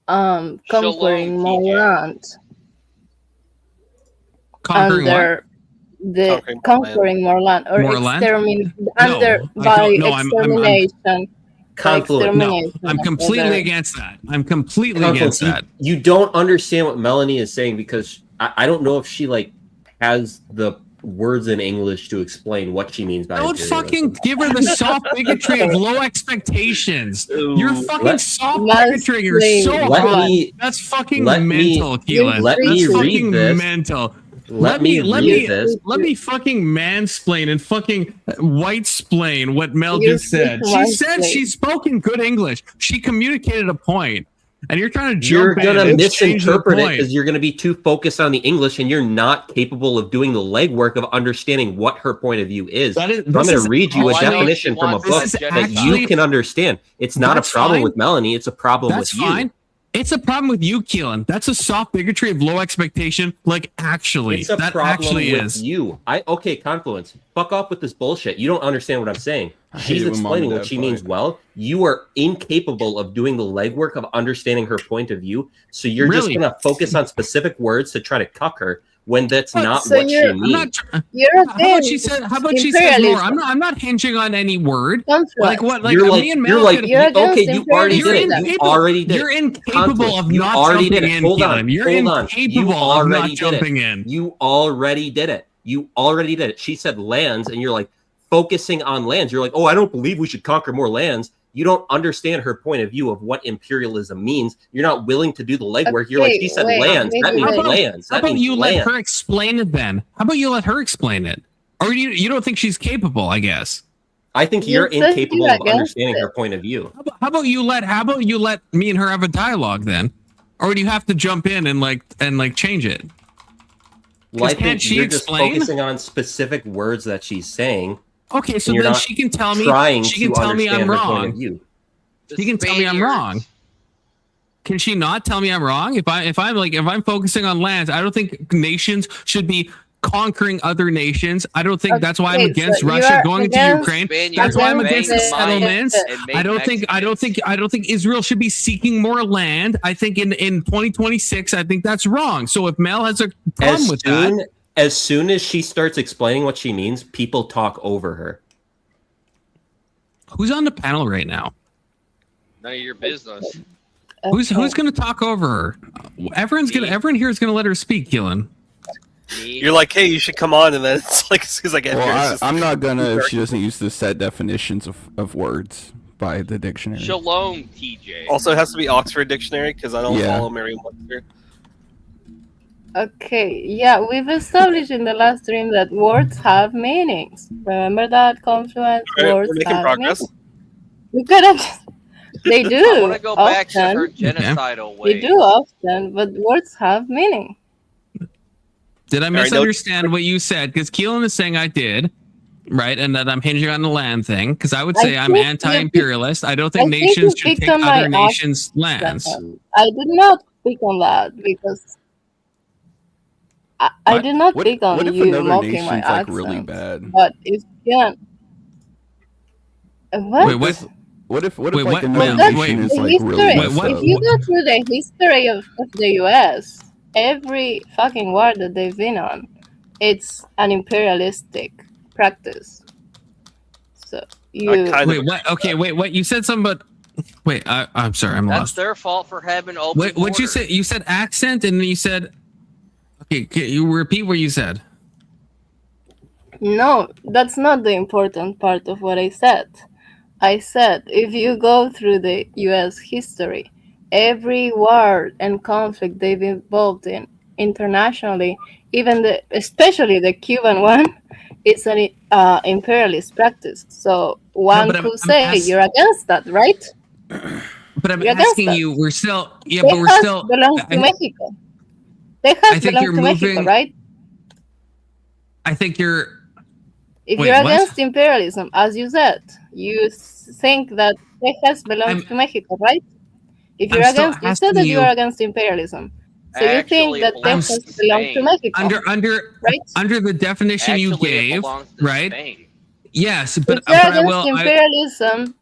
conquering Shalom, more TJ. land Conquering what? under the conquering more land or More land? under I by don't- no, I'm- extermination. Confluence. No, Extermination I'm of completely other- against that. I'm completely Confluence. against that. You don't understand what Melanie is saying because I don't know if she like has the words in English to explain what she means by Don't imperialism. fucking give her the soft bigotry of low expectations. You're fucking Let- soft Let's bigotry. You're play. so Let hot. me- That's fucking let me- mental, Keelan. let That's me read fucking this. mental. Let me read this. Let me fucking mansplain and fucking white splain what Mel You're just said. She white said splain. she spoke in good English. She communicated a point, and you're trying to You're jump in gonna and change the misinterpret it point. because you're gonna be too focused on the English and you're not capable of doing the legwork of understanding what her point of view is. That is- So I'm this gonna is read you a actually- definition from a This book is that actually- you can understand. It's not a That's problem fine. with Melanie, it's a problem That's with you. fine. It's a problem with you, Keelan. That's a soft bigotry of low expectation. Like, actually, It's a that problem actually with is. you. Okay, Confluence. Fuck off with this bullshit. You don't understand what I'm saying. I hate She's it when mom explaining and what dad she fight. means well. You are incapable of doing the legwork of understanding her point of view. So you're Really? just gonna focus on specific words to try to cuck her when that's But- not so what she you're- I'm means. not. You're How about she against said? How about she says more? imperialism. I'm not hinging on any word. Confluence. Like what? Like you're me and Mel. like, could- You're against okay, you already did it. imperialism. You already did You're it. incapable Confluence. of You not already jumping did it. in, Hold on. Keelan. You're Hold on. incapable You of already not did jumping it. in. You already did it. You already did it. She said lands, and you're like focusing on lands. You're like, oh, I don't believe we should conquer more lands. You don't understand her point of view of what imperialism means. You're not willing to do the legwork. You're like, Okay, she said wait, lands. That wait, means wait. lands. How That about means you land. let her explain it then? How about you let her explain it? Or you don't think she's capable? I guess. I think You you're said incapable you're of against understanding it. her point of view. How about you let me and her have a dialogue then? Or do you have to jump in and change it? Well, I Can't think she you're explain? just focusing on specific words that she's saying. Okay, so and you're then not she can tell me. trying She can to tell me I'm understand her point wrong. of view. She can tell me I'm wrong. Can she not tell me I'm wrong? If I'm focusing on lands, I don't think nations should be conquering other nations. I don't think that's why I'm Okay, against so Russia you're going into against Ukraine. Spaniards That's why I'm against against the the- settlements. and make I don't think Israel should be seeking more land. I think in 2026, I think that's wrong. So if Mel has a problem with that, As soon as she starts explaining what she means, people talk over her. who's on the panel right now? None of your business. Who's going to talk over her? Everyone here is going to let her speak, Keelan. Me. You're like, hey, you should come on, and then it's like, as soon as I get here, it's Well, just, I'm not gonna if she doesn't use the set definitions of words by the dictionary. Shalom, TJ. also it has to be Oxford Dictionary because I don't Yeah. follow Merriam-Webster. Okay, yeah, we've established in the last stream that words have meanings. Remember that, Confluence? Alright, Words we're making have progress. meanings. We could have. They do. I want to go back to her often. genocidal They ways. do often, but words have meaning. Did I no- misunderstand what you said? Because Keelan is saying I did, right? And that I'm hinging on the land thing. Because I would I say I'm think you anti-imperialist. I don't think I think nations you should picked take on my other nations' lands. I did not pick on that because I did not What, pick on what if you another mocking nation's my like accent. really bad? But if you can, what? Wait, what? What if Wait, like what? another Well, nation wait, is the like history. really Wait, messed what- up? If you go through the history of the US, every fucking war that they've been on, it's an imperialistic practice. So you kind of Wait, what? Okay, wait, what? You said something about. Wait, I'm sorry, I'm That's lost. their fault for having open Wait, what you borders. said? You said accent, and then you said. Okay, can you repeat what you said? No, that's not the important part of what I said. I said, if you go through the U.S. history, every war and conflict they've involved in internationally, especially the Cuban one, it's an imperialist practice. So one but could say you're against that, right? But I'm You're against asking that. you. We're still. Yeah, Texas but we're still. belongs to Mexico. I Texas think belongs you're to Mexico, moving. right? I think you're. If Wait, you're what? against imperialism, as you said, you think that Texas belongs to Mexico, right? If you're I'm still against, you said that asking you you- are against imperialism. So you think Actually, it that belongs Texas to belongs to Spain. Mexico, right? Under the definition you Actually, it gave, belongs to right? Spain. Yes, but If you're I against will. imperialism,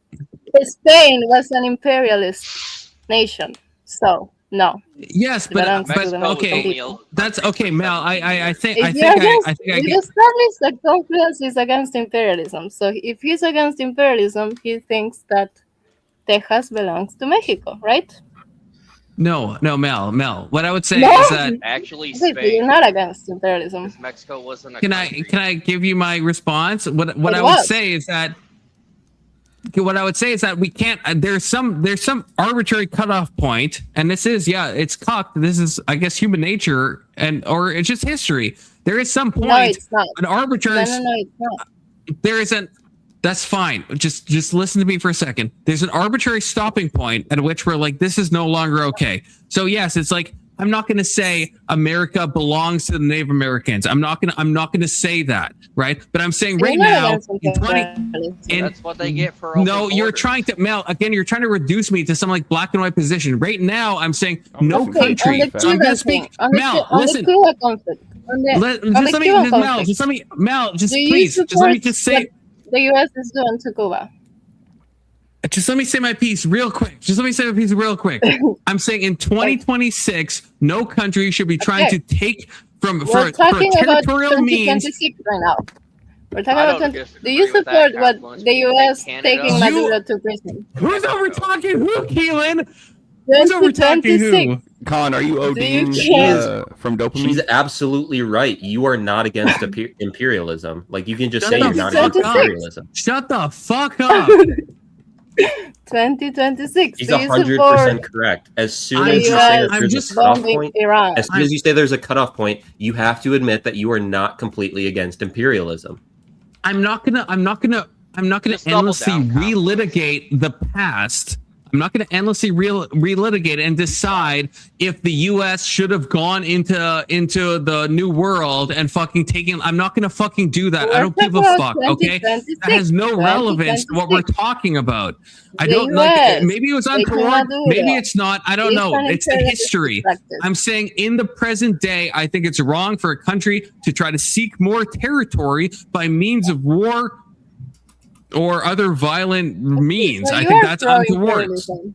Spain was an imperialist nation. So no. Yes, it but belongs to the okay, Mexican people. that's okay, Mel. I think If I you're think against, I think I we get. established that Confluence is against imperialism. So if he's against imperialism, he thinks that Texas belongs to Mexico, right? No, Mel. What I would say No. is that Actually, Okay, so Spain. you're not against imperialism. Because Mexico wasn't a can country. I give you my response? What It I would was. say is that we can't. There's some arbitrary cutoff point, and this is it's cocked. This is I guess human nature, or it's just history. There is some point. No, it's not. An arbitrary. No, it's not. There isn't. That's fine. Just listen to me for a second. There's an arbitrary stopping point at which we're like, this is no longer okay. So yes, it's like I'm not going to say America belongs to the Native Americans. I'm not going to say that, right? But I'm saying right now, in 20, That's what they get for no, open you're borders. trying to Mel again. You're trying to reduce me to some like black and white position. Right now, I'm saying no Okay, country. on the So I'm Cuba going to speak. thing, on the Mel, Cu- on listen. the Cuba conflict, on the Cuba conflict. Mel, just Do you please, just let me support just say. what the U.S. is doing to Cuba? Just let me say my piece real quick. I'm saying in 2026, no country should be trying Okay. to take for We're talking about territorial means. 2026 right now. We're talking I about don't 20. Do disagree you with that, support what Confluence, the because U.S. Canada- taking You- Maduro to prison? Who's over talking? Who, Keelan? Who's over talking 2026. who? Con, are you ODing care? from dopamine? She's absolutely right. You are not against imperialism. Like you can just Shut say the you're not fuck against up. imperialism. Shut the fuck up. 2026. She's Do you 100% support correct. As soon I'm as you US say that I'm there's just a cutoff bombing point, Iran? as soon as you say there's a cutoff point, you have to admit that you are not completely against imperialism. I'm not gonna Just double endlessly down, Confluence. relitigate the past. I'm not gonna endlessly relitigate and decide if the U.S. should have gone into the new world and fucking taken. I'm not gonna fucking do that. I don't give a fuck. Okay, that has no relevance to what we're talking about. I The don't like. US, Maybe it was they untoward. cannot do Maybe that. it's not. I don't It's know. an It's the imperialist history. practice. I'm saying in the present day, I think it's wrong for a country to try to seek more territory by means of war or other violent means. So I you think are that's pro untoward. imperialism.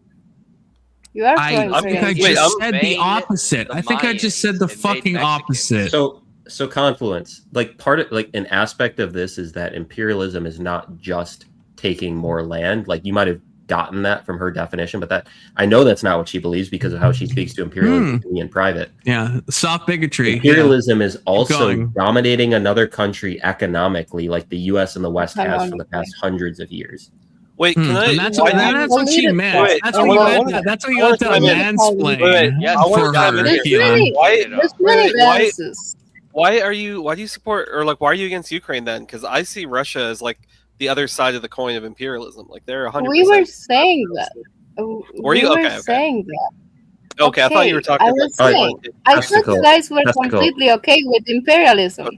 You are pro I think I imperialism. Wait, just I'm said the saying opposite. the I think I just said the Mayans fucking invade Mexicans. opposite. So confluence, like part of like an aspect of this is that imperialism is not just taking more land. Like you might have gotten that from her definition, but that I know that's not what she believes because of how she speaks to imperialism in private. Yeah, soft bigotry. Imperialism is also going. dominating another country economically, like the U.S. and the West has for the Economically. past hundreds of years. Wait, can I? And that's why what, do you- that's what she meant. Wait, That's I what you wanna- had. That's what you I had to wanna chime in. mansplain Wait, Yes, I want for to chime her. in There's here. many, Why? there's many why- dances. Why do you support or like why are you against Ukraine then? Because I see Russia as like the other side of the coin of imperialism. Like they're 100%. We were saying that. Were you? We were Okay. saying that. Okay, I thought you were talking I about. was saying, I thought you guys were completely okay with imperialism.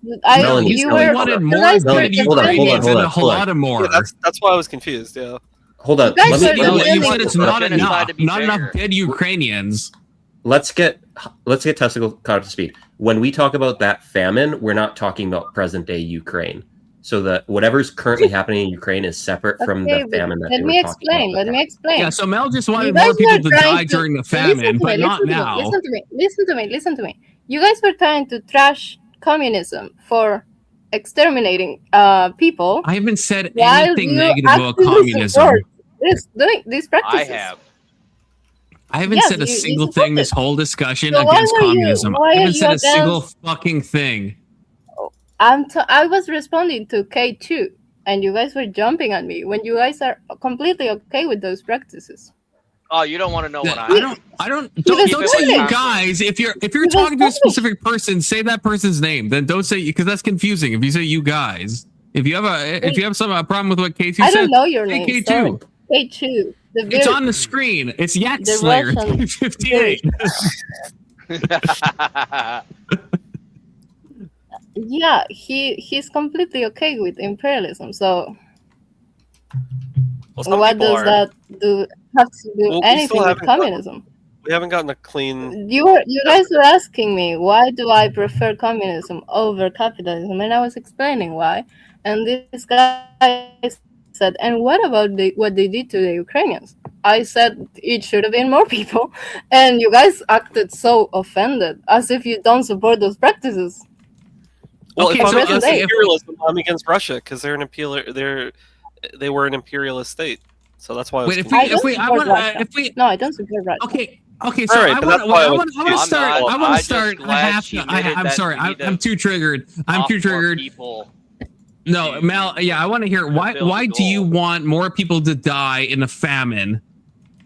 Melanie, You Melanie, were. hold on. You guys were Melanie, hold on, hold on, defending. hold on, a whole lot of more. Yeah, that's why I was confused. Yeah. Hold on. You guys Let me, are let me- defending- You said it's not Genocide enough. to be Not fair. enough dead Ukrainians. let's get testicle caught up to speed. When we talk about that famine, we're not talking about present day Ukraine. So that whatever's currently happening in Ukraine is separate from Okay, the famine that let they me were talking explain. about. Let me explain. Yeah, so Mel just You wanted guys more people were to trying die during the listen famine, to but me, not listen to me, now. Listen to me. You guys were trying to trash communism for exterminating people. I haven't said while anything you negative about actively communism. support doing these I practices. have. I haven't Yes, said a you single support thing this it. whole discussion So why against were you- communism. why I are haven't you said a single against- fucking thing. I was responding to K2, and you guys were jumping at me when you guys are completely okay with those practices. Oh, you don't want to know what I don't say you guys. If you're talking to a specific person, say that person's name. Then don't say, because that's confusing. If you say you guys, if you have a problem with what K2 said, I don't know your name. K2. Sorry. K2. It's on the screen. It's Yak Slayer 58. Yeah, he's completely okay with imperialism. So what does that have to do anything with communism? We haven't gotten a clean. You guys were asking me why do I prefer communism over capitalism, and I was explaining why. And this guy said, "And what about what they did to the Ukrainians?" I said it should have been more people, and you guys acted so offended, as if you don't support those practices. Well, if I'm against imperialism, I'm against Russia because they were an imperialist state. So that's why. No, I don't support Russia. Okay, so right, I want to start. I'm sorry. I'm too triggered. No, Mel. Yeah, I want to hear why do you want more people to die in a famine?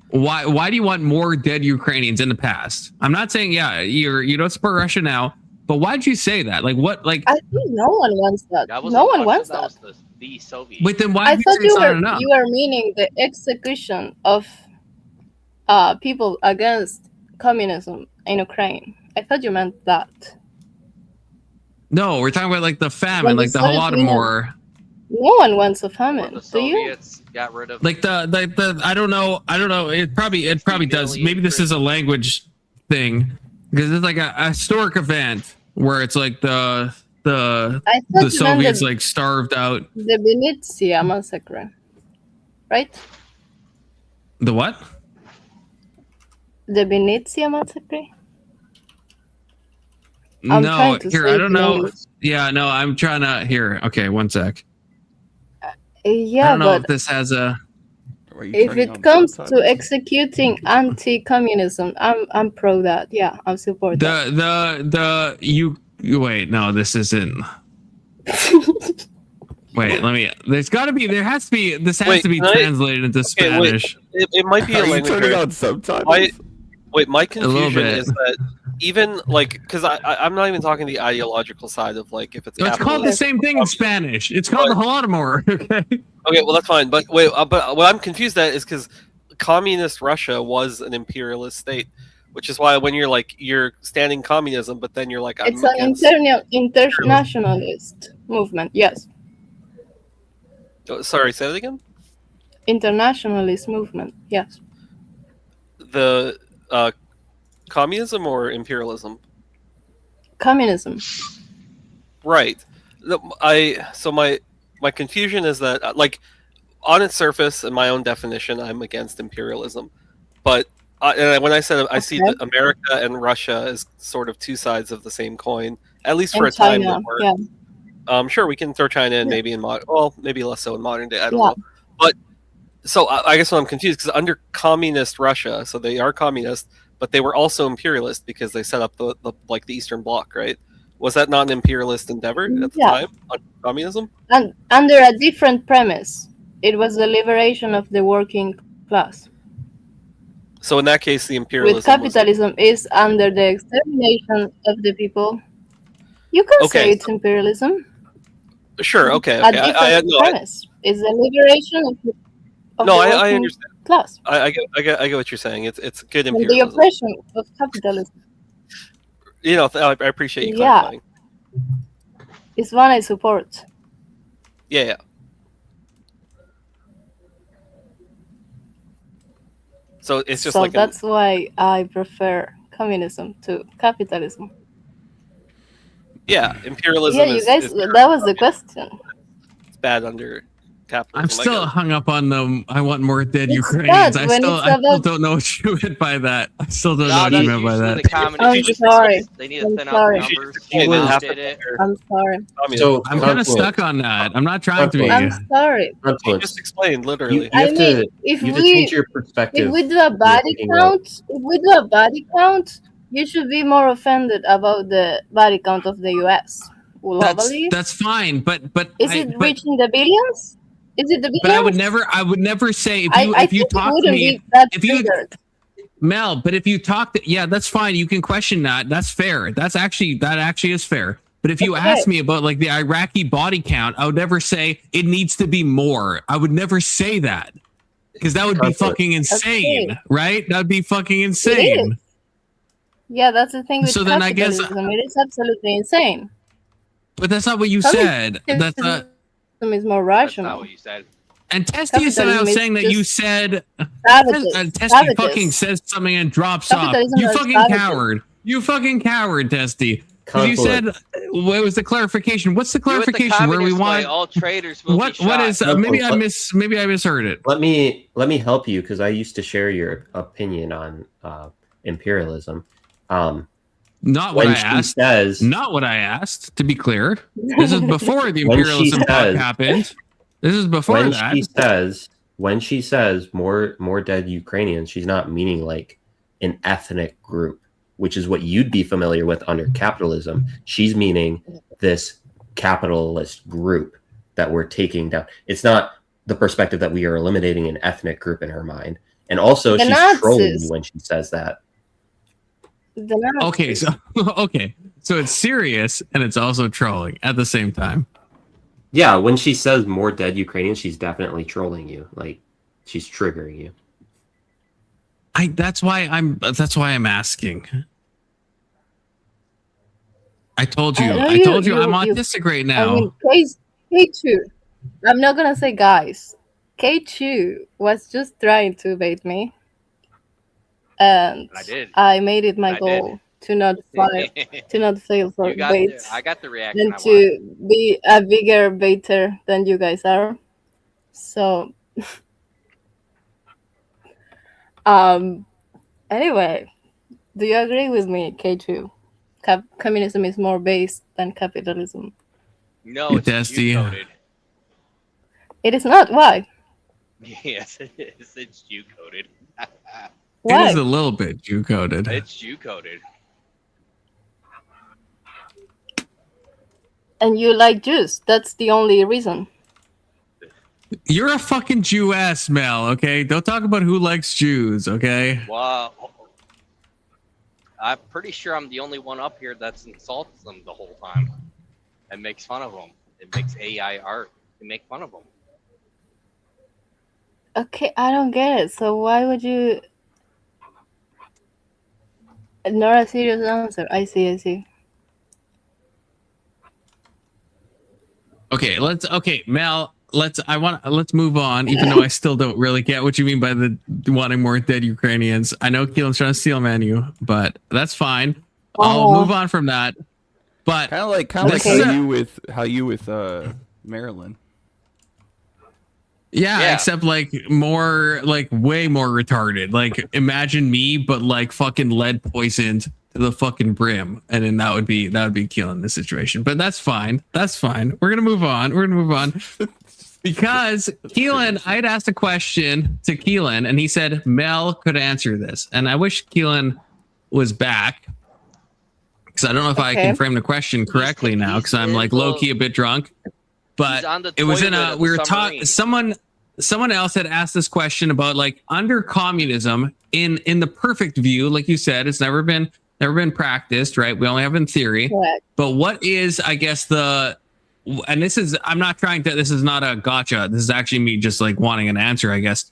Why do you want more dead Ukrainians in the past? I'm not saying you don't support Russia now, but why did you say that? Like what? Like I think no one wants that. No one wants that. Was the Soviet. Wait, then why? I thought you were meaning the execution of people against communism in Ukraine. I thought you meant that. No, we're talking about like the famine, like the Holodomor. No one wants a famine. The Soviets got rid of like the I don't know. It probably does. Maybe this is a language thing because it's like a historic event where it's like the Soviets like starved out. The Vinnytsia massacre, right? The what? The Vinnytsia massacre. No, here I don't know. Yeah, no, I'm trying to here. Okay, one sec. Yeah, I don't know but if this has a. If it comes to executing anti-communism, I'm pro that. Yeah, I'm support that. You wait. No, this isn't. Wait, let me. There has to be. This has to be translated into Spanish. It might be a language. Turning on subtitles. My confusion is that even like because I'm not even talking the ideological side of like if it's. It's called the same thing in Spanish. It's called the Holodomor. Okay, well that's fine. But wait, but what I'm confused at is because communist Russia was an imperialist state, which is why when you're standing communism, but then you're like it's an internationalist movement. Yes. Oh, sorry, say that again. Internationalist movement. Yes. The communism or imperialism? Communism. Right. My confusion is that like on its surface, in my own definition, I'm against imperialism, but and when I said I see that America and Russia as sort of two sides of the same coin, at least for a time. Yeah. Sure, we can throw China in maybe in maybe less so in modern day. I don't know, but so I guess what I'm confused because under communist Russia, so they are communist, but they were also imperialist because they set up the Eastern Bloc, right? Was that not an imperialist endeavor at the time on communism? And under a different premise, it was the liberation of the working class. So in that case, the imperialism. With capitalism is under the extermination of the people. You can say it's imperialism. Sure. Okay. A different premise is the liberation of the. I understand. Class. I get what you're saying. It's good imperialism. And the oppression of capitalism. You know, I appreciate you clarifying. It's one I support. Yeah. So it's just that's why I prefer communism to capitalism. Yeah, imperialism. Yeah, you guys. That was the question. It's bad under capitalism. I'm still hung up on them. I want more dead Ukrainians. I still don't know what you meant by that. I still don't know what you meant by that. I'm sorry. They need to thin out the numbers. I'm sorry. So I'm kind of stuck on that. I'm not trying to be. I'm sorry. You just explained literally. You have to change your perspective. If we do a body count, you should be more offended about the body count of the U.S. globally. That's fine, but Is it reaching the billions? Is it the billions? But I would never say I if you think it talk to wouldn't me be that if you triggered. Mel, but if you talk to, yeah, that's fine. You can question that. That's fair. That actually is fair. But if you ask me about like the Iraqi body count, I would never say it needs to be more. I would never say that because that would be fucking insane, right? That would be fucking insane. Yeah, that's the thing with So then I guess- capitalism. It is absolutely insane. But that's not what you said. That's not. Is more That's rational. not what you said. And Testy is somehow Capitalism is saying that you just said savages. Testy Savages. fucking says something and drops off. Capitalism You is fucking savages. coward. You fucking coward, Testy. Because you said what was the clarification? What's the Do it the clarification where we communist way, want? all traitors will be What shot. is? Maybe I misheard it. Let me help you because I used to share your opinion on imperialism. Not what I asked. Not what I asked. To be clear, this is before the imperialism talk happened. This is before when that. When she says more dead Ukrainians, she's not meaning like an ethnic group, which is what you'd be familiar with under capitalism. She's meaning this capitalist group that we're taking down. It's not the perspective that we are eliminating an ethnic group in her mind. And also, The she's Nazis. trolling you when she says that. Okay, so it's serious and it's also trolling at the same time. Yeah, when she says more dead Ukrainians, she's definitely trolling you. Like she's triggering you. That's why I'm asking. I told you I'm autistic right now. I mean, K2. I'm not gonna say guys. K2 was just trying to bait me, and I did. I made it my goal to not fail for You got baits. I got the reaction. And to be a bigger baiter than you guys are. So, anyway, do you agree with me, K2? Communism is more based than capitalism. No, it's Jew-coded. It is not. Why? Yes, it is. It's Jew-coded. Why? It is a little bit Jew-coded. It's Jew-coded. And you like Jews. That's the only reason. You're a fucking Jew-ass, Mel, okay? Don't talk about who likes Jews, okay? Well, I'm pretty sure I'm the only one up here that's insults them the whole time and makes fun of them. It makes AI art to make fun of them. Okay, I don't get it. So why would you... Not a serious answer. I see. Okay, Mel, let's move on, even though I still don't really get what you mean by the wanting more dead Ukrainians. I know Keelan's trying to steel man you, but that's fine. I'll move on from that. But kind of like how you with Maryland. Yeah, except like more, like way more retarded. Like imagine me, but like fucking lead poisoned to the fucking brim, and then that would be Keelan this situation. But that's fine. We're gonna move on. Because Keelan, I'd asked a question to Keelan, and he said Mel could answer this, and I wish Keelan was back because I don't know if I can frame the question correctly now because I'm like low key a bit drunk. But it was in a we were talking. Someone else had asked this question about like under communism in the perfect view, like you said, it's never been practiced, right? We only have in theory. Correct. But what is, I guess, and this is this is not a gotcha. This is actually me just like wanting an answer, I guess,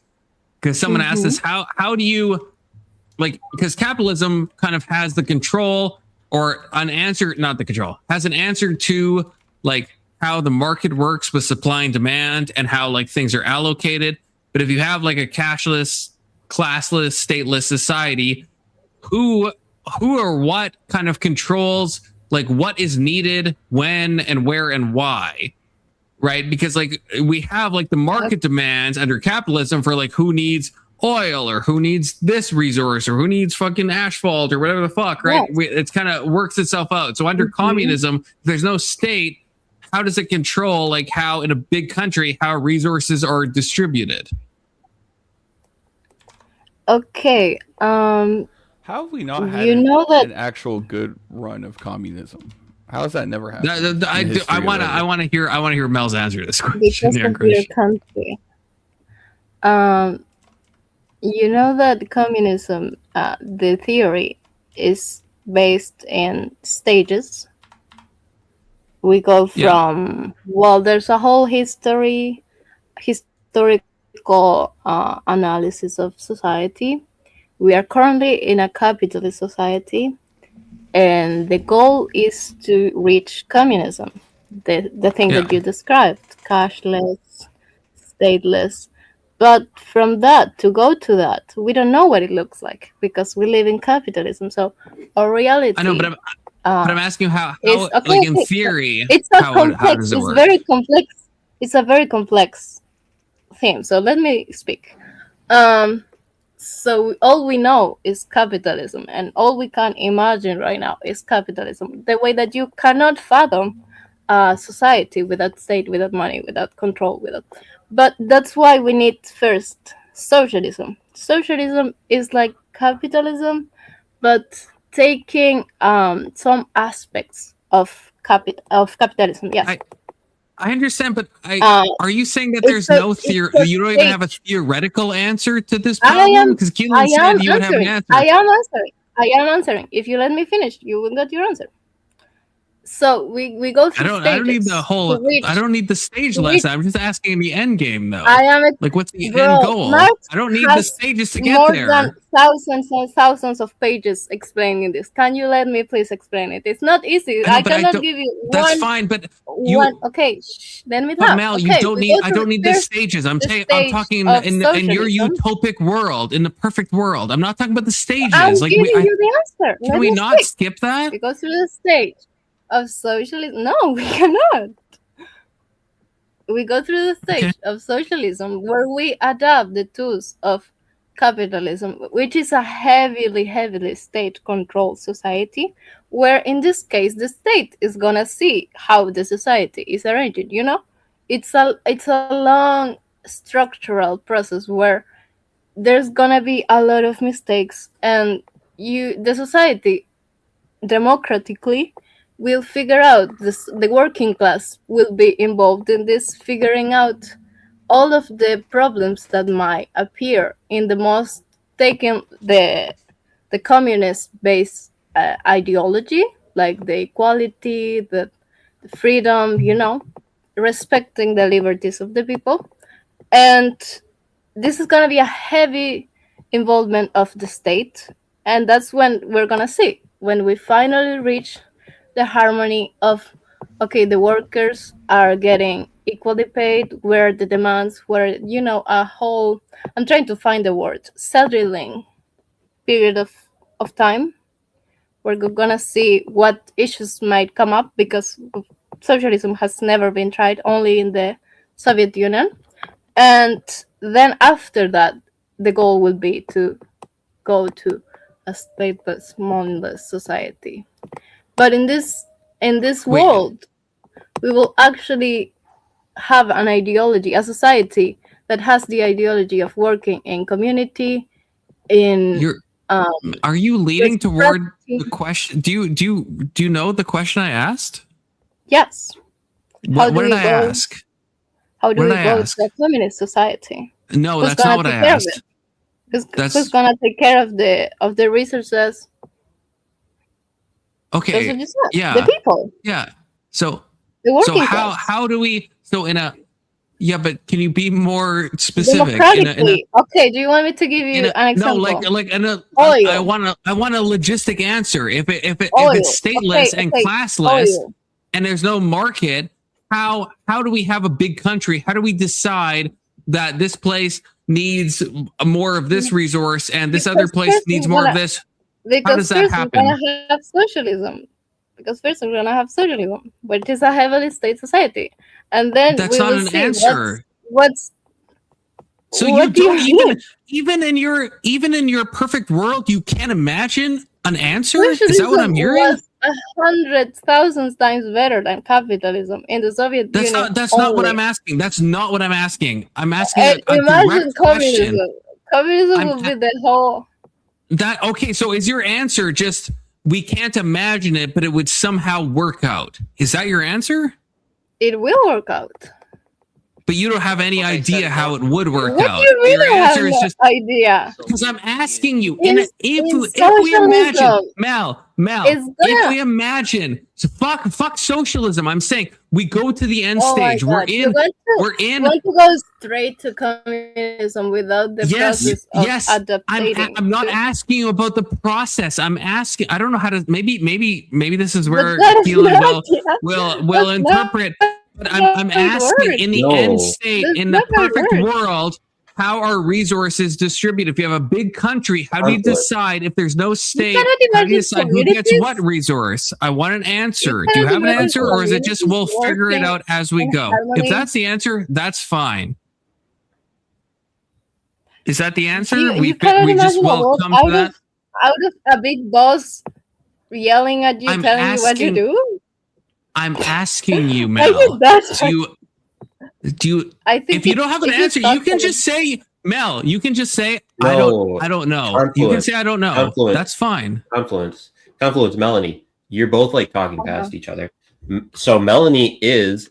because someone asked this. How do you because capitalism kind of has the control or has an answer to like how the market works with supply and demand and how like things are allocated. But if you have like a cashless, classless, stateless society, who or what kind of controls like what is needed, when and where and why, right? Because like we have like the market demands under capitalism for like who needs oil or who needs this resource or who needs fucking asphalt or whatever the fuck, right? It's kind of works itself out. So under communism, if there's no state, how does it control like how in a big country how resources are distributed? Okay. How have we not had an actual good run of communism? How has that never happened? I want to hear Mel's answer to this question. Because here, of Chris. your country. You know that communism, the theory, is based in stages. We go from there's a whole historical analysis of society. We are currently in a capitalist society, and the goal is to reach communism. The thing that you described, cashless, stateless. But from that to go to that, we don't know what it looks like because we live in capitalism. So our reality. I know, but I'm asking you how in theory, it's not how complex. does it work? Very complex. It's a very complex theme. So let me speak. So all we know is capitalism, and all we can imagine right now is capitalism. The way that you cannot fathom society without state, without money, without control, But that's why we need first socialism. Socialism is like capitalism, but taking some aspects of capitalism. Yes. I understand, but are you saying that there's no theory? You don't even have a theoretical answer to this problem? Because Keelan said you would have an answer. I am answering. If you let me finish, you will get your answer. So we go through stages. I don't need the whole. I don't need the stage lesson. I'm just asking the end game though. What's the end goal? I don't need the stages to get there. More than thousands and thousands of pages explaining this. Can you let me please explain it? It's not easy. I cannot give you. That's fine, but okay. Let me talk. But Mel, you don't need. I don't need the stages. I'm talking in your utopic world, in the perfect world. I'm not talking about the stages. I'm giving you the answer. Can we not skip that? We go through the stage of socialism. No, we cannot. We go through the stage of socialism where we adopt the tools of capitalism, which is a heavily state-controlled society, where in this case the state is gonna see how the society is arranged. You know, it's a long structural process where there's gonna be a lot of mistakes, and the society democratically will figure out this. The working class will be involved in this, figuring out all of the problems that might appear in the most taking the communist-based ideology, like the equality, the freedom, respecting the liberties of the people. And this is going to be a heavy involvement of the state. And that's when we're going to see, when we finally reach the harmony of, okay, the workers are getting equally paid, where the demands were, a whole, I'm trying to find the word, settling period of time. We're gonna see what issues might come up, because socialism has never been tried, only in the Soviet Union. And then after that, the goal will be to go to a stateless, mindless society. But in this world, we will actually have an ideology, a society that has the ideology of working in community. Are you leading toward the question? Do you know the question I asked? Yes. What did I ask? How do we go to a communist society? No, that's not what I asked. Who's gonna take care of the resources? Okay. Yeah. The people. Yeah. So how do we? So but can you be more specific? Democratically. Okay. Do you want me to give you an example? No, I want a logistic answer. If it's stateless and classless, and there's no market, how do we have a big country? How do we decide that this place needs more of this resource and this other place needs more of this? How does that happen? We're gonna have socialism. Because first we're gonna have socialism, which is a heavily state society, and then that's not an answer. So you don't even in your perfect world, you can't imagine an answer. Is that what I'm hearing? Was 100,000 times better than capitalism in the Soviet Union. That's not what I'm asking. That's not what I'm asking. I'm asking a imagine direct question. Communism will be the whole. So is your answer just we can't imagine it, but it would somehow work out. Is that your answer? It will work out. But you don't have any idea how it would work What out. do you mean Your I have answer is no just idea? because I'm asking you. In if we socialism, imagine, Mel, it's if gonna- we imagine, so fuck socialism. I'm saying we go to the end Oh my stage. We're God. You want to go straight to communism without the process of adapting. I'm not asking you about the process. I'm asking. I don't know how to. Maybe this is where that is Keelan not- will that's interpret. But I'm asking in the end state, That's in the not how it perfect works. world, how are resources distributed? If you have a big country, how do you decide if there's no state? cannot How do you imagine decide who gets communities- what resource? I want an answer. You Do you cannot have an imagine answer, or is it just we'll communities figure it working out as we in go? harmony. If that's the answer, that's fine. Is that the answer? You cannot we just imagine a will world come to that. out of a big boss yelling at you, I'm telling you what to asking- do. I'm asking you, I Mel. think that's Do you? I think If you don't have an if you answer, you talk can to just say, Mel. You can just say, No. I don't know. You can say, I don't know. Confluence. That's fine. Confluence, Melanie. You're both like talking past each other. So Melanie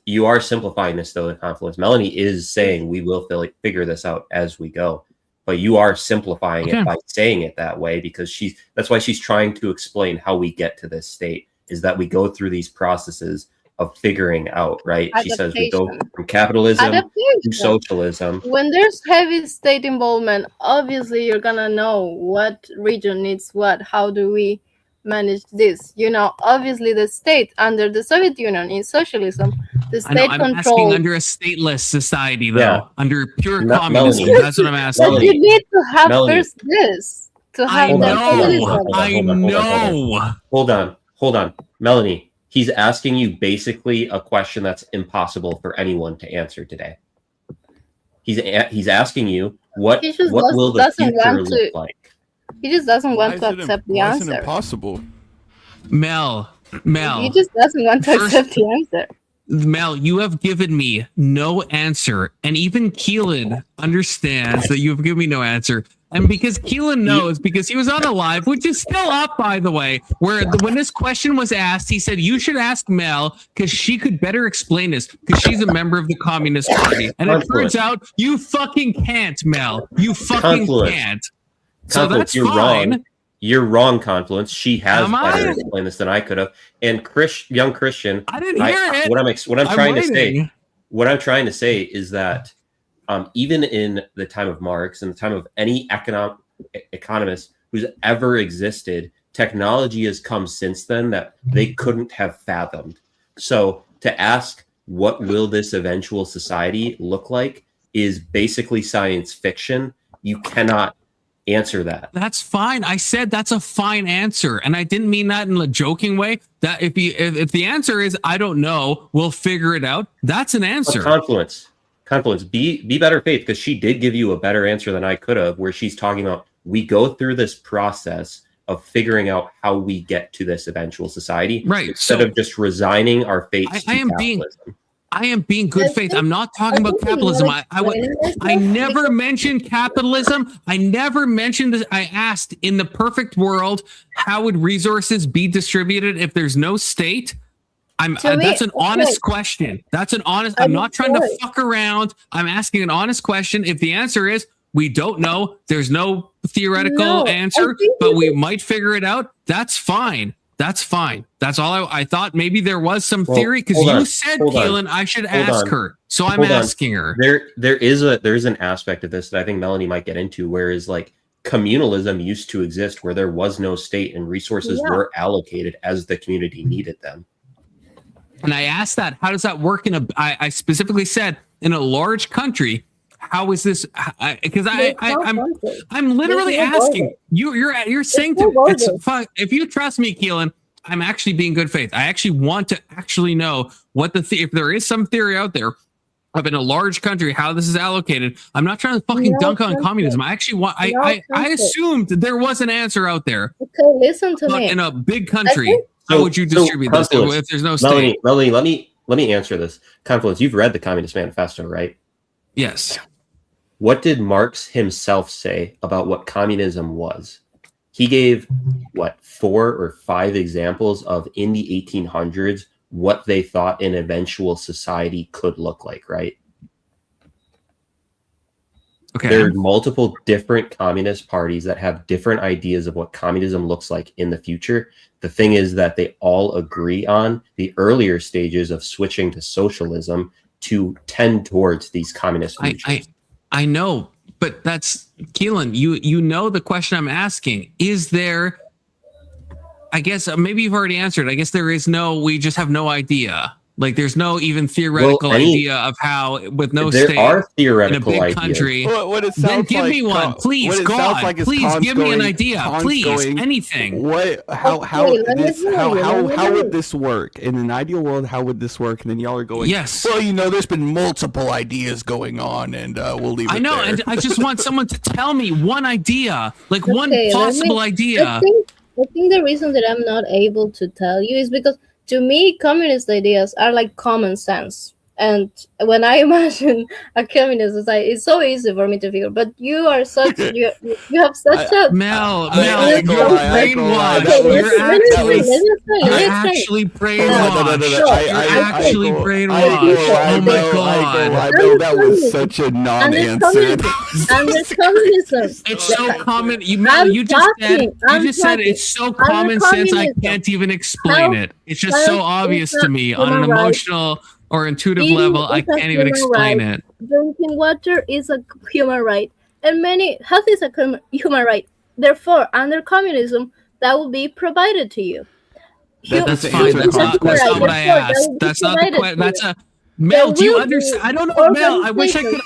you are simplifying this though. The confluence. Melanie is saying we will figure this out as we go, but you are simplifying it by saying it that way because that's why she's trying to explain how we get to this state is that we go through these processes of figuring out, right? She says we go from capitalism to socialism. When there's heavy state involvement, obviously you're gonna know what region needs what. How do we manage this? Obviously the state under the Soviet Union in socialism, the I know, state I'm asking control. under a stateless society, though, Yeah. under pure Melanie. communism. That's what I'm asking. But you need to have Melanie. first this to I have that know. socialism. I know. Hold on, Melanie. He's asking you basically a question that's impossible for anyone to answer today. He's asking you what He just will the doesn't future want to- look like? He just doesn't want to Why is it accept the why is it answer. impossible? Mel. He just doesn't want to First- accept the answer. Mel, you have given me no answer. And even Keelan understands that you have given me no answer. And because Keelan knows, because he was on a live, which is still up, by the way, where when this question was asked, he said, you should ask Mel because she could better explain this because she's a member of the Communist Party. And it turns out you fucking can't, Mel. You fucking Confluence. can't. So Confluence, that's you're fine. wrong. You're wrong, Confluence. She has Am I? better explained this than I could have. And young Christian, I didn't hear it. What I'm I'm trying waiting. to say is that even in the time of Marx and the time of any economist who's ever existed, technology has come since then that they couldn't have fathomed. So to ask what will this eventual society look like is basically science fiction. You cannot answer that. That's fine. I said that's a fine answer, and I didn't mean that in a joking way. That if the answer is I don't know, we'll figure it out. That's an answer. Confluence. Be better faith because she did give you a better answer than I could have. Where she's talking about we go through this process of figuring out how we get to this eventual society, right? Instead of just resigning our fate to capitalism. I am being good faith. I'm not talking about capitalism. I never mentioned capitalism. I never mentioned this. I asked in the perfect world, how would resources be distributed if there's no state? That's an honest question. That's an honest. I'm not trying to fuck around. I'm asking an honest question. If the answer is we don't know, there's no theoretical answer, but we might figure it out. That's fine. That's fine. That's all I thought. Maybe there was some theory because you said, Keelan, I should ask her. So I'm asking her. There is an aspect of this that I think Melanie might get into, whereas like communalism used to exist where there was no state and resources were allocated as the community needed them. And I asked that, how does that work I specifically said in a large country, how is this? Because I'm literally asking you're saying it's fun. If you trust me, Keelan, I'm actually being good faith. I actually want to actually know what if there is some theory out there of in a large country how this is allocated. I'm not trying to fucking dunk on communism. I actually want. I assumed there was an answer out there. Okay, listen to me. In a big country, how would you distribute this if there's no state? Melanie, let me answer this. Confluence, you've read the Communist Manifesto, right? Yes. What did Marx himself say about what communism was? he gave what 4 or 5 examples of in the 1800s what they thought an eventual society could look like, right? Okay. There are multiple different communist parties that have different ideas of what communism looks like in the future. The thing is that they all agree on the earlier stages of switching to socialism to tend towards these communist futures. I know, but that's Keelan. You know the question I'm asking. Is there? I guess maybe you've already answered. I guess there is no. We just have no idea. Like there's no even theoretical idea of how with no there state are theoretical in a big ideas. country. What it Then sounds give like, me one, please, what it God. sounds like is Please Khan's give me an going- idea. Khan's Please, going, anything. What? How would this work in an ideal world? How would this work? And then y'all are going, Yes. Well, you know, there's been multiple ideas going on, and we'll leave it. I know, there. and I just want someone to tell me one idea, like one Okay, possible idea. I think the reason that I'm not able to tell you is because to me, communist ideas are like common sense. And when I imagine a communist society, it's so easy for me to figure. But you are such you have such a Mel, I you're brainwashed. You're actually brainwashed. You're actually brainwashed. Oh my God. That was such a non-answer. Under communism, It's so common. You just said it's so common sense. I can't even explain it. It's just so obvious to me on an emotional or intuitive level. I can't even explain it. Drinking water is a human right, and health is a human right. Therefore, under communism, that will be provided to you. That's fine. That's not what I asked. That's not the question. That's a Mel. Do you understand? I don't know, Mel. I wish I could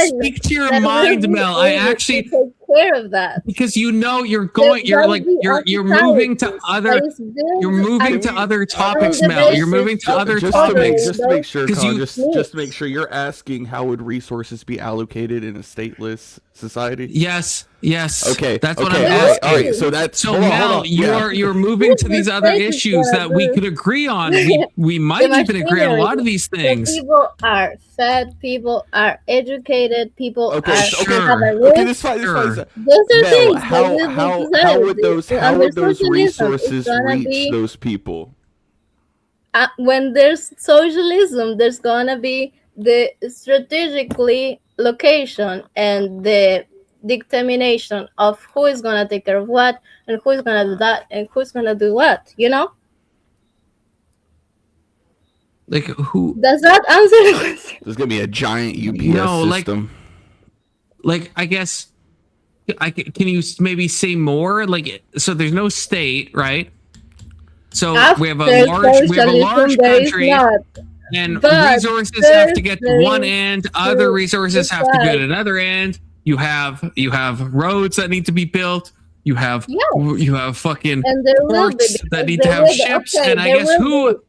speak to your mind, Mel. I actually take care of that because you're moving to other topics, Mel. You're moving to other topics. Just to make sure, Colin, just to make sure you're asking how would resources be allocated in a stateless society? Yes. Okay. That's what I'm asking. All right. So that's Mel. You're moving to these other issues that we could agree on. We might even agree on a lot of these things. People are fed. People are educated. People are. Okay, this fine. Those are things. How would those resources reach those people? When there's socialism, there's gonna be the strategically location and the determination of who is gonna take care of what and who is gonna do that and who's gonna do what. You know. Like who? Does that answer the question? There's gonna be a giant UPS system. Like I guess. Can you maybe say more? Like, so there's no state, right? So we have a large country, and resources have to get to one end. Other resources have to go to another end. You have roads that need to be built. You have fucking ports that need to have ships. And I guess who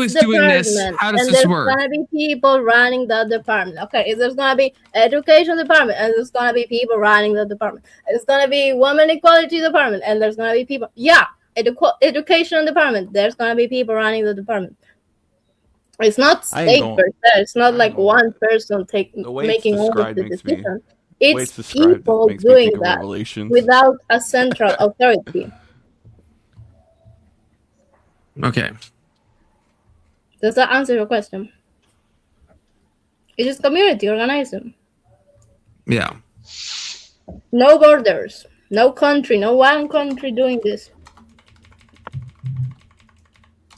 is doing this? How does this work? There's gonna be people running the department. Okay, there's gonna be education department, and there's gonna be people running the department. There's gonna be women equality department, and there's gonna be people. Education department. There's gonna be people running the department. It's not state per se. It's not like one person making all of the decisions. It's people doing that without a central authority. Okay. Does that answer your question? It is community organizing. Yeah. No borders, no country, no one country doing this.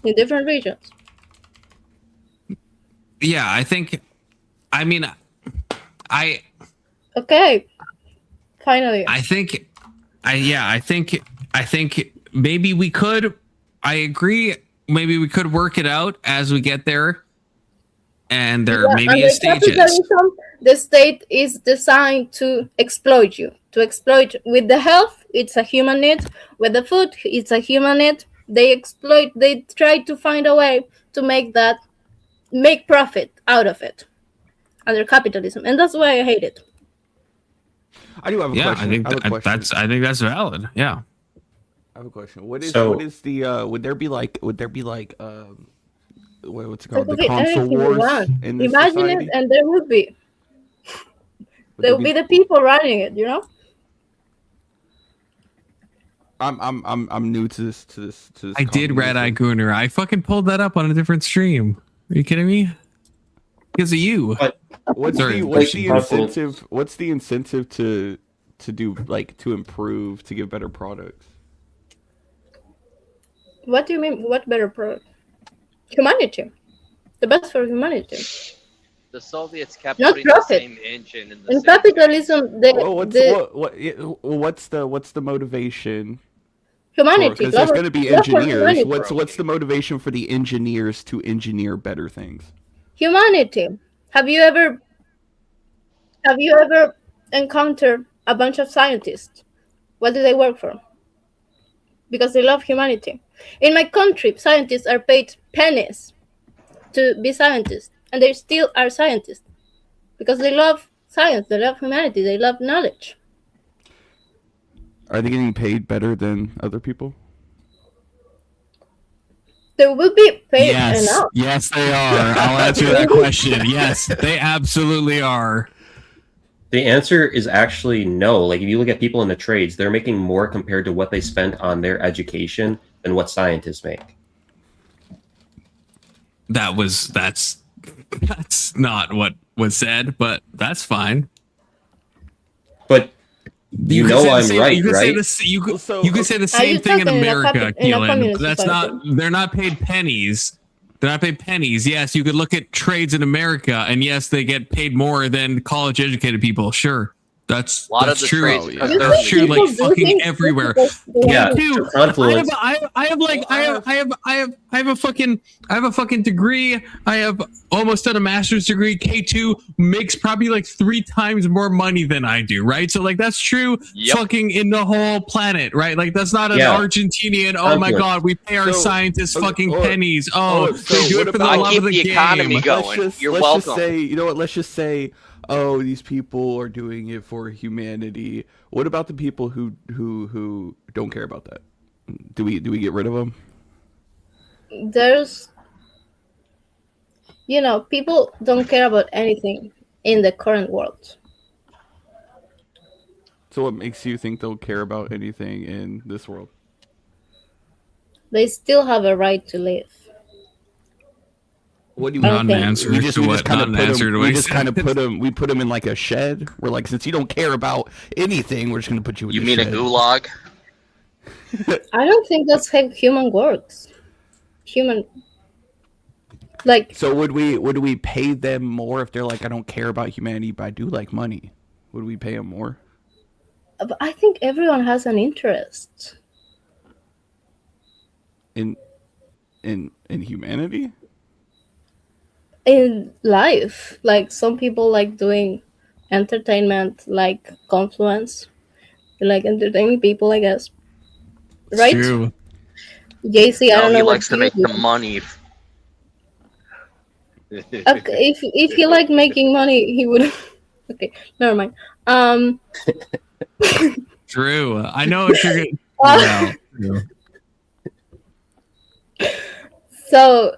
In different regions. Yeah, Okay. Finally. I think maybe we could. I agree. Maybe we could work it out as we get there, and there maybe is stages. The state is designed to exploit you. To exploit with the health, it's a human need. With the food, it's a human need. They try to find a way to make profit out of it under capitalism, and that's why I hate it. I do have a question. I think that's valid. Yeah. I have a question. What is the would there be like what's it called, the console wars in this Imagine society? it, and there would be. There will be the people running it, you know? I'm new to this. I did Red Eye Gooner. I fucking pulled that up on a different stream. Are you kidding me? Because of you. But What's Sorry, the incentive? What's the incentive to do like to improve to give better products? What do you mean? What better product? Humanity. The best for humanity. The Soviets kept Not putting the profit. same engine in the In same capitalism, What's the motivation? humanity. Because there's going to be love for engineers. humanity. What's the motivation for the engineers to engineer better things? Humanity. Have you ever encountered a bunch of scientists? What do they work for? Because they love humanity. In my country, scientists are paid pennies to be scientists, and they still are scientists because they love science, they love humanity, they love knowledge. Are they getting paid better than other people? They will be paid Yes. enough. Yes, they are. I'll answer that question. Yes, they absolutely are. The answer is actually no. Like if you look at people in the trades, they're making more compared to what they spent on their education than what scientists make. That's not what was said, but that's fine. But you know I'm right, you could right? Say you could say the same thing in America, Keelan. That's not. They're not paid pennies. They're not paid pennies. Yes, you could look at trades in America, and yes, they get paid more than college-educated people. Sure, that's true. That's true. Like fucking everywhere. Yeah, Dude, confluence. I have a fucking degree. I have almost done a master's degree. K2 makes probably like 3 times more money than I do, right? So like that's true fucking in the whole planet, right? Like that's not an Argentinian, oh my god, we pay our scientists fucking pennies. They do it for the love of the game. Economy going. You're welcome. Just say, you know what, let's just say, oh, these people are doing it for humanity. What about the people who don't care about that? Do we get rid of them? There's, people don't care about anything in the current world. So what makes you think they'll care about anything in this world? They still have a right to live. What do you not an answer we just to what? kind Not of an put answer them, to we what just he kind of said. put them. We put them in like a shed. We're like, since you don't care about anything, we're just going to put you in. You a mean shed. a gulag? I don't think that's how human works. So would we pay them more if they're like, I don't care about humanity, but I do like money? Would we pay them more? But I think everyone has an interest In humanity? in life. Like some people like doing entertainment, like Confluence. They like entertaining people, I guess. Right? True. JC, I don't know he what likes to you make do. the money. Okay, if he liked making money, he would. Okay, never mind. True. I know what you're getting. So,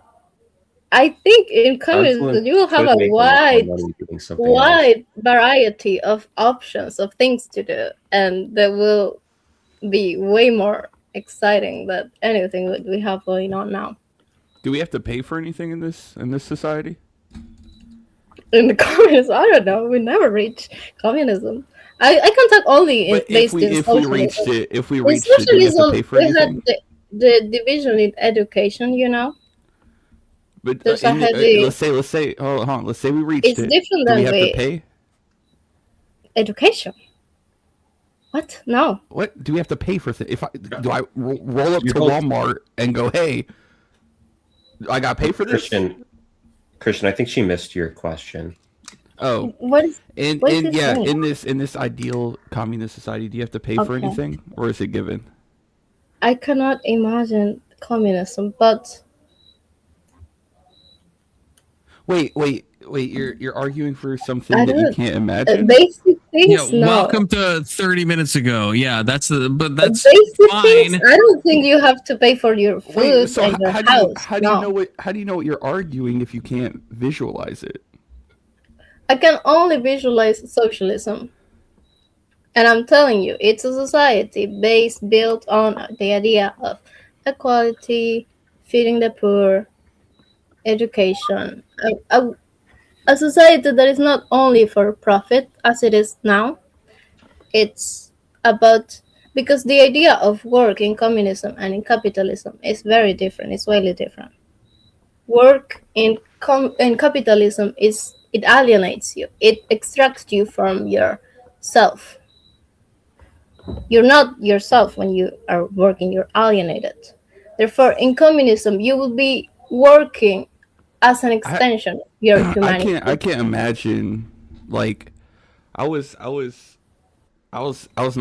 I think in communism you will have a wide variety of options of things to do, and that will be way more exciting than anything that we have going on now. Do we have to pay for anything in this society? In the communism, I don't know. We never reach communism. I can talk only in based in socialism. If we reached it, do we have to pay for anything? We had the division in education, But there's a heavy. let's say, hold on. Let's say we reached It's it. different Do than we have to pay? Education. What? No. What do we have to pay for? Do I roll up to Walmart and go, hey, I got to pay for this? Christian, I think she missed your question. Oh, what is in this ideal communist society, do you have to pay for anything, or is it given? I cannot imagine communism, but wait. You're arguing for something that you can't imagine. Basic things. No. Welcome to 30 minutes ago. Yeah, that's basic fine. Things, I don't think you have to pay for your food and your house. How do you know what you're arguing if you can't visualize it? I can only visualize socialism And I'm telling you, it's a society built on the idea of equality, feeding the poor, education. A society that is not only for profit as it is now, it's about, because the idea of work in communism and in capitalism is very different, it's widely different. Work in capitalism it alienates you, it extracts you from yourself. You're not yourself when you are working, you're alienated. Therefore, in communism, you will be working as an extension of your humanity. I can't imagine, like, I was an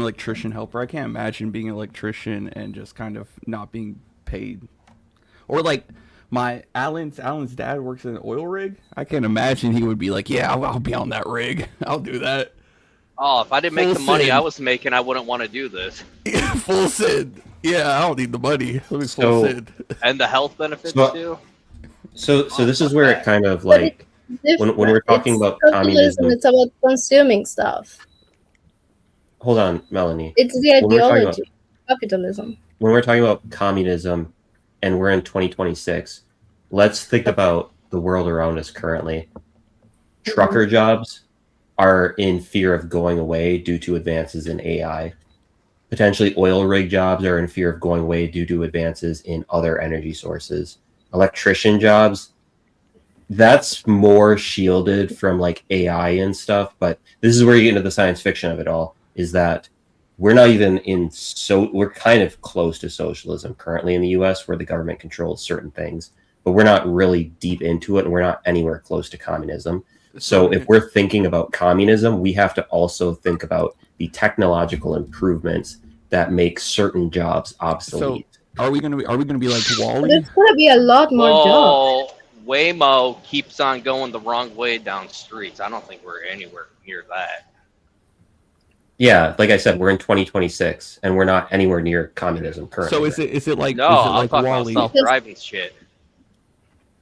electrician helper. I can't imagine being an electrician and just kind of not being paid. Or like Alan's dad works in an oil rig. I can't imagine he would be like, yeah, I'll be on that rig. I'll do that. Oh, if I didn't make the money sin. I was making, I wouldn't want to do this. Full sin. Yeah, I don't need the money. Let me full sin. And the health benefits So- too. So this is where it kind of like when we're talking It's about capitalism, communism. it's about consuming stuff. Hold on, Melanie. It's the When we're talking about- ideology, capitalism. When we're talking about communism and we're in 2026, let's think about the world around us currently. Trucker jobs are in fear of going away due to advances in AI. Potentially oil rig jobs are in fear of going away due to advances in other energy sources. Electrician jobs, that's more shielded from like AI and stuff, but this is where you get into the science fiction of it all, is that we're not even we're kind of close to socialism currently in the US, where the government controls certain things, but we're not really deep into it, and we're not anywhere close to communism. So if we're thinking about communism, we have to also think about the technological improvements that make certain jobs obsolete. So are we gonna be like Wall-E? There's gonna be a lot more jobs. Waymo keeps on going the wrong way down streets. I don't think we're anywhere near that. Yeah, like I said, we're in 2026, and we're not anywhere near communism currently. So is it like No, is it I'm like talking Wall-E? about self-driving shit.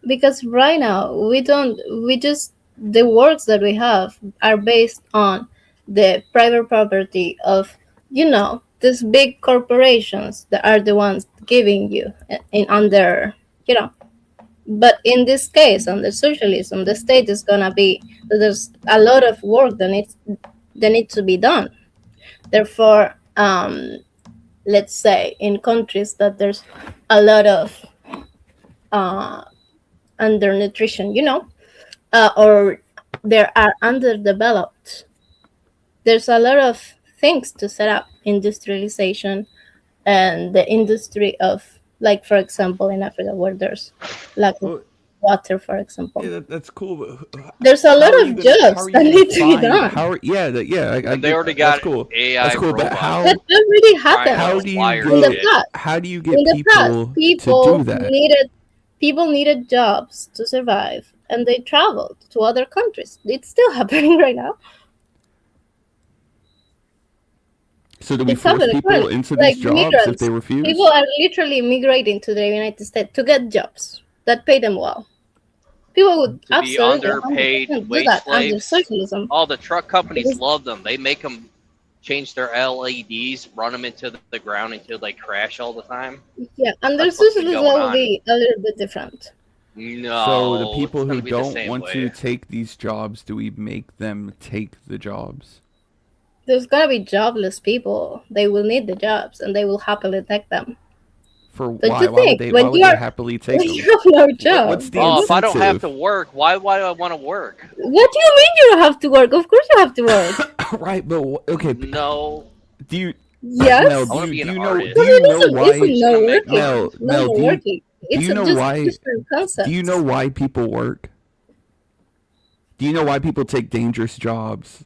Because right now the works that we have are based on the private property of these big corporations that are the ones giving you in under but in this case, under socialism, the state is gonna be there's a lot of work that needs to be done. Therefore, let's say in countries that there's a lot of undernutrition, or they are underdeveloped, there's a lot of things to set up industrialization and the industry of, like, for example, in Africa, where there's lack of water, for example. Yeah, that's cool. But there's a lot of jobs that need to be done. They already got that's cool. AI That's cool. But robots. how That already happened. how do you Wired in the get, past? how do you get In the past, people to do that? People needed jobs to survive, and they traveled to other countries. It's still happening right now. So do we It's force happening people currently. into Like these jobs if migrants. they refuse? People are literally migrating to the United States to get jobs that pay them well. People would To be absolutely underpaid 100% do wage that under slaves. socialism. All the truck companies Because- love them. They make them change their LEDs, run them into the ground until they crash all the time. Yeah, under That's what's been socialism going will on. be a little bit different. No. So the people it's gonna who be the don't same want way. to take these jobs, do we make them take the jobs? There's gonna be jobless people. They will need the jobs, and they will happily take them. For Don't why? you Why would think they? when Why would you they are happily take when them? you have no job? What's the Oh, if I don't have incentive? to work, why I want to work? What do you mean you don't have to work? Of course you have to work. Right, but okay. No. Do you? Yes. Mel, I wanna do be you an know? artist. Do you know Communism why? isn't no gonna make working. Mel, It's Mel, no do you- working. It's you know just why- different concepts. Do you know why people work? Do you know why people take dangerous jobs?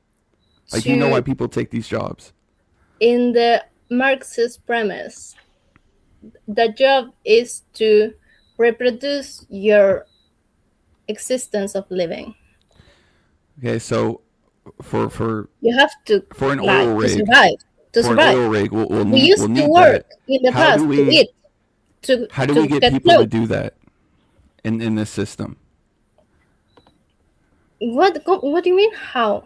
Like, do you know why people take these jobs? In the Marxist premise, the job is to reproduce your existence of living. Okay, so for You have to For an like, oil to rig. survive. To for survive. an oil rig, we'll We need used we'll to need work that. in the How past do to we- eat. To How do to we get get people to clothes. do that in this system? What do you mean? How?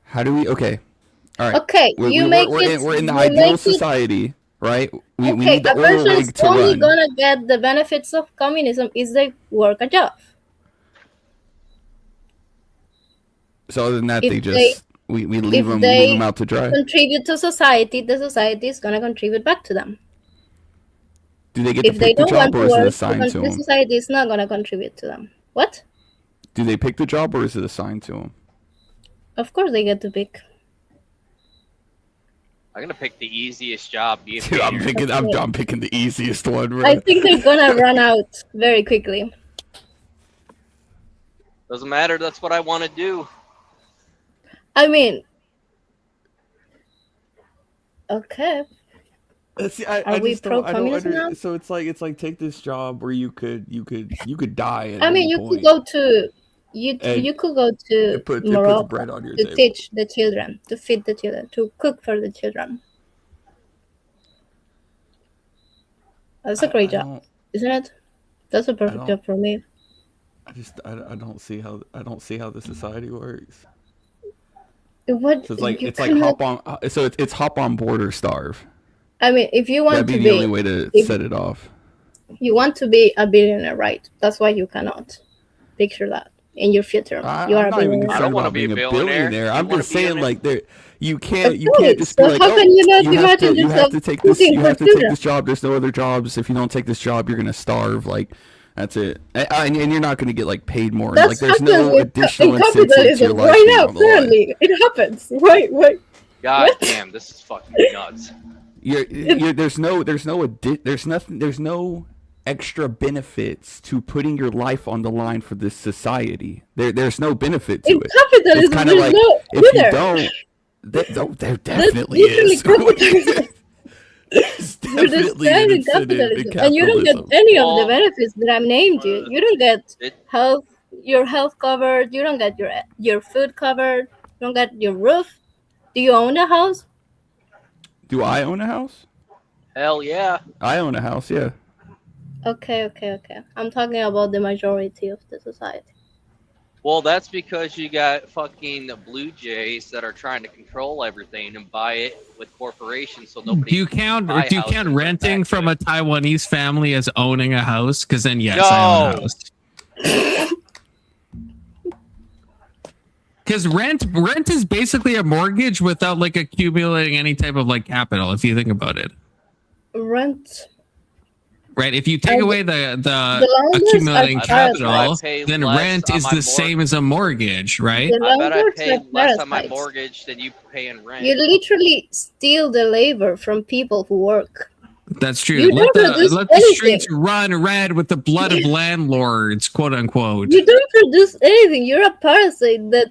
How do we? Okay, All right. Okay, We're in the ideal society, right? We need the a oil person is rig to only run. gonna get the benefits of communism if they work a job. So other than that, If they just we leave if them out to dry. contribute to society, the society is gonna contribute back to them. Do they get If to they pick the don't want job, to or is it work, assigned to the them? society is not gonna contribute to them. What? Do they pick the job, or is it assigned to them? Of course, they get to pick. I'm gonna pick the easiest job. Be a Dude, I'm painter. picking the easiest one, bro. I think they're gonna run out very quickly. Doesn't matter. That's what I want to do. I mean, okay. See, Are we pro-communism now? So it's like take this job where you could die. At I mean, any you point. could go to And you could go to it puts Morocco bread on your to table. teach the children, to feed the children, to cook for the children. That's a great job, isn't it? That's a perfect job for me. I don't see how the society works. What? So it's like you it's like cannot- hop on. So it's hop on board or starve. I mean, if you want That'd be to the be, only way to if set it off. you want to be a billionaire, right? That's why you cannot picture that in your future. You I'm are a not even billionaire. concerned about being a billionaire. I'm just saying, like, you can't just be So like, how can you not you have imagine to yourself take this. cooking You for have to take children? this job. There's no other jobs. If you don't take this job, you're gonna starve. Like, that's it. And you're not gonna get like paid more. That's Like, there's happens no with additional in incentive to your capitalism life right being now. on the line. Currently, it happens. Wait. God What? damn, this is fucking nuts. There's no extra benefits to putting your life on the line for this society. There's no benefit to In it. capitalism, It's kind of there's like no if you winner. don't, there definitely literally is. capitalism. There's You're definitely an describing incentive in capitalism, and you don't get capitalism. any of the benefits that I've named you. You don't get your health covered. You don't get your food covered. You don't get your roof. Do you own a house? Do I own a house? Hell yeah. I own a house, yeah. Okay. I'm talking about the majority of the society. Well, that's because you got fucking blue jays that are trying to control everything and buy it with corporations, so nobody. Do you count renting from a Taiwanese family as owning a house? Because then yes, No. I own a house. Because rent is basically a mortgage without like accumulating any type of like capital. If you think about it, Rent. right? If you take away the landlords accumulating are capital, parasites. I pay then less rent on is my the same as a mortgage, right? The I bet I landlords pay are less on my parasites. mortgage than you pay in rent. You literally steal the labor from people who work. That's true. You Let don't produce the anything. streets run red with the blood of landlords, quote unquote. You don't produce anything. You're a parasite that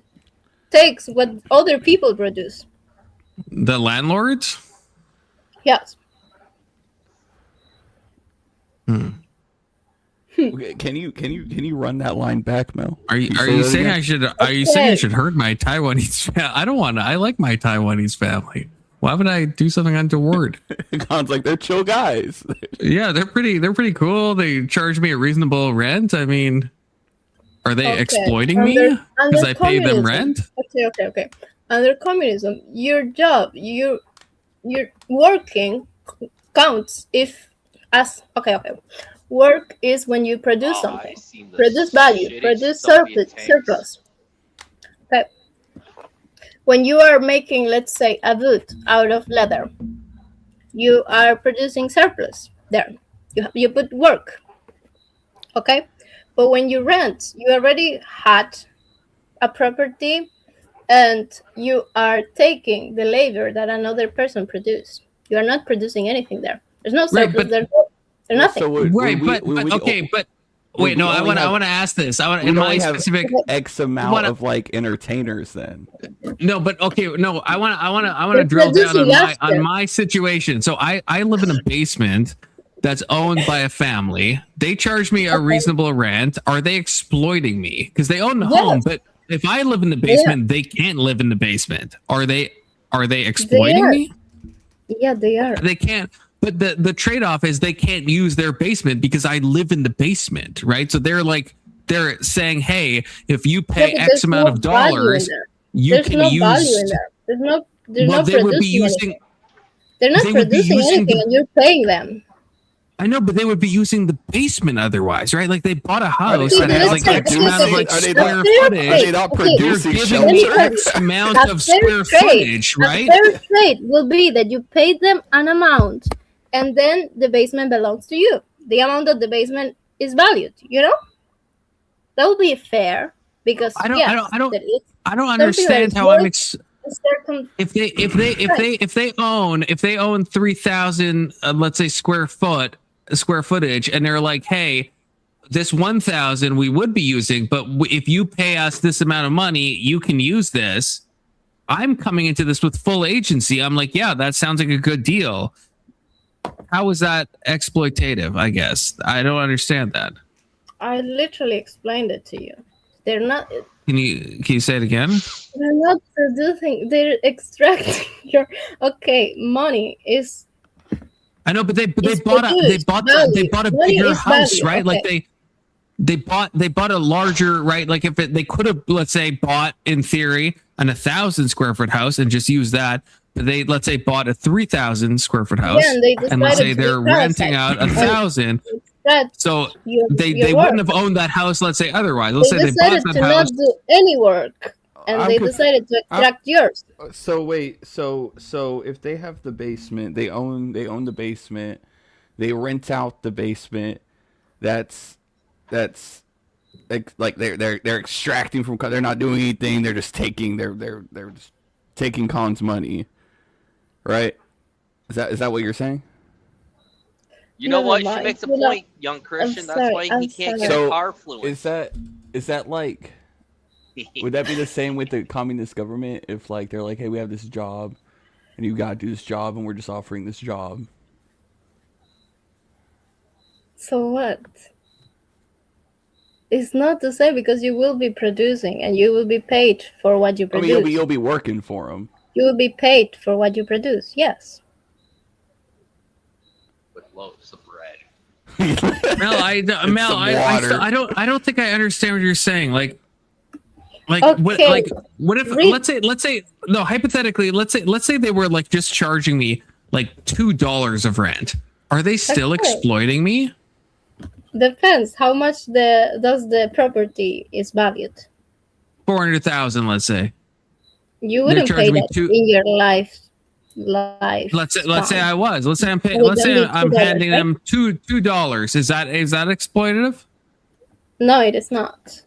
takes what other people produce. The landlords? Yes. Okay, can you run that line back, Mel? Are you saying I should? Are you saying I should hurt my Taiwanese family? I don't want to. I like my Taiwanese family. Why would I do something untoward? Khan's like, they're chill guys. Yeah, they're pretty cool. They charge me a reasonable rent. I mean, are they exploiting me because I pay them rent? Okay. Under communism, your job, your working counts if as okay. Work is when you produce something, produce value, produce surplus. Okay. When you are making, let's say, a boot out of leather, you are producing surplus there. You put work. Okay. But when you rent, you already had a property and you are taking the labor that another person produced. You are not producing anything there. There's no surplus. There's nothing. So wait, no, I want to ask this. I want in my specific X amount of like entertainers then. No, but okay, no, I want to drill down on my situation. So I live in a basement that's owned by a family. They charge me a reasonable rent. Are they exploiting me? Because they own the home, but if I live in the basement, they can't live in the basement. Are they exploiting me? Yeah, they are. They can't. But the trade-off is they can't use their basement because I live in the basement, right? So they're saying, hey, if you pay X amount of dollars, you There's can no use. value in there. There's no they're Well, not they would be producing using. anything. They're not They would be producing using anything, the. and you're paying them. I know, but they would be using the basement otherwise, right? Like they bought a house See, that then has it's like X amount of like Are they square not- footage. Are they not Okay, They're producing giving let me me tell shelter? you. X amount A of fair square trade, footage, a right? fair trade will be that you pay them an amount, and then the basement belongs to you. The amount that the basement is valued, that would be fair because I don't there is understand how worth I'm. a certain If they own 3,000 let's say square footage, and they're like, hey, this 1,000 we would be using, but if you pay us this amount of money, you can use this. I'm coming into this with full agency. I'm like, yeah, that sounds like a good deal. How is that exploitative? I guess I don't understand that. I literally explained it to you. They're not. Can you say it again? They're not producing. They're extracting your. Okay, money is. I know, but they It's bought value. a Money bigger is house, value, right? Like okay. they bought a larger, right? Like if they could have, let's say, bought in theory an 1,000 square foot house and just used that. But they, let's say, bought a 3,000 square foot house, Yeah, and they and let's say decided to they're be renting out parasites. 1,000. That's So your they work. wouldn't have owned that house, let's say, otherwise. Let's They say they decided bought to that not house. do any work, and I'm they conf- decided to extract yours. So wait, so if they have the basement, they own the basement, they rent out the basement. That's like they're extracting from. They're not doing anything. They're just taking they're just taking Khan's money, right? Is that what you're saying? You know Never what? She mind. makes a You know, point, young Christian. That's sorry, why he I'm can't sorry. get So, car fluent. Is that like? Would that be the same with the communist government if like they're like, hey, we have this job, and you gotta do this job, and we're just offering this job? So what? It's not the same because you will be producing and you will be paid for what you I produce. mean, you'll be working for them. You will be paid for what you produce. Yes. With loaves of bread. Mel, I don't think I understand what you're saying. Like Okay. what if let's say no, hypothetically, let's say they were like just charging me like $2 of rent. Are they still Okay. exploiting me? Depends how much does the property is valued. 400,000, let's say. You They're wouldn't pay charging me that two- in your life. Let's say I was. Let's say I'm paying. Would Let's that say be I'm $2, handing right? them $2. Is that exploitative? No, it is not.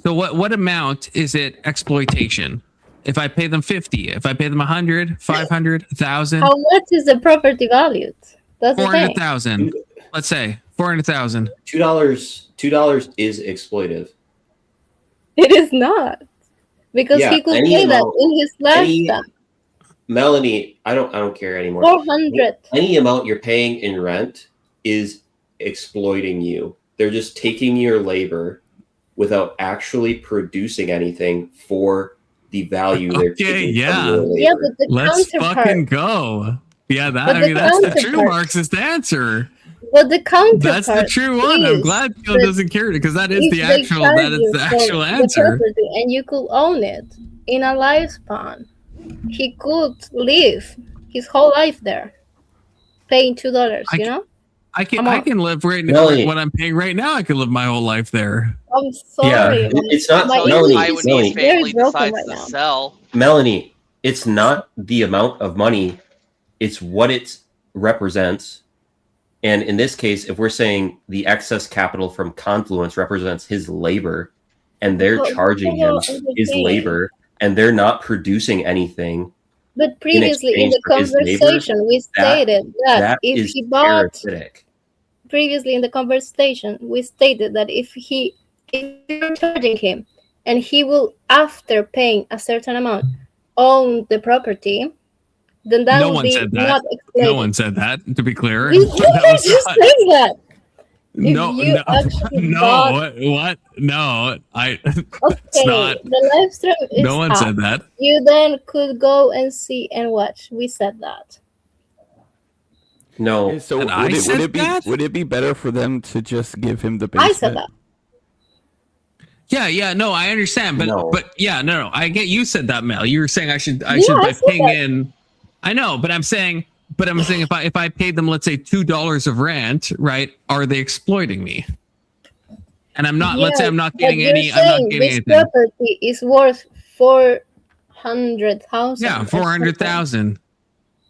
So what amount is it exploitation? If I pay them 50, if I pay them 100, 500, 1,000, How much is the property valued? That's the thing. 400,000. Let's say 400,000. $2 is exploitive. It is not. Because Yeah, he could any pay that amount- in his lifetime. Melanie, I don't care anymore. 400. Any amount you're paying in rent is exploiting you. They're just taking your labor without actually producing anything for the value they're Okay, taking yeah. from your labor. Yeah, but the Let's counterpart. fucking go. Yeah, But the that's the true counterpart- Marxist answer. But the counterpart. That's the true one. I'm is glad Phil that doesn't care because that is if the they actual charge that is you the for actual the answer. property and you could own it in a lifespan, he could live his whole life there, paying $2. I You know. I Come I on. can live right now. Melanie. What I'm paying right now, I can live my whole life there. I'm sorry. Yeah, it's not My Melanie. English I is would Melanie. need family very broken decides right to now. sell. Melanie, it's not the amount of money, it's what it represents. And in this case, if we're saying the excess capital from Confluence represents his labor, and they're But charging you know, him his understand. labor, and they're not producing anything, But previously in exchange the for his labor, conversation, we stated that that if is he bought parasitic. previously in the conversation, we stated that if you're charging him and he will, after paying a certain amount, own the property, then that No will one be said that. not No explained. one said that. To be clear, We That literally was just not- saying that. If no, you no, actually no. bought- What? No, it's Okay, not. the live stream is No one up. said that. You then could go and see and watch. We said that. No, So And I said that? would it be better for them to just give him the I basement? said that. Yeah, no, I understand, but No. no, I get you said that, Mel. You were saying I should by said paying that. in. I know, but I'm saying if I paid them, let's say $2 of rent, right? Are they exploiting me? And I'm not. Let's say I'm not getting any. I'm not getting this anything. property is worth 400,000. Yeah, 400,000.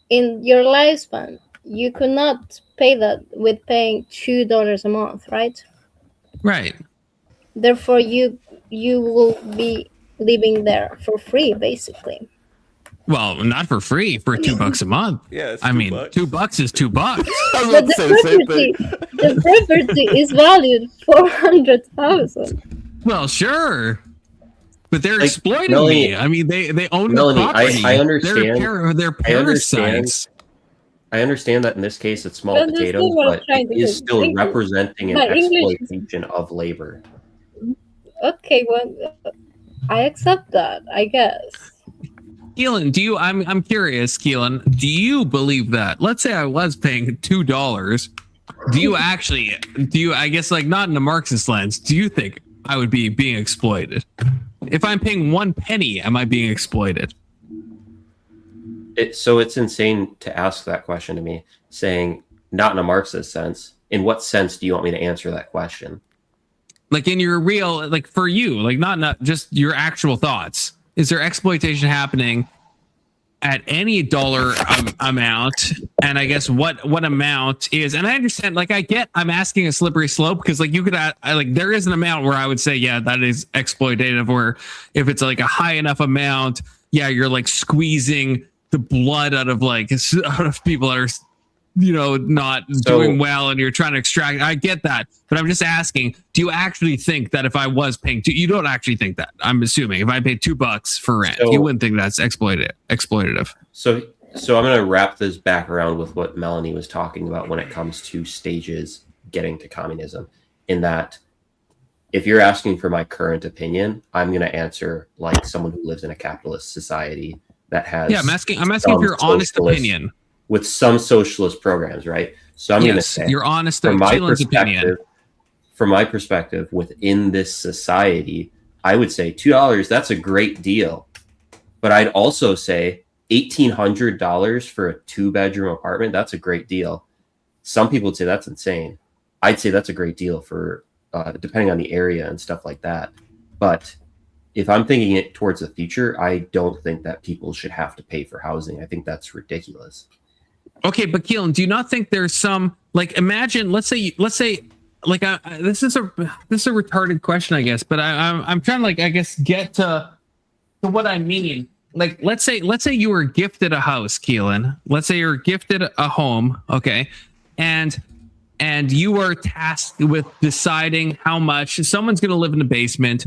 In your lifespan, you could not pay that with paying $2 a month, right? Right. Therefore, you will be living there for free, basically. Well, not for free, for $2 a month. Yeah, it's I mean, $2. $2 is $2. I was But about to say the same thing. the property is valued 400,000. Well, sure. But they're Like, exploiting Melanie- me. I mean, they own Melanie, the property. I understand. They're parasites. I understand that in this case it's small But that's potatoes, not what I'm but trying it to is do. still English- representing an my English is- exploitation of labor. Okay, well, I accept that, I guess. Keelan, I'm curious, Keelan, do you believe that? Let's say I was paying $2. I guess, like, not in a Marxist lens, do you think I would be being exploited? If I'm paying 1 penny, am I being exploited? So it's insane to ask that question to me, saying not in a Marxist sense. In what sense do you want me to answer that question? Like, in your real, like, for you, like, not just your actual thoughts. Is there exploitation happening at any dollar amount? And I guess what amount is, and I understand, like, I'm asking a slippery slope, because, like, you could, like, there is an amount where I would say, yeah, that is exploitative, where if it's like a high enough amount, yeah, you're like squeezing the blood out of people that are, not doing well, and you're trying to extract. I get that, but I'm just asking, do you actually think that if I was paying you don't actually think that? I'm assuming if I paid $2 for rent, you wouldn't think that's exploitative. So I'm going to wrap this back around with what Melanie was talking about when it comes to stages getting to communism, in that if you're asking for my current opinion, I'm going to answer like someone who lives in a capitalist society that has. Yeah, I'm asking for your honest opinion. With some socialist programs, right? So I'm going to say your honest from my Keelan's opinion. From my perspective, within this society, I would say $2, that's a great deal. But I'd also say $1,800 for a 2-bedroom apartment, that's a great deal. Some people would say that's insane. I'd say that's a great deal for depending on the area and stuff like that. But if I'm thinking it towards the future, I don't think that people should have to pay for housing. I think that's ridiculous. Okay, but Keelan, do you not think there's some, like, imagine, let's say, like, this is a retarded question, I guess, but I'm trying to, like, I guess, get to what I mean. Like, let's say you were gifted a house, Keelan. Let's say you're gifted a home, okay, and you were tasked with deciding how much someone's going to live in the basement,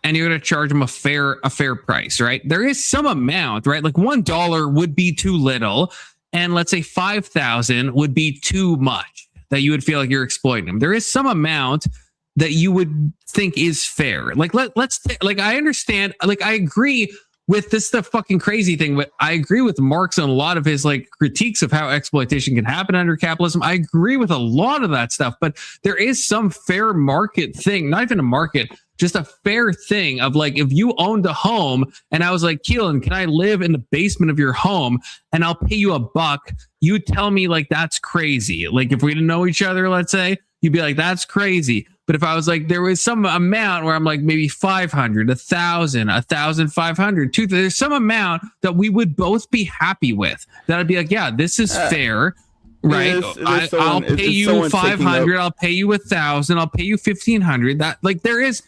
and you're going to charge them a fair price, right? There is some amount, right? Like $1 would be too little, and let's say 5,000 would be too much, that you would feel like you're exploiting them. There is some amount that you would think is fair. Like, let's like, I understand, like, I agree with this, the fucking crazy thing, but I agree with Marx on a lot of his, like, critiques of how exploitation can happen under capitalism. I agree with a lot of that stuff, but there is some fair market thing, not even a market, just a fair thing of, like, if you owned a home and I was like, Keelan, can I live in the basement of your home and I'll pay you $1? You would tell me, like, that's crazy. Like, if we didn't know each other, let's say, you'd be like, that's crazy. But if I was like, there was some amount where I'm like, maybe 500, 1,000, 1,500, 2,000, there's some amount that we would both be happy with, that I'd be like, yeah, this is fair. Right. I'll pay you 500. I'll pay you 1,000. I'll pay you 1,500. That, like, there's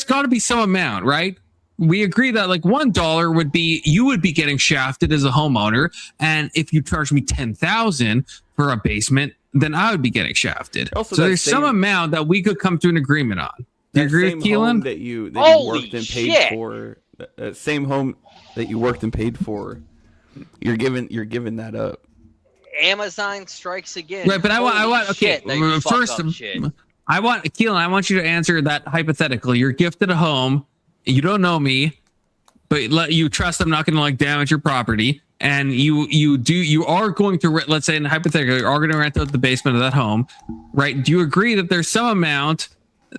got to be some amount, right? We agree that, like, $1 would be, you would be getting shafted as a homeowner, and if you charge me 10,000 for a basement, then I would be getting shafted. Also, so there's some amount that we could come to an agreement on. Do you agree with Keelan? That you worked and paid for, same home that you worked and paid for, you're giving that up. Amazon strikes again. Right, but I want okay. First, I want Keelan. I want you to answer that hypothetically. You're gifted a home. You don't know me, but you trust I'm not going to, like, damage your property, and you are going to let's say, in hypothetically, you are going to rent out the basement of that home, right? Do you agree that there's some amount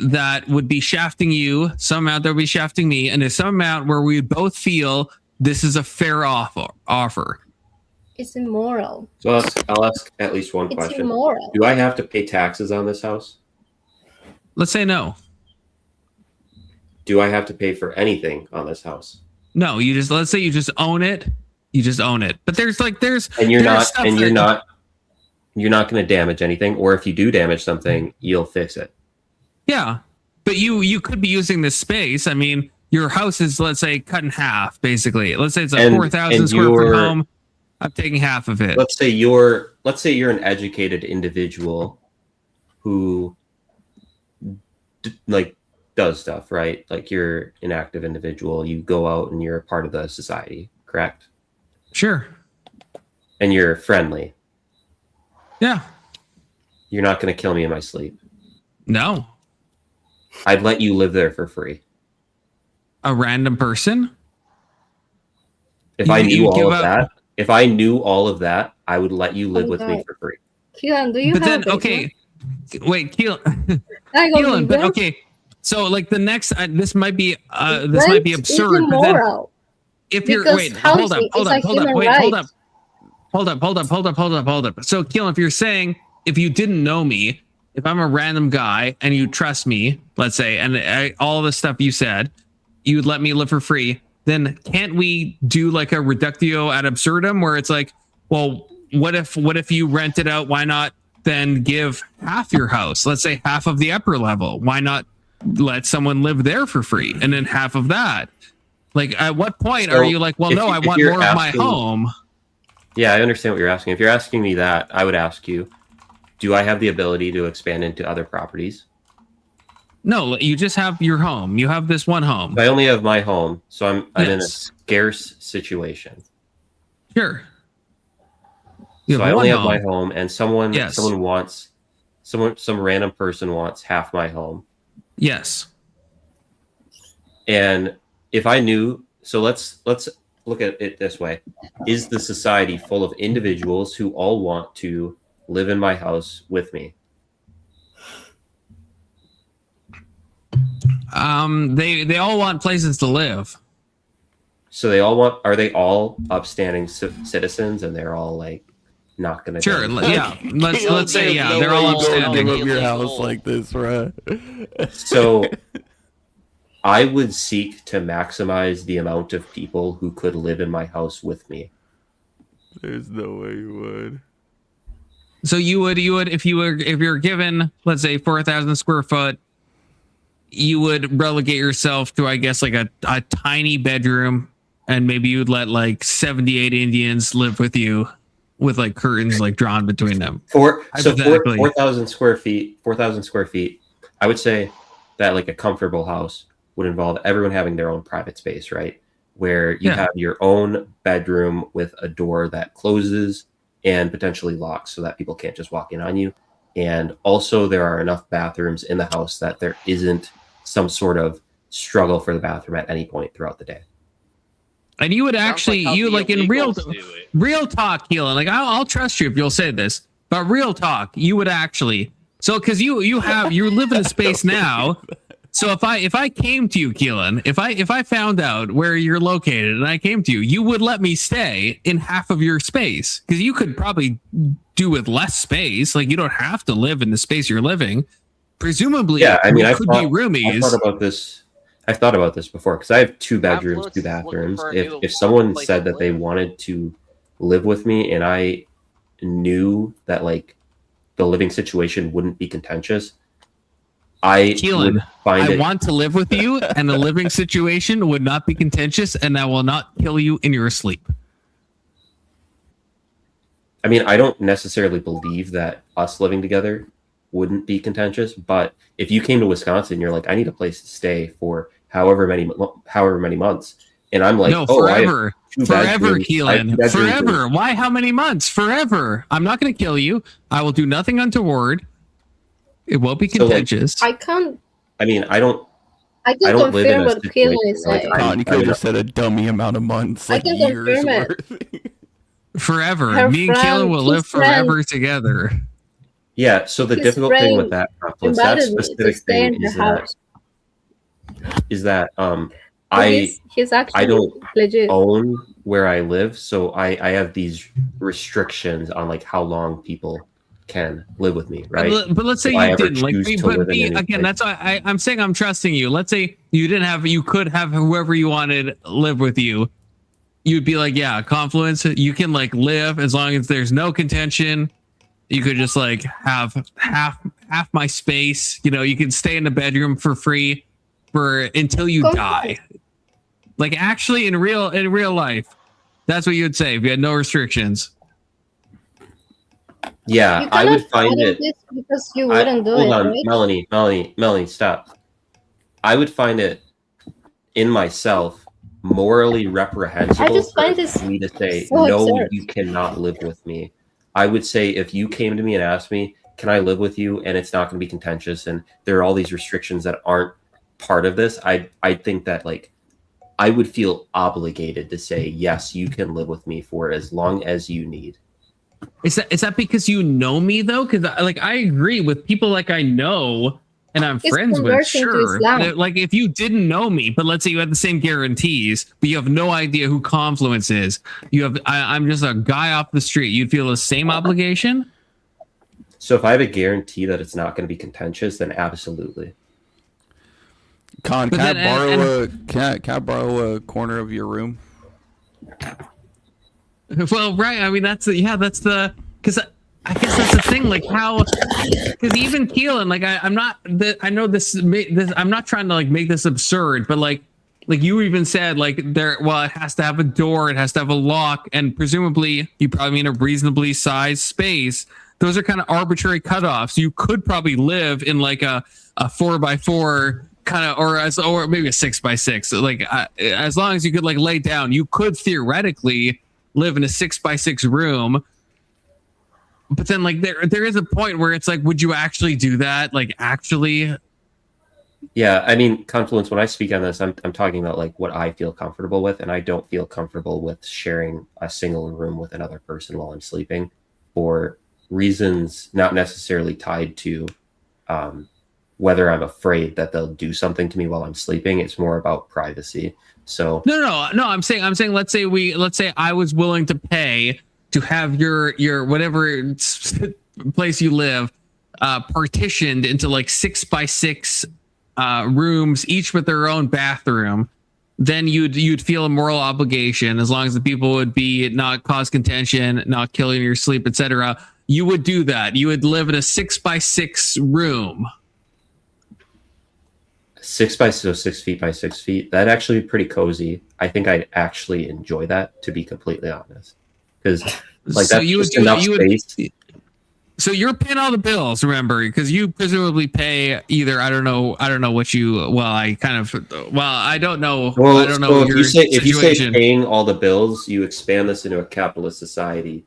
that would be shafting you, some amount that would be shafting me, and there's some amount where we both feel this is a fair offer. It's immoral. So I'll ask at least one It's question. immoral. Do I have to pay taxes on this house? Let's say no. Do I have to pay for anything on this house? No, let's say you just own it. You just own it. But there's and you're not going to damage anything, or if you do damage something, you'll fix it. Yeah. But you could be using this space. I mean, your house is, let's say, cut in half, basically. Let's say it's a 4,000 square foot home. I'm taking half of it. Let's say you're an educated individual who does stuff, right? Like you're an active individual. You go out and you're a part of the society, correct? Sure. And you're friendly. Yeah. You're not going to kill me in my sleep. No. I'd let you live there for free. A random person? If I knew all of that, I would let you live with me for free. Keelan, do you have wait, Keelan, but okay. So like the next, this might be absurd. But then if you're hold up. So Keelan, if you're saying if you didn't know me, if I'm a random guy and you trust me, let's say, and all the stuff you said, you would let me live for free. Then can't we do like a reductio ad absurdum where it's like, well, what if you rent it out? Why not then give half your house? Let's say half of the upper level. Why not let someone live there for free and then half of that? Like, at what point are you like, well, no, I want more of my home? Yeah, I understand what you're asking. If you're asking me that, I would ask you, do I have the ability to expand into other properties? No, you just have your home. You have this one home. I only have my home, so I'm in a scarce situation. Sure. So I only have my home, and some random person wants half my home. Yes. And if I knew, so let's look at it this way: is the society full of individuals who all want to live in my house with me? They all want places to live. So are they all upstanding citizens, and they're all like not gonna? Sure, yeah. Let's say they're all upstanding. Of your house like this, right? So, I would seek to maximize the amount of people who could live in my house with me. There's no way you would. So you would if you're given, let's say, 4,000 square foot. You would relegate yourself to, I guess, like a tiny bedroom, and maybe you'd let like 78 Indians live with you with like curtains like drawn between them. 4,000 square feet, I would say that like a comfortable house would involve everyone having their own private space, right? Where you have your own bedroom with a door that closes and potentially locks so that people can't just walk in on you. And also there are enough bathrooms in the house that there isn't some sort of struggle for the bathroom at any point throughout the day. And you would actually, in real talk, Keelan, like I'll trust you if you'll say this, but real talk, you would actually, so because you live in a space now. So if I came to you, Keelan, if I found out where you're located and I came to you, you would let me stay in half of your space, because you could probably do with less space. Like you don't have to live in the space you're living. Presumably, yeah. I mean, be roomies. I've thought about this before, because I have 2 bedrooms, 2 bathrooms. If someone said that they wanted to live with me, and I knew that like the living situation wouldn't be contentious, Keelan, I want to live with you, and the living situation would not be contentious, and I will not kill you in your sleep. I mean, I don't necessarily believe that us living together wouldn't be contentious, but if you came to Wisconsin, you're like, I need a place to stay for however many months, and I'm like, no, forever, Keelan, forever. Why? How many months? Forever. I'm not going to kill you. I will do nothing untoward. It won't be contentious. I can't. I mean, I don't confirm what Keelan is saying. You could have just said a dummy amount of months, like I can years confirm worth. Forever. Me and Keelan will live forever together. Yeah, so the His difficult thing with friend that confluence, that invited me to specific stay thing in her house. is that So I he's I actually don't legit. own where I live, so I have these restrictions on like how long people can live with me, right? But let's say If I you ever didn't like choose me, to but live in me any again. place. That's why I'm saying I'm trusting you. Let's say you didn't have, you could have whoever you wanted live with you. You'd be like, yeah, Confluence, you can like live as long as there's no contention. You could just like have half my space. You know, you can stay in the bedroom for free for until you die. Like actually in real life, that's what you would say if you had no restrictions. Yeah, You I would cannot find follow it. this because you wouldn't do Hold it, on, right? Melanie, stop. I would find it in myself morally I reprehensible just find for this me to say, so no, absurd. you cannot live with me. I would say if you came to me and asked me, can I live with you? And it's not going to be contentious and there are all these restrictions that aren't part of this. I think that like I would feel obligated to say, yes, you can live with me for as long as you need. Is that because you know me though? Because like I agree with people like I know and I'm He's friends with. converting to Sure, Islam. like if you didn't know me, but let's say you had the same guarantees, but you have no idea who Confluence is. You have I'm just a guy off the street. You'd feel the same obligation. So if I have a guarantee that it's not going to be contentious, then absolutely. Con, But can then- I borrow a corner of your room? Well, right. I mean, that's the because I guess that's the thing. Like how, because even Keelan, like I'm not. I know this. I'm not trying to like make this absurd, but like you even said like there. Well, it has to have a door. It has to have a lock, and presumably you probably mean a reasonably sized space. Those are kind of arbitrary cutoffs. You could probably live in like a 4x4 kind of, or maybe a 6x6. Like as long as you could like lay down, you could theoretically live in a 6x6 room. But then like there is a point where it's like, would you actually do that? Like actually? Yeah, I mean, Confluence, when I speak on this, I'm talking about like what I feel comfortable with, and I don't feel comfortable with sharing a single room with another person while I'm sleeping for reasons not necessarily tied to whether I'm afraid that they'll do something to me while I'm sleeping. It's more about privacy. So No. I'm saying let's say I was willing to pay to have your whatever place you live partitioned into like 6x6 rooms, each with their own bathroom. Then you'd feel a moral obligation as long as the people would be not cause contention, not killing your sleep, etc. You would do that. You would live in a 6x6 room. 6 feet by 6 feet. That'd actually be pretty cozy. I think I'd actually enjoy that, to be completely honest, because like So that's you would just do enough you space. would. So you're paying all the bills, remember, because you presumably pay either. I don't know what you. Well, I kind of. Well, I don't know. Well, I don't know so your if you say situation. paying all the bills, you expand this into a capitalist society.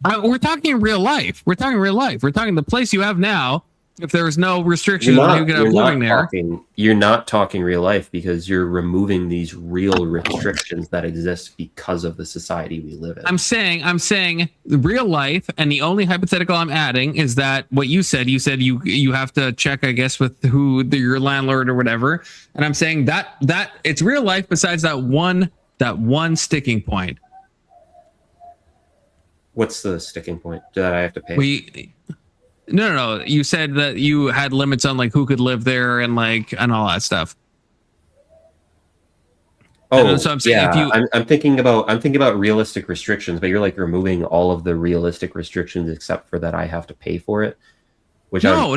We're talking real life. We're talking the place you have now. If there was no restrictions on who could have living there, You're not talking real life because you're removing these real restrictions that exist because of the society we live in. I'm saying real life, and the only hypothetical I'm adding is that what you said. You said you have to check, I guess, with your landlord or whatever. And I'm saying that it's real life. Besides that one sticking point. What's the sticking point that I have to pay? No. You said that you had limits on like who could live there and all that stuff. Oh, so I'm saying yeah. I'm thinking about realistic restrictions, but you're like removing all of the realistic restrictions except for that I have to pay for it. No.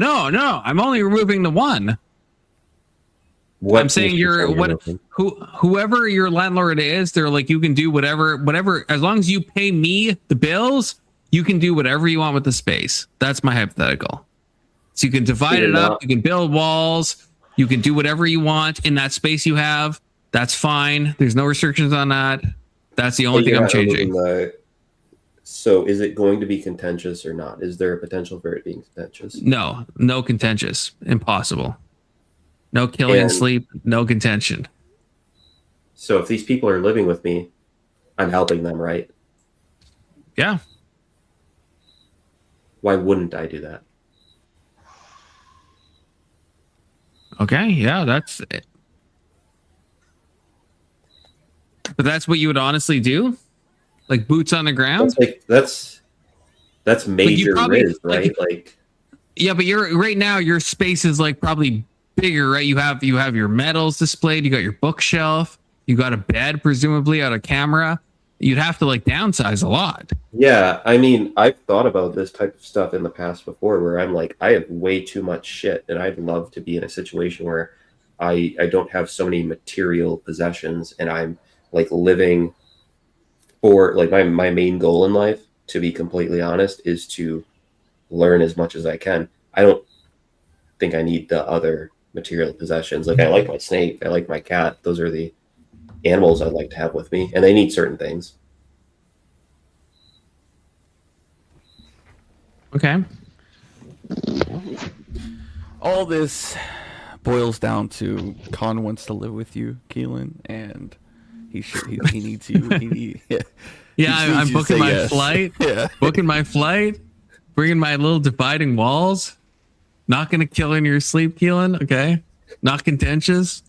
I'm only removing the one. I'm saying whoever your landlord is, they're like, you can do whatever, as long as you pay me the bills, you can do whatever you want with the space. That's my hypothetical. So you can divide it up, you can build walls, you can do whatever you want in that space you have. That's fine. There's no restrictions on that. That's the only thing I'm changing. So is it going to be contentious or not? Is there a potential for it being contentious? No contentious. Impossible. No killing and sleep, no contention. So if these people are living with me, I'm helping them, right? Yeah. why wouldn't I do that? Okay, yeah, that's it. But that's what you would honestly do? Like boots on the ground? That's major Riz, right? Like yeah, but you're right now your space is like probably bigger, right? You have your medals displayed, you got your bookshelf, you got a bed, presumably out of camera. You'd have to like downsize a lot. Yeah, I mean, I've thought about this type of stuff in the past before where I'm like, I have way too much shit, and I'd love to be in a situation where I don't have so many material possessions, and I'm like living for like my main goal in life, to be completely honest, is to learn as much as I can. I don't think I need the other material possessions. Like I like my snake, I like my cat. Those are the animals I'd like to have with me, and they need certain things. Okay. All this boils down to Khan wants to live with you, Keelan, and he needs you. Yeah, I'm booking my flight. Yeah. Booking my flight. Bringing my little dividing walls. Not gonna kill in your sleep, Keelan. Okay. Not contentious.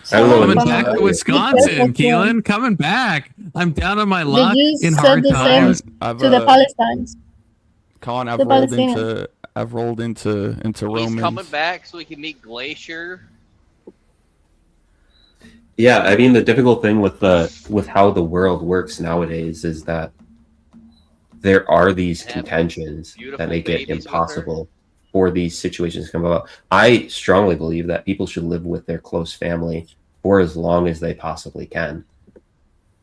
Coming back to Wisconsin, Keelan. Coming back. I'm down on my luck in hard times. To the Palestinians. Khan, I've rolled into He's Romans. coming back so we can meet Glacier. Yeah, I mean the difficult thing with how the world works nowadays is that there are these contentions that make it impossible for these situations to come about. I strongly believe that people should live with their close family for as long as they possibly can.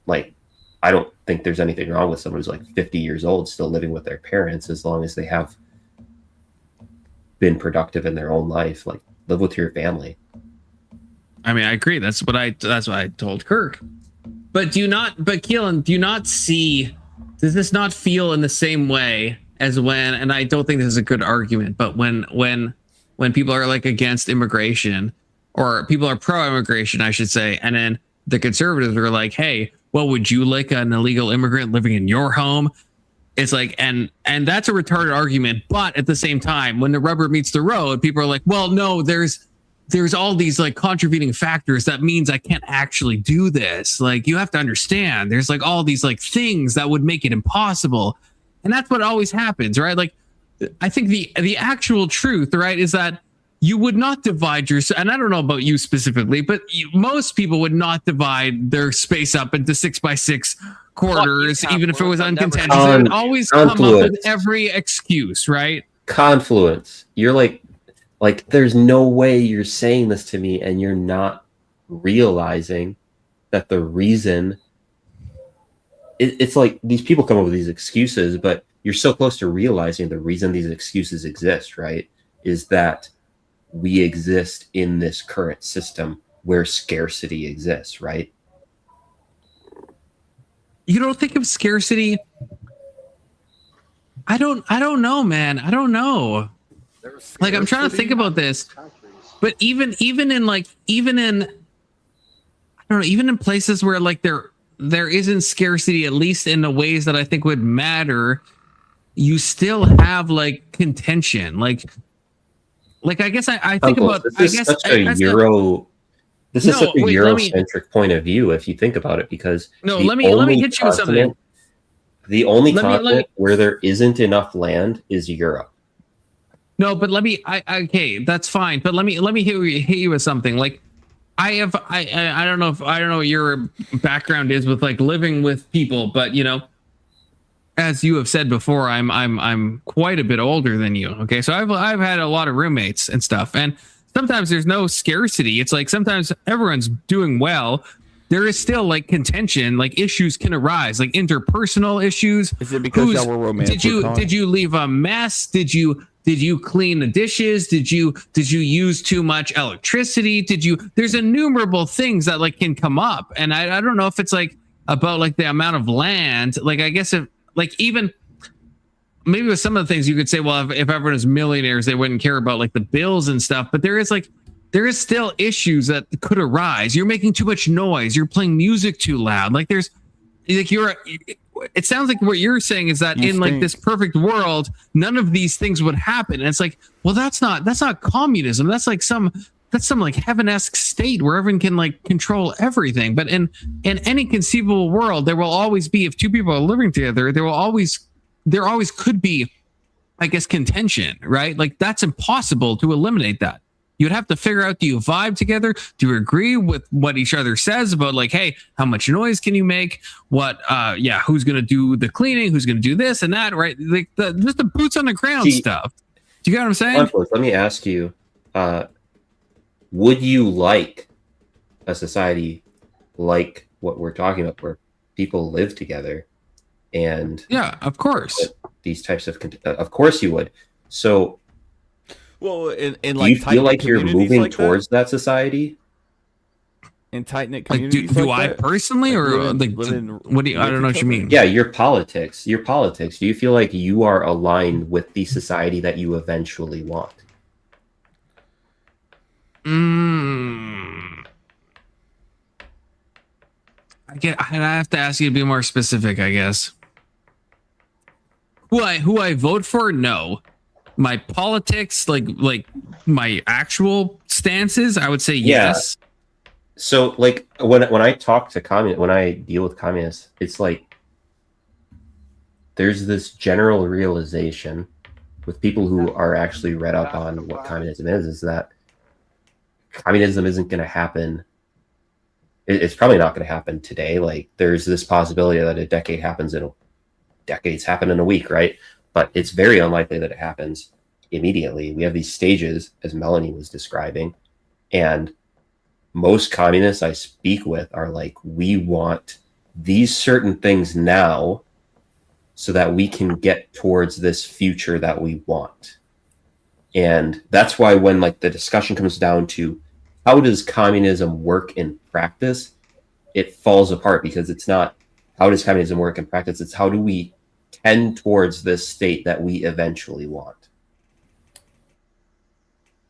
Like, I don't think there's anything wrong with someone who's like 50 years old still living with their parents as long as they have been productive in their own life. Like, live with your family. I mean, I agree. That's what I told Kirk. But Keelan, do you not see? Does this not feel in the same way as when? And I don't think this is a good argument, but when people are like against immigration, or people are pro-immigration, I should say, and then the conservatives are like, "Hey, well, would you like an illegal immigrant living in your home?" It's like, and that's a retarded argument. But at the same time, when the rubber meets the road, people are like, "Well, no, there's all these like contravening factors that means I can't actually do this. Like, you have to understand, there's like all these like things that would make it impossible." And that's what always happens, right? Like, I think the actual truth, right, is that you would not divide your, and I don't know about you specifically, but most people would not divide their space up into 6x6 quarters, even if it was uncontentious. They would always come up with every excuse, right? Confluence. You're like, there's no way you're saying this to me and you're not realizing that the reason it's like these people come up with these excuses, but you're so close to realizing the reason these excuses exist, right? Is that we exist in this current system where scarcity exists, right? You don't think of scarcity? I don't know, man. I don't know. Like, I'm trying to think about this, but even in I don't know, even in places where like there isn't scarcity, at least in the ways that I think would matter, you still have like contention. Like I guess I think about this is such a Eurocentric point of view if you think about it, because let me hit you with something. The only continent where there isn't enough land is Europe. No, but okay, that's fine. But let me hit you with something. Like, I don't know what your background is with like living with people, but you know, as you have said before, I'm quite a bit older than you. Okay, so I've had a lot of roommates and stuff, and sometimes there's no scarcity. It's like sometimes everyone's doing well. There is still like contention, like issues can arise, like interpersonal issues. Is it because y'all were romantic? Did you leave a mess? Did you clean the dishes? Did you use too much electricity? There's innumerable things that like can come up. And I don't know if it's like about like the amount of land. Like, I guess if like even maybe with some of the things you could say, well, if everyone is millionaires, they wouldn't care about like the bills and stuff. But there is still issues that could arise. You're making too much noise. You're playing music too loud. Like there's like it sounds like what you're saying is that in like this perfect world, none of these things would happen. And it's like, well, that's not communism. That's some like heaven-esque state where everyone can like control everything. But in any conceivable world, there will always be, if two people are living together, there always could be, I guess, contention, right? Like that's impossible to eliminate that. You'd have to figure out, do you vibe together? Do you agree with what each other says about like, hey, how much noise can you make? What, who's going to do the cleaning? Who's going to do this and that, right? Like just the boots on the ground stuff. Do you get what I'm saying? Let me ask you, would you like a society like what we're talking about where people live together and yeah, of course, these types of course you would. So well, in do like you feel like you're moving like towards that society? In tight knit like, communities, do I personally, like, or like what do you? I don't know what you mean. Yeah, your politics. Do you feel like you are aligned with the society that you eventually want? I have to ask you to be more specific, I guess. Who I vote for? No. My politics, like my actual stances, I would say yes. So like when I talk to when I deal with communists, it's like there's this general realization with people who are actually read up on what communism is that communism isn't going to happen. It's probably not going to happen today. Like there's this possibility that a decade happens decades happen in a week, right? But it's very unlikely that it happens immediately. We have these stages, as Melanie was describing, and most communists I speak with are like, we want these certain things now so that we can get towards this future that we want. And that's why when like the discussion comes down to how does communism work in practice, it falls apart, because it's not how does communism work in practice, it's how do we tend towards this state that we eventually want.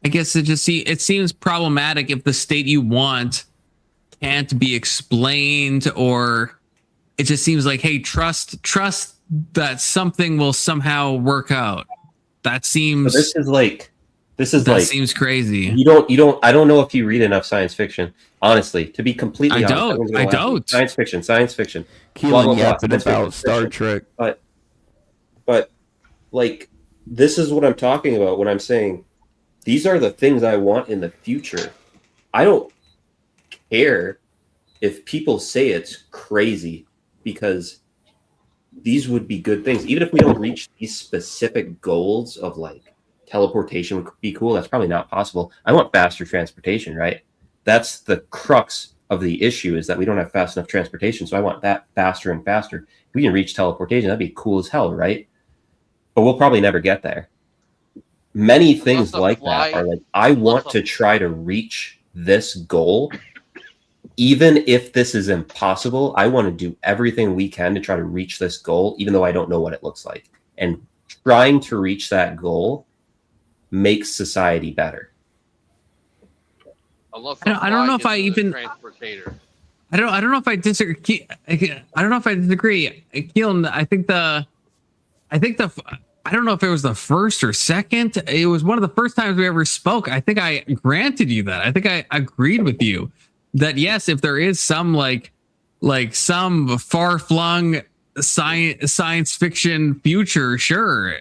I guess it seems problematic if the state you want can't be explained, or it just seems like, hey, trust that something will somehow work out. That seems seems crazy. You don't I don't know if you read enough science fiction, honestly, to be completely honest. I don't. Science fiction. Keelan yapping about Star Trek. But like this is what I'm talking about when I'm saying these are the things I want in the future. I don't care if people say it's crazy, because these would be good things. Even if we don't reach these specific goals of like teleportation would be cool, that's probably not possible. I want faster transportation, right? That's the crux of the issue, is that we don't have fast enough transportation. So I want that faster and faster. If we can reach teleportation, that'd be cool as hell, right? But we'll probably never get there. Many things like that are like, I want to try to reach this goal. Even if this is impossible, I want to do everything we can to try to reach this goal, even though I don't know what it looks like. And trying to reach that goal makes society better. I don't know if I even. I don't know if I disagree. I don't know if I disagree. Keelan, I don't know if it was the first or second. It was one of the first times we ever spoke. I think I granted you that. I think I agreed with you that yes, if there is some like some far-flung science fiction future, sure.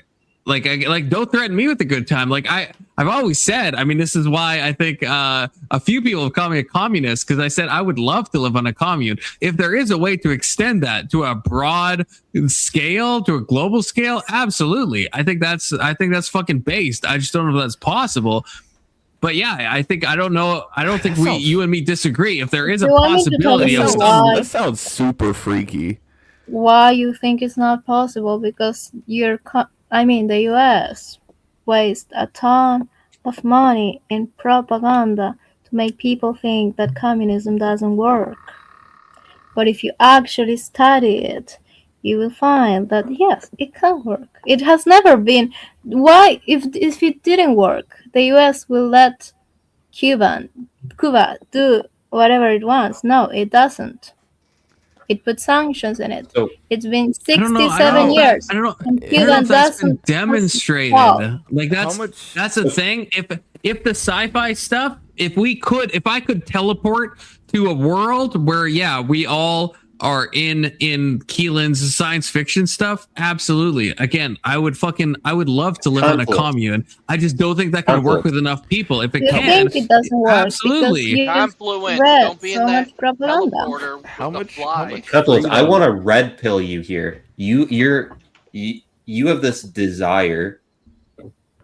Like don't threaten me with a good time. Like I've always said, I mean, this is why I think a few people have called me a communist, because I said I would love to live on a commune. If there is a way to extend that to a broad scale, to a global scale, absolutely. I think that's fucking based. I just don't know if that's possible. But yeah, I don't think you and me disagree. If there is a possibility of that sounds super freaky. Why you think it's not possible? Because the US waste a ton of money in propaganda to make people think that communism doesn't work. But if you actually study it, you will find that yes, it can work. It has never been. Why, if it didn't work, the US will let Cuba do whatever it wants? No, it doesn't. It put sanctions in it. So It's been I don't know. 67 years. I don't know. And I don't know Cuba if that's been doesn't demonstrated. stop. Like How that's the thing. If the sci-fi stuff, if I could teleport to a world where we all are in Keelan's science fiction stuff, absolutely. Again, I would love to live on a commune. I just don't think that can work with enough people. If it You can, think it doesn't work absolutely. because you Confluence, read don't be in so that much propaganda. teleporter with How the much? fly. Couples, I want to red pill you here. You have this desire.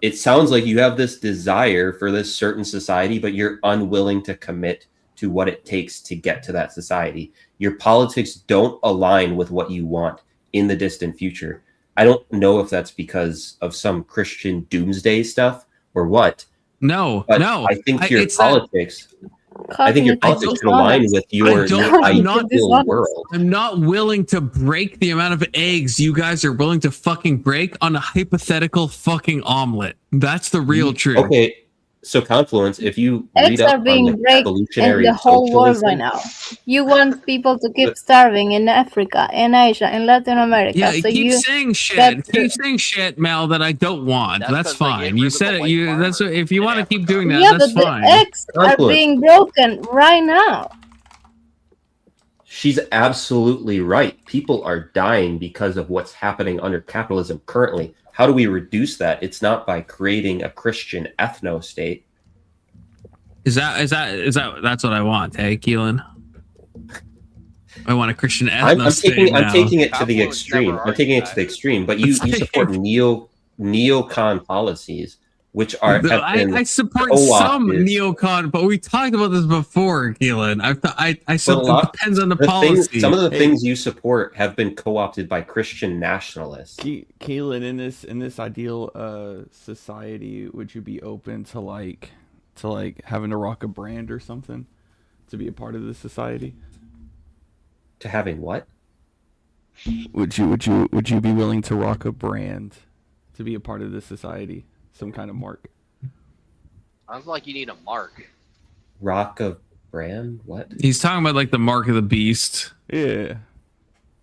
It sounds like you have this desire for this certain society, but you're unwilling to commit to what it takes to get to that society. Your politics don't align with what you want in the distant future. I don't know if that's because of some Christian doomsday stuff or what. No. I think your politics. I think your politics can align with your ideal world. I'm not willing to break the amount of eggs you guys are willing to fucking break on a hypothetical fucking omelet. That's the real truth. Okay, so Confluence, if you Eggs read are up on being the break in evolutionary the whole world socialism, right now. You want people to keep starving in Africa, in Asia, in Latin America. Yeah, so keep you saying shit. Keep saying shit, Mel, that I don't want. That's fine. You said it. If you want to keep doing that, yeah, that's but fine. the eggs are being broken right now. she's absolutely right. People are dying because of what's happening under capitalism currently. How do we reduce that? It's not by creating a Christian ethno state. That's what I want, hey, Keelan? I want a Christian ethno state. I'm taking it to the extreme. I'm taking it to the extreme. But you support neocon policies, which are I support some neocon, but we talked about this before, Keelan. I support it depends on the policy. Some of the things you support have been co-opted by Christian nationalists. Keelan, in this ideal society, would you be open to like having to rock a brand or something to be a part of this society? To having what? Would you be willing to rock a brand to be a part of this society? Some kind of mark. Sounds like you need a mark. Rock a brand? What? He's talking about like the mark of the beast. Yeah.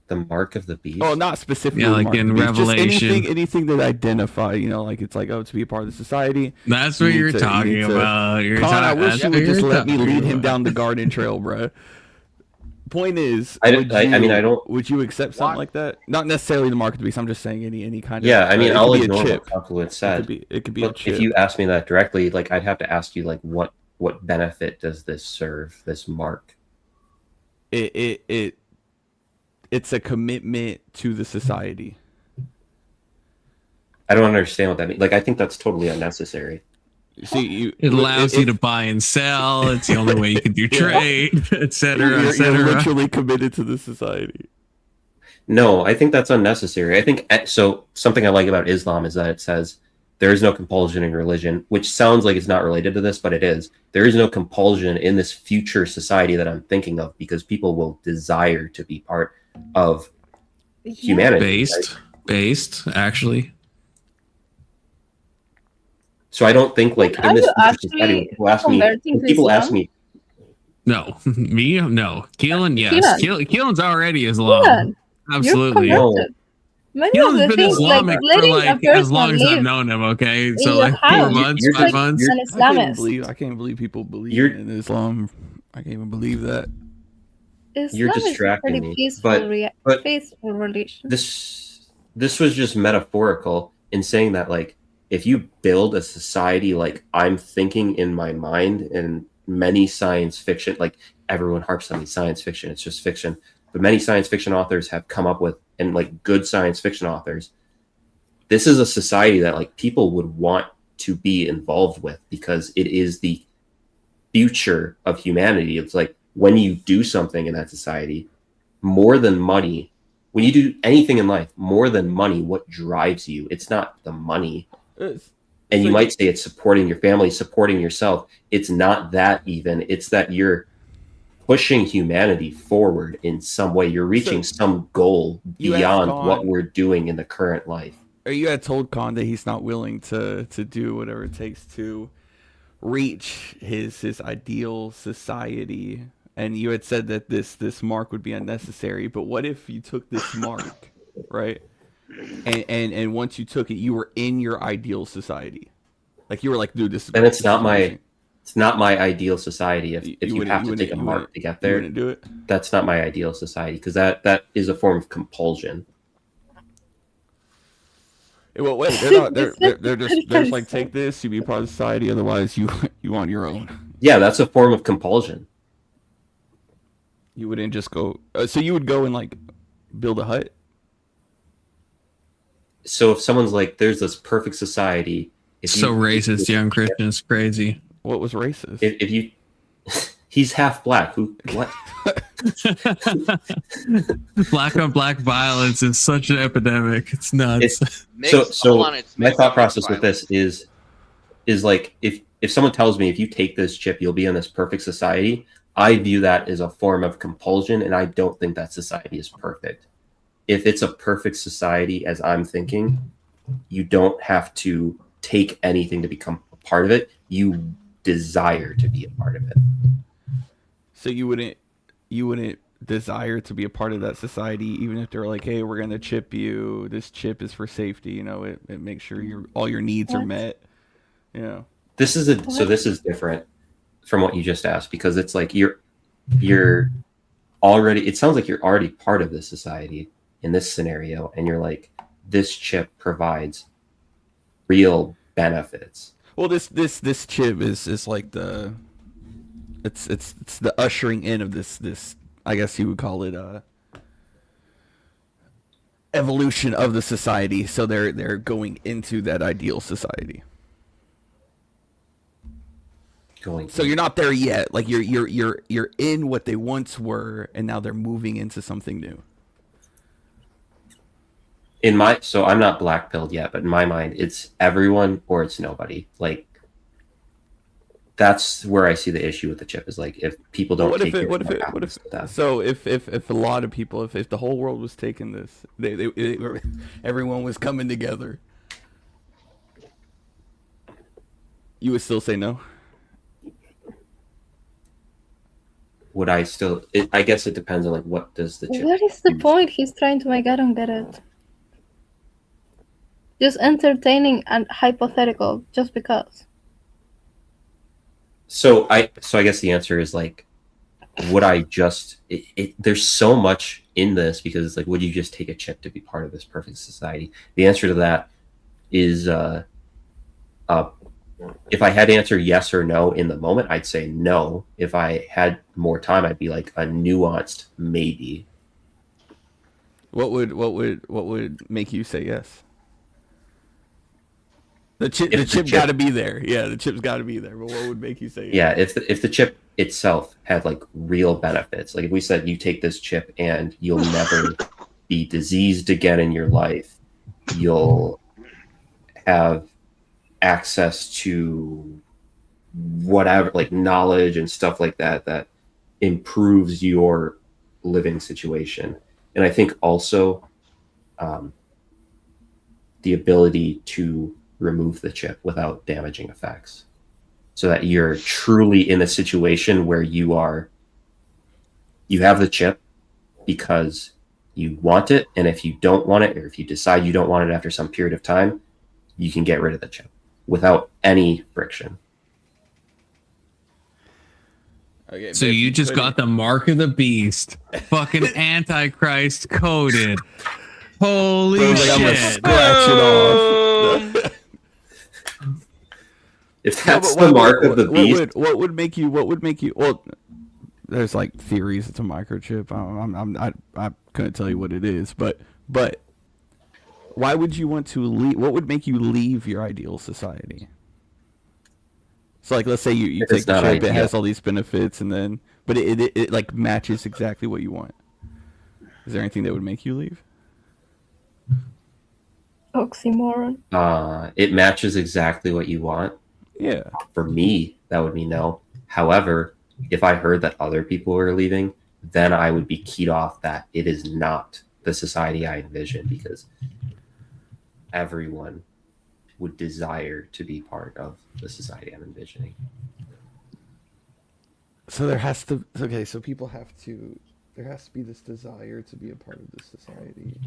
The mark of the beast? Oh, not specifically. Yeah, like in Revelation. Just anything that identify, like it's like, to be a part of the society. That's what you're talking about. I wish you would just let me lead him down the garden trail, bro. Point is, would you accept something like that? Not necessarily the mark of the beast. I'm just saying any kind of. Yeah, I mean, I'll be ignore a chip. what Confluence said. It could be a chip. If you ask me that directly, like I'd have to ask you, like, what benefit does this serve? This mark? It's a commitment to the society. I don't understand what that means. Like, I think that's totally unnecessary. See, it allows you to buy and sell. It's the only way you can do trade, etc., You're etc. literally committed to the society. No, I think that's unnecessary. I think so. Something I like about Islam is that it says there is no compulsion in religion, which sounds like it's not related to this, but it is. There is no compulsion in this future society that I'm thinking of because people will desire to be part of humanity. Based, actually. So I don't think like in this society, people ask me. No, me no. Keelan, yes. Keelan's already Islam. Keelan, absolutely. Keelan's been Islamic for like as long as I've known him. Okay, so like 4 months, 5 months. I can't believe people believe in Islam. I can't even believe that. You're distracting me. But peaceful religion. This was just metaphorical in saying that like. If you build a society like I'm thinking in my mind, and many science fiction, like everyone harps on science fiction, it's just fiction, but many science fiction authors have come up with, and like good science fiction authors, this is a society that like people would want to be involved with because it is the future of humanity. It's like when you do something in that society, more than money, when you do anything in life, more than money, what drives you? It's not the money. And you might say it's supporting your family, supporting yourself. It's not that even. It's that you're pushing humanity forward in some way. You're reaching some goal beyond what we're doing in the current life. You had told Khan that he's not willing to do whatever it takes to reach his ideal society. and you had said that this mark would be unnecessary. But what if you took this mark, right? And once you took it, you were in your ideal society. Like you were like, dude, this. And it's not amazing. it's not my ideal society. If you have to take a mark to get there, you wouldn't do it. That's not my ideal society because that is a form of compulsion. Well, wait, they're not. They're just like, take this, you be part of society. Otherwise, you on your own. Yeah, that's a form of compulsion. You wouldn't just go. So you would go and like build a hut. So if someone's like, "There's this perfect society," racist, young Christian's crazy. What was racist? If you, he's half black. Who? What? Black on black violence is such an epidemic. It's nuts. My thought process with this is like if someone tells me if you take this chip you'll be in this perfect society, I view that as a form of compulsion, and I don't think that society is perfect. If it's a perfect society as I'm thinking, you don't have to take anything to become a part of it. You desire to be a part of it. So you wouldn't desire to be a part of that society, even if they're like, hey, we're gonna chip you. This chip is for safety. You know, it makes sure all your needs are met. You know. This is different from what you just asked, because it's like you're already. It sounds like you're already part of this society in this scenario, and you're like, this chip provides real benefits. Well, this chip is like the it's the ushering in of this I guess you would call it evolution of the society. So they're going into that ideal society. So you're not there yet. Like you're in what they once were, and now they're moving into something new. So I'm not black pilled yet, but in my mind, it's everyone or it's nobody. Like that's where I see the issue with the chip is like if people don't What take if it, so if a lot of people, if the whole world was taking this, everyone was coming together, you would still say no? Would I still? I guess it depends on like what does the chip. What is the point he's trying to make? I don't get it. Just entertaining and hypothetical, just because. So I guess the answer is like, would I just? There's so much in this because it's like, would you just take a chip to be part of this perfect society? The answer to that is, if I had to answer yes or no in the moment, I'd say no. If I had more time, I'd be like a nuanced maybe. What would make you say yes? The chip got to be there. Yeah, the chip's got to be there. But what would make you say yes? Yeah, if the chip itself had like real benefits, like if we said you take this chip and you'll never be diseased again in your life, you'll have access to whatever, like knowledge and stuff like that improves your living situation. And I think also the ability to remove the chip without damaging effects, so that you're truly in a situation where you have the chip because you want it, and if you don't want it, or if you decide you don't want it after some period of time, you can get rid of the chip without any friction. Okay, so you just got the mark of the beast, fucking Antichrist coded. Holy shit! I'm gonna scratch it off. If that's the mark of the beast, what would make you? Well, there's like theories. It's a microchip. I couldn't tell you what it is, but why would you want to leave? What would make you leave your ideal society? So like, let's say you take the chip, it has all these benefits, and then, but it like matches exactly what you want. Is there anything that would make you leave? Oxymoron. It matches exactly what you want. Yeah. For me, that would mean no. However, if I heard that other people were leaving, then I would be keyed off that it is not the society I envision, because everyone would desire to be part of the society I'm envisioning. So there has to. Okay, so people have to. There has to be this desire to be a part of this society.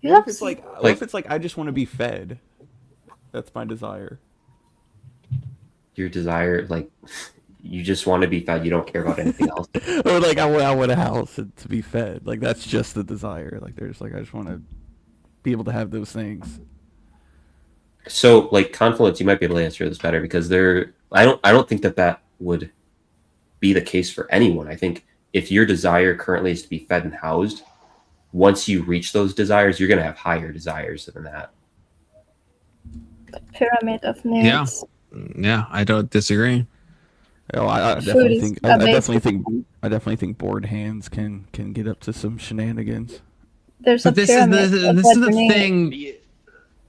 What if it's like? What if it's like I just want to be fed? That's my desire. Your desire, like, you just want to be fed. You don't care about anything else. Or like I want a house to be fed. Like that's just the desire. Like there's like I just want to be able to have those things. So, like, Confluence, you might be able to answer this better because I don't think that would be the case for anyone. I think if your desire currently is to be fed and housed, once you reach those desires, you're going to have higher desires than that. Pyramid of needs. Yeah, I don't disagree. Oh, I definitely think I definitely think bored hands can get up to some shenanigans. There's but this is the thing.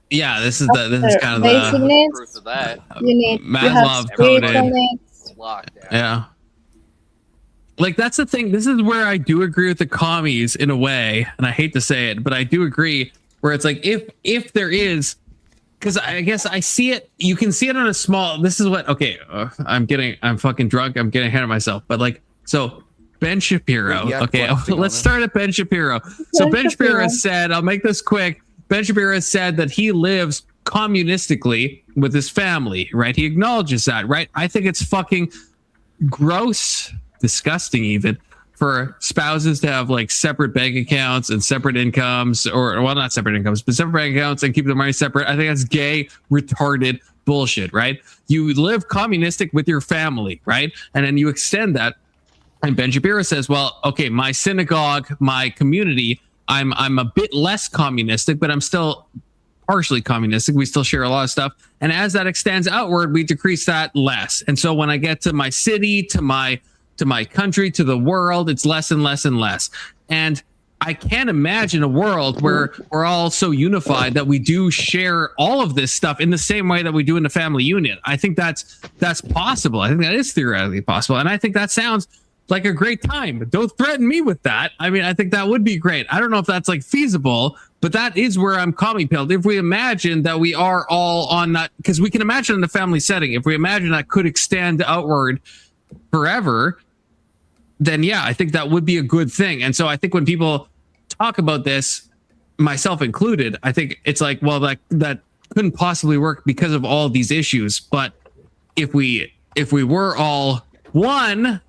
Yeah, this is kind of the needs. Of that. You need Maslow coded. Yeah. Like that's the thing. This is where I do agree with the commies in a way, and I hate to say it, but I do agree. Where it's like if there is, because I guess I see it. You can see it on a small. This is what. Okay, I'm fucking drunk. I'm getting ahead of myself. But like, so Ben Shapiro. Okay, let's start at Ben Shapiro. So Ben Shapiro said, I'll make this quick. Ben Shapiro said that he lives communistically with his family. Right? He acknowledges that. Right? I think it's fucking gross. Disgusting even for spouses to have like separate bank accounts and separate incomes, or well, not separate incomes, but separate bank accounts and keep the money separate. I think that's gay, retarded bullshit, right? You live communistic with your family, right? And then you extend that. And Ben Shapiro says, well, okay, my synagogue, my community, I'm a bit less communistic, but I'm still partially communistic. We still share a lot of stuff. And as that extends outward, we decrease that less. And so when I get to my city, to my country, to the world, it's less and less and less. And I can't imagine a world where we're all so unified that we do share all of this stuff in the same way that we do in the family unit. I think that's possible. I think that is theoretically possible. And I think that sounds like a great time. Don't threaten me with that. I mean, I think that would be great. I don't know if that's like feasible, but that is where I'm commie pilled. If we imagine that we are all on that, because we can imagine in the family setting, if we imagine that could extend outward forever, then yeah, I think that would be a good thing. And so I think when people talk about this, myself included, I think it's like, well, that couldn't possibly work because of all these issues. But if we were all one,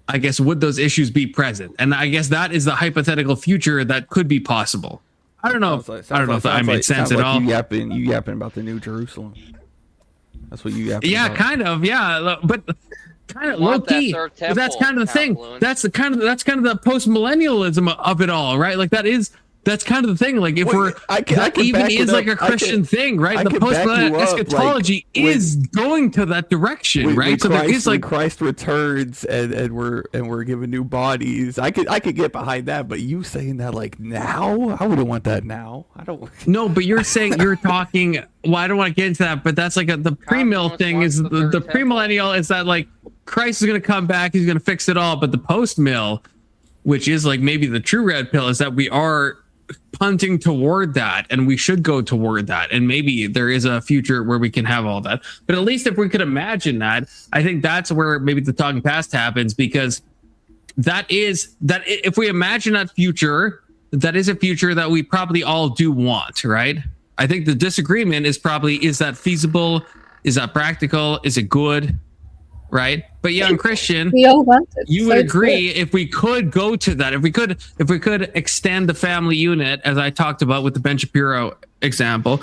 I guess would those issues be present? And I guess that is the hypothetical future that could be possible. I don't know if I made sense at all. You yapping about the New Jerusalem. That's what you yapping about. Kind of, yeah. But kind of low key. That's kind of the thing. That's kind of the post millennialism of it all, right? Like that's kind of the thing. Like if that even is like a Christian thing, right? The post eschatology is going to that direction, right? So there is like Christ returns and we're given new bodies. I could get behind that, but you saying that like now, I wouldn't want that now. I don't. No, but you're saying you're talking. Well, I don't want to get into that, but that's like the pre-mill thing. Is the premillennial is that like Christ is going to come back, he's going to fix it all, but the post-mill, which is like maybe the true red pill, is that we are punting toward that, and we should go toward that, and maybe there is a future where we can have all that. But at least if we could imagine that, I think that's where maybe the talking past happens, because that if we imagine that future, that is a future that we probably all do want, right? I think the disagreement is probably, is that feasible? Is that practical? Is it good? Right? But young Christian, we all want it. You would agree if we could go to that, if we could extend the family unit, as I talked about with the Ben Shapiro example,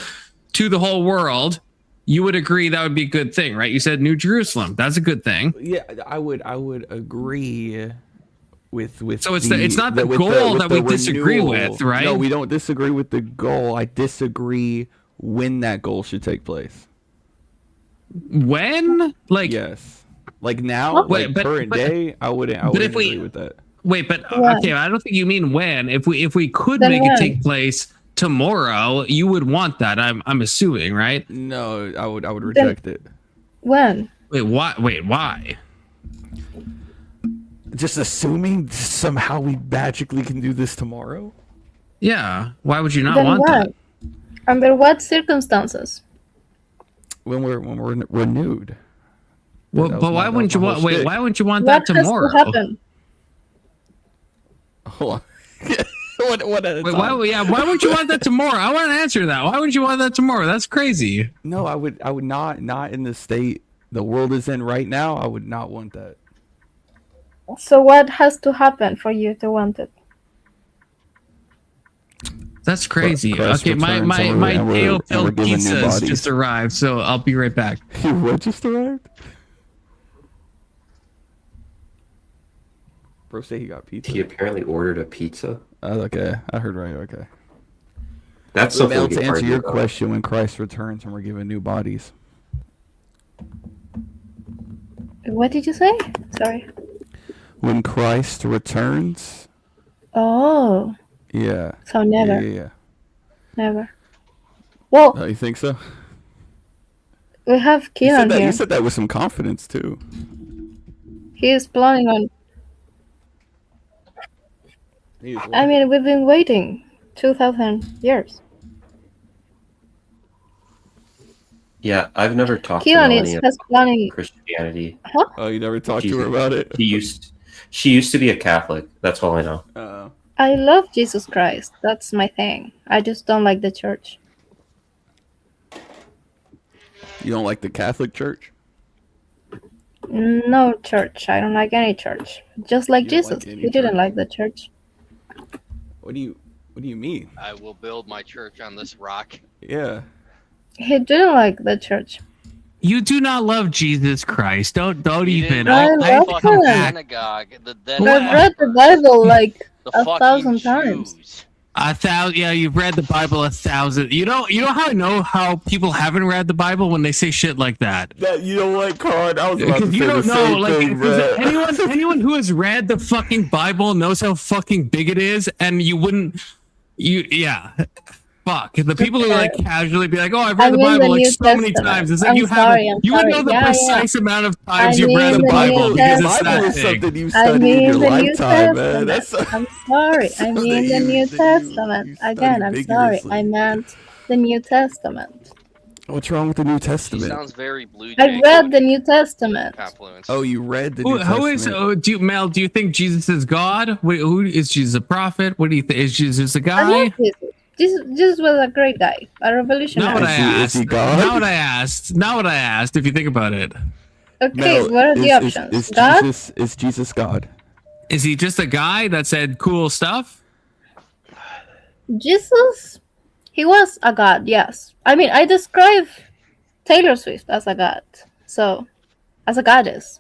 to the whole world, you would agree that would be a good thing, right? You said New Jerusalem. That's a good thing. Yeah, I would agree with so it's not the goal that we disagree with, right? No, we don't disagree with the goal. I disagree when that goal should take place. When? Like yes. Like now, wait, like current day, I wouldn't agree with that. Wait, but okay, I don't think you mean when. If we could make it take place tomorrow, you would want that. I'm assuming, right? No, I would reject it. When? Wait, why? Just assuming somehow we magically can do this tomorrow? Yeah. Why would you not want that? Under what circumstances? When we're renewed. Well, but why wouldn't you want? Wait, why wouldn't you want What that has tomorrow? to happen? Hold on. What at a Wait, time? why wouldn't you want that tomorrow? I want to answer that. Why wouldn't you want that tomorrow? That's crazy. No, I would not in the state the world is in right now. I would not want that. So what has to happen for you to want it? That's crazy. Christ Okay, my returns and we're tail filled given new pizza has bodies. just arrived, so I'll be right back. What just arrived? Bro, say he got pizza. He apparently ordered a pizza. Okay, I heard right. Okay. That's So, something Mel, we to can answer argue your about. question, when Christ returns and we're given new bodies. What did you say? Sorry. When Christ returns, Oh, yeah. so never, Yeah. never. Well, Oh, you think so? we have You said Keelan that. here. You said that with some confidence too. He is planning on. I mean, we've been waiting 2,000 years. Yeah, I've never talked to Keelan Melanie is about has planning. Christianity. Huh? Oh, you never talked to her about it? She used to be a Catholic. That's all I know. I love Jesus Christ. That's my thing. I just don't like the church. You don't like the Catholic Church? No church. I don't like any church. Just like You don't Jesus. like any He didn't church? like the church. What do you mean? I will build my church on this rock. Yeah. He didn't like the church. You do not love Jesus Christ. Don't He even. didn't I like love the fucking him. synagogue. I've read the Bible like The 1,000 times. 1,000. Yeah, you've read the Bible 1,000. You know how I know how people haven't read the Bible when they say shit like that. That you know what, Card? I was about to Because say you don't the know, same like, thing, bro. anyone who has read the fucking Bible knows how fucking big it is, and yeah. Fuck. The people who like casually be like, "Oh, I've read the Bible like so many times." It's like you haven't. You would know the precise amount of times you've read the Bible because it's that big. I mean the New Testament. That's I'm sorry. I mean the New Testament. Again, I'm sorry. I meant the New Testament. What's wrong with the New He Testament? sounds very Blue I Jay read the New Testament. confluence. Oh, you read the New Who is? Testament? Mel? Do you think Jesus is God? Who is Jesus a prophet? What do you think? Is Jesus a I guy? love Jesus. Jesus was a great guy, a revolutionary. Not what I Is he asked. God? Not what I asked. Not what I asked. If you think about it, Okay, Mel, what are the options? Is God? Jesus God? is he just a guy that said cool stuff? Jesus, he was a god, yes. I mean, I describe Taylor Swift as a god, so as a goddess.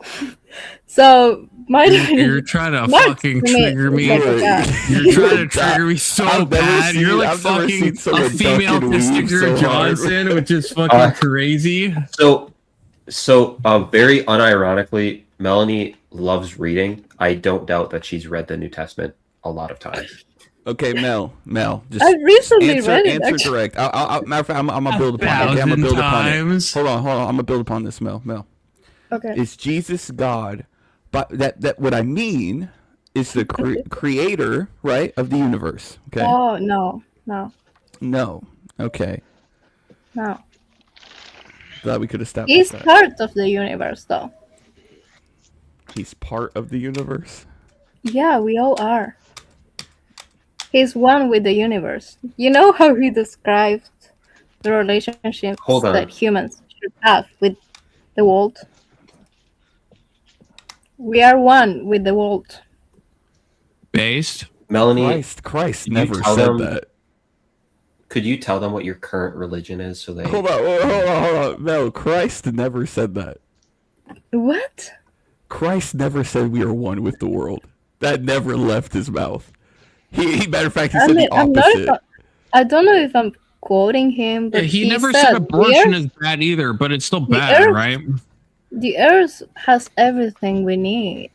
So my You're trying to Mark fucking to me trigger me. is like a god. You're trying to trigger me so I've never bad. seen- You're like I've never fucking seen someone a female duck and weave Testicular so hard. Johnson, which is fucking crazy. So very unironically, Melanie loves reading. I don't doubt that she's read the New Testament a lot of times. Okay, Mel, just I recently answer, read it. answer Actually. direct. Matter of fact, I'm gonna build upon it. Okay, I'm gonna 1,000 build upon it. times. Hold on. I'm gonna build upon this, Mel. Okay. Is Jesus God? But that what I mean is the creator, right, of the universe. Okay. Oh no. No. Okay. Glad we could establish He's that. part of the universe, though. He's part of the universe. Yeah, we all are. He's one with the universe. You know how he described the relationships Hold on. that humans should have with the world? We are one with the world. Based. Melanie, Christ could you never tell said them- that. Could you tell them what your current religion is so they Hold on. No, Christ never said that. What? Christ never said we are one with the world. That never left his mouth. He matter of fact, he said the opposite. I don't know if I'm quoting him, but He never said said abortion the is bad either, but it's still the bad, earth- right? the earth has everything we need.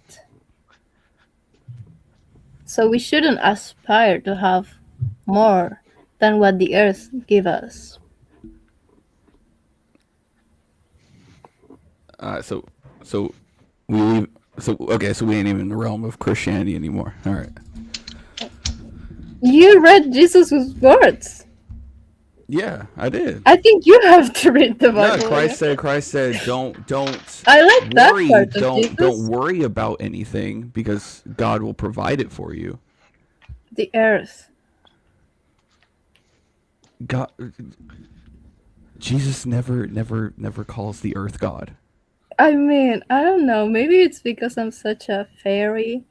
So we shouldn't aspire to have more than what the earth gives us. So we leave. So okay, so we ain't even in the realm of Christianity anymore. All right. You read Jesus' words. Yeah, I did. I think you have to read the Bible. Yeah, Christ said, don't I like that worry, part of Jesus. don't worry about anything because God will provide it for you. The earth. God, Jesus never calls the earth God. I mean, I don't know. Maybe it's because I'm such a fairy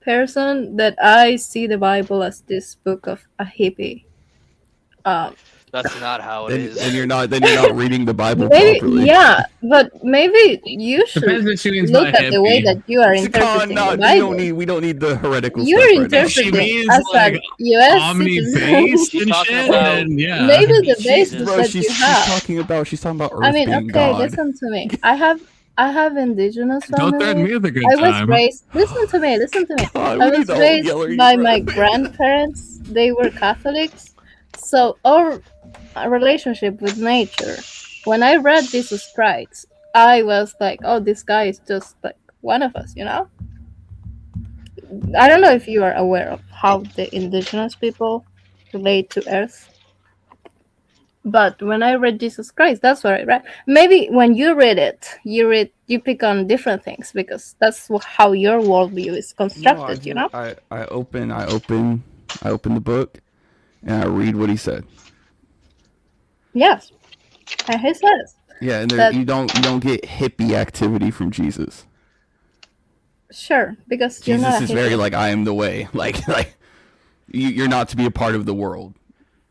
person that I see the Bible as this book of a hippie. That's not how it is. Then you're not reading the Bible Maybe, properly. yeah, but maybe you should Depends what she means look by at the way hippie. that you are interpreting the Bible. We don't need the heretical You're stuff right now. She interpreting means as like a U.S. omni-based citizen. and shit, and yeah. Maybe the basis Bro, that she's you have. talking about Earth I mean, being okay, God. listen to me. I have indigenous Don't family. threaten me with a good I was time. raised. Listen to me. God, I we was need to raised yell at you, by bro. my grandparents. They were Catholics, so our relationship with nature. When I read Jesus Christ, I was like, "Oh, this guy is just like one of us," you know. I don't know if you are aware of how the indigenous people relate to Earth. But when I read Jesus Christ, that's what I read. Maybe when you read it, you pick on different things because that's how your worldview is constructed. You know. I open the book and I read what he said. Yes, and he says. Yeah, and that, you don't get hippie activity from Jesus. Sure, because you're Jesus not a is very hippie. like I am the way. Like you're not to be a part of the world.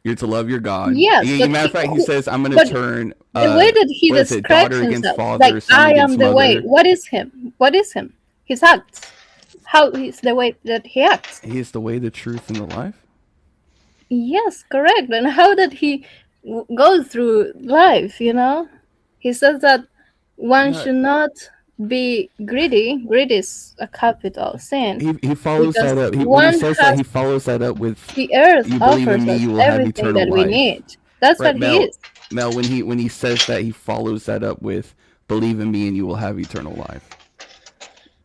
You're to love your God. Yes, As a but matter of fact, he says, "I'm going but to turn the way that he what is it, describes daughter against himself, father, like son I against am the mother." way. What is him? What is him? His acts. How is the way that he acts? He is the way, the truth, and the life. Yes, correct. And how did he go through life? You know, he says that one No. should not be greedy. Greed is a capital sin. He follows because that up. When he one says that, has he follows that up with the earth you believe offers in me, us you will have everything eternal that we life. need. That's Right, what Mel, he is. Mel, when he says that, he follows that up with believe in me and you will have eternal life.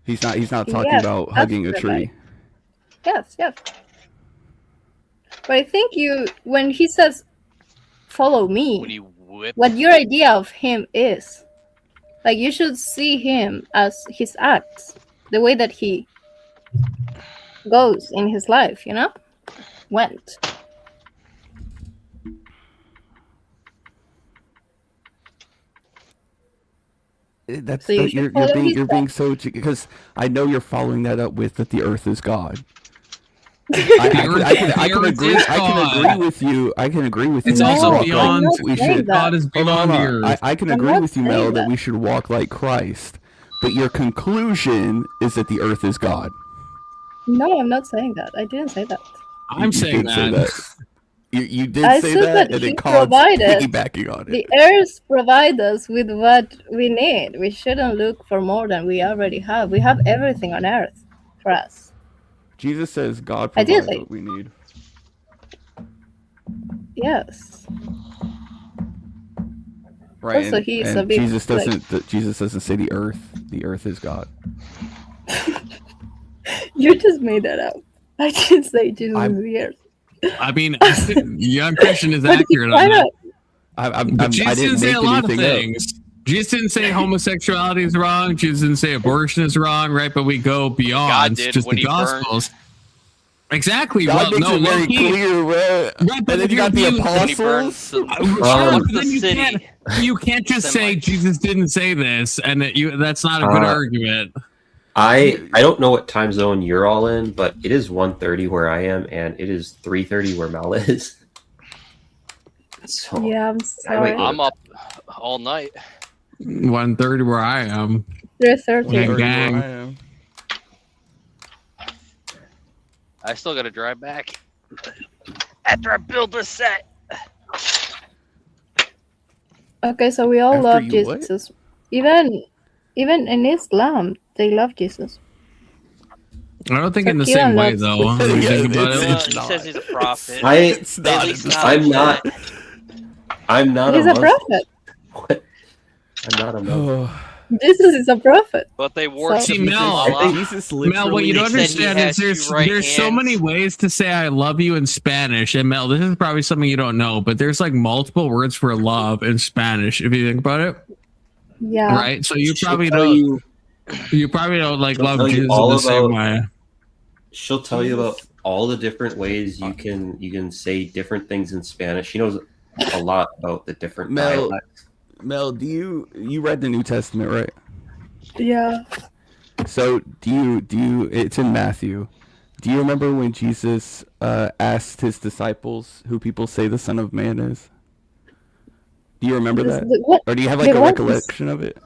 He's not talking Yes, about that's hugging a correct. tree. Yes. But I think when he says, follow me, When you whip what your idea of him is, like you should see him as his acts, the way that he goes in his life, you know? Went. So you should follow his You're being so, because I know you're following that up with that the earth is God. I can agree with you. I can agree with you. It's we should also walk beyond. I'm not we saying should. that. God is beyond the earth. I can I'm agree not with you, saying Mel, that that. we should walk like Christ. But your conclusion is that the earth is God. No, I'm not saying that. I didn't say that. I'm You saying did say that. You did I say said that, that and he it caused provided piggybacking on the it. earth provides us with what we need. We shouldn't look for more than we already have. We have everything on earth for us. Jesus says God I did provides say- what we need. Yes. Right. Also, and he's and a bit, Jesus doesn't say the earth is God. You just made that up. I didn't say Jesus is the earth. I mean, young Christian is But he accurate on kind that. of But Jesus I didn't say a lot of anything up. things. Jesus didn't say homosexuality is wrong. Jesus didn't say abortion is wrong, right? But we go beyond did just when the he burned. Gospels. Exactly. God well, makes no, it very low-key- clear, bro. Right, but And then if you got the you're when he burns apostles. the, Sure, what's but the then city? you can't just say Semites. Jesus didn't say this, and that's not a good argument. I don't know what time zone you're all in, but it is 1:30 where I am, and it is 3:30 where Mel is. So Yeah, I'm I might sorry. go I'm up all night. 1:30 where I am. 3:30. Gang. I still got to drive back after I build this set. Okay, so we all After love you what? Jesus. Even in Islam, they love Jesus. I don't think So in the Keelan same way, loves- though. When you Yeah, think about it's- it. He says he's a prophet. It's not. least It's not. I'm not. I'm not He's a a Muslim. prophet. What? I'm not a Muslim. Jesus is a prophet. But they worship See, Mel, Allah. Jesus Mel, what you don't They said he understand is has two right there's so hands. many ways to say I love you in Spanish. And Mel, this is probably something you don't know, but there's like multiple words for love in Spanish if you think about it. Yeah. Right? So you She'll probably tell don't you probably don't like she'll love tell you Jesus in all the same about- way. She'll tell you about all the different ways you can say different things in Spanish. She knows a lot about the different Mel, dialects. Mel, do you read the New Testament, right? Yeah. So do you? It's in Matthew. Do you remember when Jesus asked his disciples who people say the Son of Man is? Do you remember that, What? or do you have like a What is recollection of it?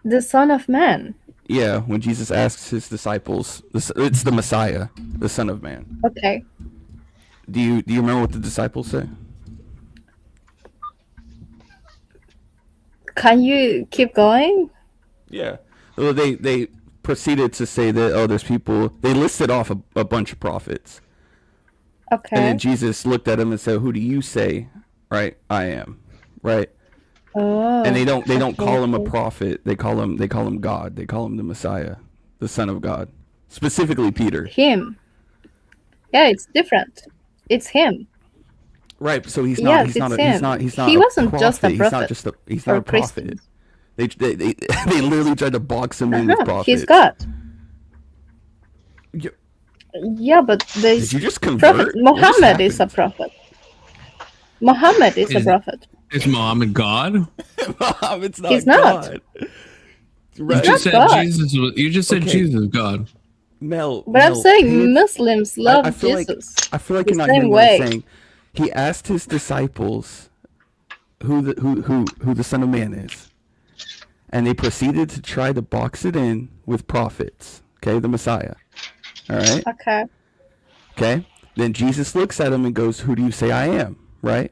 the Son of Man? Yeah, when Jesus asks his disciples, it's the Messiah, the Son of Man. Okay. Do you remember what the disciples say? Can you keep going? Yeah. Well, they proceeded to say that there's people. They listed off a bunch of prophets, Okay. and then Jesus looked at them and said, "Who do you say, right? I am, right?" Oh. And they don't okay, call him a okay. prophet. They call him God. They call him the Messiah, the Son of God. Specifically Peter. Him. Yeah, it's different. It's him. Right. So he's Yes, not it's he's not him. he's not He a wasn't prophet. just a He's not prophet just a he's for not a prophet. Christians. They literally tried to box him in with prophets. He's God. You- Yeah, but there's Did you just prophet. convert? What just Muhammad is a happened? prophet. Muhammad is a Is- prophet. Is Muhammad God? It's not He's not. God. You Right. just said God. Jesus was, you just said Okay. Jesus is God. Mel, But I'm Mel, saying Muslims love I feel like Jesus. I feel like the you're not same hearing what I'm way. saying. He asked his disciples who the Son of Man is, and they proceeded to try to box it in with prophets. Okay, the Messiah. All right. Okay. Okay. Then Jesus looks at him and goes, "Who do you say I am?" Right.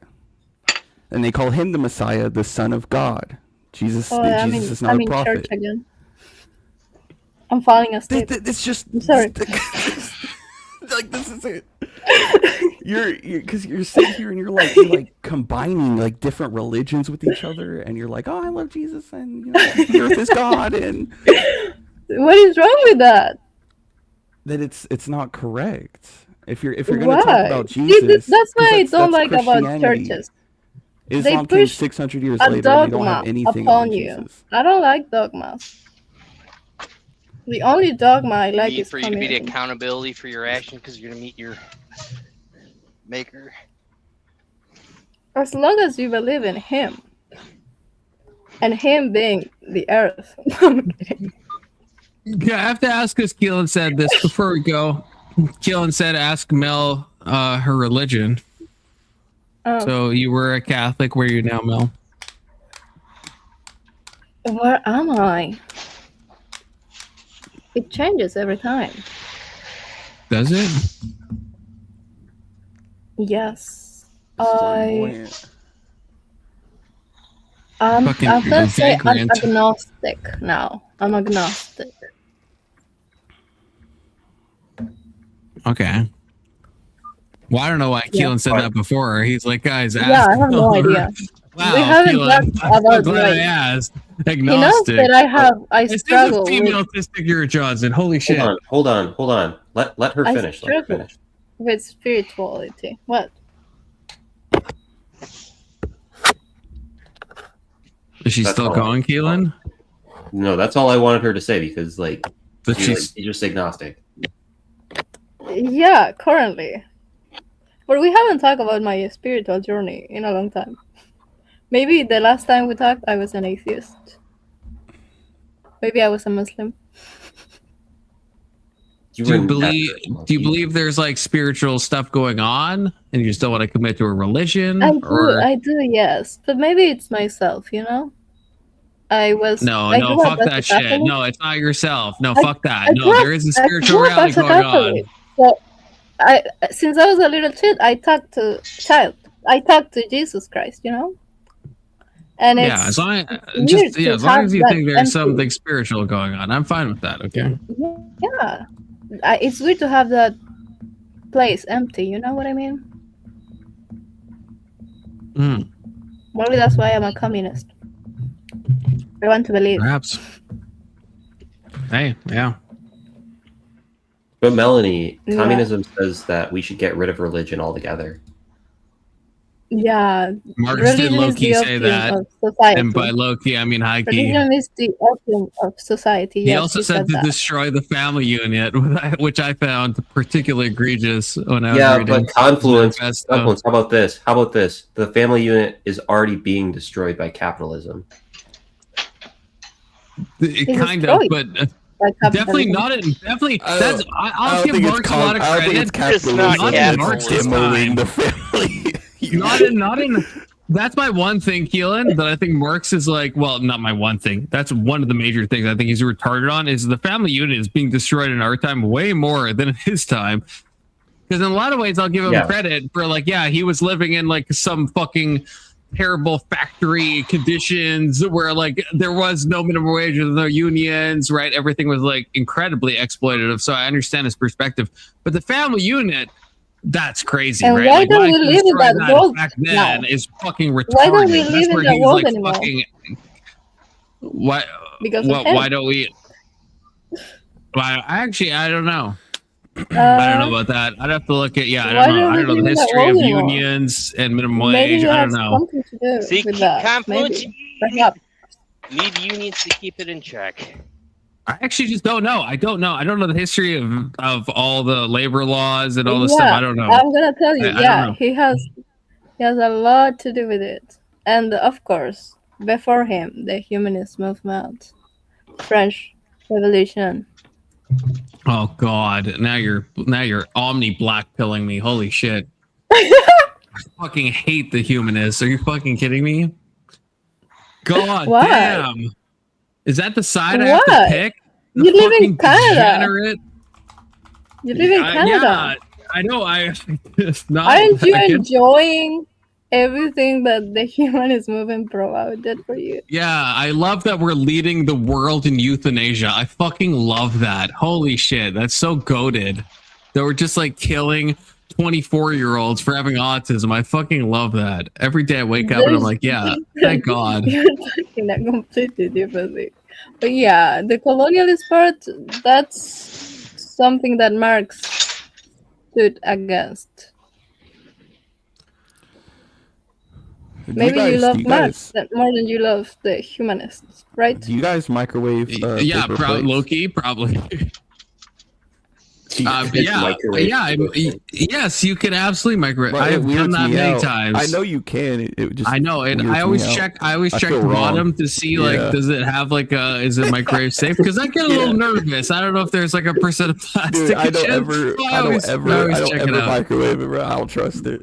And they call him the Messiah, the Son of God. Jesus Oh, is not I'm a in church prophet. again. I'm falling asleep. It's just I'm sorry. like this is it. You're because you're sitting here and you're like combining like different religions with each other, and you're like, oh, I love Jesus, and you know, the earth is God, and What is wrong with that? that it's not correct. If you're gonna Why? talk about See, Jesus, that's 'cause why I don't like about Christianity. churches. Islam They came push 600 years a later, and they don't dogma have anything upon on you. Jesus. I don't like dogmas. The only dogma I like Need is for you to be the communism. accountability for your actions because you're gonna meet your maker. As long as you believe in him. And him being the earth. I'm kidding. Yeah, I have to ask because Keelan said this before we go. Keelan said ask Mel her religion. Oh, So you were a Catholic. Where are you now, Mel? where am I? It changes every time. Does it? Yes. I'm Fucking gonna say I'm vagrant. agnostic now. I'm agnostic. Okay. Well, I don't know why Yeah. Keelan said that before. He's like, guys, ask Yeah, I have no her. idea. Wow, We haven't Keelan, talked I'm so about glad I race. asked. He knows Agnostic. that I This is a struggle female with autistic you're Johnson. Holy shit. Hold on. Let her I finish. Let her struggle finish. with spirituality. What? Is she That's still all. going, Keelan? No, that's all I wanted her to say because like That she's you're just agnostic. Yeah, currently. But we haven't talked about my spiritual journey in a long time. Maybe the last time we talked, I was an atheist. Maybe I was a Muslim. do you believe there's like spiritual stuff going on and you still want to commit to a religion? I do, yes. But maybe it's myself, you know? I No, grew up fuck as a that shit. Catholic. No, it's not yourself. No, I- fuck that. I No, grew up- there is a I spiritual grew up reality as a going on. Catholic. So since I was a little kid, I talked to Jesus Christ, you know? And it's Yeah, as long weird as to as long have as you that think there's empty- something spiritual going on, I'm fine with that. Okay. Yeah. It's weird to have that place empty, you know what I mean? Mm, Maybe that's why I'm a communist. I want to believe. perhaps. Hey, yeah. But Melanie, Yeah. communism says that we should get rid of religion altogether. Yeah, Marx did religion is low-key the say opium that. of society. And by low-key, I mean high-key. Religion is the opium of society. He Yes, also he said to that. destroy the family unit, which I found particularly egregious when I was Yeah, reading. but confluence. Manifesto. Confluence. How about this? How about this? The family unit is already being destroyed by capitalism. Kind of, but definitely not in. Definitely, that's. I'll give Marx a lot of credit. It's not in Marx's demoing time. the family. Not in. That's my one thing, Keelan, that I think Marx is like, well, not my one thing. That's one of the major things I think he's retarded on is the family unit is being destroyed in our time way more than in his time. Because in a lot of ways, I'll give him credit for like, yeah, he was living in like some fucking terrible factory conditions where like there was no minimum wage, there was no unions, right? Everything was like incredibly exploitative. So I understand his perspective. But the family unit, that's crazy, And right? why Like, don't we live in that world back then now? is fucking retarded. Why don't we That's live in where that he's, world like, anymore? fucking- Why? Because of him. Why don't we? Why? Actually, I don't know. I don't know about that. I'd have to look at. Yeah, I Why don't know. don't I we don't know live the in that history of world anymore? unions and minimum Maybe wage. you I have don't know. something to do See, with that. confluence, Maybe. Perhaps. need unions to keep it in check. I actually just don't know. I don't know. I don't know the history of all the labor laws and all this stuff. I don't know. I'm gonna tell you. I don't Yeah, know. he has a lot to do with it, and of course, before him, the humanist movement, French Revolution. Oh God! Now you're omni black pilling me. Holy shit! I fucking hate the humanists. Are you fucking kidding me? God Why? damn! Is that the side I have to Why? pick? The You live in fucking Canada. degenerate? You live in Canada. Yeah, I know. It's not. Aren't you I can- enjoying everything that the humanist movement provided for you? Yeah, I love that we're leading the world in euthanasia. I fucking love that. Holy shit, that's so goated. That we're just like killing 24-year-olds for having autism. I fucking love that. Every day I wake up and I'm like, yeah, thank God. You're talking a completely different thing. But yeah, the colonialist part, that's something that Marx stood against. Maybe you love Marx more than you love the humanists, right? Do you guys microwave? Yeah, paper plates? Loki, probably. Yes, you can absolutely microwave. Right, I have it done weirds that me many out. times. I know you can. It just I know, and weirds I always me check. out. I always check feel the wrong. bottom to see like, Yeah. does it have like a? Is it microwave safe? Because I get a little nervous. I don't know if there's like a percent of plastic. Dude, I don't shit. ever check it out. microwave it, bro. I don't trust it.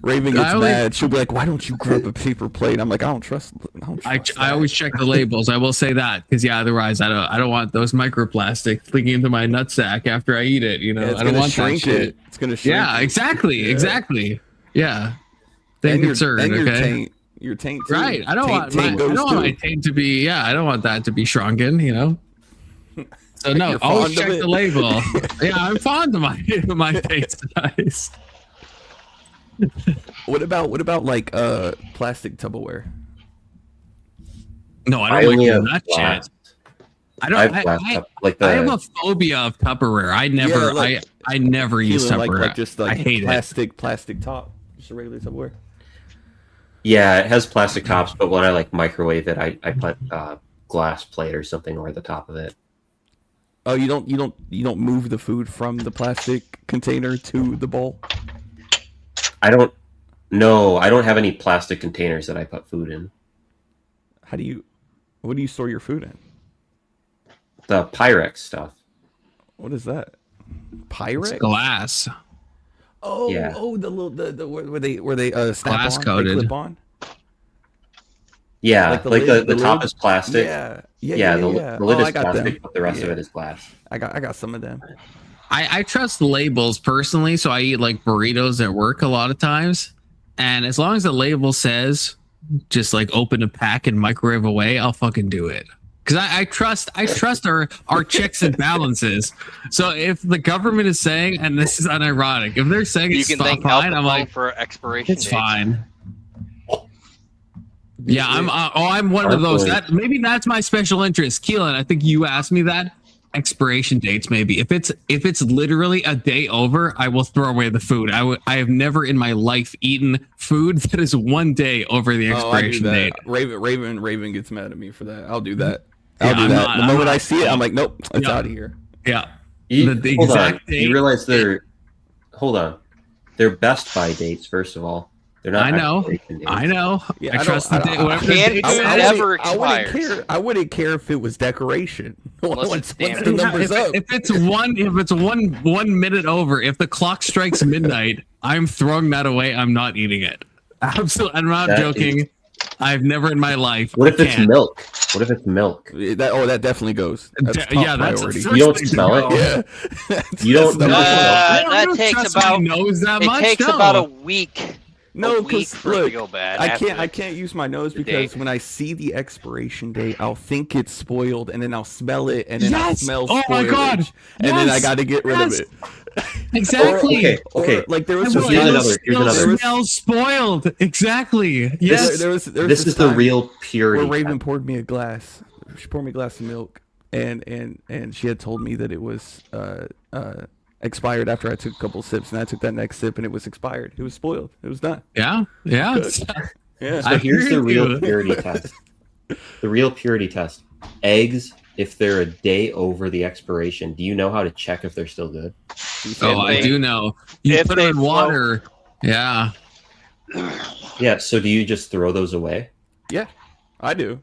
Raven gets mad. She'll be like, "Why don't you grab a paper plate?" I'm like, "I don't trust." I always check the labels. I will say that because otherwise I don't want those microplastics leaking into my nutsack after I eat it. You know, Yeah, it's I don't gonna want that shrink shit. it. It's gonna shrink. Yeah, it. exactly, Yeah. exactly. Yeah, same And your- concern. and your Okay, taint. Your taint too. right. I don't Taint want goes my too. taint to be. Yeah, I don't want that to be shrunken. You know. So no, You're always fond of check it? the label. Yeah, I'm fond of my taint size. What about like plastic Tupperware? No, I I don't only like have that glass. shit. I don't. I have glass cup, like I have the a phobia of Tupperware. I never. Yeah, like- I never use Feeling Tupperware. like just like I hate it. plastic top, just a regular Tupperware. yeah, it has plastic tops, but when I like microwave it, I put glass plate or something over the top of it. Oh, you don't move the food from the plastic container to the bowl. I don't have any plastic containers that I put food in. What do you store your food in? The Pyrex stuff. What is that? Pyrex? It's glass. Oh, Yeah. the little the where they snap Glass on, coated. they clip on. Yeah, Like like the the, lid- the top lid? is plastic. Yeah. The lid Oh, is I got plastic, them. but the rest of Yeah. it is glass. I got some of them. I trust labels personally, so I eat like burritos at work a lot of times, and as long as the label says just like open a pack and microwave away, I'll fucking do it. Because I trust our checks and balances. So if the government is saying, and this is unironic, if they're saying You it's can fine, thank I'm Alphabet like, for expiration it's dates. fine. Yeah, I'm one of those. That maybe that's my special interest. Keelan, I think you asked me that. Expiration dates, maybe. If it's literally a day over, I will throw away the food. I have never in my life eaten food that is one day over the expiration date. Raven gets mad at me for that. I'll do that. I'll do that. The moment I see it, I'm like, nope, it's out of here. Yeah. The exact date. You realize they're best by dates, first of all. They're not. I know. Yeah, I trust the date. Whatever the date is. I wouldn't care if it was decoration. Once the Yeah, number's up. if it's one minute over, if the clock strikes midnight, I'm throwing that away. I'm not eating it. Absolutely, I'm not joking. I've never in my life. What if it's milk? What if it's milk? That definitely goes. That's priority. You don't smell it. Yeah. You don't. That takes about. It takes about a week. No, because look, go bad I can't use my nose because when I see the expiration date, I'll think it's spoiled, and then I'll smell it, and then I'll smell spoilage. Oh my god! And then I got to get rid of it. Exactly. Okay. Like there was here's another. Smells spoiled. Exactly. Yes. This is the real purity. Where Raven poured me a glass. She poured me a glass of milk, and she had told me that it was expired after I took a couple sips, and I took that next sip, and it was expired. It was spoiled. It was done. Yeah. Yeah. So here's the real purity test. The real purity test. Eggs, if they're a day over the expiration, do you know how to check if they're still good? I do know. You put it in water. Yeah. Yeah. So do you just throw those away? Yeah, I do.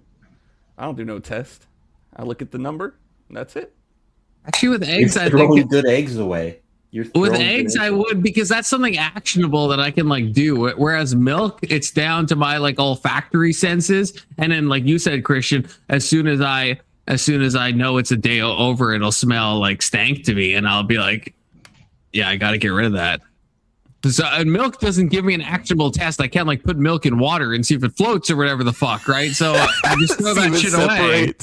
I don't do no test. I look at the number, and that's it. Actually, with eggs, You're throwing good eggs away. With eggs, I would, because that's something actionable that I can like do. Whereas milk, it's down to my like olfactory senses, and then like you said, Christian, as soon as I know it's a day over, it'll smell like stank to me, and I'll be like, yeah, I got to get rid of that. So milk doesn't give me an actionable test. I can't like put milk in water and see if it floats or whatever the fuck, right? So I just throw that shit away.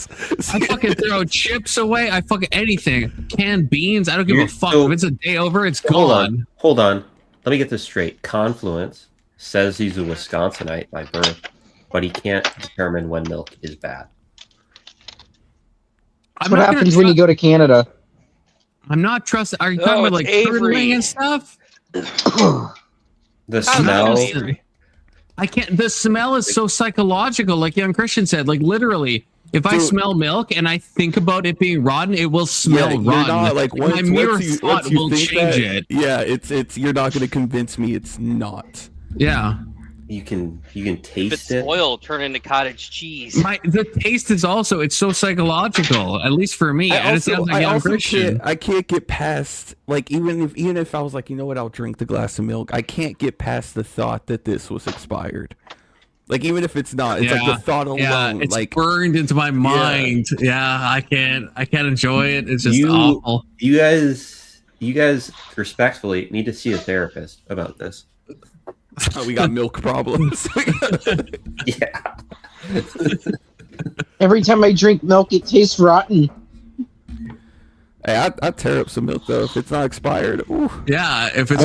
I fucking throw chips away. I fucking anything. Canned beans. I don't give a fuck. If it's a day over, it's gone. Hold on. Let me get this straight. Confluence says he's a Wisconsinite by birth, but he can't determine when milk is bad. That's what happens when you go to Canada. I'm not trusting. Are you talking about like curdling and stuff? The smell. I can't. The smell is so psychological, like young Christian said. Like literally, if I smell milk and I think about it being rotten, it will smell rotten. Not, like my mere thought will change it. Yeah, it's. You're not going to convince me it's not. Yeah. You can taste if it's oil, turn into cottage cheese. The taste is also, it's so psychological, at least for me. I can't get past, like, even if I was like, you know what, I'll drink the glass of milk, I can't get past the thought that this was expired. Like, even if it's not, it's like the thought alone. Yeah, it's like burned into my mind. Yeah, I can't enjoy it. It's just awful. You guys respectfully need to see a therapist about this. Oh, we got milk problems. Yeah. Every time I drink milk, it tastes rotten. Hey, I tear up some milk though if it's not expired. Ooh. Yeah, if it's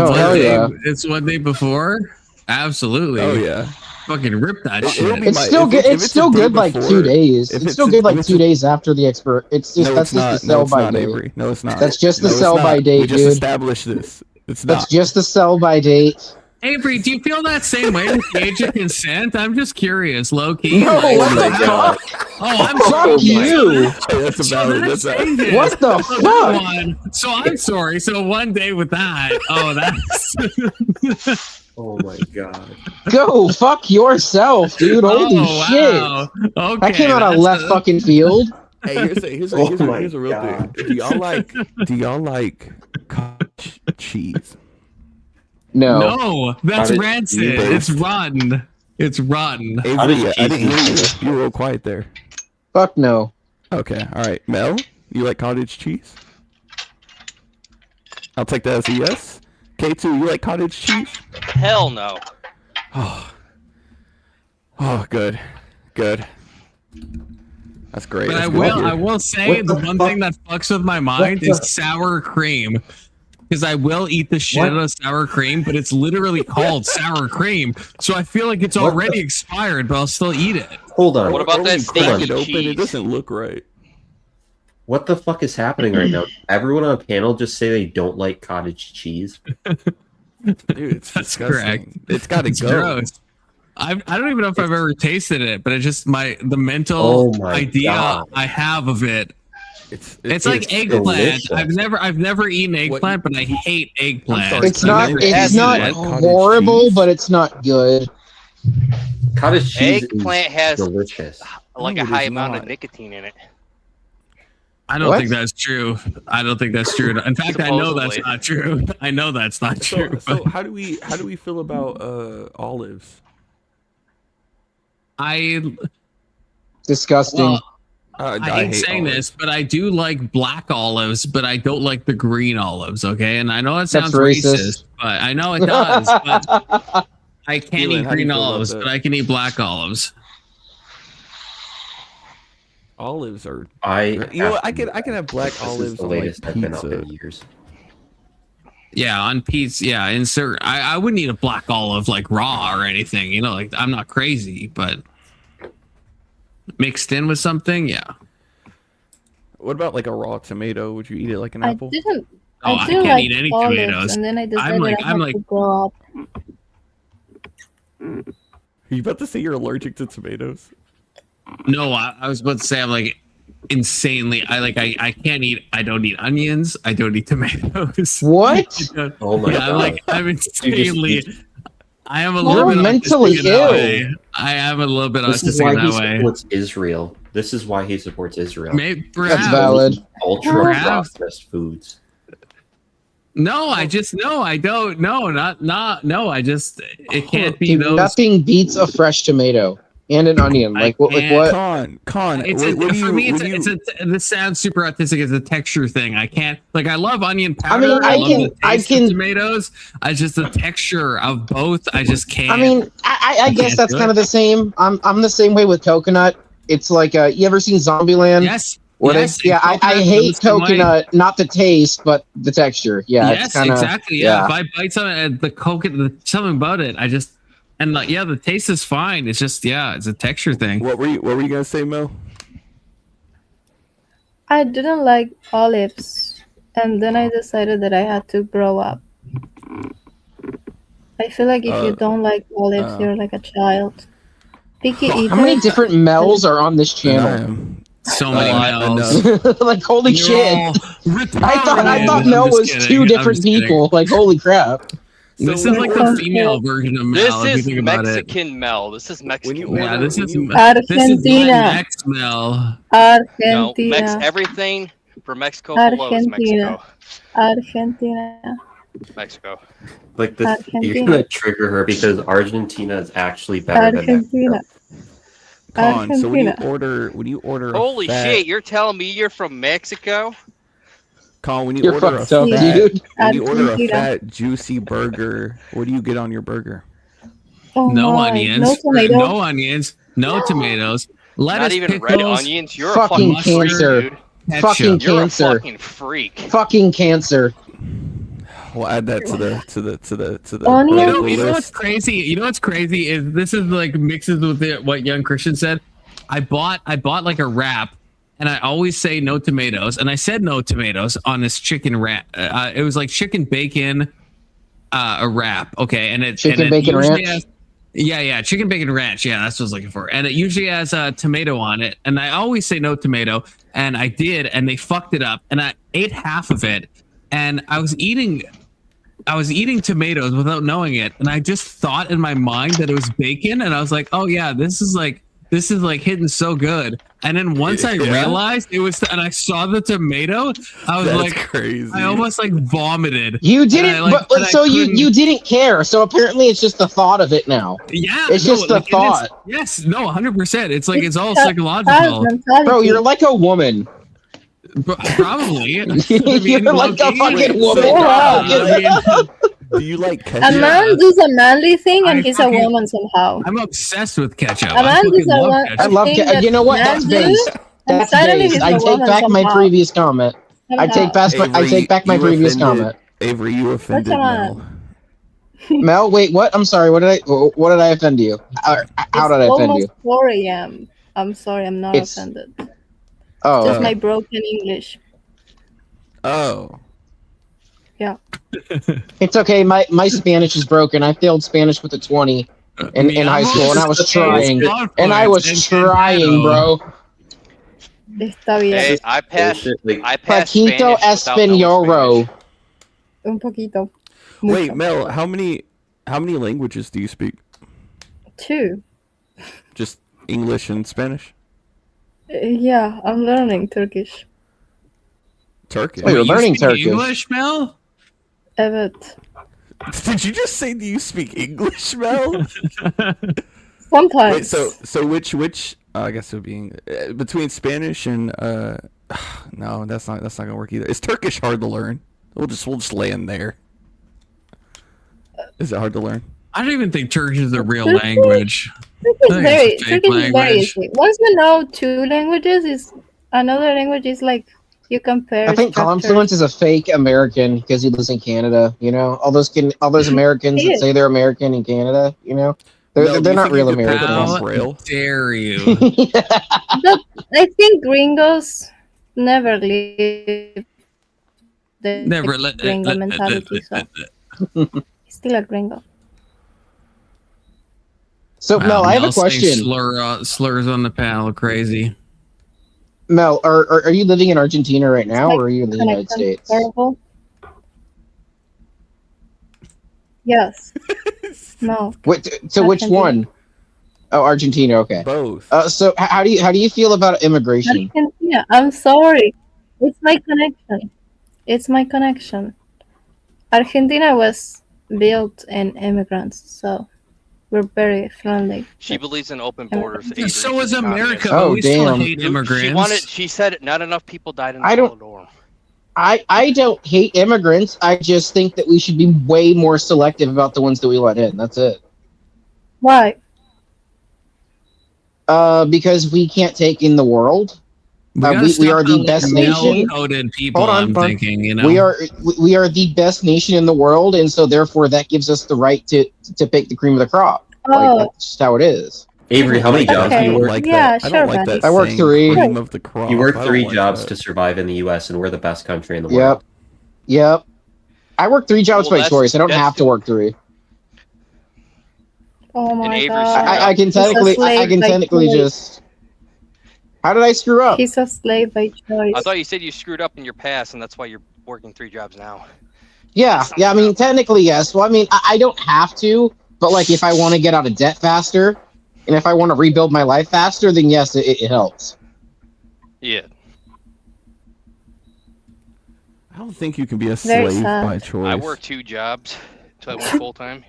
it's one day before. Absolutely. Oh yeah. Fucking rip that shit. It's still good. It's still good like 2 days. It's still good like 2 days after the expert. It's just that's just the sell by date. No, it's not. That's just the sell by date, dude. We just established this. It's not. That's just the sell by date. Avery, do you feel that same way with the age of consent? I'm just curious, low key. No, what the fuck? Oh, I'm fuck you. That's about What the fuck? So I'm sorry. So one day with that. Oh, that's. Oh my god. Go fuck yourself, dude. Holy shit. Okay, I came out of left fucking field. Hey, here's a real thing. Do y'all like cottage cheese? No, that's rancid. It's rotten. It's rotten. Avery, I didn't hear you. You were real quiet there. Fuck no. Okay, all right. Mel, you like cottage cheese? I'll take that as a yes. K2, you like cottage cheese? Hell no. Oh, good. That's great. But I will say the one thing that fucks with my mind is sour cream. because I will eat the shit out of sour cream, but it's literally called sour cream. So I feel like it's already expired, but I'll still eat it. Hold on. What about that Crack steak it open. cheese? It doesn't look right. What the fuck is happening right now? Everyone on the panel just say they don't like cottage cheese. Dude, it's That's disgusting. correct. It's got to It's go. gross. I don't even know if I've ever tasted it, but it's just the mental idea I have of it. It's like eggplant. delicious. I've never eaten eggplant, but I hate eggplant. sorry, It's I've not. never It's tasted not it. horrible, but it's not good. Cottage cheese Eggplant is has delicious. like No, a it high is amount of not. nicotine in it. I don't What? think that's true. I don't think that's true. In fact, I know that's Supposedly. not true. I know that's not true. So but how do we feel about olives? Disgusting. well, I I hate saying olives. this, but I do like black olives, but I don't like the green olives. Okay, and I know that sounds That's racist. racist, but I know it does. But I can't Keelan, eat how do you green feel about olives, that? but I can eat black olives. Olives are. I I can have black This olives is the on like latest I've been up pizza. in years. Yeah, on pizza. Yeah, insert. I wouldn't eat a black olive like raw or anything. You know, like I'm not crazy, but mixed in with something, yeah. What about like a raw tomato? Would you eat it like an I apple? didn't. Oh, I I do can't like eat any olives, tomatoes. and then I decided like- I I'm had like- to grow up. Are you about to say you're allergic to tomatoes? No, I was about to say I'm like insanely. I can't eat. I don't eat onions. I don't eat tomatoes. What? Oh my Yeah, god. I'm insanely. I am a You're little bit mentally autistic in that ill. way. I am a little bit This is autistic why in he that way. supports Israel. This is why he supports Israel. Maybe, That's perhaps. valid. Ultra Perhaps. processed foods. No, I just no. I don't. No, not no. I just it can't be Dude, those. nothing beats a fresh tomato and an onion. I Like what? Like can't. what? Con. It's what do for you- me. what do you- This sounds super autistic. It's a texture thing. I can't like. I love onion I powder. mean, I, I love can- the I taste can- of tomatoes. I just the texture of both. I just can't. I mean, I guess can't that's do kind it. of the same. I'm the same way with coconut. It's like you ever seen Zombieland? yes, Where they- yes. yeah, and I coconut, hate I'm the same way. coconut, not the taste, but the texture. Yeah, Yes, it's kind of exactly. Yeah. If I bite something, the coconut, something about it, I just and like yeah, the taste is fine. It's just it's a texture thing. What were you gonna say, Mel? I didn't like olives, and then I decided that I had to grow up. I feel like if you don't like olives, you're like a child. Picky eater. How many different Mel's are on this channel? So many enough. Mel's. Like holy You're shit! all I thought retarded. Mel I'm just was kidding. two I'm different just kidding. people. Like holy crap! This So is like the when- female version of Mel. This if you is think about it. Mexican Mel. This is Mexican you Mel. Yeah, this is Argentina. Latinx Mel. No, Argentina. everything for Mexico below is Argentina. Mexico. Argentina. Mexico. Like this, you're Argentina. gonna trigger her because Argentina is actually better than Argentina. Mexico. Con. So when Argentina. you order a Holy fat, shit! You're telling me you're from Mexico? Con, when you You're order a fucked up, fat, dude. when you order a Argentina. fat juicy burger, what do you get on your burger? Oh No my. onions. No tomato. No onions. No tomatoes. Lettuce, Not even pickles, red onions. You're Fucking a fucking freak, cancer. dude. ketchup. Fucking You're cancer. a fucking freak. Fucking cancer. We'll add that to the Onion? You know what's list. crazy? You know what's crazy is this is like mixes with what Young Christian said. I bought like a wrap, and I always say no tomatoes, and I said no tomatoes on this chicken wrap. It was like chicken bacon, a wrap. Okay, and it Chicken and it bacon usually ranch? has- yeah, chicken bacon ranch. Yeah, that's what I was looking for, and it usually has a tomato on it, and I always say no tomato, and I did, and they fucked it up, and I ate half of it, and I was eating tomatoes without knowing it, and I just thought in my mind that it was bacon, and I was like, oh yeah, this is like hitting so good. And then once I Yeah. realized it was, and I saw the tomato, I was That's like, crazy. I almost like vomited. You And didn't, I, like, but and I so you couldn't- you didn't care. So apparently it's just the thought of it now. yeah, It's just the like, it is- thought. yes, no, 100%. It's like it's all It's psychological. Bro, you're like a woman. Probably. I You're like a low-key, fucking woman. I mean, Do you like A ketchup? man does a manly thing, and I he's a fucking- woman somehow. I'm obsessed with ketchup. A I man fucking does a love one. ketchup. I love thing you know what? men That's do, based. and That's suddenly based. he's I a take woman back my somehow. previous comment. I Somehow. take back my Avery, previous you were comment. offended. Avery, you offended Come on. Mel. Mel, wait, what? I'm sorry. What did I offend you? How did I offend almost you? 4 a.m. I'm sorry, I'm not It's- offended. Oh, Just okay. my broken English. Oh. Yeah. It's okay. My Spanish is broken. I failed Spanish with a 20 in high school, and I was trying. And I was trying, bro. Está bien. Hey, I passed. Bullshit, like- I passed Paquito Spanish without knowing Españolo. Spanish. Un poquito. Wait, Mucho. Mel, how many languages do you speak? 2. Just English and Spanish? Yeah, I'm learning Turkish. Turkish. Oh, you're You learning speak Turkish. English, Mel? Evet. Did you just say do you speak English, Mel? Sometimes. Wait, so which I guess it would be between Spanish and no, that's not gonna work either. Is Turkish hard to learn? We'll just land there. Is it hard to learn? I don't even think Turkish is a real Turkish- language. Turkish I think it's a fake is very language. easy. Once you know 2 languages, is another language is like you compare. I think structures. Confluence is a fake American because he lives in Canada. You know, all those Americans He that is. say they're American in Canada. You know, Mel, they're do you not think real you could pick up Americans. on Braille? Dare you? But I think gringos never leave the Never let gringo mentality. So he's still a gringo. So Mel, I have a saying question. Slurs on the panel, crazy. Mel, are you living in Argentina right now, Like or are you in the United connection States? horrible. Yes. No. So which Argentina. one? Oh, Argentina. Okay. Both. So how do you feel about immigration? Argentina. I'm sorry. It's my connection. It's my connection. Argentina was built in immigrants, so we're very friendly. She believes in open borders. Avery. So is She's America, communist. Oh, but we still damn. hate immigrants. She said not enough people died in the I don't- Holodomor. I don't hate immigrants. I just think that we should be way more selective about the ones that we let in. That's it. Why? Because we can't take in the world. gotta we stop are the the best male nation. coded people. Hold on, I'm hold on. thinking, you know, We are the best nation in the world, and so therefore that gives us the right to pick the cream of the crop. Oh. Like that's just how it is. Avery, how many jobs Okay. do you work? Like Yeah, that. I sure, don't like buddy. that. I work saying, 3. cream of the crop. You I work don't 3 like jobs that. to survive in the U.S., and we're the best country in the Yep. world. Yep. I work 3 jobs Well, by that's- choice. I don't that's have to the- work 3. Oh And my Avery's god. I can He's a technically slave by choice. just. How did I screw up? He's a slave by choice. I thought you said you screwed up in your past, and that's why you're working 3 jobs now. Yeah. I mean, technically yes. Well, I mean, I don't have to, but like if I want to get out of debt faster, and if I want to rebuild my life faster, then yes, it helps. Yeah. I don't think you can be a Very slave sad. by choice. I worked 2 jobs until I went full time.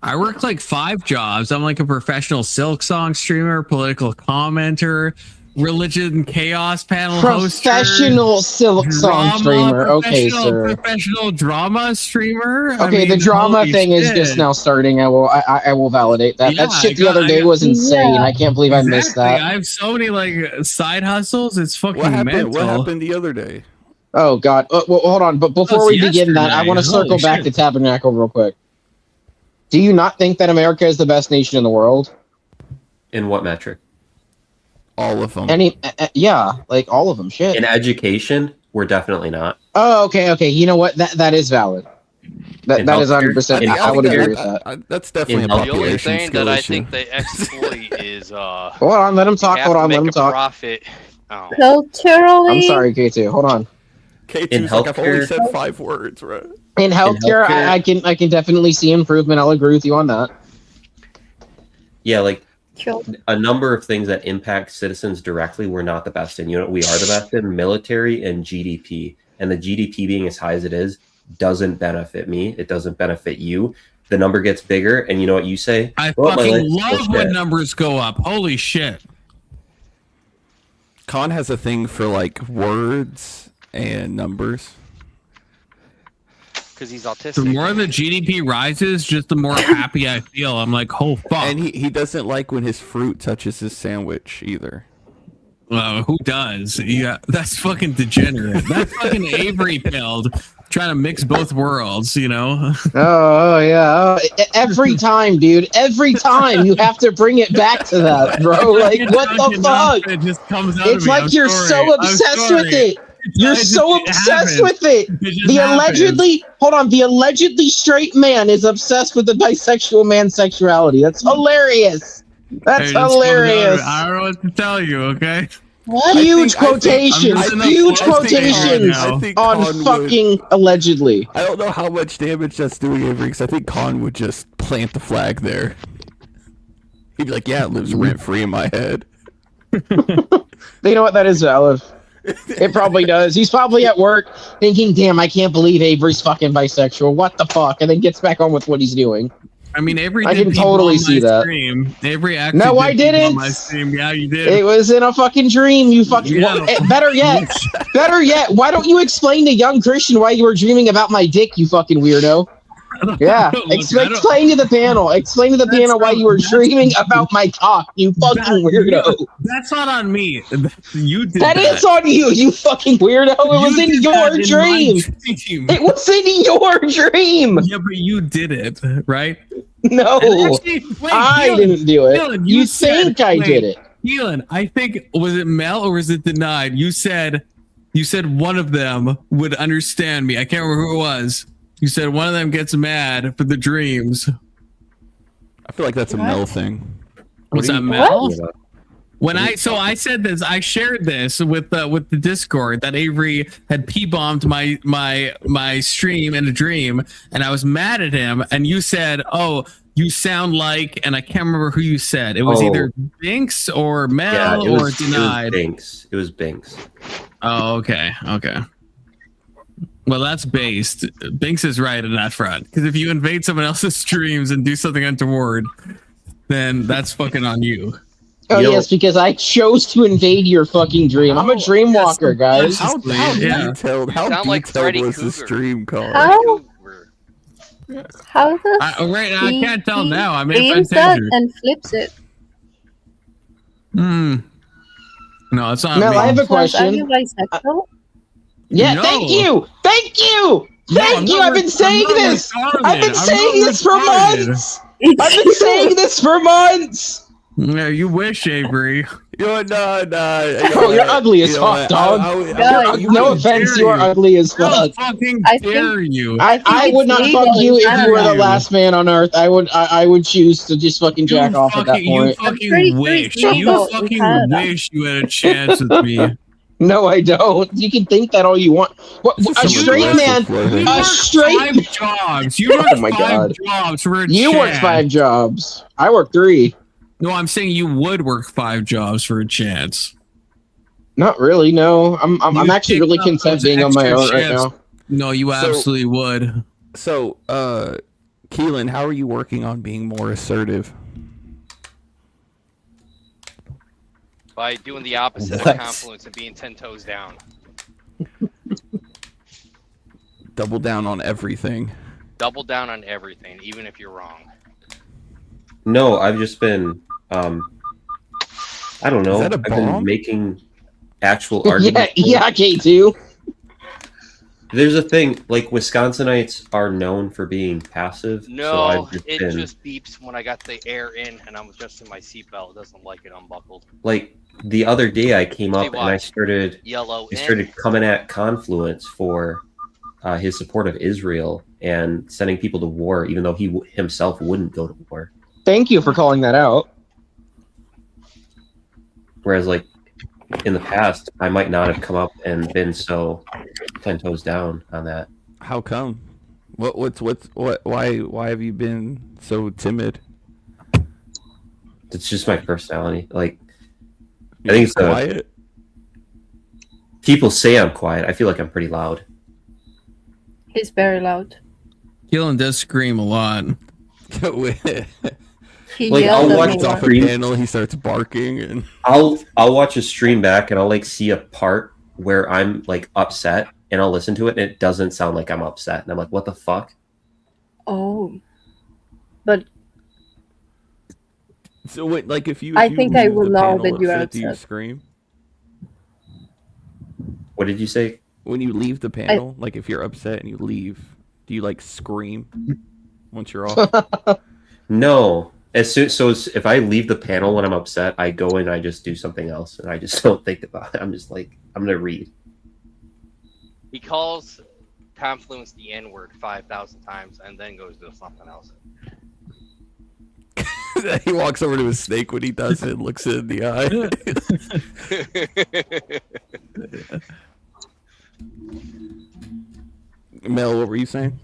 I work like 5 jobs. I'm like a professional Silk Song streamer, political commenter, religion chaos panel host, Professional Silk Song streamer. Okay, sir. professional drama streamer. I Okay, mean, the drama holy thing is shit. just now starting. I will validate that. Yeah, That shit I the got- other I day got- was insane. Yeah. I can't believe I missed Exactly. that. I have so many like side hustles. It's fucking What happened? mental. What happened the other day? Oh God. Well, hold on. But before That was we begin that, I yesterday. want to circle Holy back shit. to Tabernacle real quick. Do you not think that America is the best nation in the world? In what metric? All of them. Yeah, like all of them. Shit. In education, we're definitely not. Oh, okay. You know what? That is valid. That In is healthcare- 100%. in I would healthcare- agree with that. That's definitely a In healthcare. The only population thing skill that I issue. think they exploit is Hold on, let him talk. you have Hold to on, make let him a talk. profit. Oh. Culturally, I'm sorry, K2. Hold on. K2's like, I've only healthcare- said 5 words, right? In healthcare, healthcare- I can definitely see improvement. I'll agree with you on that. Yeah, like Sure. a number of things that impact citizens directly, we're not the best in. You know, we are the best in military and GDP. And the GDP being as high as it is doesn't benefit me. It doesn't benefit you. The number gets bigger, and you know what you say? I Well, my fucking life's love still when shit. numbers go up. Holy shit. Khan has a thing for like words and numbers. Because he's autistic. The more the GDP rises, just the more happy I feel. I'm like, oh fuck. And he doesn't like when his fruit touches his sandwich either. Who does? Yeah, that's fucking degenerate. That's fucking Avery pilled, trying to mix both worlds. You know. Oh yeah. Every time, dude. Every time you have to bring it back to that, bro. Like, what the fuck? It just comes out It's of me. like I'm you're sorry. so obsessed with it. You're so obsessed with it. The allegedly, hold on, the allegedly straight man is obsessed with the bisexual man's sexuality. That's hilarious. That's hilarious. I don't know what to tell you. Okay. What? Huge quotations. Huge quotations on fucking allegedly. I don't know how much damage that's doing, Avery, because I think Khan would just plant the flag there. He'd be like, "Yeah, it lives rent free in my head." You know what? That is valid. It probably does. He's probably at work thinking, "Damn, I can't believe Avery's fucking bisexual. What the fuck?" And then gets back on with what he's doing. I mean, Avery. I can totally see that. Stream. Avery actually. No, I didn't. On my stream. Yeah, you did. It was in a fucking dream. You fucking. Yeah. Better yet. Why don't you explain to young Christian why you were dreaming about my dick? You fucking weirdo. Yeah, explain to the panel. Explain to the panel why you were dreaming about my cock. You fucking weirdo. That's not on me. You did that. That is on you. You fucking weirdo. It was in your dream. It was in your dream. Yeah, but you did it, right? No, actually, wait, I didn't do it. Keelan, you think I did it? Keelan, I think, was it Mel or was it denied? You said one of them would understand me. I can't remember who it was. You said one of them gets mad for the dreams. I feel like that's a Mel thing. Was that Mel? When I said this, I shared this with the Discord that Avery had p-bombed my stream in a dream, and I was mad at him. And you said, "Oh, you sound like," and I can't remember who you said. It was either Binks or Mel or denied. It was Binks. Oh, okay. Well, that's based. Binks is right in that front. Because if you invade someone else's streams and do something untoward, then that's fucking on you. Oh, yes, because I chose to invade your fucking dream. I'm a dream walker, guys. How detailed was the stream called? How the I can't tell now. I mean, aims that and flips it. No, it's not Mel, me. I have a question. Are you bisexual? Yeah, No. Thank you. I'm I've been saying this. I've been saying this for months. I've been saying this for months. Yeah, you wish, Avery. No. Oh, you're ugly as fuck, dog. No offense, you are ugly as fuck. How fucking dare you? I would not fuck you if you were the last man on earth. I would choose to just fucking jack off at that point. You fucking wish. You fucking wish you had a chance with me. No, I don't. You can think that all you want. What, a straight man, a straight 5 jobs. You work 5 jobs for a chance. You work 5 jobs. I work 3. No, I'm saying you would work 5 jobs for a chance. Not really. No, I'm actually really content being on my own right now. No, you absolutely would. So, Keelan, how are you working on being more assertive? By doing the opposite of confluence and being 10 toes down. Double down on everything. Double down on everything, even if you're wrong. No, I've just been, I don't know. I've been making actual arguments. Yeah, K2. There's a thing, like Wisconsinites are known for being passive. No, it just beeps when I got the air in and I'm adjusting my seatbelt. It doesn't like it unbuckled. Like the other day I came up and I started coming at Confluence for his support of Israel and sending people to war, even though he himself wouldn't go to war. Thank you for calling that out. Whereas, like, in the past, I might not have come up and been so 10 toes down on that. How come? Why have you been so timid? It's just my personality. Like, I think it's quiet. People say I'm quiet. I feel like I'm pretty loud. He's very loud. Keelan does scream a lot. He like I'll watch off a panel, he starts barking, and I'll watch a stream back, and I'll like see a part where I'm like upset, and I'll listen to it, and it doesn't sound like I'm upset, and I'm like, what the fuck? Oh, but so wait, like if you I think I will know that you are upset. Do you scream? What did you say? When you leave the panel, like if you're upset and you leave, do you like scream once you're off? No. If I leave the panel when I'm upset, I go in and I just do something else, and I just don't think about it. I'm just like, I'm gonna read. He calls Confluence the N-word 5,000 times and then goes to something else. He walks over to his snake when he does it, looks it in the eye. Mel, what were you saying?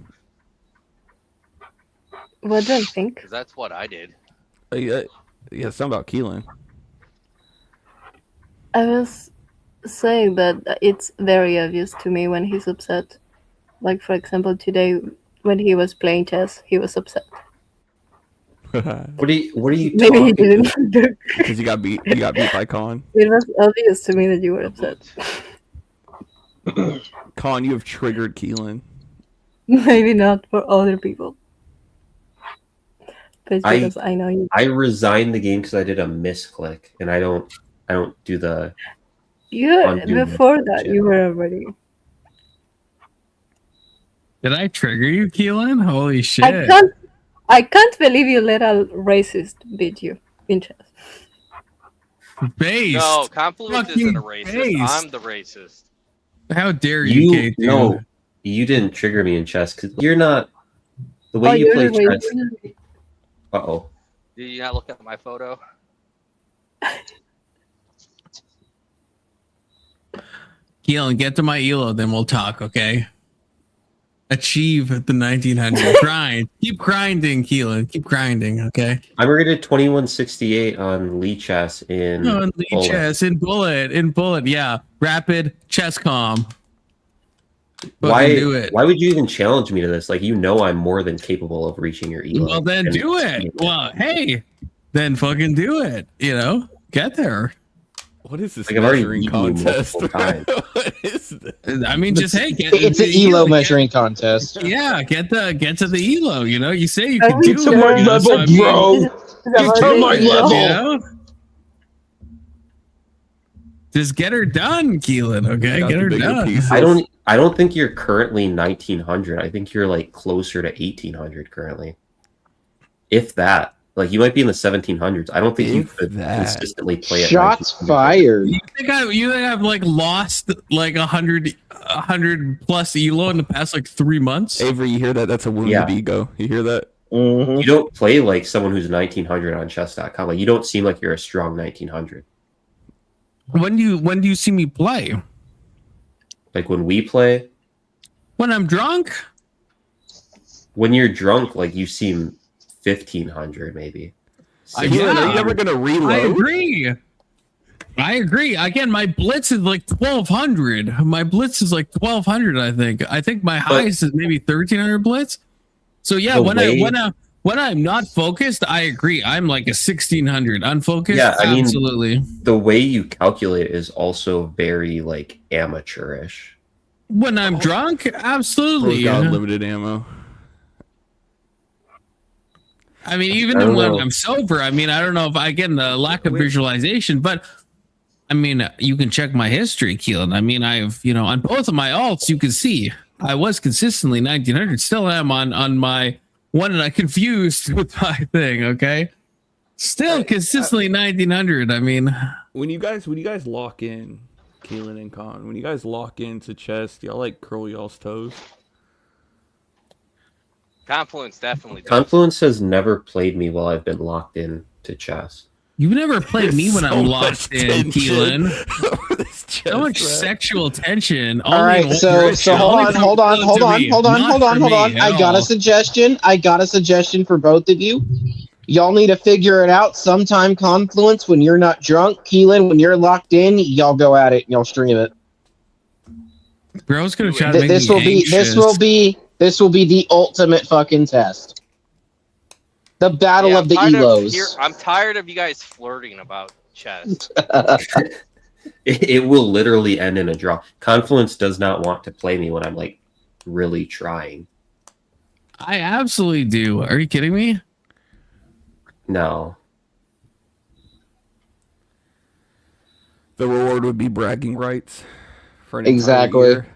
What do I think? Because that's what I did. Yeah, something about Keelan. I was saying that it's very obvious to me when he's upset. Like, for example, today when he was playing chess, he was upset. What are you Maybe he talking didn't. Because you got beat by Con. It was obvious to me that you were upset. Con, you have triggered Keelan. Maybe not for other people. But it's because I know you. I resigned the game because I did a misclick, and I don't do the. Before that, you were already. Did I trigger you, Keelan? Holy shit! I can't believe you let a racist beat you in chess. Based. No, Confluence Fucking isn't a racist. based. I'm the racist. How dare you, K2? No, you didn't trigger me in chess because you're not the way you play chess. Uh-oh. Did you not look at my photo? Keelan, get to my elo, then we'll talk, okay? Achieve the 1900. Grind. Keep grinding, Keelan. Keep grinding, okay? I'm rated 2168 on Lee Chess in Lee Chess, in Bullet, yeah. Rapid chess com. Why do it. Why would you even challenge me to this? Like, you know I'm more than capable of reaching your elo. Well, then do it. Well, hey, then fucking do it. You know, get there. What is this Like, I've already measuring beaten you contest? multiple times. What is this? I mean, just hey, It's an elo measuring contest. Yeah, get to the elo. You know, you say you can Get do to it. my you know, level, so I mean, bro. Get to my level. You know? Just get her done, Keelan. Okay, get her done. I don't think you're currently 1900. I think you're like closer to 1800 currently, if that. Like, you might be in the 1700s. I don't think you could consistently play it. Shots fired. You think I've like lost like 100 plus elo in the past like 3 months? Avery, you hear that? That's a wounded ego. You hear that? You don't play like someone who's 1900 on chess.com. Like, you don't seem like you're a strong 1900. When do you see me play? Like, when we play? When I'm drunk? When you're drunk, like, you seem 1500 maybe. Are you ever gonna reload? I agree. Again, my blitz is like 1200. My blitz is like 1200. I think my highest is maybe 1300 blitz. So yeah, when I'm not focused, I agree. I'm like a 1600. Unfocused, yeah, I mean, absolutely. The way you calculate is also very like amateurish. When I'm drunk, absolutely. Got unlimited ammo. I mean, even when I'm sober, I mean, I don't know if I get the lack of visualization, but I mean, you can check my history, Keelan. I mean, I've, on both of my alts, you can see I was consistently 1900. Still am on my one, and I confused with my thing. Okay, still consistently 1900. I mean, when you guys lock in, Keelan and Con, when you guys lock into chess, y'all like curl y'all's toes? Confluence definitely does. Confluence has never played me while I've been locked in to chess. You've never played me when I'm locked in, Keelan. So much sexual tension. All right, so hold on. I got a suggestion for both of you. Y'all need to figure it out sometime. Confluence, when you're not drunk. Keelan, when you're locked in, y'all go at it and y'all stream it. Bro's gonna try to make me anxious. This will be the ultimate fucking test. The battle of the elos. I'm tired of you guys flirting about chess. It will literally end in a draw. Confluence does not want to play me when I'm like really trying. I absolutely do. Are you kidding me? No. The reward would be bragging rights for an entire Exactly. year.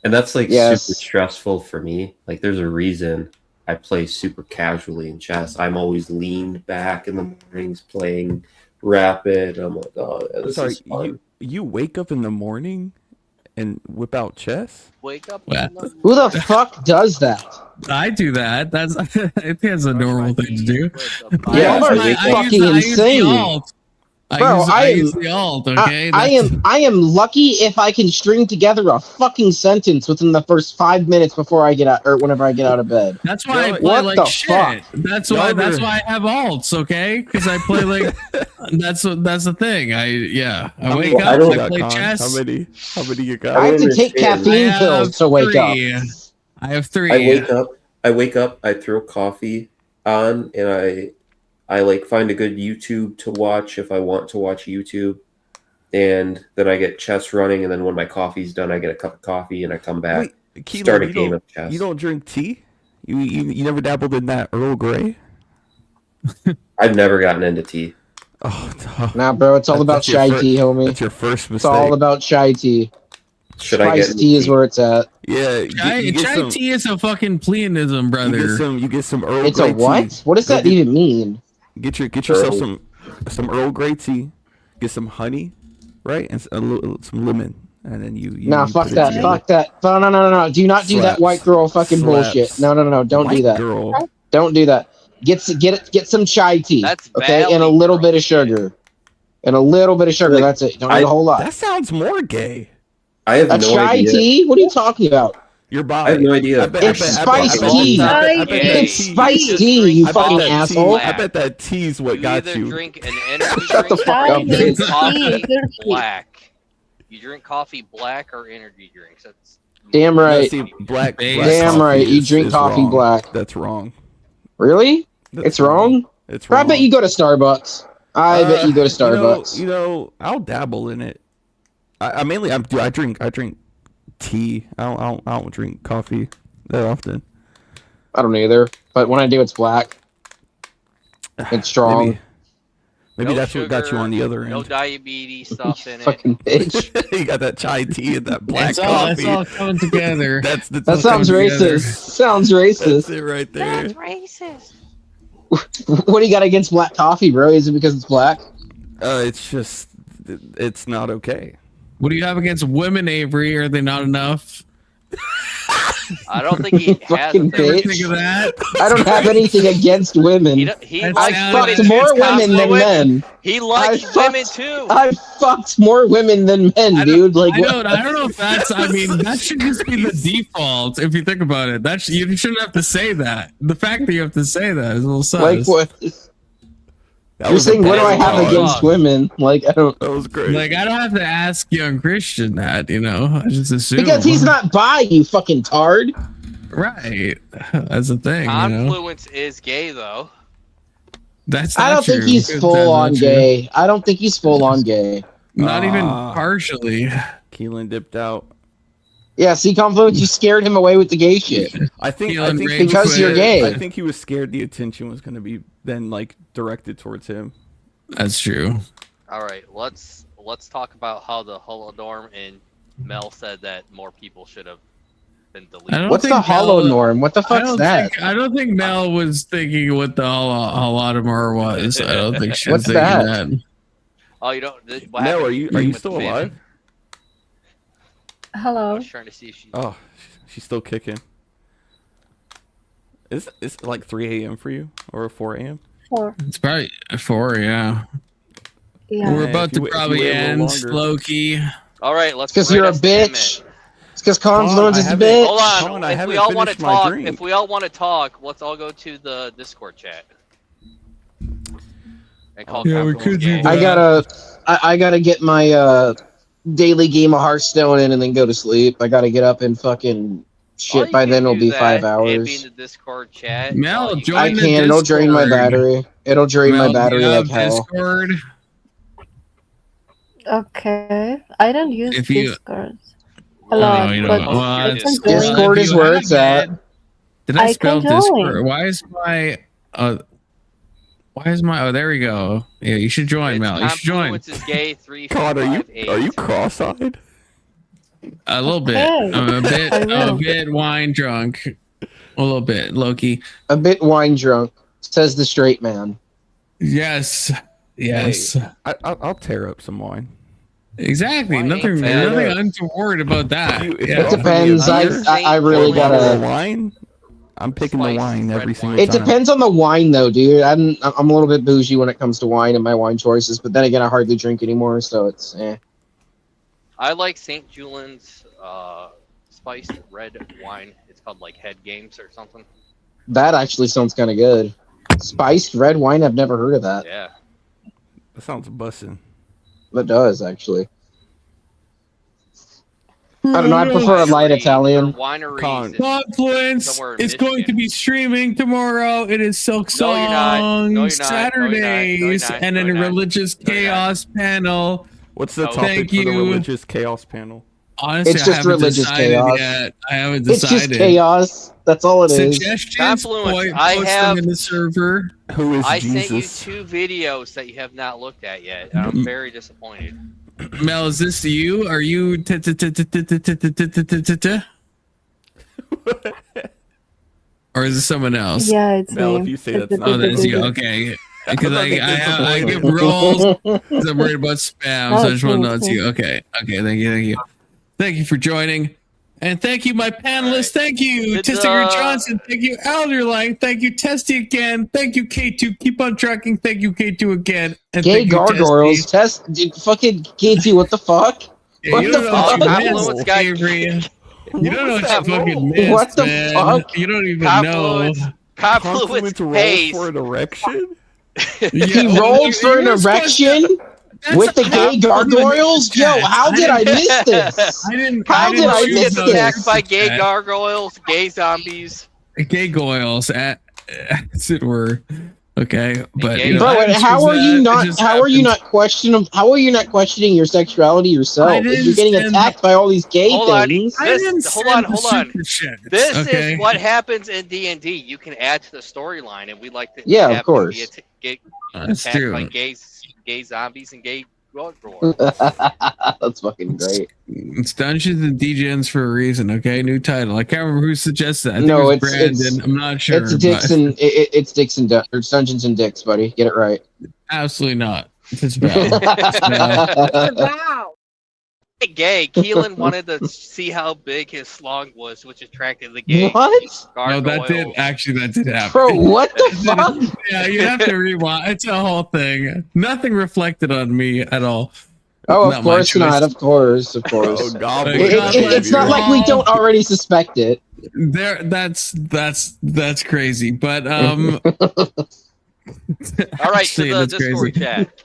And that's like Yes. super stressful for me. Like there's a reason I play super casually in chess. I'm always leaned back in the mornings playing rapid. I'm like, oh, this Sorry, is fun. you wake up in the morning and whip out chess? Wake up. Well, Who the fuck does that? I do that. That's I think that's a normal thing to do. Y'all are fucking insane. Bro, I use the alt. Okay, I am lucky if I can string together a fucking sentence within the first 5 minutes before I get out or whenever I get out of bed. That's why I play What like the shit. fuck? That's why I have alts, okay? Because I play like that's the thing. I wake up, I play chess. How many you got? I have to take caffeine pills to wake up. I have 3. I wake up, I throw coffee on, and I like find a good YouTube to watch if I want to watch YouTube. And then I get chess running, and then when my coffee's done, I get a cup of coffee and I come back. Wait, Keelan, start a game of chess. You don't drink tea? You never dabbled in that Earl Grey? I've never gotten into tea. Oh no. Nah, bro, it's all about chai tea, homie. That's your first mistake. It's all about chai tea. Should I get Spiced tea is where it's at. Yeah, Chai tea is a fucking pleonism, brother. You get some Earl It's Grey a what? tea. What does that even mean? Get yourself some Earl Grey tea. Get some honey, right, and some lemon, and then you. Nah, you fuck put it that. together. Fuck that. No. Do not do that white girl fucking bullshit. Slaps. No. Don't do that. Girl. Don't do that. Get some chai tea. That's okay, Valley and a little bit of sugar. And a little bit of sugar. That's it. Don't need a whole lot. That sounds more gay. I have A no chai idea. tea? What are you talking about? Your body. I have no idea. It's spiced tea. It's spiced tea, you fucking asshole. I bet that tea's what got either you. drink an energy Shut the drink fuck or up, you drink dude. coffee black. You drink coffee black or energy drinks. That's Damn right. See, black Damn coffee right. You is- drink is coffee wrong. black. That's wrong. Really? It's wrong? It's Bro, I wrong. bet you go to Starbucks. I bet you go to Starbucks. You know, I'll dabble in it. I mainly I drink tea. I don't drink coffee that often. I don't either. But when I do, it's black. It's strong. Maybe no that's what got you sugar, on the other no end. diabetes stuff in it. Fucking bitch. You got that chai tea and that black It's coffee. all coming together. That's That sounds racist. Sounds That's racist. it right there. racist. What do you got against black coffee, bro? Is it because it's black? It's just it's not okay. What do you have against women, Avery? Are they not enough? I don't think he has. Fucking a thing. bitch. Think of that. I don't have anything against women. He That's likes I fucked fucked more It's women than confluent. men. He likes I women fucked- too. I fucked more women than men, dude. Like, I don't know if that's. I mean, that should just be the default. If you think about it, you shouldn't have to say that. The fact that you have to say that is a little sus. like what? That You're was a saying, what do I bad have thought. against women? Like, I don't. That was great. Like I don't have to ask young Christian that. You know, I just assume Because he's not bi, you fucking tard. right. That's the thing. You know, Confluence is gay though. that's. I not don't think true. he's That's full not on true. gay. I don't think he's full on gay. Not even Ah. partially. Keelan dipped out. Yeah, see, Confluence, you scared him away with the gay shit. I think Keelan he Ray was Because you're scared- gay. I think he was scared the attention was going to be then like directed towards him. That's true. All right, let's talk about how the Holodorm and Mel said that more people should have been I deleted. don't What's the think hollow Mel- norm? What the I fuck's don't that? think I don't think Mel was thinking what the Holodomor was. I don't think she was What's thinking that? that. Oh, you don't. What Mel, happened are to you with the still family? alive? I Hello. was trying to see if she. Oh, she's still kicking. It's like 3 a.m. for you or 4 a.m. 4. It's probably 4, yeah. Yeah. We're Yeah, about if to you wait- if you probably wait a little end longer. low key. All right, let's. Because you're a bitch. It's because Confluence I is a haven't- bitch. Hold on. Colin, I if we haven't all want to finished my talk, drink. if we all want to talk, let's all go to the Discord chat. And call Yeah, we Confluence could do gay. that. I gotta get my daily game of Hearthstone in and then go to sleep. I gotta get up and fucking All shit. you By can then it'll do be that 5 and be hours. in the Discord chat. Mel, All you- join I the can. It'll drain my Discord. battery. It'll drain my Mel, do battery you like have hell. Discord. Okay. I don't use If you- Discord. Oh, Hello. you know, but well, I it's- can well, join. Discord if is you where have it's at. it- Did I I spell can join. Discord? Why is my oh, there we go. Yeah, you should join, It's Mel. You should join. Confluence is gay. 3 God, 5 8. are you cross-eyed? A little bit. Okay. I'm a bit wine drunk. A little bit, Loki. A bit wine drunk, says the straight man. Yes. Yes. Hey, I'll tear up some wine. Exactly. Wine ain't Nothing bad. untoward about that. If Yeah. It depends. I really bottle of gotta. wine. I'm picking the Spiced wine every red single wine. It time. depends on the wine, though, dude. I'm a little bit bougie when it comes to wine and my wine choices, but then again, I hardly drink anymore, so it's eh. I like St. Julian's spiced red wine. It's called like Head Games or something. That actually sounds kind of good. Spiced red wine. I've never heard of that. Yeah. That sounds bussin'. That does actually. I don't know. I prefer a light Winery- Italian. or wineries Con- in Confluence somewhere in is going to Michigan. be streaming tomorrow. It is Silk No, you're not. Song No, you're not. No, you're not. No, you're Saturdays not. and No, then a you're not. religious No, you're not. chaos panel. What's the Oh, topic thank for the you. religious chaos panel? Honestly, It's I just haven't religious decided chaos. yet. I haven't It's decided. just chaos. That's all it is. Suggestions, Confluence. post I them have- in the server. Who is I Jesus? sent you 2 videos that you have not looked at yet. And I'm very disappointed. Mel, is this you? Are you? Or is it someone else? Yeah, it's Mel, me. if you say that's not- Oh, that's you. Okay. Because I give rolls because I'm worried about spam, so I just want to know it's you. Okay. Okay. Thank you. Thank you for joining. And thank you, my panelists. Thank you, Did, Tistiger Johnson. Thank you, Alderline. Thank you, Testy again. Thank you, K2. Keep on trucking. Thank you, K2 again. And Gay thank you, gargoyles. Testy. Dude, fucking KT. What the fuck? Yeah, What you the don't know what fuck? you Confluence missed, got- Avery. You don't know what that you fucking roll? missed, What the man. fuck? You don't even Confluence. know. Confluence roll pays. for an erection? He rolled for an erection with the gay gargoyles? Yo, how did I miss this? I didn't. How did I Confluence miss gets attacked this? by gay gargoyles, gay zombies. Gay goyles, as it were. Okay, but you know, Bro, I and just how was are you that. It not? just How are you happens. not questioning? How are you not questioning your sexuality yourself? I If didn't you're getting send- attacked by all these gay Hold on. things. I This- didn't hold send on, the hold on. super chats, This okay? is what happens in D&D. You can add to the storyline, and we like to Yeah, of have course. Be get That's attacked true. by gay zombies and gay gargoyles. That's fucking great. It's Dungeons and Degens for a reason, okay? New title. I can't remember who suggested that. I think No, it was it's- Brandon. I'm not sure. It's Dixon. It's Dixon. It's Dungeons and Dicks, buddy. Get it right. But absolutely not. It's Bell. Wow. Gay. Keelan wanted to see how big his slong was, which attracted the gay What? No, gargoyle. that did happen. Bro, what the fuck? Yeah, you have to rewind. It's a whole thing. Nothing reflected on me at all. Oh, Not of my course choice. not. Of course. Oh, It's God, not like we don't already suspect it. That's crazy. But All right, actually, to the that's Discord crazy. chat.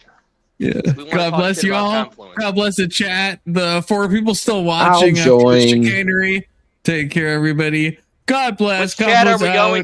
Yeah. We wanna God talk bless shit you about all. Confluence. God bless the chat. The 4 people still watching after the join. chicanery. Take care, everybody. God bless. Which chat are Confluence we out. going